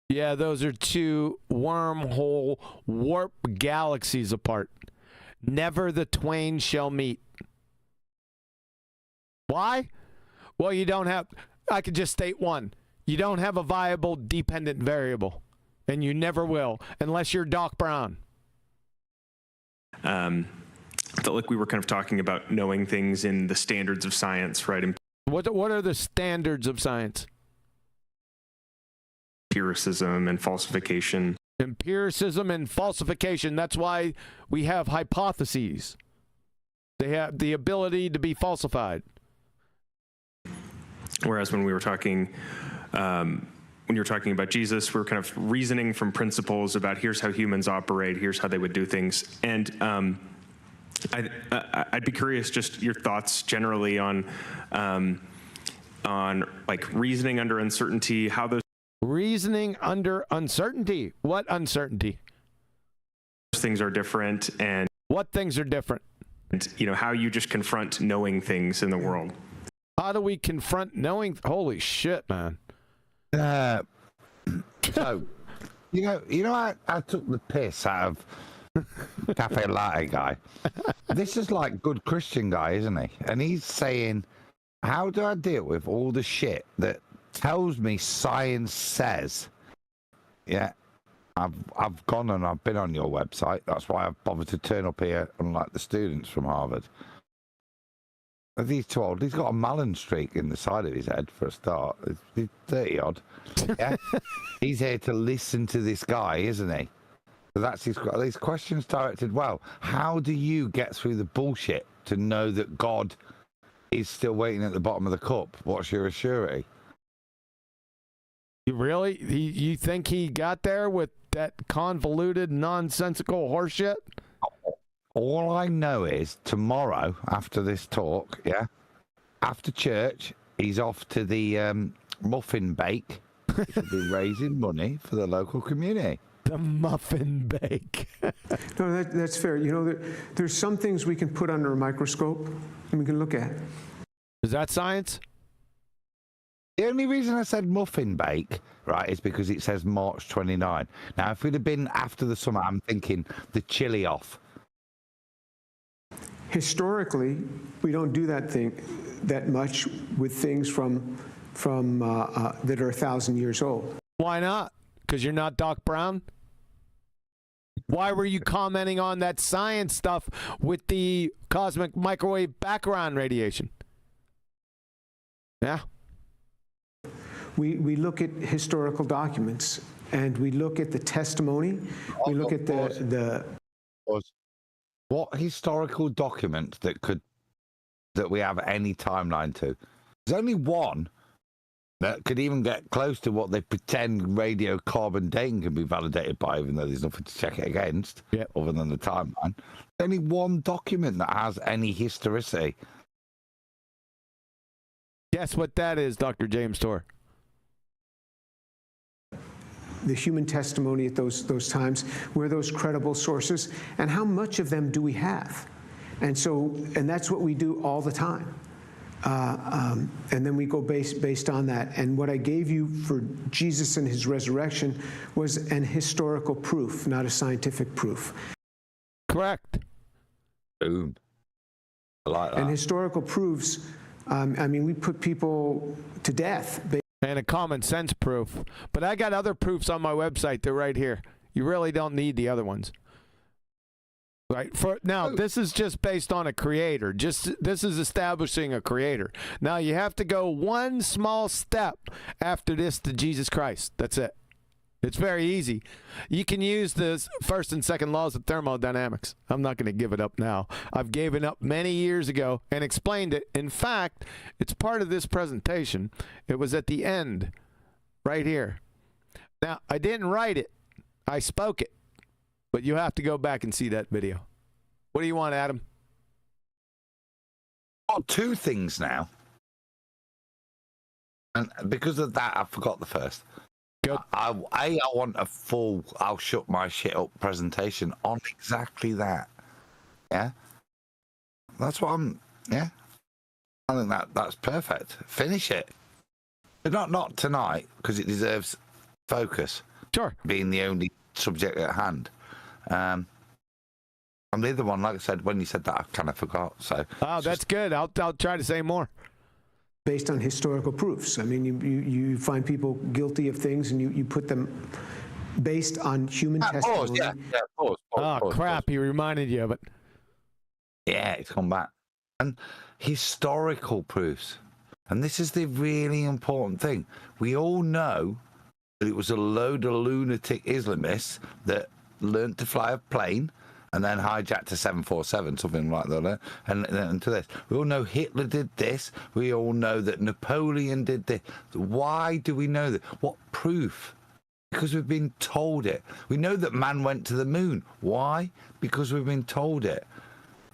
Yeah, those are two wormhole warp galaxies apart. Never the twain shall meet. Why? Well, you don't have... I could just state one. You don't have a viable dependent variable. And you never will, unless you're Doc Brown. Felt like we were kind of talking about knowing things in the standards of science, right? What are the standards of science? Empiricism and falsification. Empiricism and falsification. That's why we have hypotheses. They have the ability to be falsified. Whereas when we were talking, when you were talking about Jesus, we were kind of reasoning from principles about here's how humans operate, here's how they would do things. And I'd be curious just your thoughts generally on like reasoning under uncertainty, how those reasoning under uncertainty. What uncertainty? Things are different, and what things are different? And how you just confront knowing things in the world. How do we confront knowing? Holy shit, man. So, you know, I took the piss out of Cafe Latte guy. This is like good Christian guy, isn't he? And he's saying, how do I deal with all the shit that tells me science says? Yeah, I've gone and I've been on your website. That's why I've bothered to turn up here, unlike the students from Harvard. As he's told, he's got a melon streak in the side of his head for a start. He's 30 odd. Yeah, he's here to listen to this guy, isn't he? So that's his questions directed. Well, how do you get through the bullshit to know that God is still waiting at the bottom of the cup? What's your surety? You really? You think he got there with that convoluted, nonsensical horseshit? All I know is tomorrow, after this talk, yeah, after church, he's off to the muffin bake. He'll be raising money for the local community. The muffin bake. No, that's fair. You know, there's some things we can put under a microscope and we can look at. Is that science? The only reason I said muffin bake, right, is because it says March 29. Now, if it had been after the summer, I'm thinking the chili off. Historically, we don't do that much with things from that are 1,000 years old. Why not? Because you're not Doc Brown? Why were you commenting on that science stuff with the cosmic microwave background radiation? Yeah. We look at historical documents and we look at the testimony. We look at the what historical document that we have any timeline to? There's only one that could even get close to what they pretend radiocarbon dating can be validated by, even though there's nothing to check it against, other than the timeline. There's only one document that has any historicity. Guess what that is, Dr. James Torr? The human testimony at those times, were those credible sources, and how much of them do we have? And that's what we do all the time. And then we go based on that. And what I gave you for Jesus and his resurrection was an historical proof, not a scientific proof. Correct. Boom. I like that. And historical proofs, I mean, we put people to death. And a common sense proof. But I got other proofs on my website. They're right here. You really don't need the other ones. Right. Now, this is just based on a creator. This is establishing a creator. Now, you have to go one small step after this to Jesus Christ. That's it. It's very easy. You can use the first and second laws of thermodynamics. I'm not going to give it up now. I've given up many years ago and explained it. In fact, it's part of this presentation. It was at the end, right here. Now, I didn't write it. I spoke it. But you have to go back and see that video. What do you want, Adam? Oh, two things now. And because of that, I forgot the first. Good. I want a full I'll shut my shit up presentation on exactly that. Yeah? That's what yeah. I think that's perfect. Finish it. But not tonight, because it deserves focus. Sure. Being the only subject at hand. And the other one, like I said, when you said that, I kind of forgot. So. Oh, that's good. I'll try to say more. Based on historical proofs. I mean, you find people guilty of things and you put them based on human testimony. Pause, crap. He reminded you of it. Yeah, it's come back. And historical proofs. And this is the really important thing. We all know that it was a load of lunatic Islamists that learned to fly a plane and then hijacked a 747, something like that. And to this. We all know Hitler did this. We all know that Napoleon did this. Why do we know that? What proof? Because we've been told it. We know that man went to the moon. Why? Because we've been told it.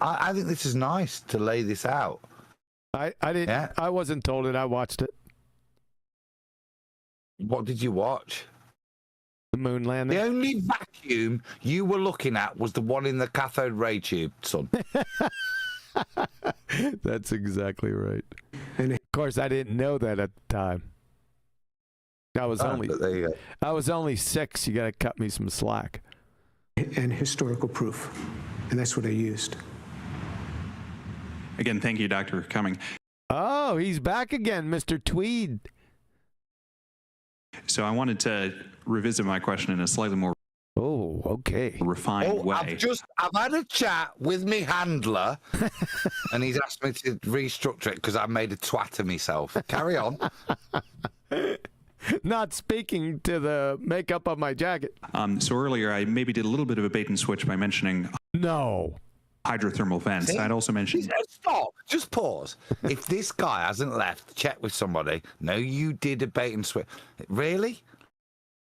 I think this is nice to lay this out. I didn't. Yeah? I wasn't told it. I watched it. What did you watch? The moon landing. The only vacuum you were looking at was the one in the cathode ray tube, son. That's exactly right. And course, I didn't know that at the time. I was only 6. You got to cut me some slack. And historical proof. And that's what I used. Again, thank you, Doctor, for coming. Oh, he's back again, Mr. Tweed. So I wanted to revisit my question in a slightly more refined way. I've had a chat with me handler, and he's asked me to restructure it because I made a twat of myself. Carry on. Not speaking to the makeup of my jacket. So earlier, I maybe did a little bit of a bait and switch by mentioning hydrothermal vents. See? I'd also mentioned. Stop. Just pause. If this guy hasn't left, check with somebody. No, you did a bait and switch. Really?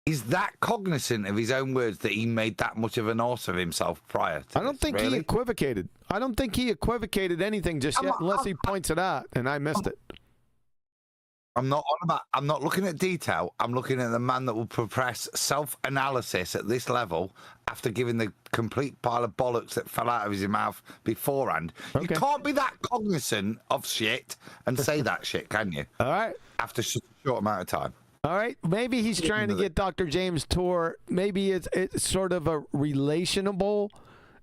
He's that cognizant of his own words that he made that much of an arse of himself prior to I don't think he equivocated. I don't think he equivocated anything just yet, unless he points it out, and I missed it. I'm not looking at detail. I'm looking at the man that will profess self-analysis at this level after giving the complete pile of bollocks that fell out of his mouth beforehand. You can't be that cognizant of shit and say that shit, can you? All right. After such a short amount of time. All right. Maybe he's trying to get Dr. James Tour. Maybe it's sort of a relationable.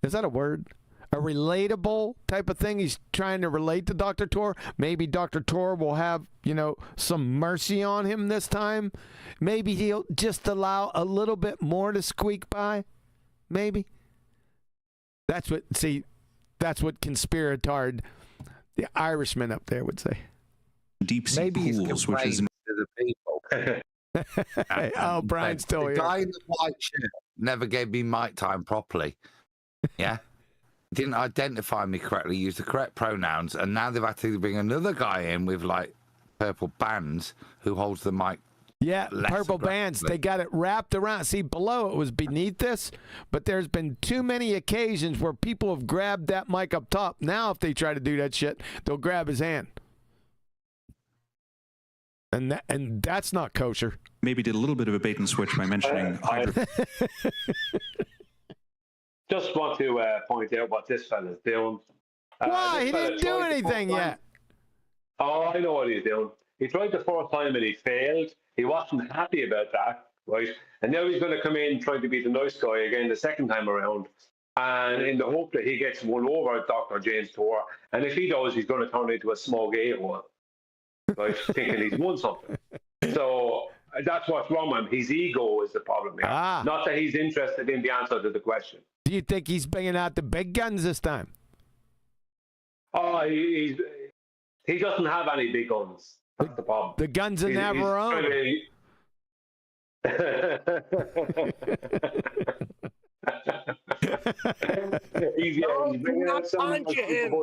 Is that a word? A relatable type of thing. He's trying to relate to Dr. Tor. Maybe Dr. Tor will have, some mercy on him this time. Maybe he'll just allow a little bit more to squeak by. Maybe. That's what conspiratard, the Irishman up there would say. Deep sea pools, which is to the people. Oh, Brian's still here. The guy in the white shirt never gave me mic time properly. Yeah. Didn't identify me correctly, used the correct pronouns, and now they've had to bring another guy in with like purple bands who holds the mic. Yeah, purple bands. They got it wrapped around. See, below it was beneath this, but there's been too many occasions where people have grabbed that mic up top. Now, if they try to do that shit, they'll grab his hand. And that's not kosher. Maybe did a little bit of a bait and switch by mentioning Just want to point out what this fella's doing. Why? He didn't do anything yet. Oh, I know what he's doing. He tried the first time and he failed. He wasn't happy about that, right? And now he's going to come in trying to be the nice guy again the second time around. And in the hope that he gets one over Dr. James Tor. And if he does, he's going to turn into a small a-hole, right? Thinking he's won something. So that's what's wrong with him. His ego is the problem here. Not that he's interested in the answer to the question. Do you think he's bringing out the big guns this time? Oh, he doesn't have any big guns. That's the problem. The guns in Navarone. Do not conjure him.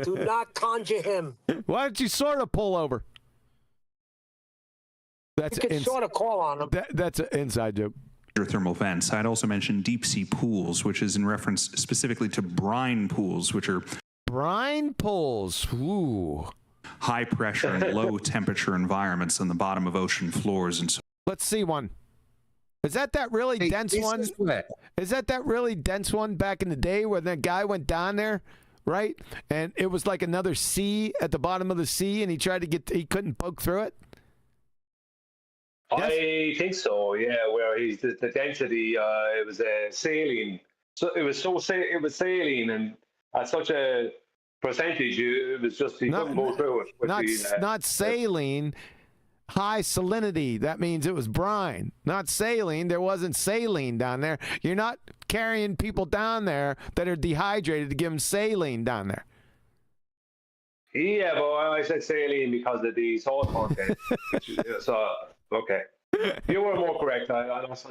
Do not conjure him. Why don't you sort of pull over? You can sort of call on him. That's an inside joke. Thermal vents. I'd also mentioned deep sea pools, which is in reference specifically to brine pools, which are brine pools. Ooh. High pressure and low temperature environments on the bottom of ocean floors and so. Let's see one. Is that really dense one? Is that really dense one back in the day when that guy went down there, right? And it was like another sea at the bottom of the sea, and he couldn't poke through it. Yes? I think so. Yeah, where he's the density. It was saline. So it was saline, and at such a percentage, it was just he couldn't go through it. Not saline. High salinity. That means it was brine, not saline. There wasn't saline down there. You're not carrying people down there that are dehydrated to give them saline down there. Yeah, but I said saline because of the salt content. So, okay. You were more correct. I'm not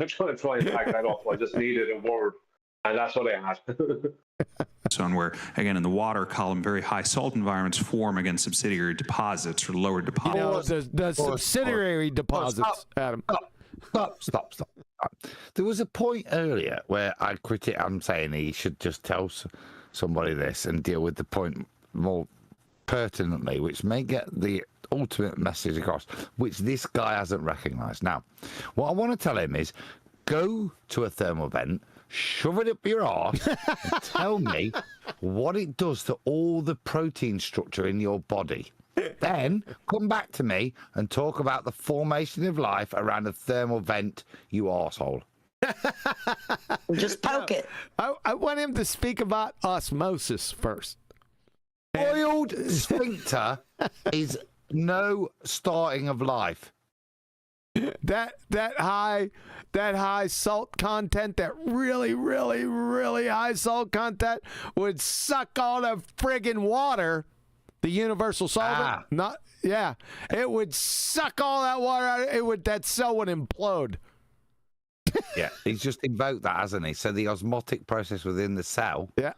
trying to try and back that up. I just needed a word, and that's what I had. So, where, again, in the water column, very high salt environments form against subsidiary deposits or lower deposits. The subsidiary deposits, Adam. Stop. There was a point earlier where I'm saying he should just tell somebody this and deal with the point more pertinently, which may get the ultimate message across, which this guy hasn't recognised. Now, what I want to tell him is go to a thermal vent, shove it up your arse, and tell me what it does to all the protein structure in your body. Then come back to me and talk about the formation of life around a thermal vent, you arsehole. Just poke it. I want him to speak about osmosis first. Boiled sphincter is no starting of life. That high salt content, that really high salt content would suck all the friggin' water, the universal solvent. It would suck all that water out. That cell would implode. Yeah, he's just invoked that, hasn't he? So the osmotic process within the cell. Yeah,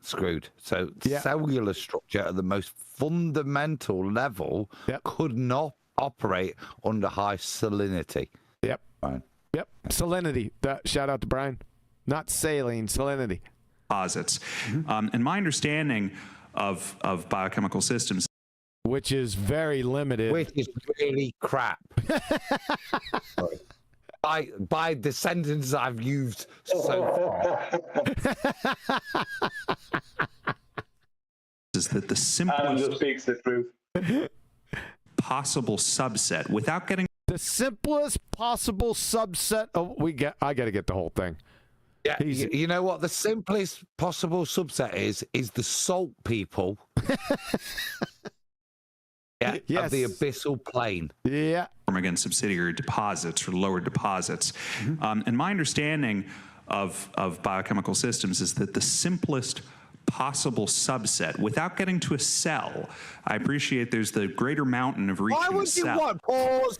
screwed. So cellular structure at the most fundamental level could not operate under high salinity. Yep. Right. Yep. Salinity. Shout out to Brian. Not saline, salinity. Deposits. And my understanding of biochemical systems, which is very limited. Which is really crap. By the sentence I've used so far. is that the simplest just speaks the truth. Possible subset without getting the simplest possible subset of I got to get the whole thing. Yeah, you know what the simplest possible subset is the salt people. Of the abyssal plane. Yeah. Again, subsidiary deposits or lower deposits. And my understanding of biochemical systems is that the simplest possible subset, without getting to a cell, I appreciate there's the greater mountain of reaching Why would a cell. you want pause?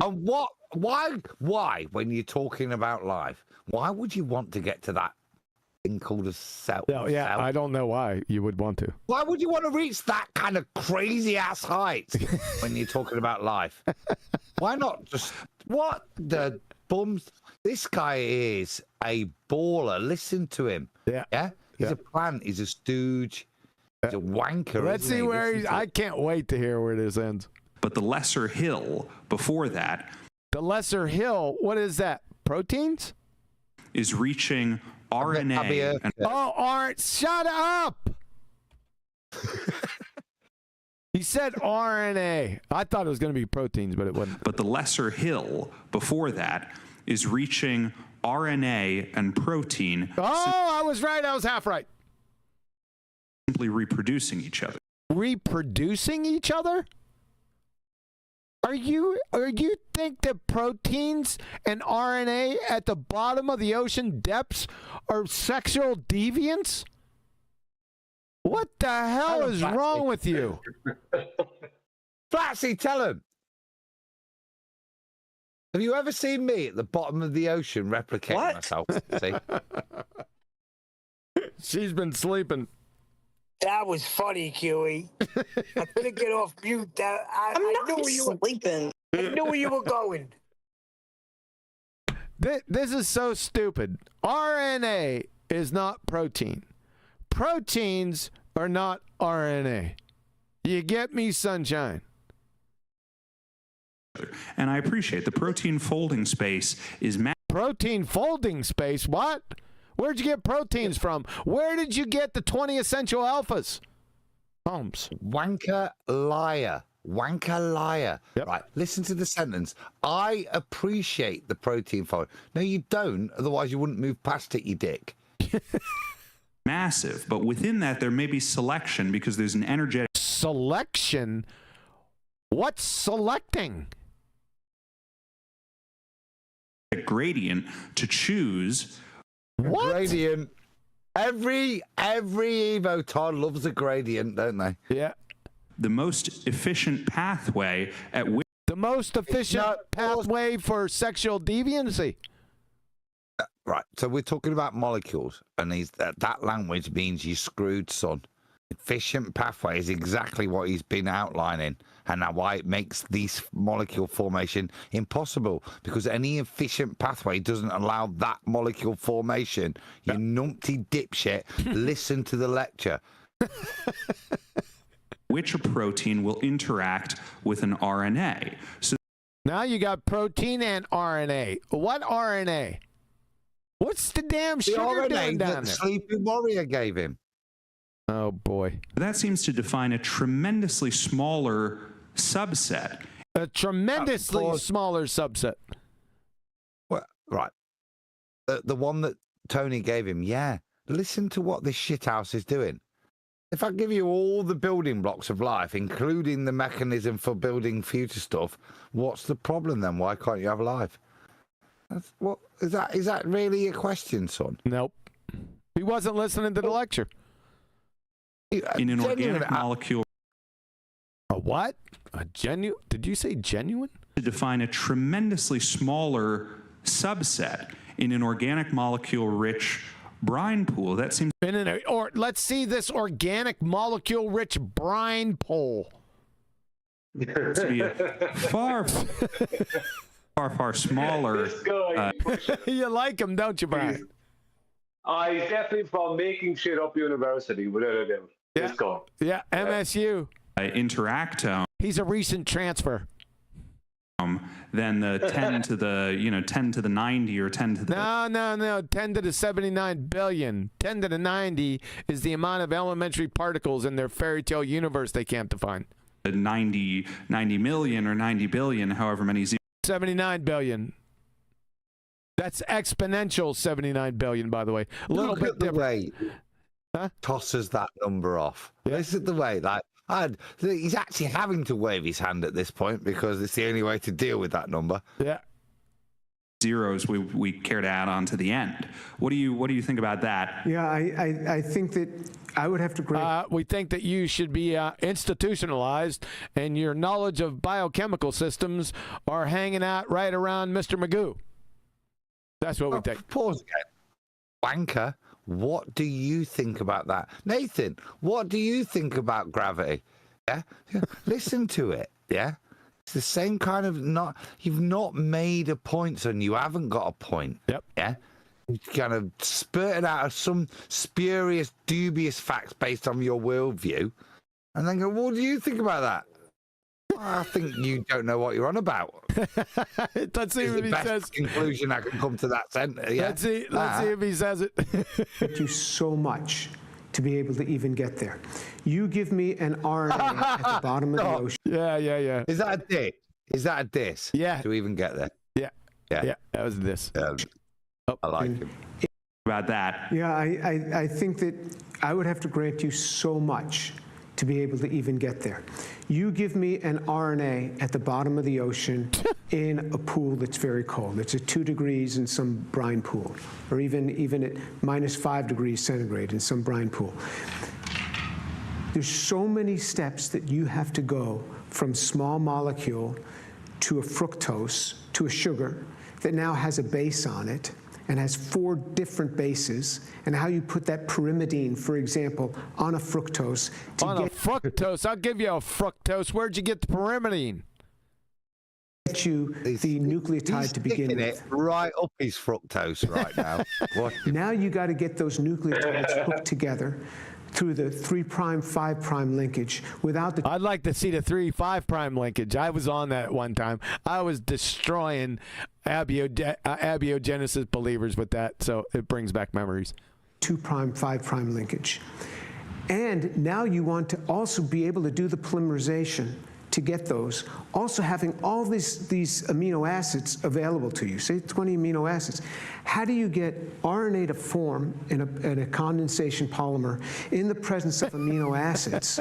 And why, when you're talking about life, why would you want to get to that thing called a cell? Cell? I don't know why you would want to. Why would you want to reach that kind of crazy ass height when you're talking about life? Why not just what the bums? This guy is a baller. Listen to him. Yeah. He's a plant. He's a stooge. He's a wanker. Let's see where I can't wait to hear where this ends. But the lesser hill before that. The lesser hill. What is that? Proteins? Is reaching RNA. Shut up! He said RNA. I thought it was going to be proteins, but it wasn't. But the lesser hill before that is reaching RNA and protein. I was right. I was half right. Simply reproducing each other. Reproducing each other? Are you think that proteins and RNA at the bottom of the ocean depths are sexual deviants? What the hell is wrong with you? Flatsy, tell him. Have you ever seen me at the bottom of the ocean replicating myself? See? She's been sleeping. That was funny, Huey. I couldn't get off mute. I knew where you were sleeping. I knew where you were going. This is so stupid. RNA is not protein. Proteins are not RNA. You get me, sunshine? And I appreciate the protein folding space is protein folding space. What? Where'd you get proteins from? Where did you get the 20 essential alphas? Holmes. Wanker liar. Wanker liar. Yep. Right. Listen to the sentence. I appreciate the protein fold. No, you don't. Otherwise, you wouldn't move past it, you dick. Massive, but within that there may be selection because there's an energetic selection. What's selecting? A gradient to choose. What? Gradient. Every Evotard loves a gradient, don't they? Yeah. The most efficient pathway at which the most efficient pathway for sexual deviancy. Right, so we're talking about molecules, and that language means you screwed, son. Efficient pathway is exactly what he's been outlining, and that's why it makes this molecule formation impossible, because any efficient pathway doesn't allow that molecule formation. You numpty dipshit, listen to the lecture. Which a protein will interact with an RNA. So now you got protein and RNA. What RNA? What's the damn sugar doing down there? The Sleeping Warrior gave him. Oh, boy. That seems to define a tremendously smaller subset. A tremendously smaller subset. Well, right. The one that Tony gave him, yeah. Listen to what this shithouse is doing. If I give you all the building blocks of life, including the mechanism for building future stuff, what's the problem then? Why can't you have life? What is that? Is that really a question, son? Nope. He wasn't listening to the lecture. In an organic molecule. A what? A genuine? Did you say genuine? To define a tremendously smaller subset in an organic molecule-rich brine pool. That seems. Or let's see this organic molecule-rich brine pool. To be a far smaller. This guy, you like him, don't you, Brian? He's definitely from making shit up university, without a doubt. Yeah. This guy. Yeah, MSU. Interactome. He's a recent transfer. Then the 10 to the 10 to the 90 or 10 to the No, 10 to the 79 billion. 10 to the 90 is the amount of elementary particles in their fairy tale universe they can't define. 90 million or 90 billion, however many zeros. 79 billion. That's exponential 79 billion, by the way. A little Look bit at the different. way tosses that number off. Yeah. This is the way, he's actually having to wave his hand at this point because it's the only way to deal with that number. Yeah. Zeros we care to add on to the end. What do you think about that? Yeah, I think that I would have to agree. We think that you should be institutionalized, and your knowledge of biochemical systems are hanging out right around Mr. Magoo. That's what we think. Pause again. Wanker, what do you think about that? Nathan, what do you think about gravity? Yeah? Listen to it. Yeah? It's the same kind of you've not made a point, son. You haven't got a point. Yep. Yeah? You kind of spurted out of some spurious, dubious facts based on your worldview, and then go, what do you think about that? I think you don't know what you're on about. Let's see if he says. Conclusion I can come to that sentence. Yeah? Let's see if he says it. Thank you so much to be able to even get there. You give me an RNA at the bottom of the ocean. Yeah. Is that a diss? Is that a diss? Yeah. To even get there? Yeah. That was this. I like him. About that. Yeah, I think that I would have to grant you so much to be able to even get there. You give me an RNA at the bottom of the ocean in a pool that's very cold. It's at 2 degrees in some brine pool, or even at -5 degrees centigrade in some brine pool. There's so many steps that you have to go from small molecule to a fructose to a sugar that now has a base on it and has 4 different bases, and how you put that pyrimidine, for example, on a fructose. Fructose, I'll give you a fructose. Where'd you get the pyrimidine? Get you the nucleotide to begin with. It right up his fructose right now. Now you got to get those nucleotides hooked together through the 3' 5' linkage without the. I'd like to see the 3' 5' linkage. I was on that one time. I was destroying abiogenesis believers with that, so it brings back memories. 2' 5' linkage. And now you want to also be able to do the polymerization to get those, also having all these amino acids available to you, say 20 amino acids. How do you get RNA to form in a condensation polymer in the presence of amino acids?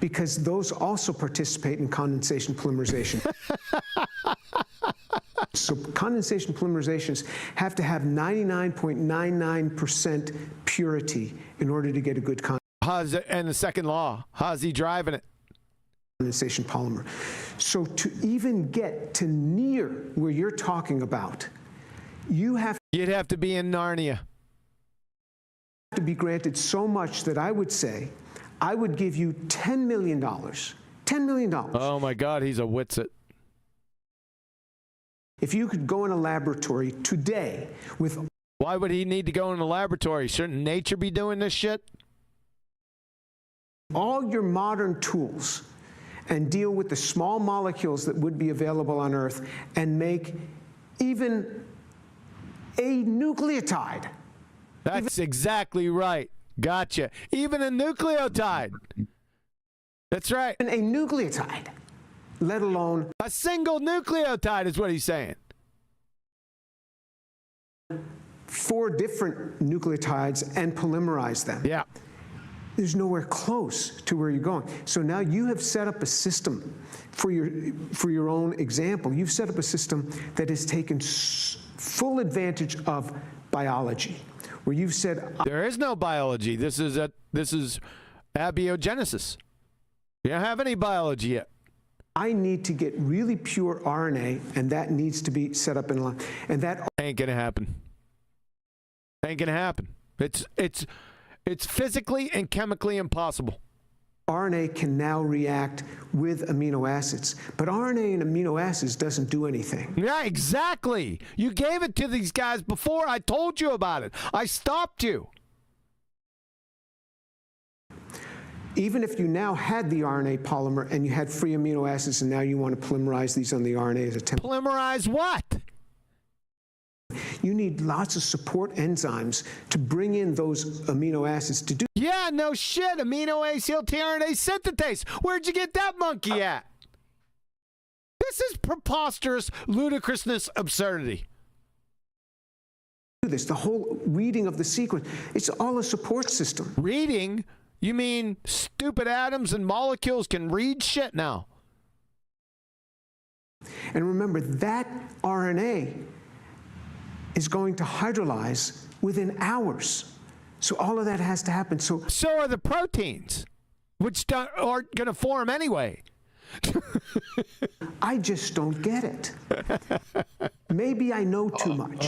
Because those also participate in condensation polymerization. So condensation polymerizations have to have 99.99% purity in order to get a good condensation. And the second law, how's he driving it? Condensation polymer. So to even get to near where you're talking about, you'd have to be in Narnia. To be granted so much that I would say, I would give you $10 million. $10 million. Oh my God, he's a Witsit. If you could go in a laboratory today with. Why would he need to go in a laboratory? Shouldn't nature be doing this shit? All your modern tools and deal with the small molecules that would be available on Earth and make even a nucleotide. That's exactly right. Gotcha. Even a nucleotide. That's right. And a nucleotide, let alone a single nucleotide is what he's saying. 4 different nucleotides and polymerize them. Yeah. There's nowhere close to where you're going. So now you have set up a system for your own example. You've set up a system that has taken full advantage of biology, where you've said there is no biology. This is abiogenesis. You don't have any biology yet. I need to get really pure RNA, and that needs to be set up in line. And that ain't gonna happen. Ain't gonna happen. It's physically and chemically impossible. RNA can now react with amino acids, but RNA and amino acids doesn't do anything. Yeah, exactly. You gave it to these guys before. I told you about it. I stopped you. Even if you now had the RNA polymer and you had free amino acids, and now you want to polymerize these on the RNA as a template. Polymerize what? You need lots of support enzymes to bring in those amino acids to do. Yeah, no shit. Amino acyltRNA synthetase. Where'd you get that monkey at? This is preposterous ludicrousness absurdity. This, the whole reading of the sequence, it's all a support system. Reading? You mean stupid atoms and molecules can read shit now? And remember, that RNA is going to hydrolyze within hours. So all of that has to happen. So are the proteins, which aren't going to form anyway. I just don't get it. Maybe I know too much.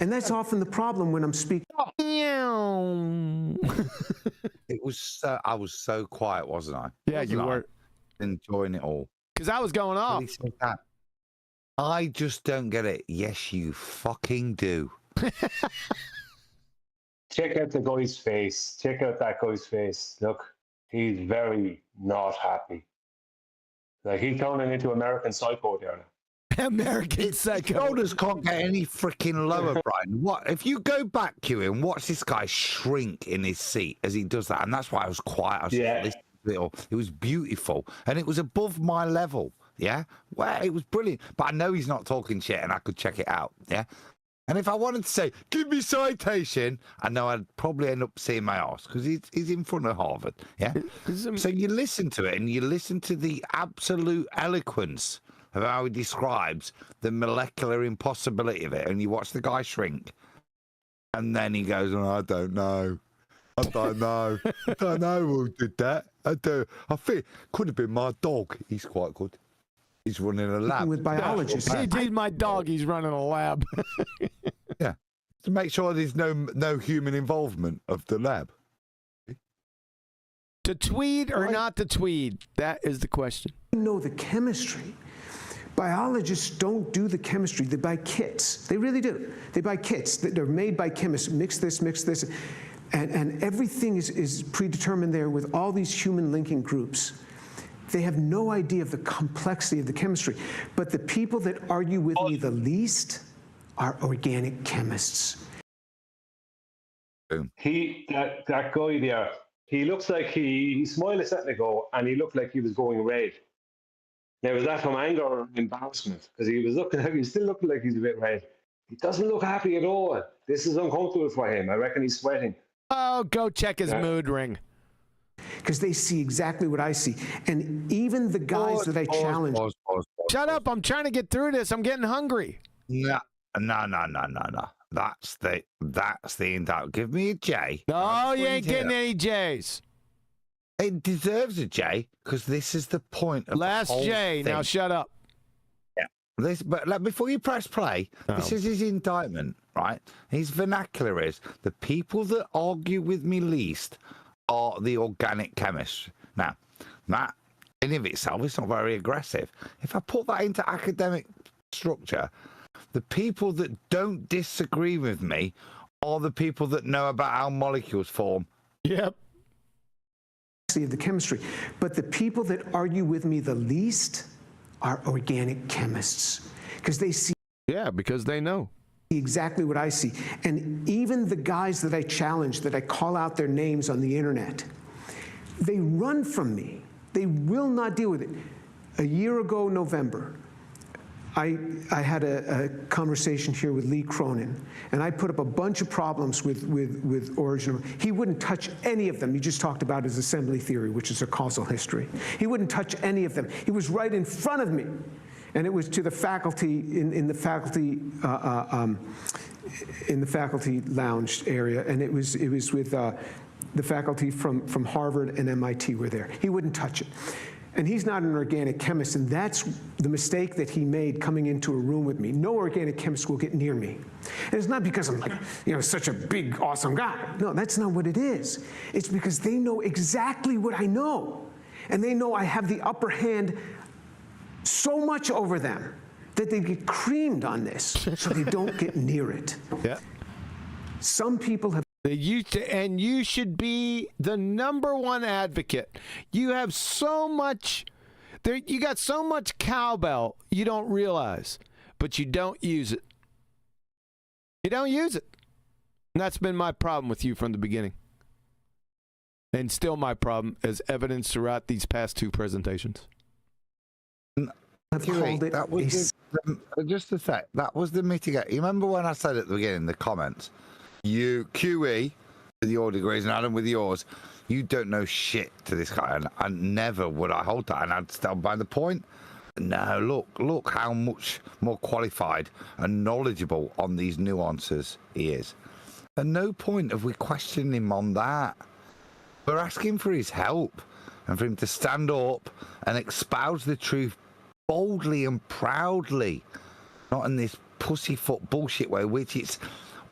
And that's often the problem when I'm speaking. It was I was so quiet, wasn't I? Yeah, you were enjoying it all. Because I was going off. I just don't get it. Yes, you fucking do. Check out the guy's face. Check out that guy's face. Look, he's very not happy. Like, he's turning into American Psycho there now. American Psycho. Shoulders can't get any freaking lower, Brian. What if you go back, Q, and watch this guy shrink in his seat as he does that? And that's why I was quiet. I was listening to it all. It was beautiful, and it was above my level. Yeah, well, it was brilliant. But I know he's not talking shit, and I could check it out. Yeah. And if I wanted to say, give me citation, I know I'd probably end up seeing my arse because he's in front of Harvard. Yeah. So you listen to it and you listen to the absolute eloquence of how he describes the molecular impossibility of it. And you watch the guy shrink. And then he goes, oh, I don't know. I don't know. I don't know who did that. I think it could have been my dog. He's quite good. He's running a lab. With biologists. He's my dog. He's running a lab. Yeah. To make sure there's no human involvement of the lab. To tweed or not to tweed? That is the question. You know the chemistry. Biologists don't do the chemistry. They buy kits. They really do. They buy kits. They're made by chemists. Mix this, mix this. And everything is predetermined there with all these human linking groups. They have no idea of the complexity of the chemistry. But the people that argue with me the least are organic chemists. That guy there, he looks like he smiled a second ago and he looked like he was going red. Now, was that from anger or embarrassment? Because he was still looking like he's a bit red. He doesn't look happy at all. This is uncomfortable for him. I reckon he's sweating. Oh, go check his mood ring. Because they see exactly what I see. And even the guys that I challenge. Shut up. I'm trying to get through this. I'm getting hungry. No. That's the entire. Give me a J. No, you ain't getting any J's. It deserves a J because this is the point of last the whole J. thing. Now shut up. Yeah. But before you press play, this is his indictment, right? His vernacular is the people that argue with me least are the organic chemists. Now, that in of itself is not very aggressive. If I put that into academic structure, the people that don't disagree with me are the people that know about how molecules form. Yep. Of the chemistry. But the people that argue with me the least are organic chemists. Because they see. Yeah, because they know. exactly what I see. And even the guys that I challenge, that I call out their names on the internet, they run from me. They will not deal with it. A year ago, November, I had a conversation here with Lee Cronin, and I put up a bunch of problems with origin. He wouldn't touch any of them. He just talked about his assembly theory, which is a causal history. He wouldn't touch any of them. He was right in front of me, and it was to the faculty in the faculty lounge area, and it was with the faculty from Harvard and MIT were there. He wouldn't touch it. And he's not an organic chemist, and that's the mistake that he made coming into a room with me. No organic chemist will get near me. And it's not because I'm like, such a big, awesome guy. No, that's not what it is. It's because they know exactly what I know. And they know I have the upper hand so much over them that they get creamed on this, so they don't get near it. Yeah. Some people have. And you should be the #1 advocate. You have so much, you got so much cowbell you don't realize, but you don't use it. You don't use it. And that's been my problem with you from the beginning. And still my problem, as evidenced throughout these past 2 presentations. That was just a sec. That was the mitigate. You remember when I said at the beginning in the comments, you, QE, with your degrees, and Adam with yours, you don't know shit to this guy, and never would I hold that, and I'd stand by the point. No, look how much more qualified and knowledgeable on these nuances he is. At no point have we questioned him on that. We're asking for his help and for him to stand up and espouse the truth boldly and proudly, not in this pussyfoot bullshit way, which it's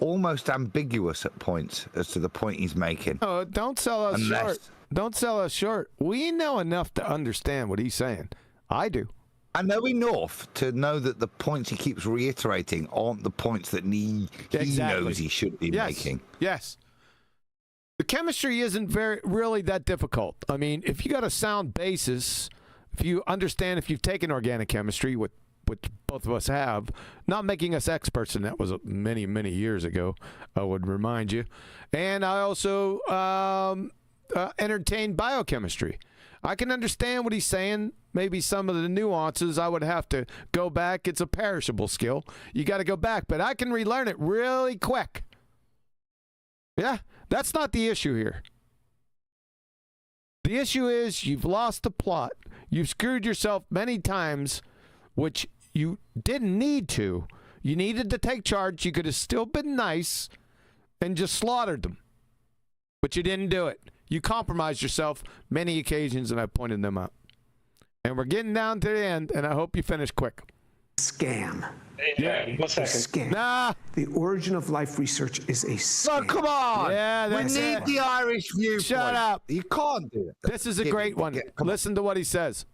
almost ambiguous at points as to the point he's making. Oh, don't sell us short. Don't sell us short. We know enough to understand what he's saying. I do. I know enough to know that the points he keeps reiterating aren't the points that he knows he should be making. Yes. The chemistry isn't really that difficult. I mean, if you got a sound basis, if you understand, if you've taken organic chemistry, which both of us have, not making us experts, and that was many, many years ago, I would remind you. And I also entertained biochemistry. I can understand what he's saying. Maybe some of the nuances I would have to go back. It's a perishable skill. You got to go back, but I can relearn it really quick. Yeah, that's not the issue here. The issue is you've lost the plot. You've screwed yourself many times, which you didn't need to. You needed to take charge. You could have still been nice and just slaughtered them. But you didn't do it. You compromised yourself many occasions, and I pointed them out. And we're getting down to the end, and I hope you finish quick. Scam. Yeah, 1 second. Scam. Nah. The origin of life research is a scam. Oh, come on. Yeah, we that's need it. the Irish viewpoint. Shut up. You can't do it. This is a great one. Listen to what he says.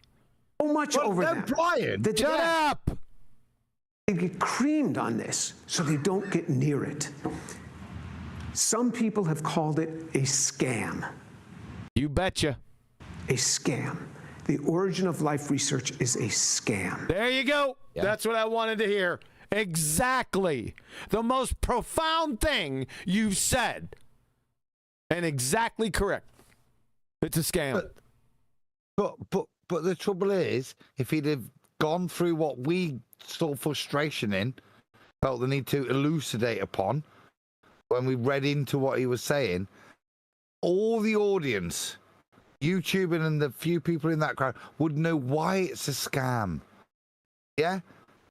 So much over them. Brian. Shut up. They get creamed on this, so they don't get near it. Some people have called it a scam. You betcha. A scam. The origin of life research is a scam. There you go. Yeah. That's what I wanted to hear. Exactly. The most profound thing you've said. And exactly correct. It's a scam. But the trouble is, if he'd have gone through what we saw frustration in, felt the need to elucidate upon, when we read into what he was saying, all the audience, YouTubing and the few people in that crowd, would know why it's a scam. Yeah?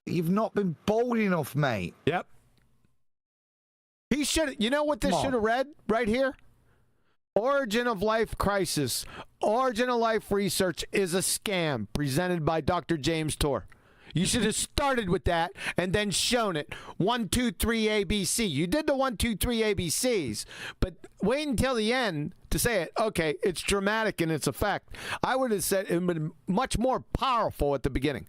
You've not been bold enough, mate. Yep. He should. You know what this should have read right here? Origin of life crisis. Origin of life research is a scam presented by Dr. James Torr. You should have started with that and then shown it. 1, 2, 3, ABC. You did the 1, 2, 3 ABCs, but wait until the end to say it. Okay, it's dramatic in its effect. I would have said it would have been much more powerful at the beginning.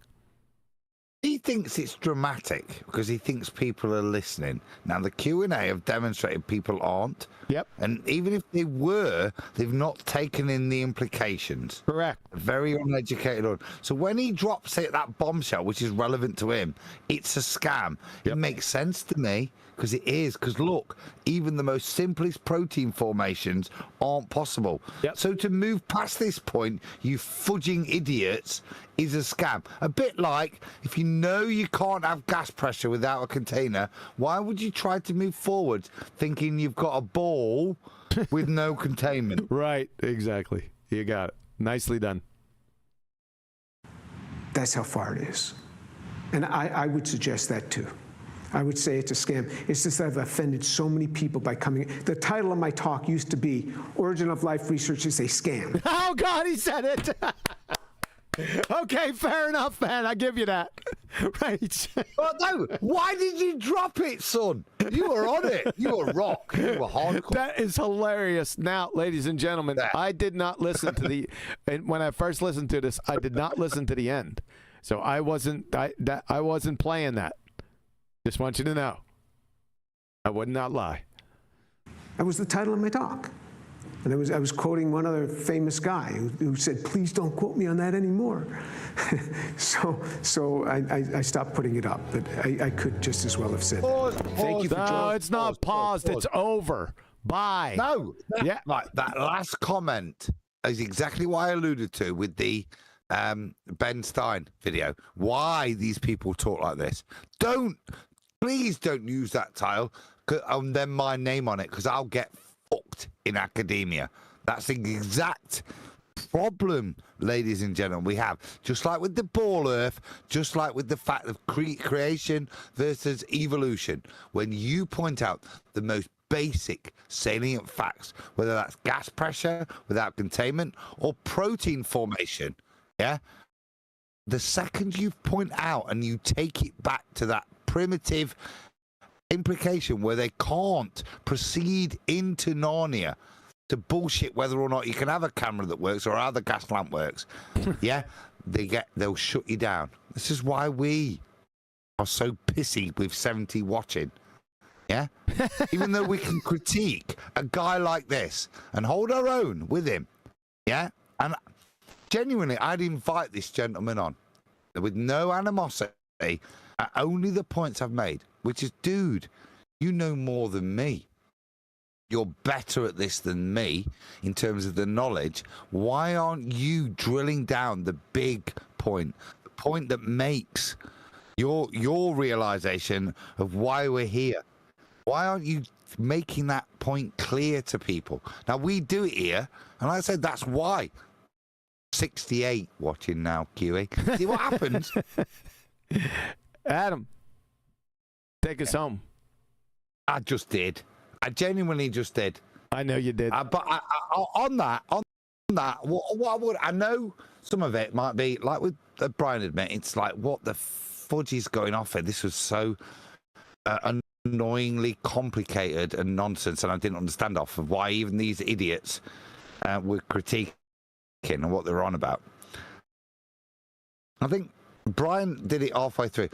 He thinks it's dramatic because he thinks people are listening. Now, the Q&A have demonstrated people aren't. Yep. And even if they were, they've not taken in the implications. Correct. Very uneducated. So when he drops it, that bombshell, which is relevant to him, it's a scam. It makes sense to me because it is. Because look, even the most simplest protein formations aren't possible. So to move past this point, you fudging idiots, is a scam. A bit like, if you know you can't have gas pressure without a container, why would you try to move forward thinking you've got a ball with no containment? Right, exactly. You got it. Nicely done. That's how far it is. And I would suggest that too. I would say it's a scam. It's just that I've offended so many people by coming. The title of my talk used to be Origin of Life Research is a Scam. Oh, God, he said it. Okay, fair enough, man. I give you that. Right. Well, no, why did you drop it, son? You were on it. You were rock. You were hardcore. That is hilarious. Now, ladies and gentlemen, I did not listen to the, and when I first listened to this, I did not listen to the end. So I wasn't playing that. Just want you to know. I would not lie. That was the title of my talk. And I was quoting one other famous guy who said, please don't quote me on that anymore. so I stopped putting it up, but I could just as well have said that. Thank you for joining. No, it's not paused. It's over. Bye. No. That last comment is exactly what I alluded to with the Ben Stein video. Why these people talk like this. Please don't use that title and then my name on it, because I'll get fucked in academia. That's the exact problem, ladies and gentlemen, we have. Just like with the ball earth, just like with the fact of creation versus evolution. When you point out the most basic salient facts, whether that's gas pressure without containment or protein formation, the second you point out and you take it back to that primitive implication where they can't proceed into Narnia to bullshit whether or not you can have a camera that works or how the gas lamp works, they'll shut you down. This is why we are so pissy with 70 watching. Even though we can critique a guy like this and hold our own with him. And genuinely, I'd invite this gentleman on with no animosity at only the points I've made, which is, dude, you know more than me. You're better at this than me in terms of the knowledge. Why aren't you drilling down the big point, the point that makes your realization of why we're here? Why aren't you making that point clear to people? Now, we do it here, and like I said, that's why. 68 watching now, QE. See what happens? Adam, take us home. I just did. I genuinely just did. I know you did. But on that, what would I know? Some of it might be like with Brian admit. It's like, what the fudge is going off here? This was so annoyingly complicated and nonsense, and I didn't understand off of why even these idiots were critiquing and what they're on about. I think Brian did it halfway through.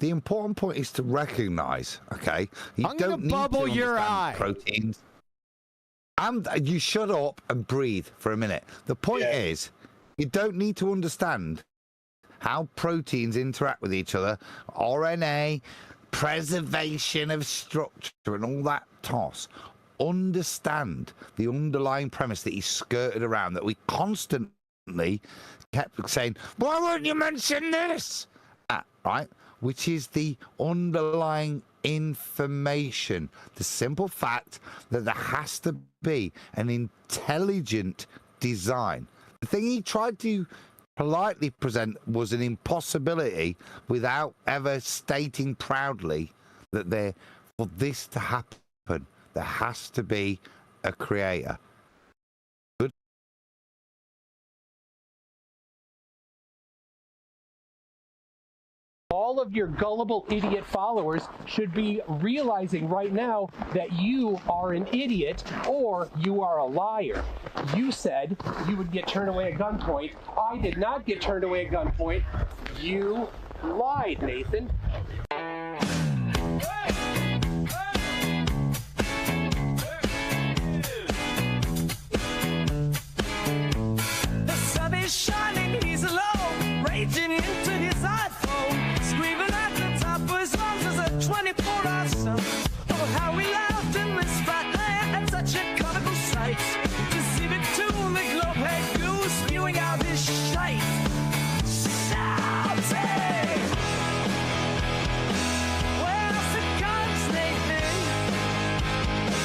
The important point is to recognize, okay? I'm going to bubble your eye. Proteins. And you shut up and breathe for a minute. The point is, you don't need to understand how proteins interact with each other, RNA, preservation of structure, and all that toss. Understand the underlying premise that he skirted around, that we constantly kept saying, why won't you mention this? Right? Which is the underlying information, the simple fact that there has to be an intelligent design. The thing he tried to politely present was an impossibility without ever stating proudly that for this to happen, there has to be a creator. All of your gullible idiot followers should be realizing right now that you are an idiot or you are a liar. You said you would get turned away at gunpoint. I did not get turned away at gunpoint. You lied, Nathan. The sun is shining, he's alone, raging into his iPhone, screaming at the top of his lungs as a 24-hour sun. Oh, how we laughed in this fat land at such a comical sight. To see the tune, the globe-head goose spewing out his shite. Shouting! Where's the guns, Nathan?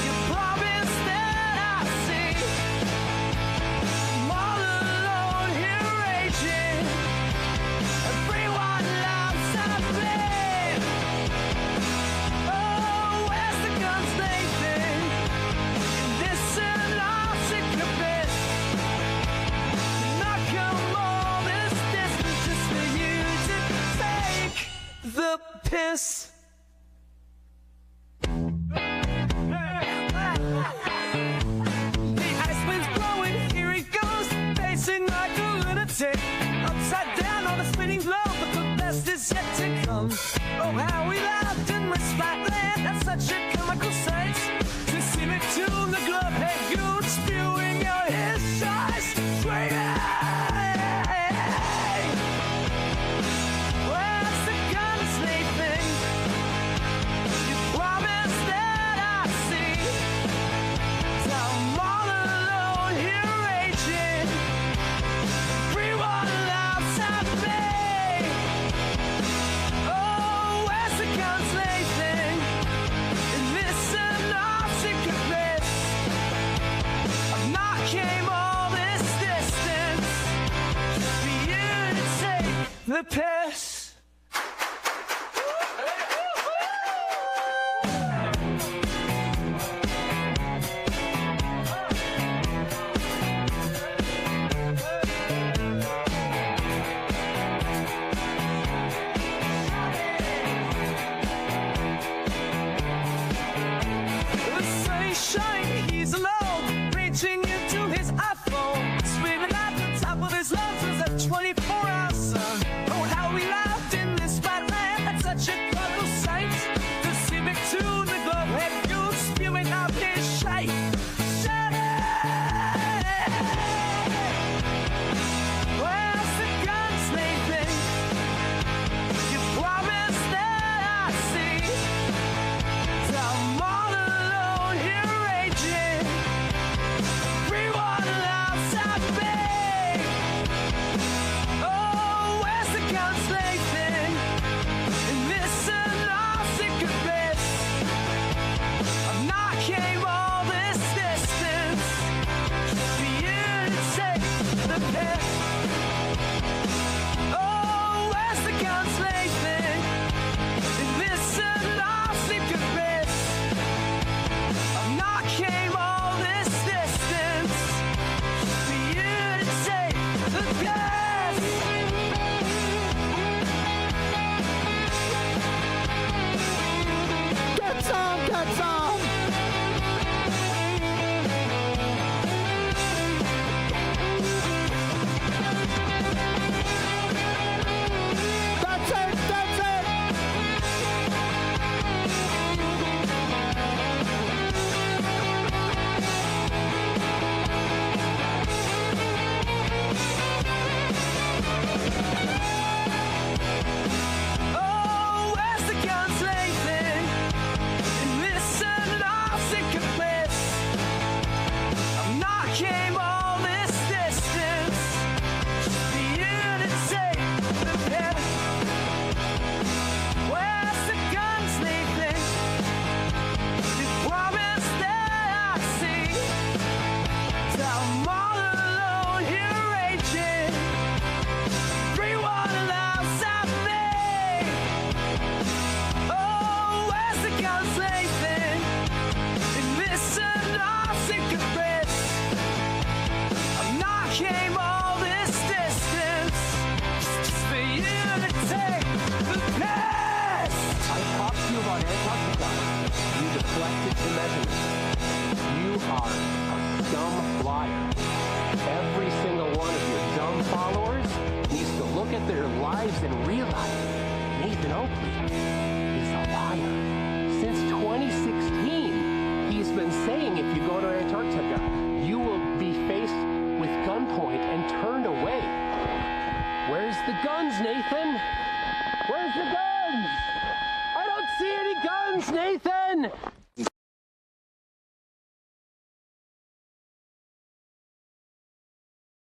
You promised that I'd see. I'm all alone here raging. Everyone loves something. Oh, where's the guns, Nathan? Listen, I'll sick of it. Not come all this distance just for you to take the piss. The ice wind's blowing, here he goes, pacing like a lunatic, upside down on a spinning globe, but the best is yet to come. Oh, how we laughed in this flat land at such a comical sight. To see me tune, the globe-head goon spewing out his size, screaming. Where's the gun sleeping? You promised that I'd see. So I'm all alone here raging. Everyone loves me. Oh, where's the gun sleeping? And listen, I'm sick of this. I've not came all this distance for you to take the piss. The sun is shining, he's alone, reaching into his iPhone, screaming at the top of his lungs as a 24-hour sun. Oh, how we laughed in this fat land at such a comical sight. The civic tune, the globe-head goose spewing out his shite. Where's the gun sleeping? You promised that I'd see. So I'm all alone here raging. Everyone loves me. Oh, where's the gun sleeping? And listen, I'm sick of this. I've not came all this distance for you to take the piss. Oh, where's the gun sleeping? And listen, I'm sick of this. I've not came all this distance for you to take the piss. Get some, get some. That's it, that's it. Oh, where's the gun sleeping? And listen, I'm sick of this. I've not came all this distance for you to take the piss. Where's the gun sleeping? You promised that I'd see. So I'm all alone here raging. Everyone loves me. Oh, where's the gun sleeping? And listen, I'm sick of this. I've not came all this distance just for you to take the piss. I talked to you about anti-God. You deflected the measurement. You are a dumb liar. Every single one of your dumb followers needs to look at their lives and realize You know? He's a liar. Since 2016, he's been saying if you go to Antarctica, you will be faced with gunpoint and turned away. Where's the guns, Nathan? Where's the guns? I don't see any guns, Nathan!